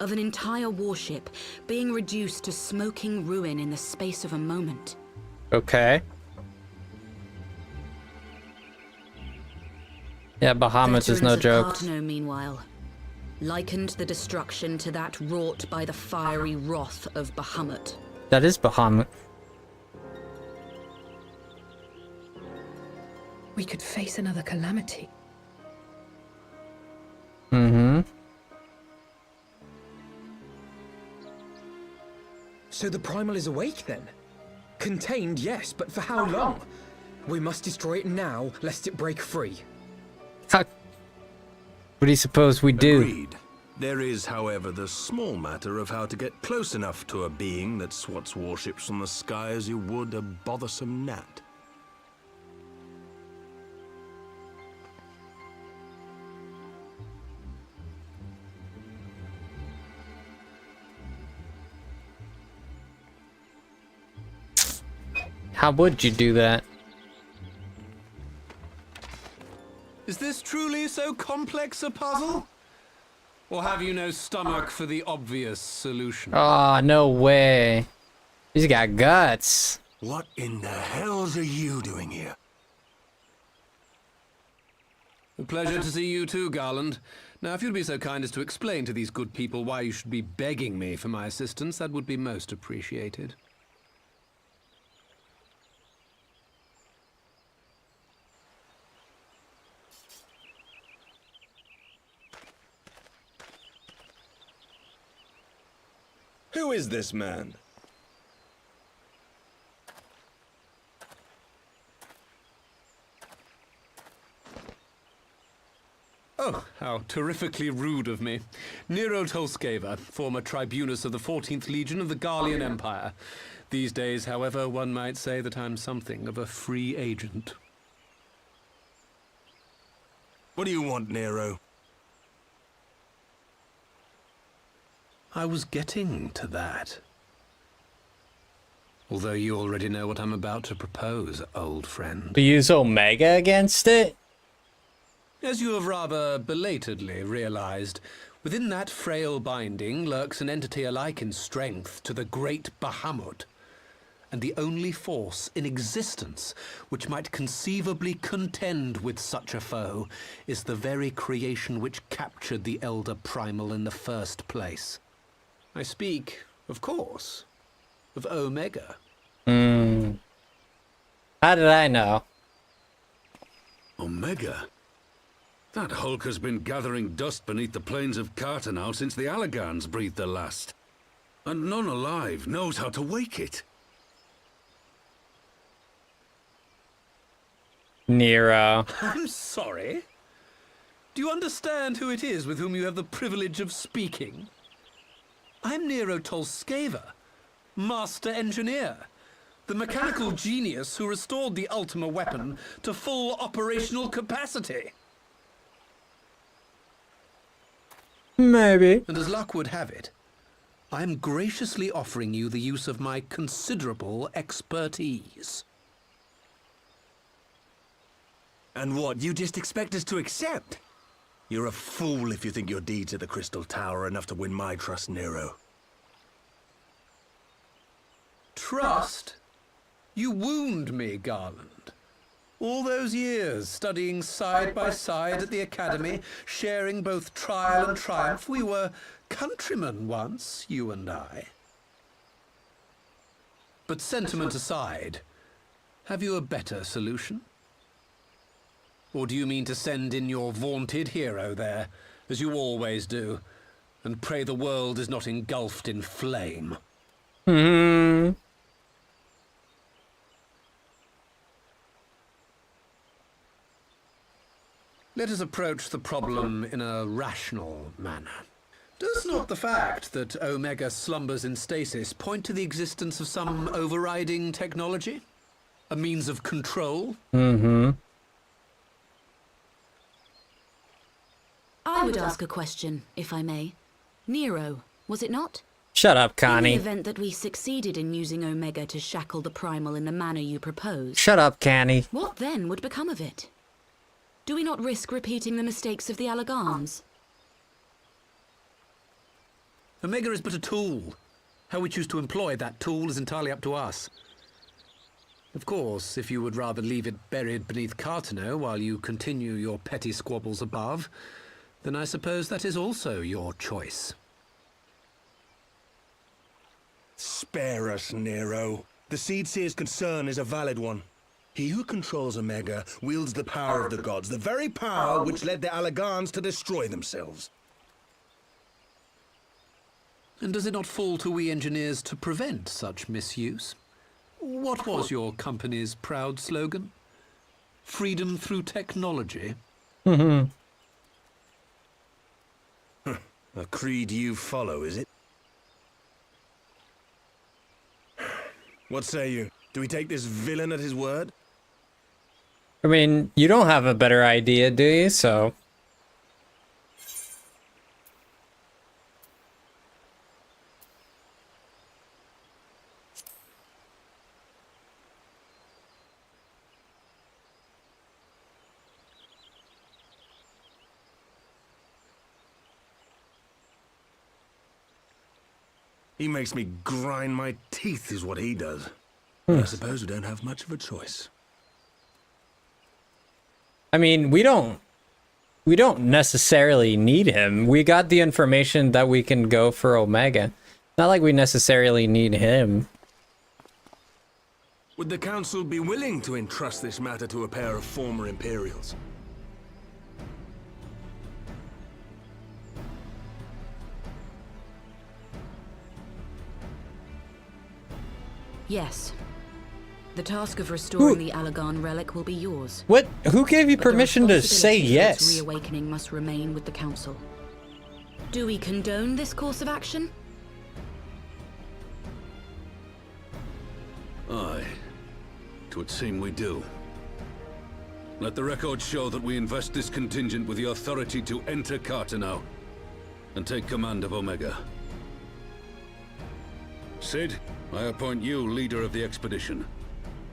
Of an entire warship being reduced to smoking ruin in the space of a moment.
Okay. Yeah, Bahamut is no joke.
Veterans of Partno, meanwhile, likened the destruction to that wrought by the fiery wrath of Bahamut.
That is Bahamut.
We could face another calamity.
So the Primal is awake then? Contained, yes, but for how long? We must destroy it now, lest it break free.
What do you suppose we do?
Agreed. There is, however, the small matter of how to get close enough to a being that swats warships from the sky as you would a bothersome gnat.
How would you do that?
Is this truly so complex a puzzle? Or have you no stomach for the obvious solution?
Ah, no way. He's got guts.
What in the hells are you doing here?
A pleasure to see you too, Garland. Now, if you'd be so kind as to explain to these good people why you should be begging me for my assistance, that would be most appreciated.
Who is this man?
Oh, how terrifically rude of me. Nero Tolskeva, former tribunus of the 14th Legion of the Garlian Empire. These days, however, one might say that I'm something of a free agent.
What do you want, Nero?
I was getting to that. Although you already know what I'm about to propose, old friend.
We use Omega against it?
As you have rather belatedly realized, within that frail binding lurks an entity alike in strength to the great Bahamut, and the only force in existence which might conceivably contend with such a foe is the very creation which captured the Elder Primal in the first place. I speak, of course, of Omega.
How did I know?
Omega? That hulk has been gathering dust beneath the plains of Cartanau since the Allagans breathed their last. And none alive knows how to wake it.
Nero.
I'm sorry. Do you understand who it is with whom you have the privilege of speaking? I'm Nero Tolskeva, Master Engineer, the mechanical genius who restored the Ultima weapon to full operational capacity.
Maybe.
And as luck would have it, I am graciously offering you the use of my considerable expertise.
And what, you just expect us to accept? You're a fool if you think your deeds at the Crystal Tower are enough to win my trust, Nero.
Trust? You wound me, Garland. All those years, studying side by side at the Academy, sharing both trial and triumph, we were countrymen once, you and I. But sentiment aside, have you a better solution? Or do you mean to send in your vaunted hero there, as you always do, and pray the world is not engulfed in flame? Let us approach the problem in a rational manner. Does not the fact that Omega slumbers in stasis point to the existence of some overriding technology? A means of control?
I would ask a question, if I may. Nero, was it not?
Shut up, Connie.
In the event that we succeeded in using Omega to shackle the Primal in the manner you propose.
Shut up, Connie.
What then would become of it? Do we not risk repeating the mistakes of the Allagans?
Omega is but a tool. How we choose to employ that tool is entirely up to us. Of course, if you would rather leave it buried beneath Cartanau while you continue your petty squabbles above, then I suppose that is also your choice.
Spare us, Nero. The Seedseer's concern is a valid one. He who controls Omega wields the power of the gods, the very power which led the Allagans to destroy themselves.
And does it not fall to we engineers to prevent such misuse? What was your company's proud slogan? Freedom through technology?
A creed you follow, is it? What say you? Do we take this villain at his word?
I mean, you don't have a better idea, do you? So...
He makes me grind my teeth is what he does. But I suppose we don't have much of a choice.
I mean, we don't necessarily need him. We got the information that we can go for Omega. Not like we necessarily need him.
Would the Council be willing to entrust this matter to a pair of former Imperials?
Yes. The task of restoring the Allagan relic will be yours.
What? Who gave you
But the
permission to say
responsibility for its
yes?
reawakening must remain with the Council. Do we condone this course of action?
Aye. It would seem we do. Let the record show that we invest this contingent with the authority to enter Carteneau and take command of Omega. Sid, I appoint you leader of the expedition.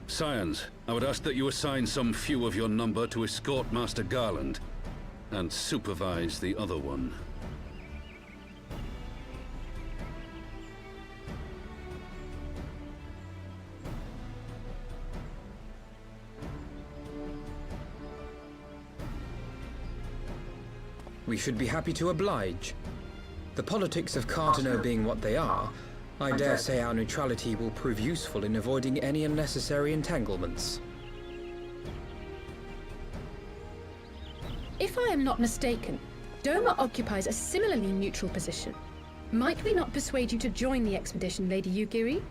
Scions, I would ask that you assign some few of your number to escort Master Garland and supervise the other one.
We should be happy to oblige. The politics of Carteneau being what they are, I dare say our neutrality will prove useful in avoiding any unnecessary entanglements.
If I am not mistaken, Doma occupies a similarly neutral position. Might we not persuade you to join the expedition, Lady Yugiri?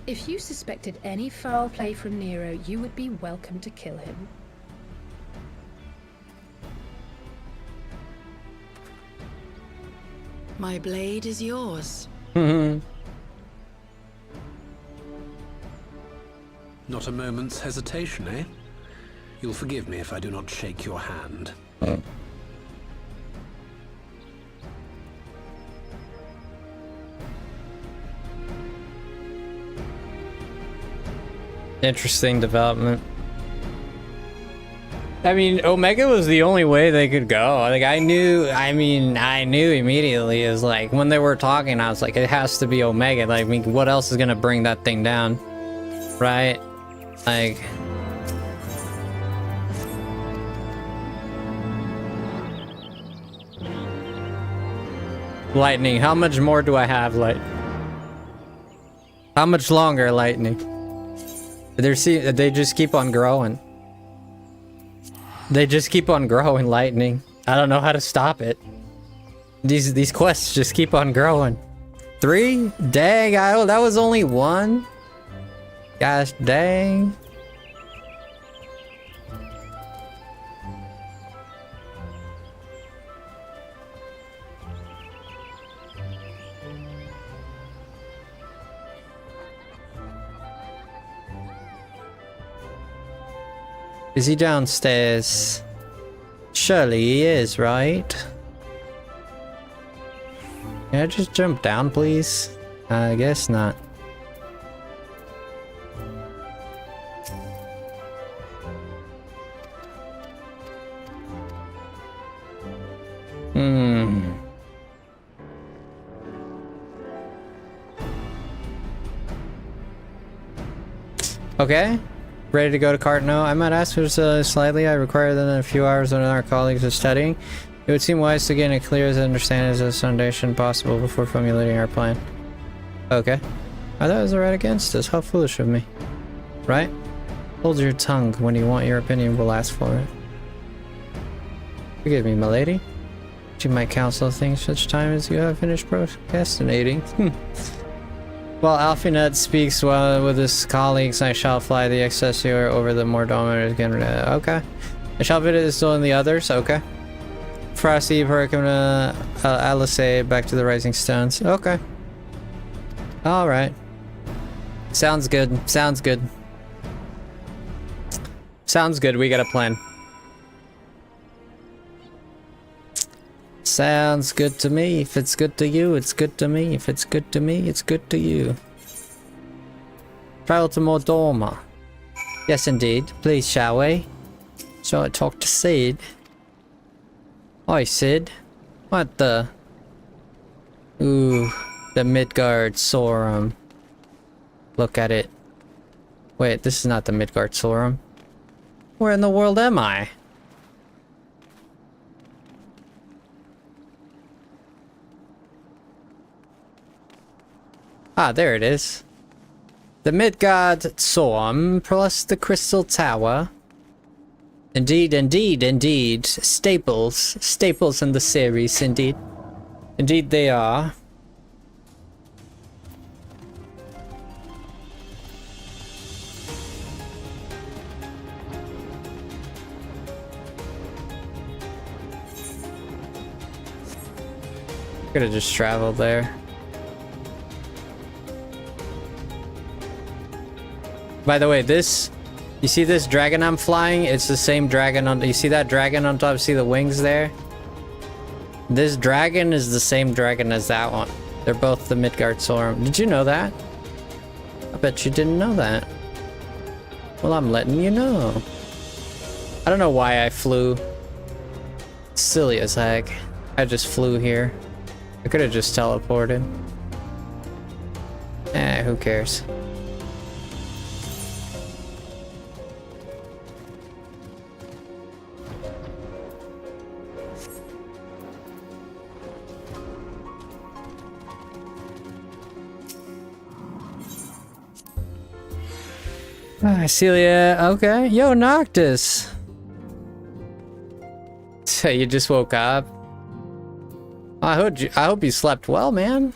If you suspected any foul play from Nero, you would be welcome to kill him.
My blade is yours.
Not a moment's hesitation, eh? You'll forgive me if I do not shake your hand.
Interesting development. I mean, Omega was the only way they could go. Like, I knew immediately, is like, when they were talking, I was like, it has to be Omega. Like, I mean, what else is gonna bring that thing down? Right? Like... Lightning, how much more do I have, how much longer, Lightning? They just keep on growing. They just keep on growing, Lightning. I don't know how to stop it. These quests just keep on growing. 3? Dang, that was only 1? Gosh dang. Is he downstairs? Surely he is, right? Can I just jump down, please? I guess not. Okay. Ready to go to Carteneau? I might ask for slightly. I require that a few hours when our colleagues are studying. It would seem wise to gain a clear understanding of this foundation possible before formulating our plan. Okay. I thought it was right against us. How foolish of me. Right? Hold your tongue. When you want your opinion, we'll ask for it. Forgive me, my lady. You might counsel things such time as you have finished procrastinating. While Alphinette speaks with his colleagues, I shall fly the Excelsior over the Mordometer again. Okay. I shall visit the still in the others. Okay. Frosty, Hurricane, Alice, back to the Rising Stones. Okay. Alright. Sounds good. Sounds good. Sounds good. We got a plan. Sounds good to me. If it's good to you, it's good to me. If it's good to me, it's good to you. Travel to Mordoma. Yes, indeed. Please, shall we? Shall I talk to Sid? Hi, Sid. What the? Ooh. The Midgard Sorum. Look at it. Wait, this is not the Midgard Sorum. Where in the world am I? Ah, there it is. The Midgard Sorum plus the Crystal Tower. Indeed, indeed, indeed. Staples. Staples in the series, indeed. Indeed they are. Could have just traveled there. By the way, this, you see this dragon I'm flying? It's the same dragon on, you see that dragon on top? See the wings there? This dragon is the same dragon as that one. They're both the Midgard Sorum. Did you know that? I bet you didn't know that. Well, I'm letting you know. I don't know why I flew. Silly as heck. I just flew here. I could have just teleported. Eh, who cares? Ah, Celia, okay. Yo, Noctis. So you just woke up? I hope you slept well, man.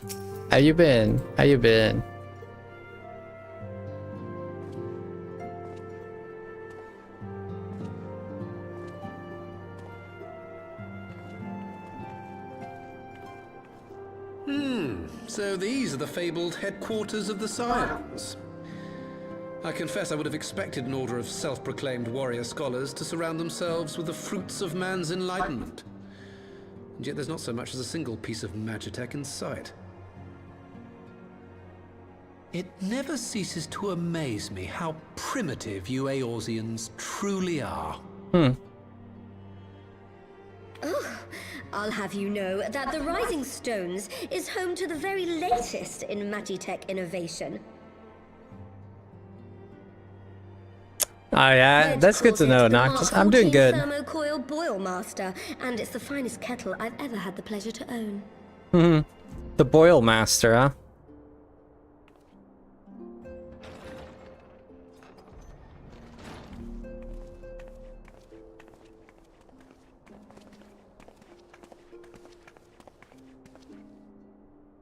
How you been? How you been?
So these are the fabled headquarters of the Scions. I confess I would have expected an order of self-proclaimed warrior scholars to surround themselves with the fruits of man's enlightenment. And yet there's not so much as a single piece of magitech in sight. It never ceases to amaze me how primitive you Eorzeans truly are.
Oh, I'll have you know that the Rising Stones is home to the very latest in magitech innovation.
Oh yeah, that's good to know, Noctis. I'm doing good.
Thermocoil Boil Master, and it's the finest kettle I've ever had the pleasure to own.
The Boil Master, huh?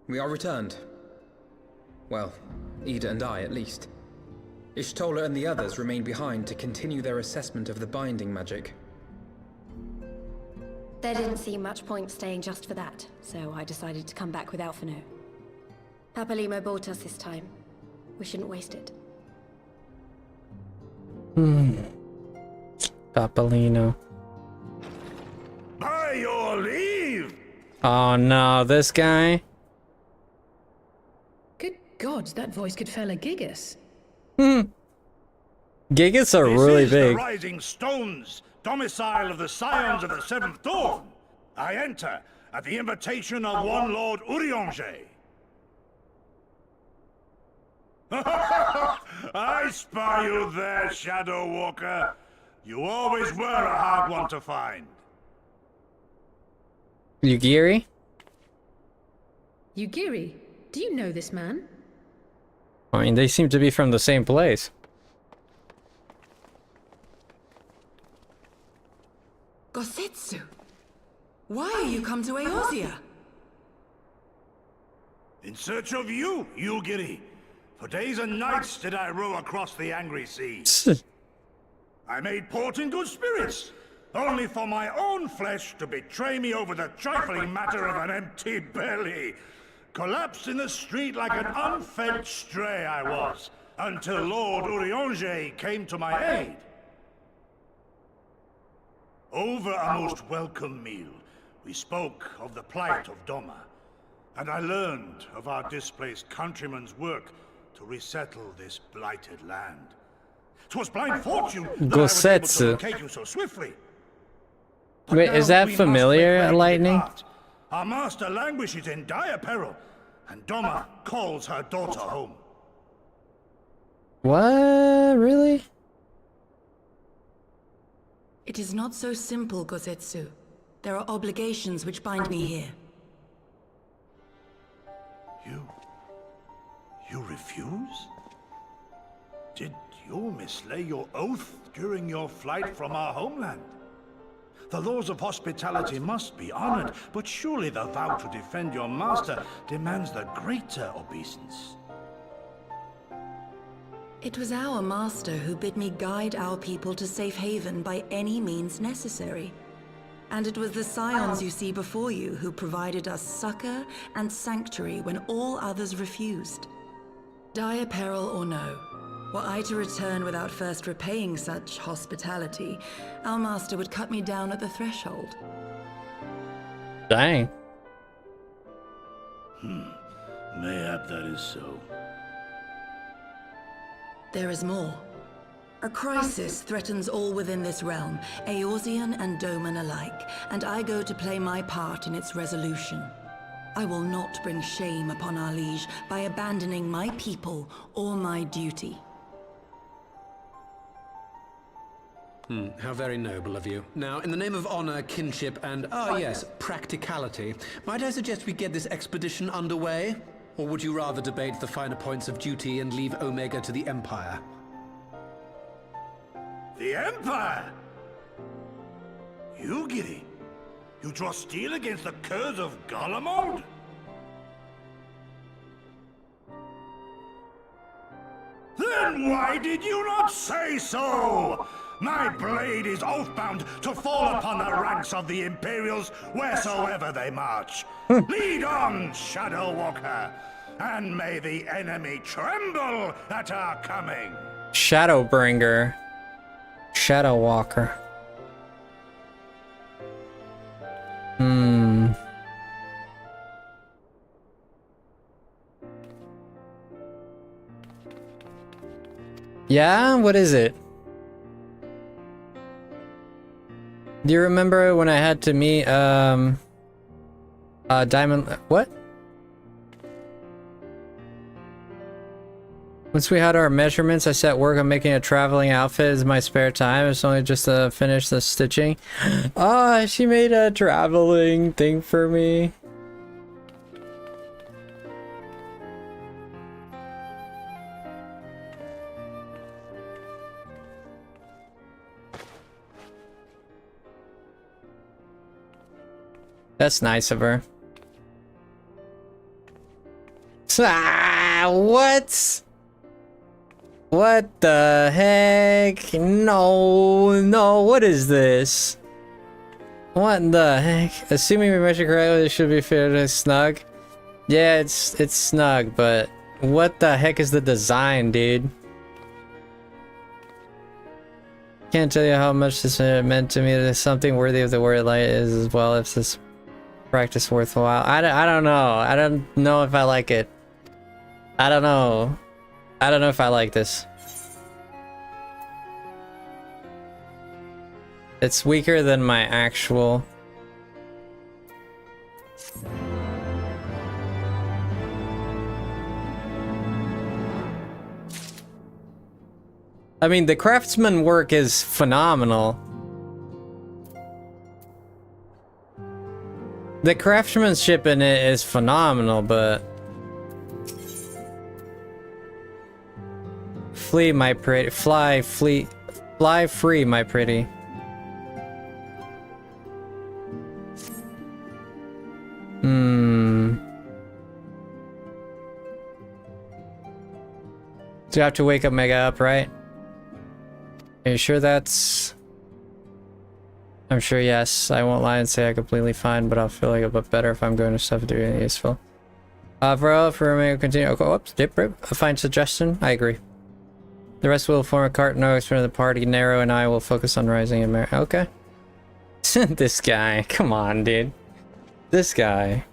We are returned. Well, Ida and I, at least. Ishtola and the others remain behind to continue their assessment of the binding magic.
There didn't seem much point staying just for that, so I decided to come back with Alphino. Papalimo bought us this time. We shouldn't waste it.
Papalino.
By your leave!
Oh no, this guy?
Good God, that voice could fell a Gigas.
Gigas are really
This is
big.
the Rising Stones, domicile of the Scions of the Seventh Dawn. I enter at the invitation of one Lord Urianger. I spy you there, Shadow Walker. You always were a hard one to find.
Yugiri?
Yugiri, do you know this man?
I mean, they seem to be from the same place.
Gosetsu, why are you come to Eorzea?
In search of you, Yugiri. For days and nights did I row across the angry sea. I made port in good spirits, only for my own flesh to betray me over the trifling matter of an empty belly. Collapsed in the street like an unfed stray I was, until Lord Urianger came to my aid. Over a most welcome meal, we spoke of the plight of Doma, and I learned of our displaced countrymen's work to resettle this blighted land. 'Twas blind fortune that I was able to locate you so swiftly. But
Wait,
now
is that
we must
familiar,
make ready to
Lightning?
depart. Our master languishes in dire peril, and Doma calls her daughter home.
What? Really?
It is not so simple, Gozetsu. There are obligations which bind me here.
You refuse? Did you mislay your oath during your flight from our homeland? The laws of hospitality must be honored, but surely the vow to defend your master demands the greater obeisance.
It was our master who bid me guide our people to safe haven by any means necessary. And it was the scions you see before you who provided us succor and sanctuary when all others refused. Dire peril or no, were I to return without first repaying such hospitality, our master would cut me down at the threshold.
Dang.
Mayhap that is so.
There is more. A crisis threatens all within this realm, Eorzean and Doman alike, and I go to play my part in its resolution. I will not bring shame upon our liege by abandoning my people or my duty.
How very noble of you. Now, in the name of honor, kinship, and, yes, practicality, might I suggest we get this expedition underway? Or would you rather debate the finer points of duty and leave Omega to the Empire?
The Empire? You, Giddy? You draw steel against the curse of Garlemald? Then why did you not say so? My blade is oath-bound to fall upon the ranks of the Imperials wheresoever they march. Lead on, Shadow Walker, and may the enemy tremble at our coming.
Shadowbringer. Shadow Walker. Yeah, what is it? Do you remember when I had to meet Diamond? What? Once we had our measurements, I set work on making a traveling outfit as my spare time. It's only just to finish the stitching. Oh, she made a traveling thing for me. That's nice of her. Ah, what? What the heck? No, what is this? What the heck? Assuming we measured correctly, it should be fairly snug. Yeah, it's snug, but what the heck is the design, dude? Can't tell you how much this meant to me. There's something worthy of the word light is as well if this practice worthwhile. I don't know. I don't know if I like it. I don't know. I don't know if I like this. It's weaker than my actual. I mean, the craftsman work is phenomenal. The craftsmanship in it is phenomenal, but flee, my pretty. Fly free, my pretty. So you have to wake up Mega up, right? Are you sure that's... I'm sure, yes. I won't lie and say I'm completely fine, but I'll feel like a bit better if I'm going to stuff doing it useful. For Omega continue. Okay, whoops, dip, rip. A fine suggestion. I agree. The rest will form a cart no expert of the party. Nero and I will focus on rising in merit. Okay. This guy. Come on, dude. This guy.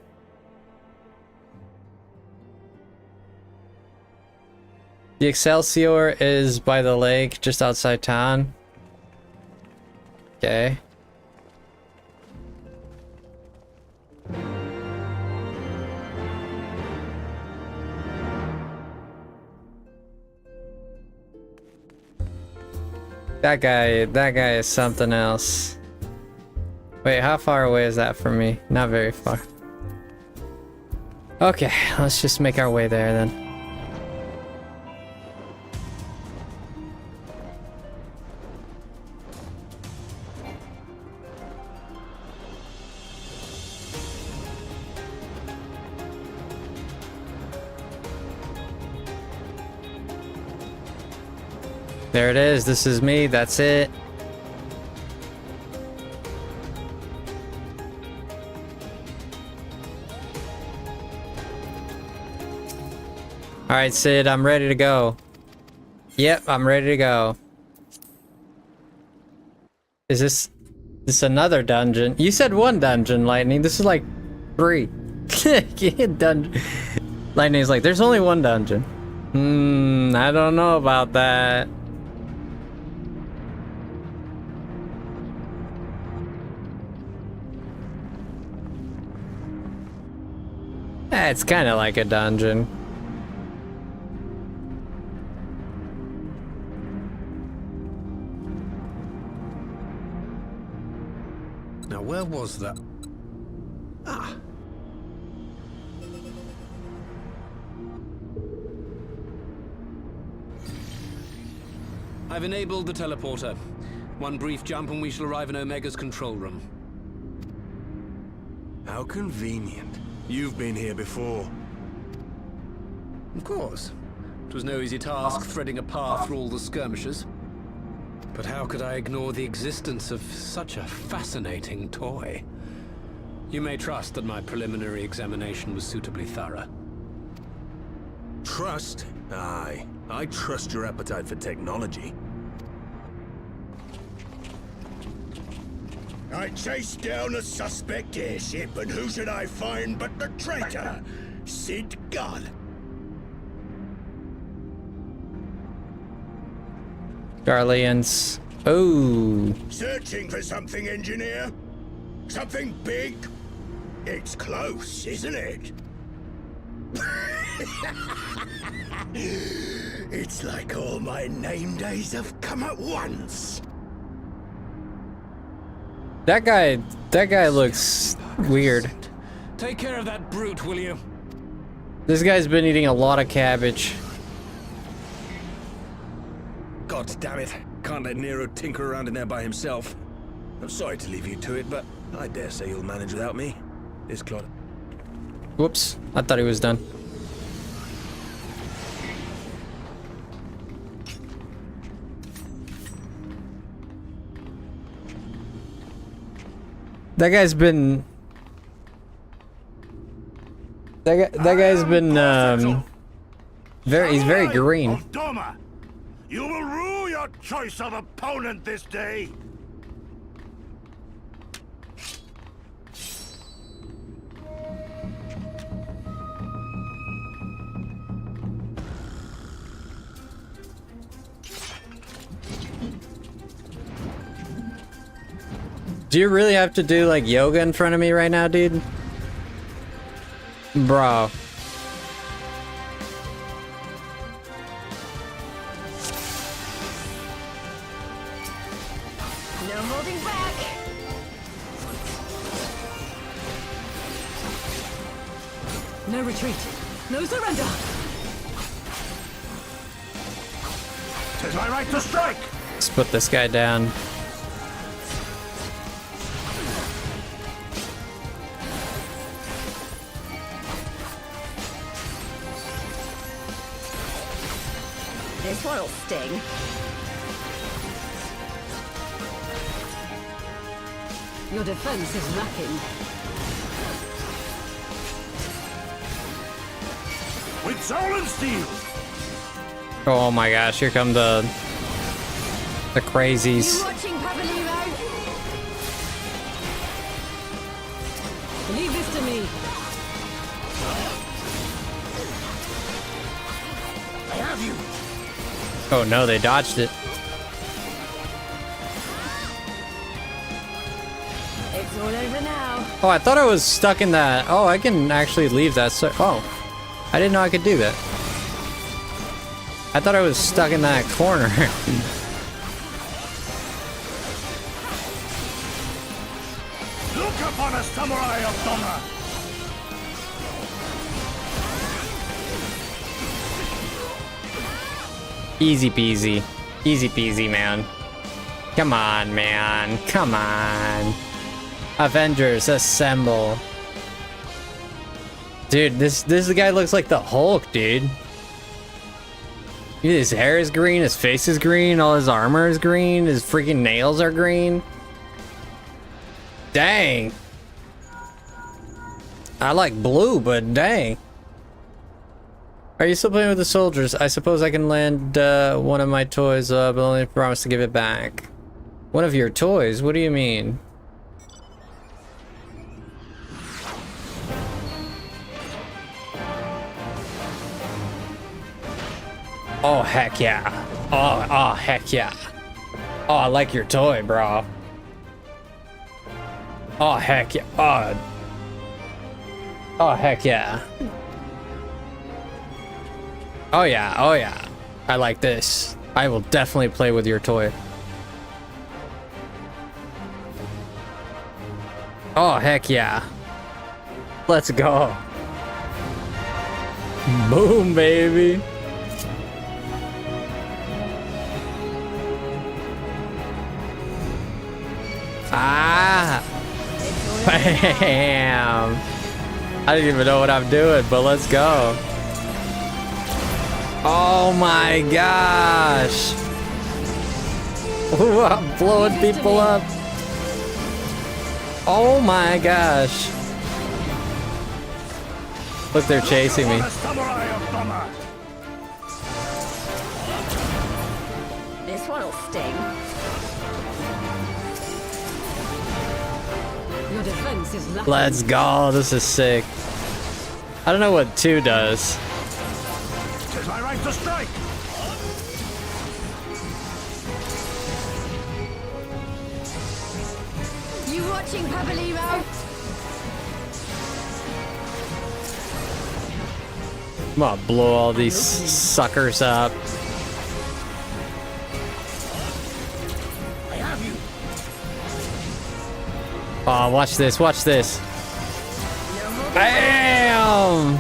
The Excelsior is by the lake, just outside town. Okay. That guy is something else. Wait, how far away is that from me? Not very far. Okay, let's just make our way there then. There it is. This is me. That's it. Alright, Sid, I'm ready to go. Yep, I'm ready to go. Is this another dungeon? You said one dungeon, Lightning. This is like 3. Dungeon. Lightning's like, there's only one dungeon. I don't know about that. It's kind of like a dungeon.
Now, where was that? Ah. I've enabled the teleporter. One brief jump and we shall arrive in Omega's control room.
How convenient. You've been here before.
Of course. It was no easy task threading a path through all the skirmishes. But how could I ignore the existence of such a fascinating toy? You may trust that my preliminary examination was suitably thorough.
Trust? Aye. I trust your appetite for technology.
I chased down a suspect airship, and who should I find but the traitor, Sid Gull.
Garleans. Oh.
Searching for something, engineer? Something big? It's close, isn't it? It's like all my name days have come at once.
That guy looks weird.
Take care of that brute, will you?
This guy's been eating a lot of cabbage.
God damn it. Can't let Nero tinker around in there by himself. I'm sorry to leave you to it, but I dare say you'll manage without me. This clod.
Whoops, I thought he was done. That guy's been... That guy's been, he's very green.
Doma, you will rue your choice of opponent this day.
Do you really have to do like yoga in front of me right now, dude? Bro.
No holding back.
No retreat. No surrender.
'Tis my right to strike.
Let's put this guy down.
This one'll sting.
Your defense is lacking.
With soul and steel.
Oh my gosh, here come the crazies.
You watching, Papalino? Leave this to me.
I have you.
Oh no, they dodged it.
It's all over now.
Oh, I thought I was stuck in that. Oh, I can actually leave that. Oh, I didn't know I could do that. I thought I was stuck in that corner.
samurai of Doma!
Easy peasy. Easy peasy, man. Come on, man. Come on. Avengers, assemble. Dude, this guy looks like the Hulk, dude. His hair is green, his face is green, all his armor is green, his freaking nails are green. Dang. I like blue, but dang. Are you still playing with the soldiers? I suppose I can land one of my toys, but only promise to give it back. One of your toys? What do you mean? Oh, heck yeah. Oh, heck yeah. Oh, I like your toy, bro. Oh, heck yeah. Oh, heck yeah. Oh, yeah. Oh, yeah. I like this. I will definitely play with your toy. Oh, heck yeah. Let's go. Boom, baby. Ah! Bam! I didn't even know what I'm doing, but let's go. Oh my gosh! Ooh, I'm blowing people up. Oh my gosh. Look, they're chasing me.
This one'll sting.
Your defense is lacking.
Let's go. This is sick. I don't know what 2 does.
Tis my right to strike!
You watching, Pabalimo?
I'm gonna blow all these suckers up.
I have you!
Oh, watch this, watch this. Bam!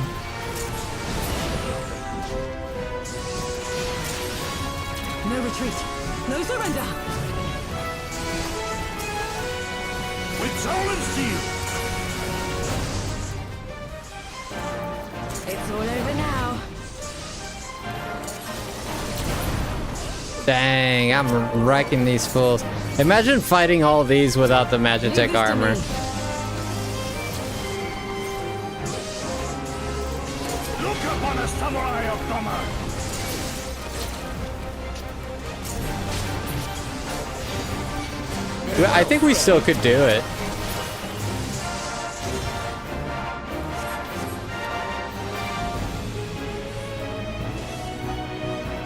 No retreat. No surrender.
With soul and steel!
It's all over now.
Dang, I'm wrecking these fools. Imagine fighting all these without the Magitech armor.
Look upon a samurai of Doma!
I think we still could do it.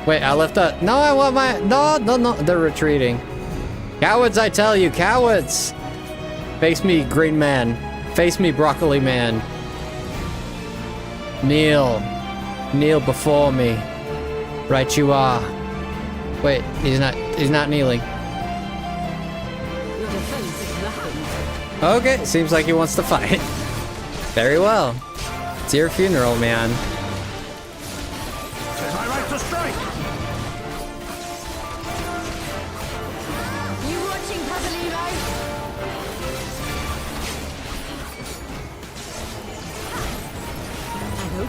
Wait, I left a... No, I want my... No, no, no. They're retreating. Cowards, I tell you. Cowards. Face me, green man. Face me, broccoli man. Kneel. Kneel before me. Right you are. Wait, he's not kneeling.
Your defense is lacking.
Okay, seems like he wants to fight. Very well. It's your funeral, man.
Tis my right to strike!
You watching, Pabalimo?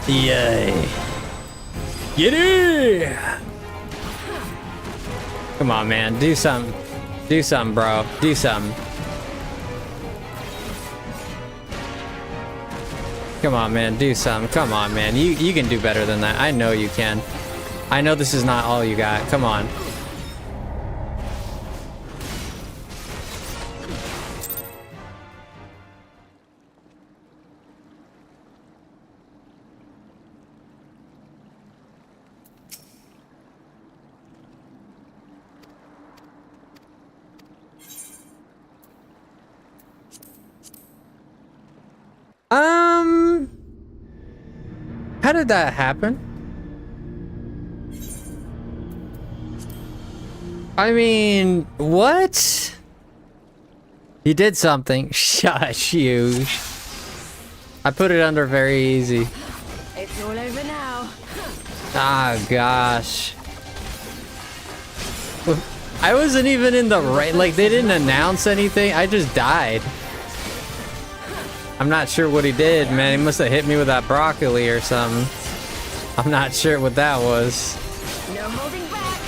Yay. Get it! Come on, man. Do something. Do something, bro. Do something. Come on, man. Do something. Come on, man. You can do better than that. I know you can. I know this is not all you got. Come on. How did that happen? I mean, what? He did something. Shush you. I put it under very easy.
It's all over now.
Ah, gosh. I wasn't even in the right, like they didn't announce anything. I just died. I'm not sure what he did, man. He must have hit me with that broccoli or something. I'm not sure what that was.
No holding back.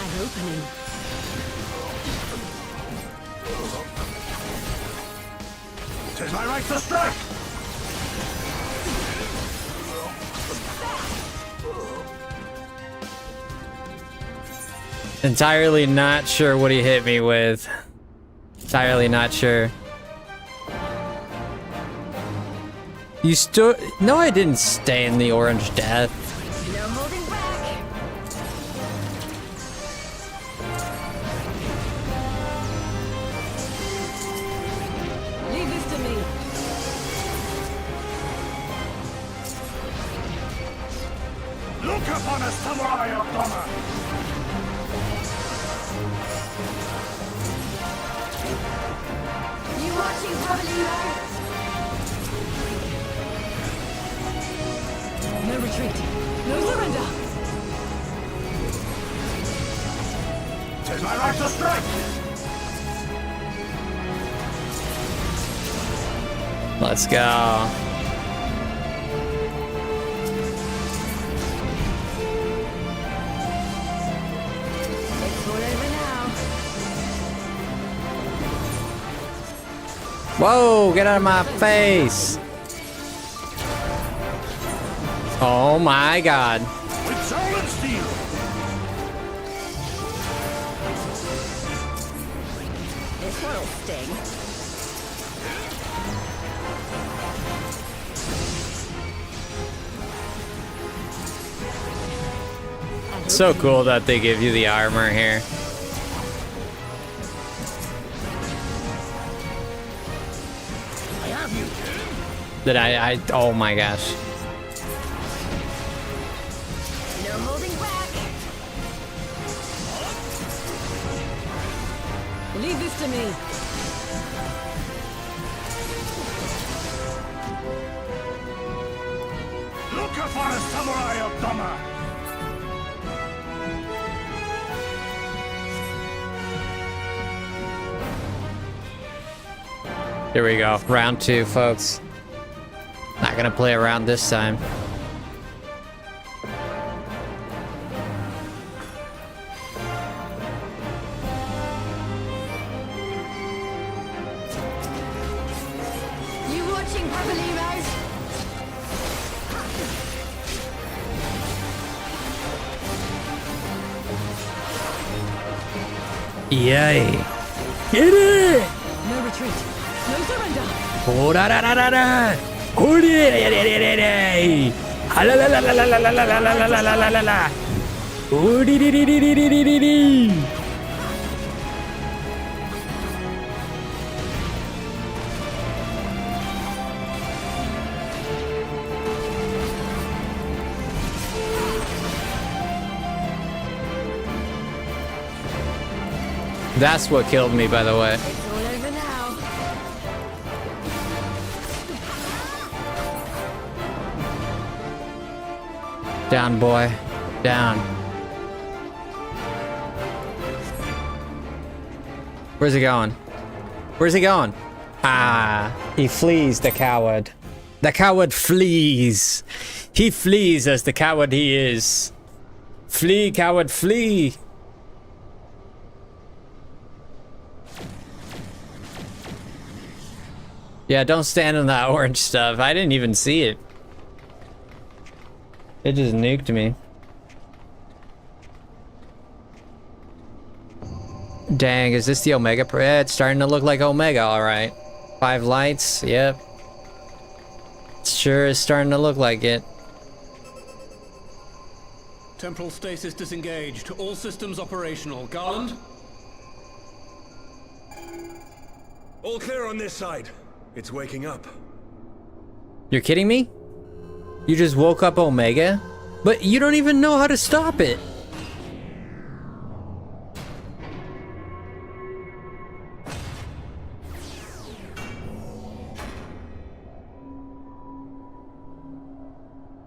An opening.
Tis my right to strike!
Entirely not sure what he hit me with. Entirely not sure. You stood. No, I didn't stay in the orange death.
No holding back.
Leave this to me.
Look upon a samurai of honor!
You watching, Pavelino?
No retreat. No surrender.
Tis my right to strike!
Let's go.
It's all over now.
Whoa, get out of my face. Oh my god.
With solid steel!
This one'll sting.
So cool that they give you the armor here.
I have you!
That I oh my gosh.
No holding back.
Leave this to me.
Look upon a samurai of honor!
Here we go. Round 2, folks. Not gonna play around this time.
You watching, Pavelino?
Yay. Get it!
No retreat. No surrender.
Oh da da da da da! Oh da da da da da! Ah la la la la la la la la la la la la la la! Oh di di di di di di di di! That's what killed me, by the way.
It's all over now.
Down, boy. Down. Where's he going? Where's he going? Ah, he flees, the coward. The coward flees. He flees as the coward he is. Flee, coward, flee. Yeah, don't stand in that orange stuff. I didn't even see it. It just nuked me. Dang, is this the Omega? Yeah, it's starting to look like Omega, alright. 5 lights, yep. It sure is starting to look like it.
Temporal stasis disengaged. All systems operational. Garland?
All clear on this side. It's waking up.
You're kidding me? You just woke up Omega? But you don't even know how to stop it.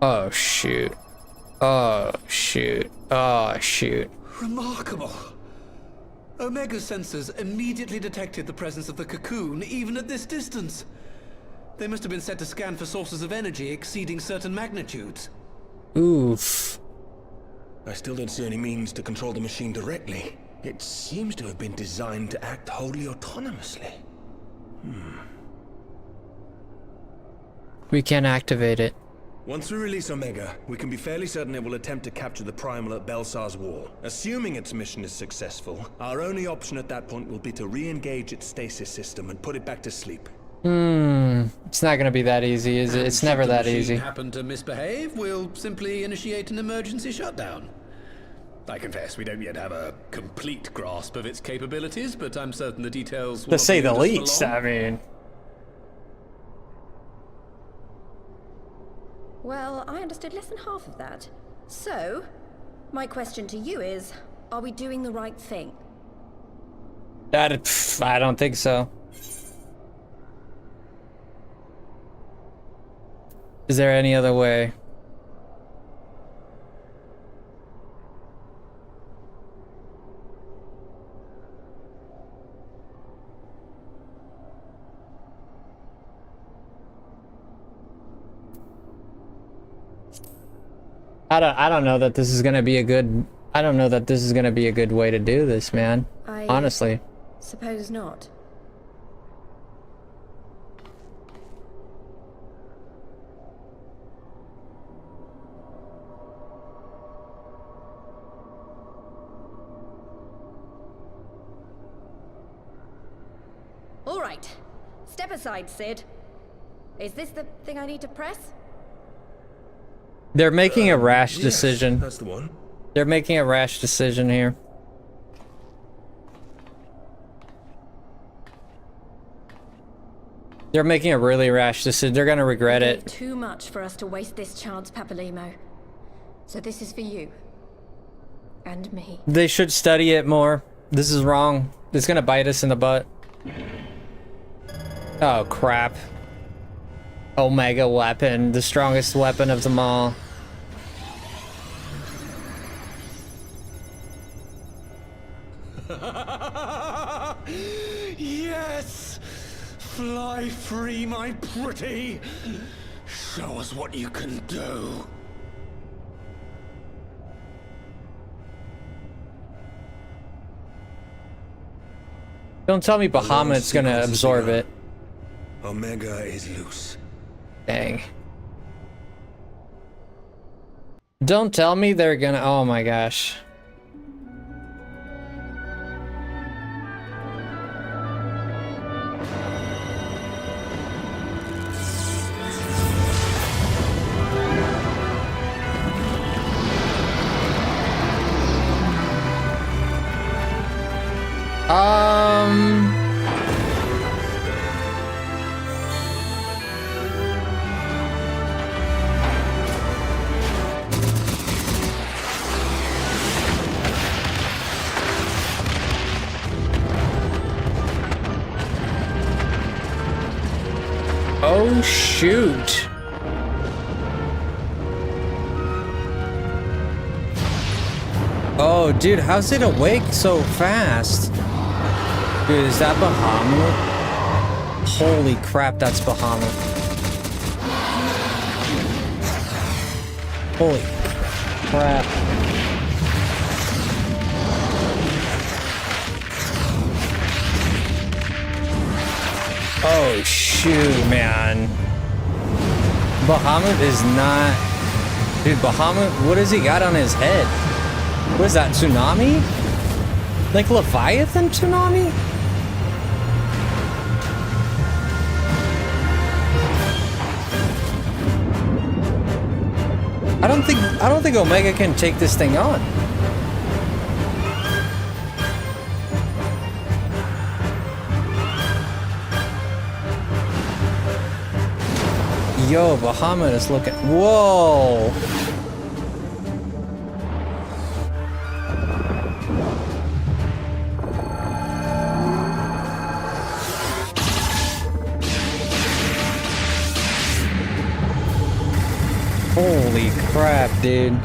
Oh, shoot. Oh, shoot. Oh, shoot.
Remarkable. Omega sensors immediately detected the presence of the cocoon, even at this distance. They must have been set to scan for sources of energy exceeding certain magnitudes.
Oof.
I still don't see any means to control the machine directly. It seems to have been designed to act wholly autonomously.
We can't activate it.
Once we release Omega, we can be fairly certain it will attempt to capture the Primal at Belsar's Wall. Assuming its mission is successful, our only option at that point will be to re-engage its stasis system and put it back to sleep.
It's not gonna be that easy, is it? It's never that easy.
If the machine happen to misbehave, we'll simply initiate an emergency shutdown. I confess, we don't yet have a complete grasp of its capabilities, but I'm certain the details will
To say the
not lead us
least,
for long.
I mean.
Well, I understood less than half of that. So, my question to you is, are we doing the right thing?
I don't think so. Is there any other way? I don't know that this is gonna be a good. I don't know that this is gonna be a good way to do this, man. Honestly.
Suppose not. All right. Step aside, Sid. Is this the thing I need to press?
They're making a rash decision.
That's the one.
They're making a rash decision here. They're making a really rash decision. They're gonna regret
You
it.
gave too much for us to waste this child's Papalimo. So this is for you. And me.
They should study it more. This is wrong. It's gonna bite us in the butt. Oh, crap. Omega weapon, the strongest weapon of them all.
Yes! Fly free, my pretty! Show us what you can do.
Don't tell me Bahamut's gonna absorb it.
Omega is loose.
Dang. Don't tell me they're gonna. Oh my gosh. Oh shoot. Oh dude, how's it awake so fast? Dude, is that Bahamut? Holy crap, that's Bahamut. Holy crap. Oh shoot, man. Bahamut is not... Dude, Bahamut, what has he got on his head? What is that, tsunami? Like Leviathan tsunami? I don't think Omega can take this thing on. Yo, Bahamut is looking. Whoa! Holy crap, dude.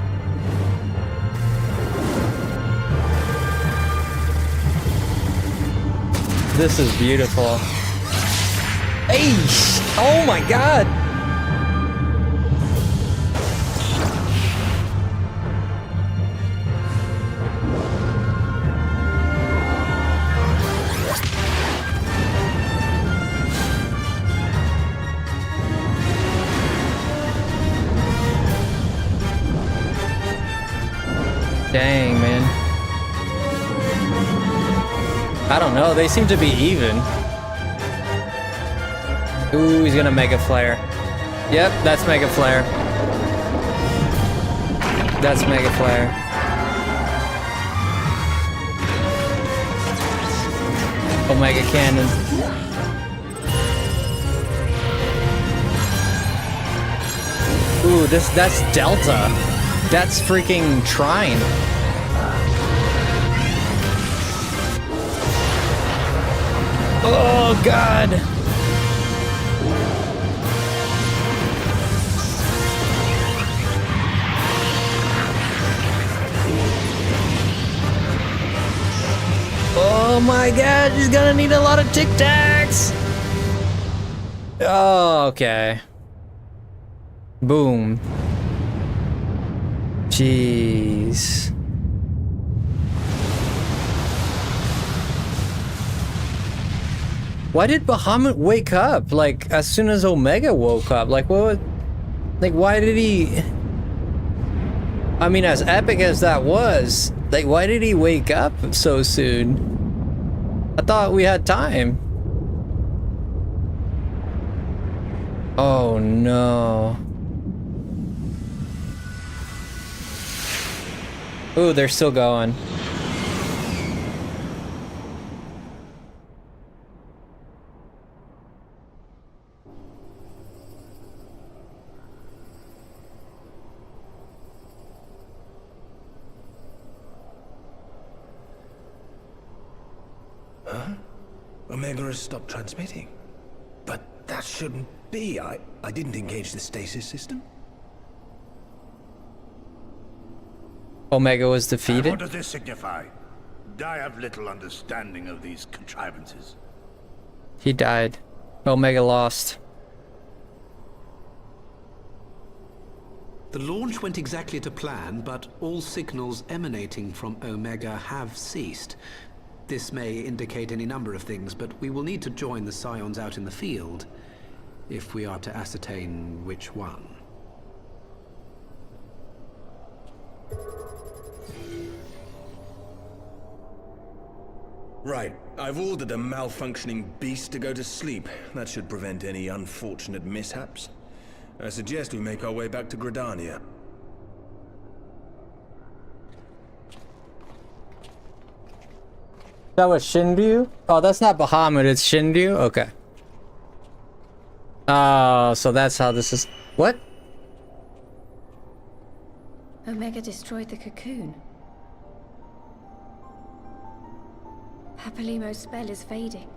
This is beautiful. Hey! Oh my god! Dang, man. I don't know, they seem to be even. Ooh, he's gonna Mega Flare. Yep, that's Mega Flare. That's Mega Flare. Omega Cannon. Ooh, that's Delta. That's freaking Trine. Oh god. Oh my god, she's gonna need a lot of Tic Tacs. Oh, okay. Boom. Jeez. Why did Bahamut wake up? Like, as soon as Omega woke up? Like, what? Like, why did he... I mean, as epic as that was, like, why did he wake up so soon? I thought we had time. Oh, no. Ooh, they're still going.
Huh? Omega has stopped transmitting. But that shouldn't be. I didn't engage the stasis system.
Omega was
And
defeated?
what does this signify? I have little understanding of these contrivances.
He died. Omega lost.
The launch went exactly to plan, but all signals emanating from Omega have ceased. This may indicate any number of things, but we will need to join the Scions out in the field if we are to ascertain which one.
Right. I've ordered a malfunctioning beast to go to sleep. That should prevent any unfortunate mishaps. I suggest we make our way back to Gridania.
That was Shinryu? Oh, that's not Bahamut, it's Shinryu? Okay. Oh, so that's how this is... What?
Omega destroyed the cocoon. Papalimo's spell is fading.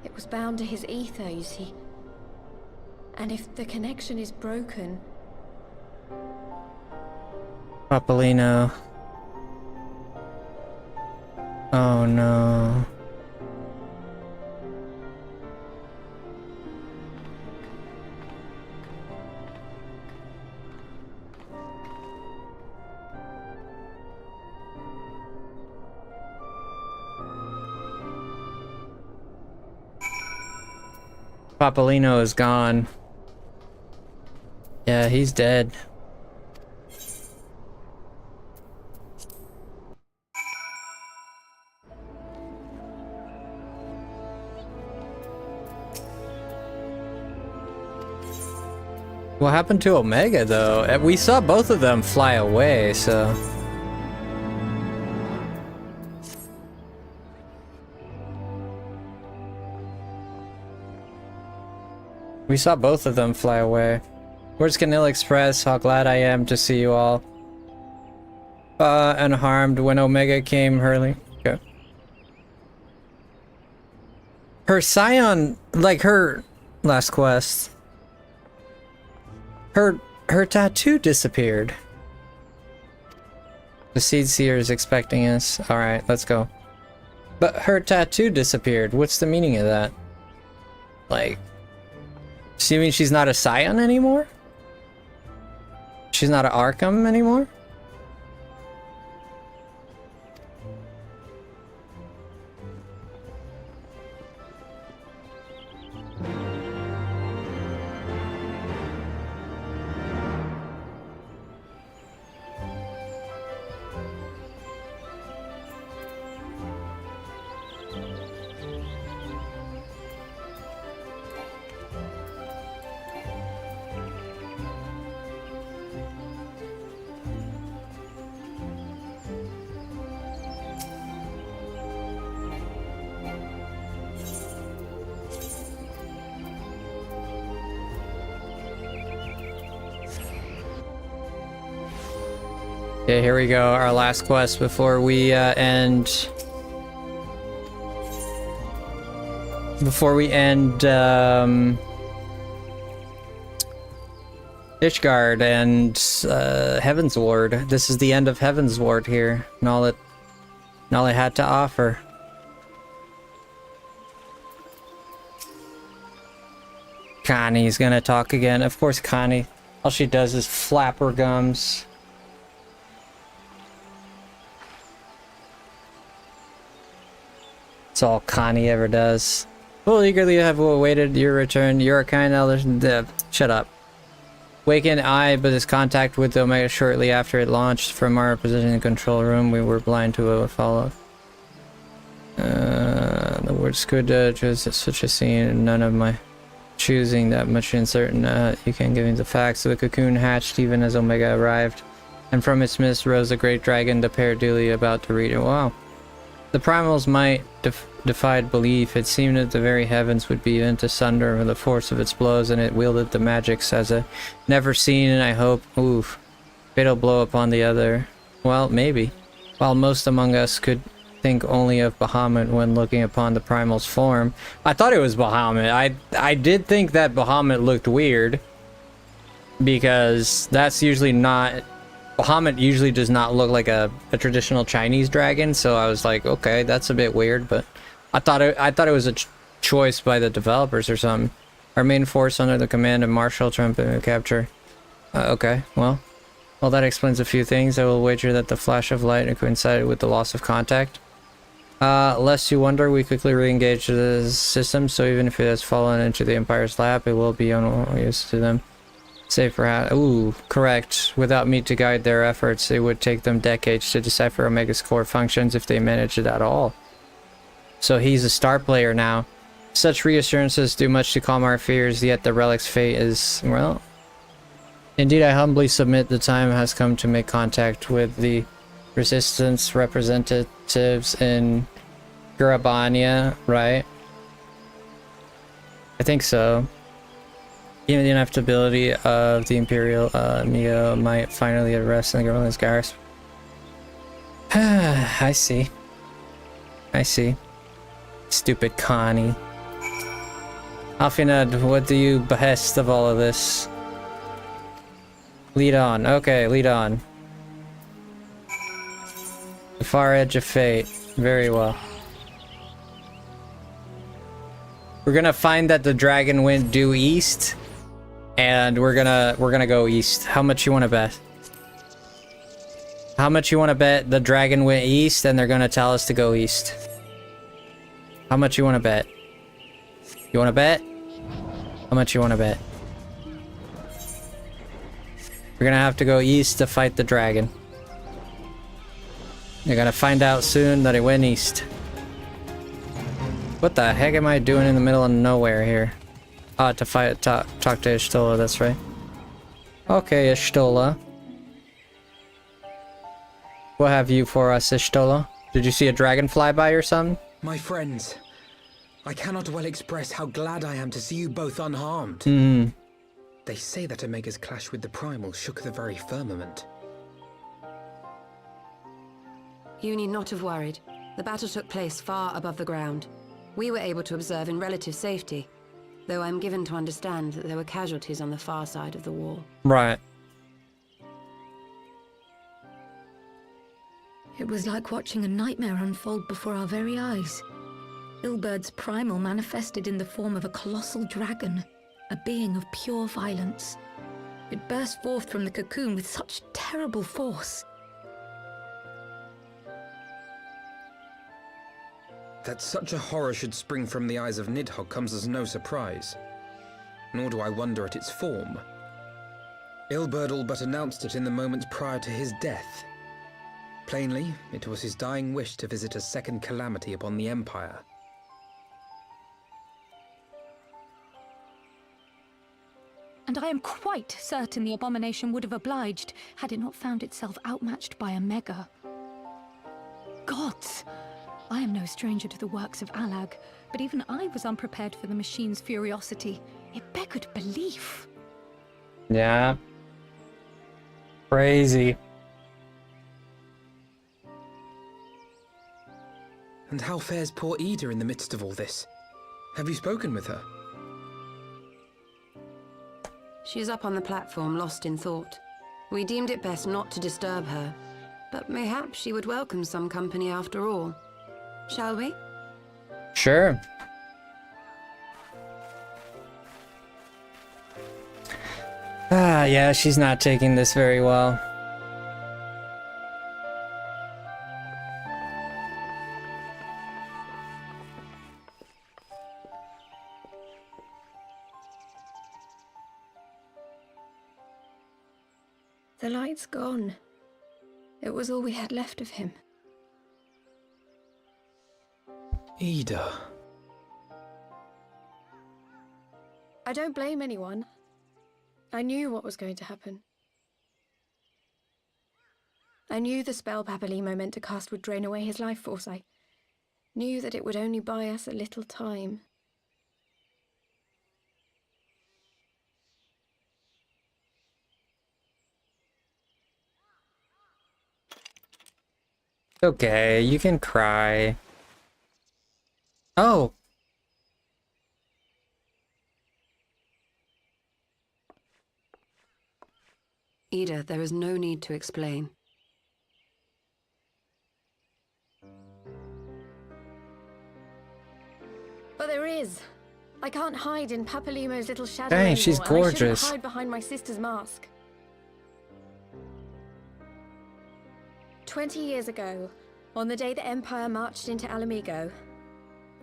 It was bound to his ether, you see. And if the connection is broken...
Papalino. Oh no. Papalino is gone. Yeah, he's dead. What happened to Omega, though? We saw both of them fly away, so... We saw both of them fly away. Where's Canil Express? How glad I am to see you all. Unharmed when Omega came early. Okay. Her Scion, like her last quest. Her her tattoo disappeared. The Seed Seer is expecting us. Alright, let's go. But her tattoo disappeared. What's the meaning of that? Like, so you mean she's not a Scion anymore? She's not an Arkham anymore? Okay, here we go. Our last quest before we end. Before we end Ishgard and Heaven's Ward. This is the end of Heaven's Ward here, and all it had to offer. Connie's gonna talk again. Of course, Connie. All she does is flap her gums. That's all Connie ever does. We'll eagerly have awaited your return. You're a kind elder. Shut up. Waken I, but his contact with the Omega shortly after it launched from our position in the control room. We were blind to a follow. The words could just such a scene. None of my choosing that much uncertain. You can give me the facts. So the cocoon hatched even as Omega arrived, and from its midst rose a great dragon. The pair duly about to read it. Wow. The primal's might defied belief. It seemed that the very heavens would be rent asunder with the force of its blows, and it wielded the magics as a never seen, and I hope, oof, fatal blow upon the other. Well, maybe. While most among us could think only of Bahamut when looking upon the primal's form. I thought it was Bahamut. I did think that Bahamut looked weird, because that's usually not... Bahamut usually does not look like a traditional Chinese dragon, so I was like, okay, that's a bit weird, but I thought it was a choice by the developers or something. Our main force under the command of Marshal Trump and capture. Okay, well, that explains a few things. I will wager that the flash of light coincided with the loss of contact. Lest you wonder, we quickly re-engaged the system, so even if it has fallen into the Empire's lap, it will be unused to them. Save for ooh, correct. Without me to guide their efforts, it would take them decades to decipher Omega's core functions if they managed it at all. So he's a star player now. Such reassurances do much to calm our fears, yet the relic's fate is, well... Indeed, I humbly submit the time has come to make contact with the Resistance representatives in Garabania, right? I think so. Even the inevitability of the Imperial Neo might finally arrest the Gorillaz Garrus. I see. I see. Stupid Connie. Alfinad, what do you behest of all of this? Lead on. Okay, lead on. The far edge of fate. Very well. We're gonna find that the dragon went due east. And we're gonna go east. How much you wanna bet? How much you wanna bet the dragon went east and they're gonna tell us to go east? How much you wanna bet? You wanna bet? How much you wanna bet? We're gonna have to go east to fight the dragon. You're gonna find out soon that it went east. What the heck am I doing in the middle of nowhere here? To talk to Ishtola, that's right. Okay, Ishtola. What have you for us, Ishtola? Did you see a dragon fly by or something?
My friends, I cannot well express how glad I am to see you both unharmed. They say that Omega's clash with the Primal shook the very firmament.
You need not have worried. The battle took place far above the ground. We were able to observe in relative safety. Though I'm given to understand that there were casualties on the far side of the wall.
Right.
It was like watching a nightmare unfold before our very eyes. Ilbird's primal manifested in the form of a colossal dragon, a being of pure violence. It burst forth from the cocoon with such terrible force.
That such a horror should spring from the eyes of Nidhogg comes as no surprise. Nor do I wonder at its form. Ilberd all but announced it in the moments prior to his death. Plainly, it was his dying wish to visit a second calamity upon the Empire.
And I am quite certain the abomination would have obliged had it not found itself outmatched by a mega. Gods! I am no stranger to the works of Alag, but even I was unprepared for the machine's furiosity. It beggared belief.
Yeah. Crazy.
And how fares poor Ida in the midst of all this? Have you spoken with her?
She is up on the platform, lost in thought. We deemed it best not to disturb her, but mayhap she would welcome some company after all. Shall we?
Sure. Ah, yeah, she's not taking this very well.
The light's gone. It was all we had left of him.
Ida.
I don't blame anyone. I knew what was going to happen. I knew the spell Papalimo meant to cast would drain away his life force. I knew that it would only buy us a little time.
Okay, you can cry. Oh!
Ida, there is no need to explain.
But there is. I can't hide in Papalimo's little shadow
Dang,
anymore,
she's
and I shouldn't
gorgeous.
hide behind my sister's mask. 20 years ago, on the day the Empire marched into Alamigo,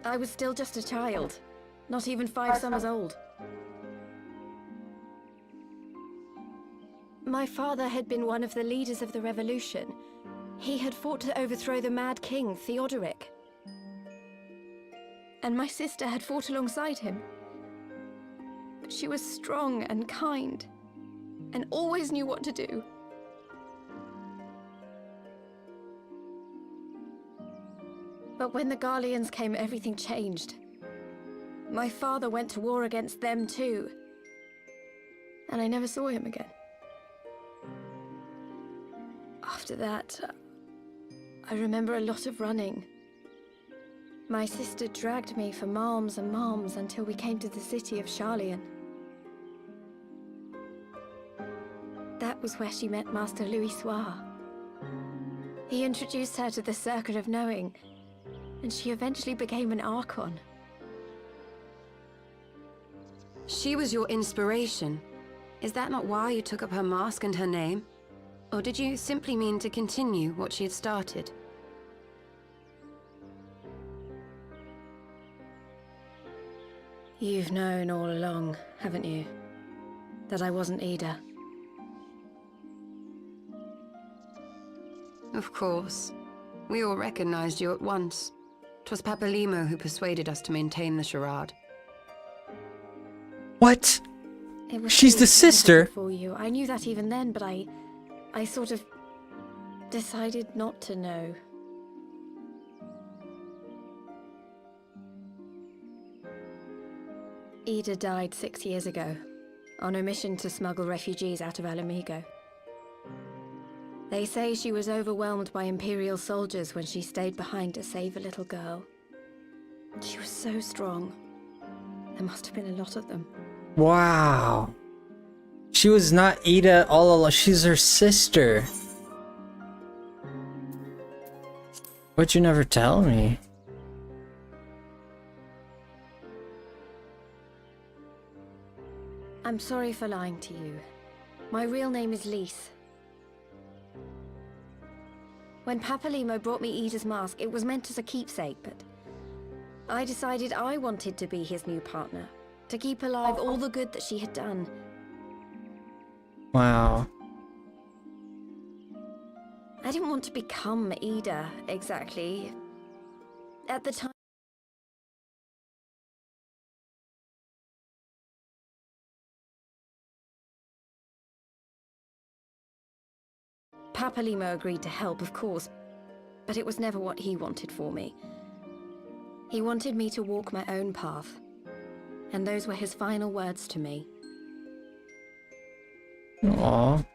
I was still just a child, not even 5 summers old. My father had been one of the leaders of the revolution. He had fought to overthrow the Mad King, Theodoric. And my sister had fought alongside him. But she was strong and kind, and always knew what to do. But when the Garleans came, everything changed. My father went to war against them too, and I never saw him again. After that, I remember a lot of running. My sister dragged me for malms and malms until we came to the city of Sharlayan. That was where she met Master Louis Soir. He introduced her to the Circle of Knowing, and she eventually became an Archon.
She was your inspiration. Is that not why you took up her mask and her name? Or did you simply mean to continue what she had started?
You've known all along, haven't you? That I wasn't Ida.
Of course. We all recognized you at once. 'Twas Papalimo who persuaded us to maintain the charade.
What?
It was
She's the
always
sister.
for you. I knew that even then, but I sort of decided not to know. Ida died 6 years ago, on a mission to smuggle refugees out of Alamigo. They say she was overwhelmed by Imperial soldiers when she stayed behind to save a little girl. She was so strong. There must have been a lot of them.
Wow. She was not Ida all along. She's her sister. What'd you never tell me?
I'm sorry for lying to you. My real name is Lise. When Papalimo brought me Ida's mask, it was meant as a keepsake, but I decided I wanted to be his new partner, to keep alive all the good that she had done.
Wow.
I didn't want to become Ida, exactly. At the time... Papalimo agreed to help, of course, but it was never what he wanted for me. He wanted me to walk my own path, and those were his final words to me.
Aww.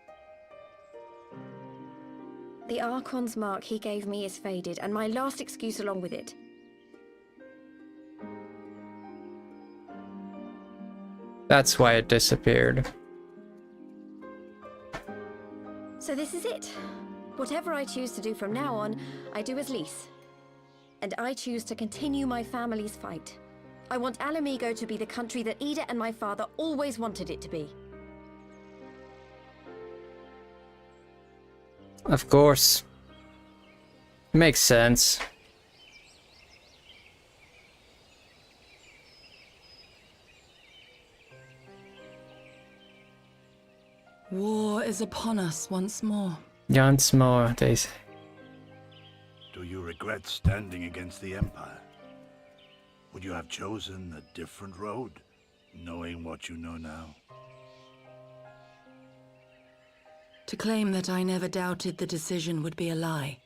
The Archon's mark he gave me is faded, and my last excuse along with it.
That's why it disappeared.
So this is it. Whatever I choose to do from now on, I do as Lise. And I choose to continue my family's fight. I want Alamigo to be the country that Ida and my father always wanted it to be.
Of course. Makes sense.
War is upon us once more.
Once more, they say.
Do you regret standing against the Empire? Would you have chosen a different road, knowing what you know now?
To claim that I never doubted the decision would be a lie.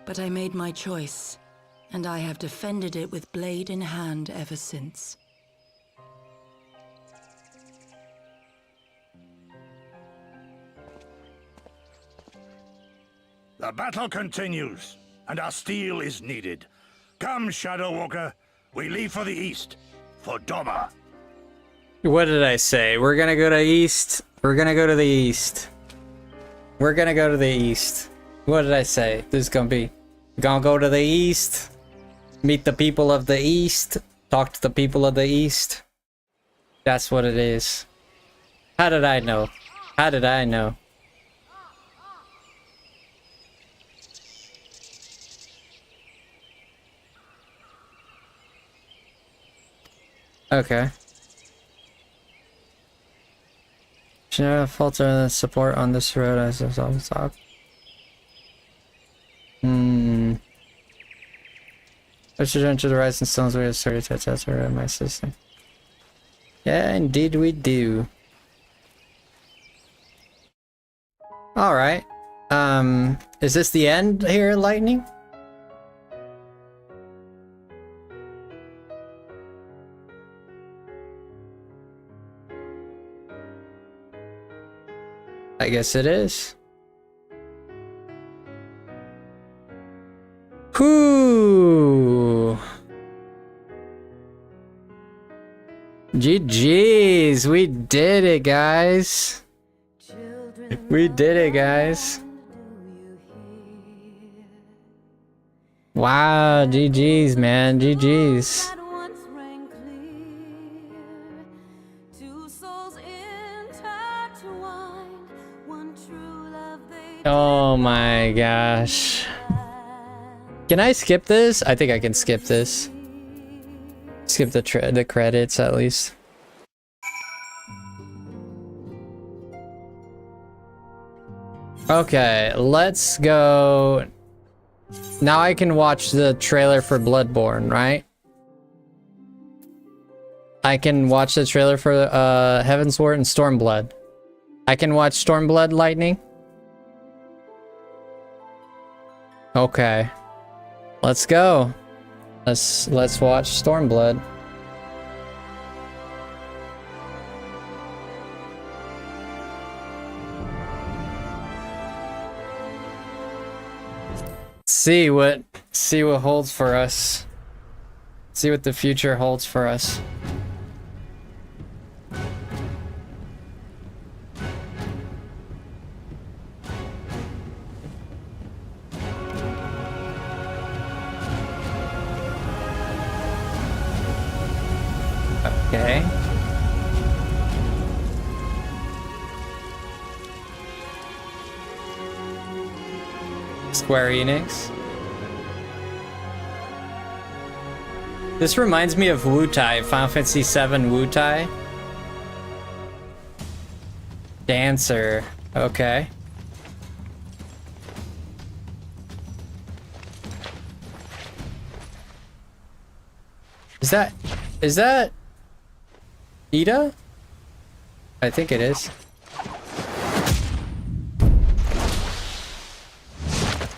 But I made my choice, and I have defended it with blade in hand ever since.
The battle continues, and our steel is needed. Come, Shadow Walker, we leave for the east, for Doma.
What did I say? We're gonna go to east. We're gonna go to the east. We're gonna go to the east. What did I say? This is gonna be... Gonna go to the east. Meet the people of the east. Talk to the people of the east. That's what it is. How did I know? How did I know? Okay. Should I falter the support on this road as I was on the top? I should enter the Rising Stones where it's started to test my system. Yeah, indeed we do. Alright. Is this the end here, Lightning? I guess it is. Whoo! GG's, we did it, guys. We did it, guys. Wow, GG's, man, GG's. Oh my gosh. Can I skip this? I think I can skip this. Skip the credits at least. Okay, let's go. Now I can watch the trailer for Bloodborne, right? I can watch the trailer for Heavensward and Stormblood. I can watch Stormblood, Lightning. Okay. Let's go. Let's watch Stormblood. See what holds for us. See what the future holds for us. Okay. Square Enix. This reminds me of Wu-Tai, Final Fantasy VII Wu-Tai. Dancer. Okay. Is that Ida? I think it is.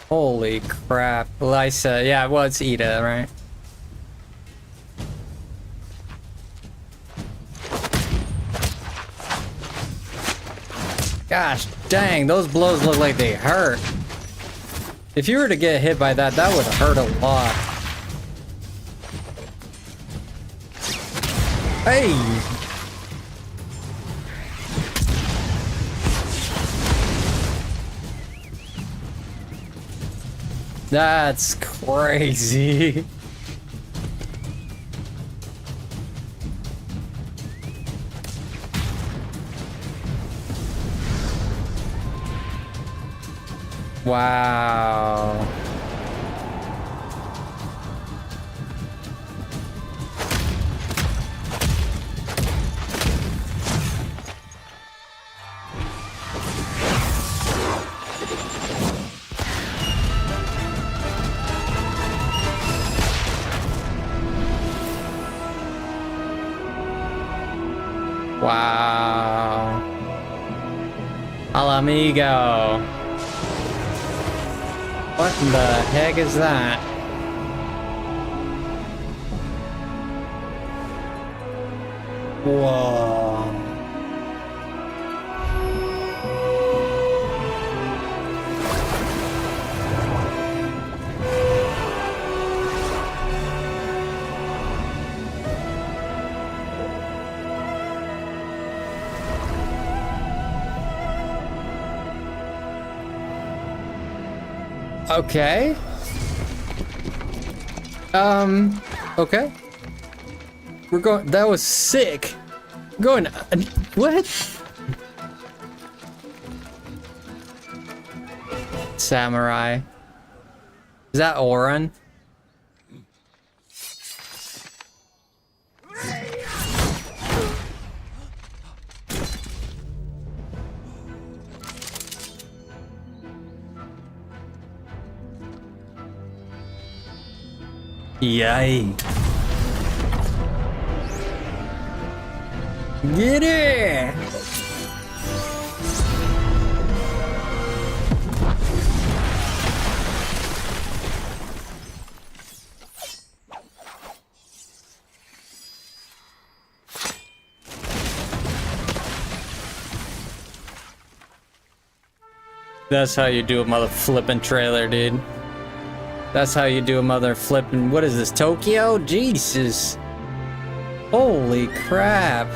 Holy crap. Lysa. Yeah, well, it's Ida, right? Gosh dang, those blows look like they hurt. If you were to get hit by that, that would hurt a lot. Hey! That's crazy. Wow. Wow. Al amigo. What the heck is that? Whoa. Okay. Okay. We're going. That was sick. Going. What? Samurai. Is that Oren? Yay. Get it! That's how you do a mother flippin' trailer, dude. That's how you do a mother flippin'. What is this, Tokyo? Jesus. Holy crap.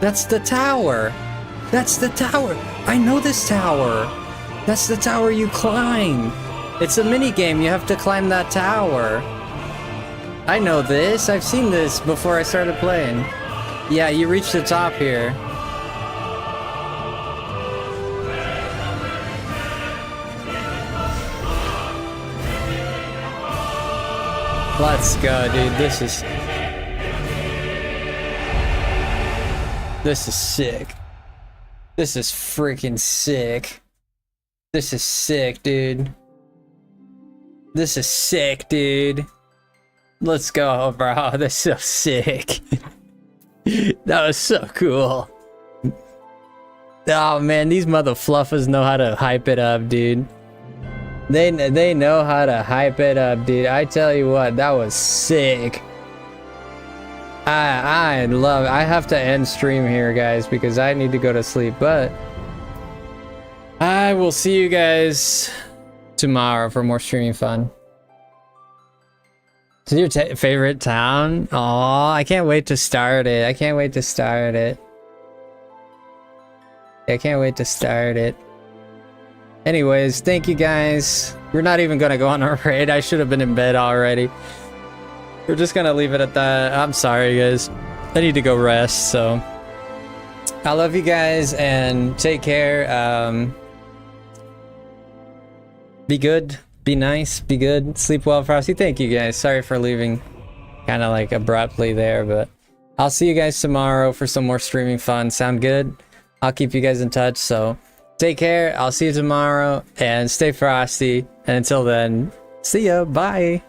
That's the tower. That's the tower. I know this tower. That's the tower you climb. It's a mini game. You have to climb that tower. I know this. I've seen this before I started playing. Yeah, you reach the top here. Let's go, dude. This is sick. This is freaking sick. This is sick, dude. This is sick, dude. Let's go, bro. This is so sick. That was so cool. Oh man, these mother fluffers know how to hype it up, dude. They know how to hype it up, dude. I tell you what, that was sick. I love it. I have to end stream here, guys, because I need to go to sleep, but I will see you guys tomorrow for more streaming fun. Is your favorite town? Aw, I can't wait to start it. I can't wait to start it. I can't wait to start it. Anyways, thank you guys. We're not even gonna go on a raid. I should have been in bed already. we're just gonna leave it at that. I'm sorry, guys. I need to go rest, so I love you guys and take care. Be good, be nice, be good, sleep well, Frosty. Thank you guys. Sorry for leaving kind of like abruptly there, but I'll see you guys tomorrow for some more streaming fun. Sound good? I'll keep you guys in touch, so take care. I'll see you tomorrow and stay frosty. And until then, see ya. Bye.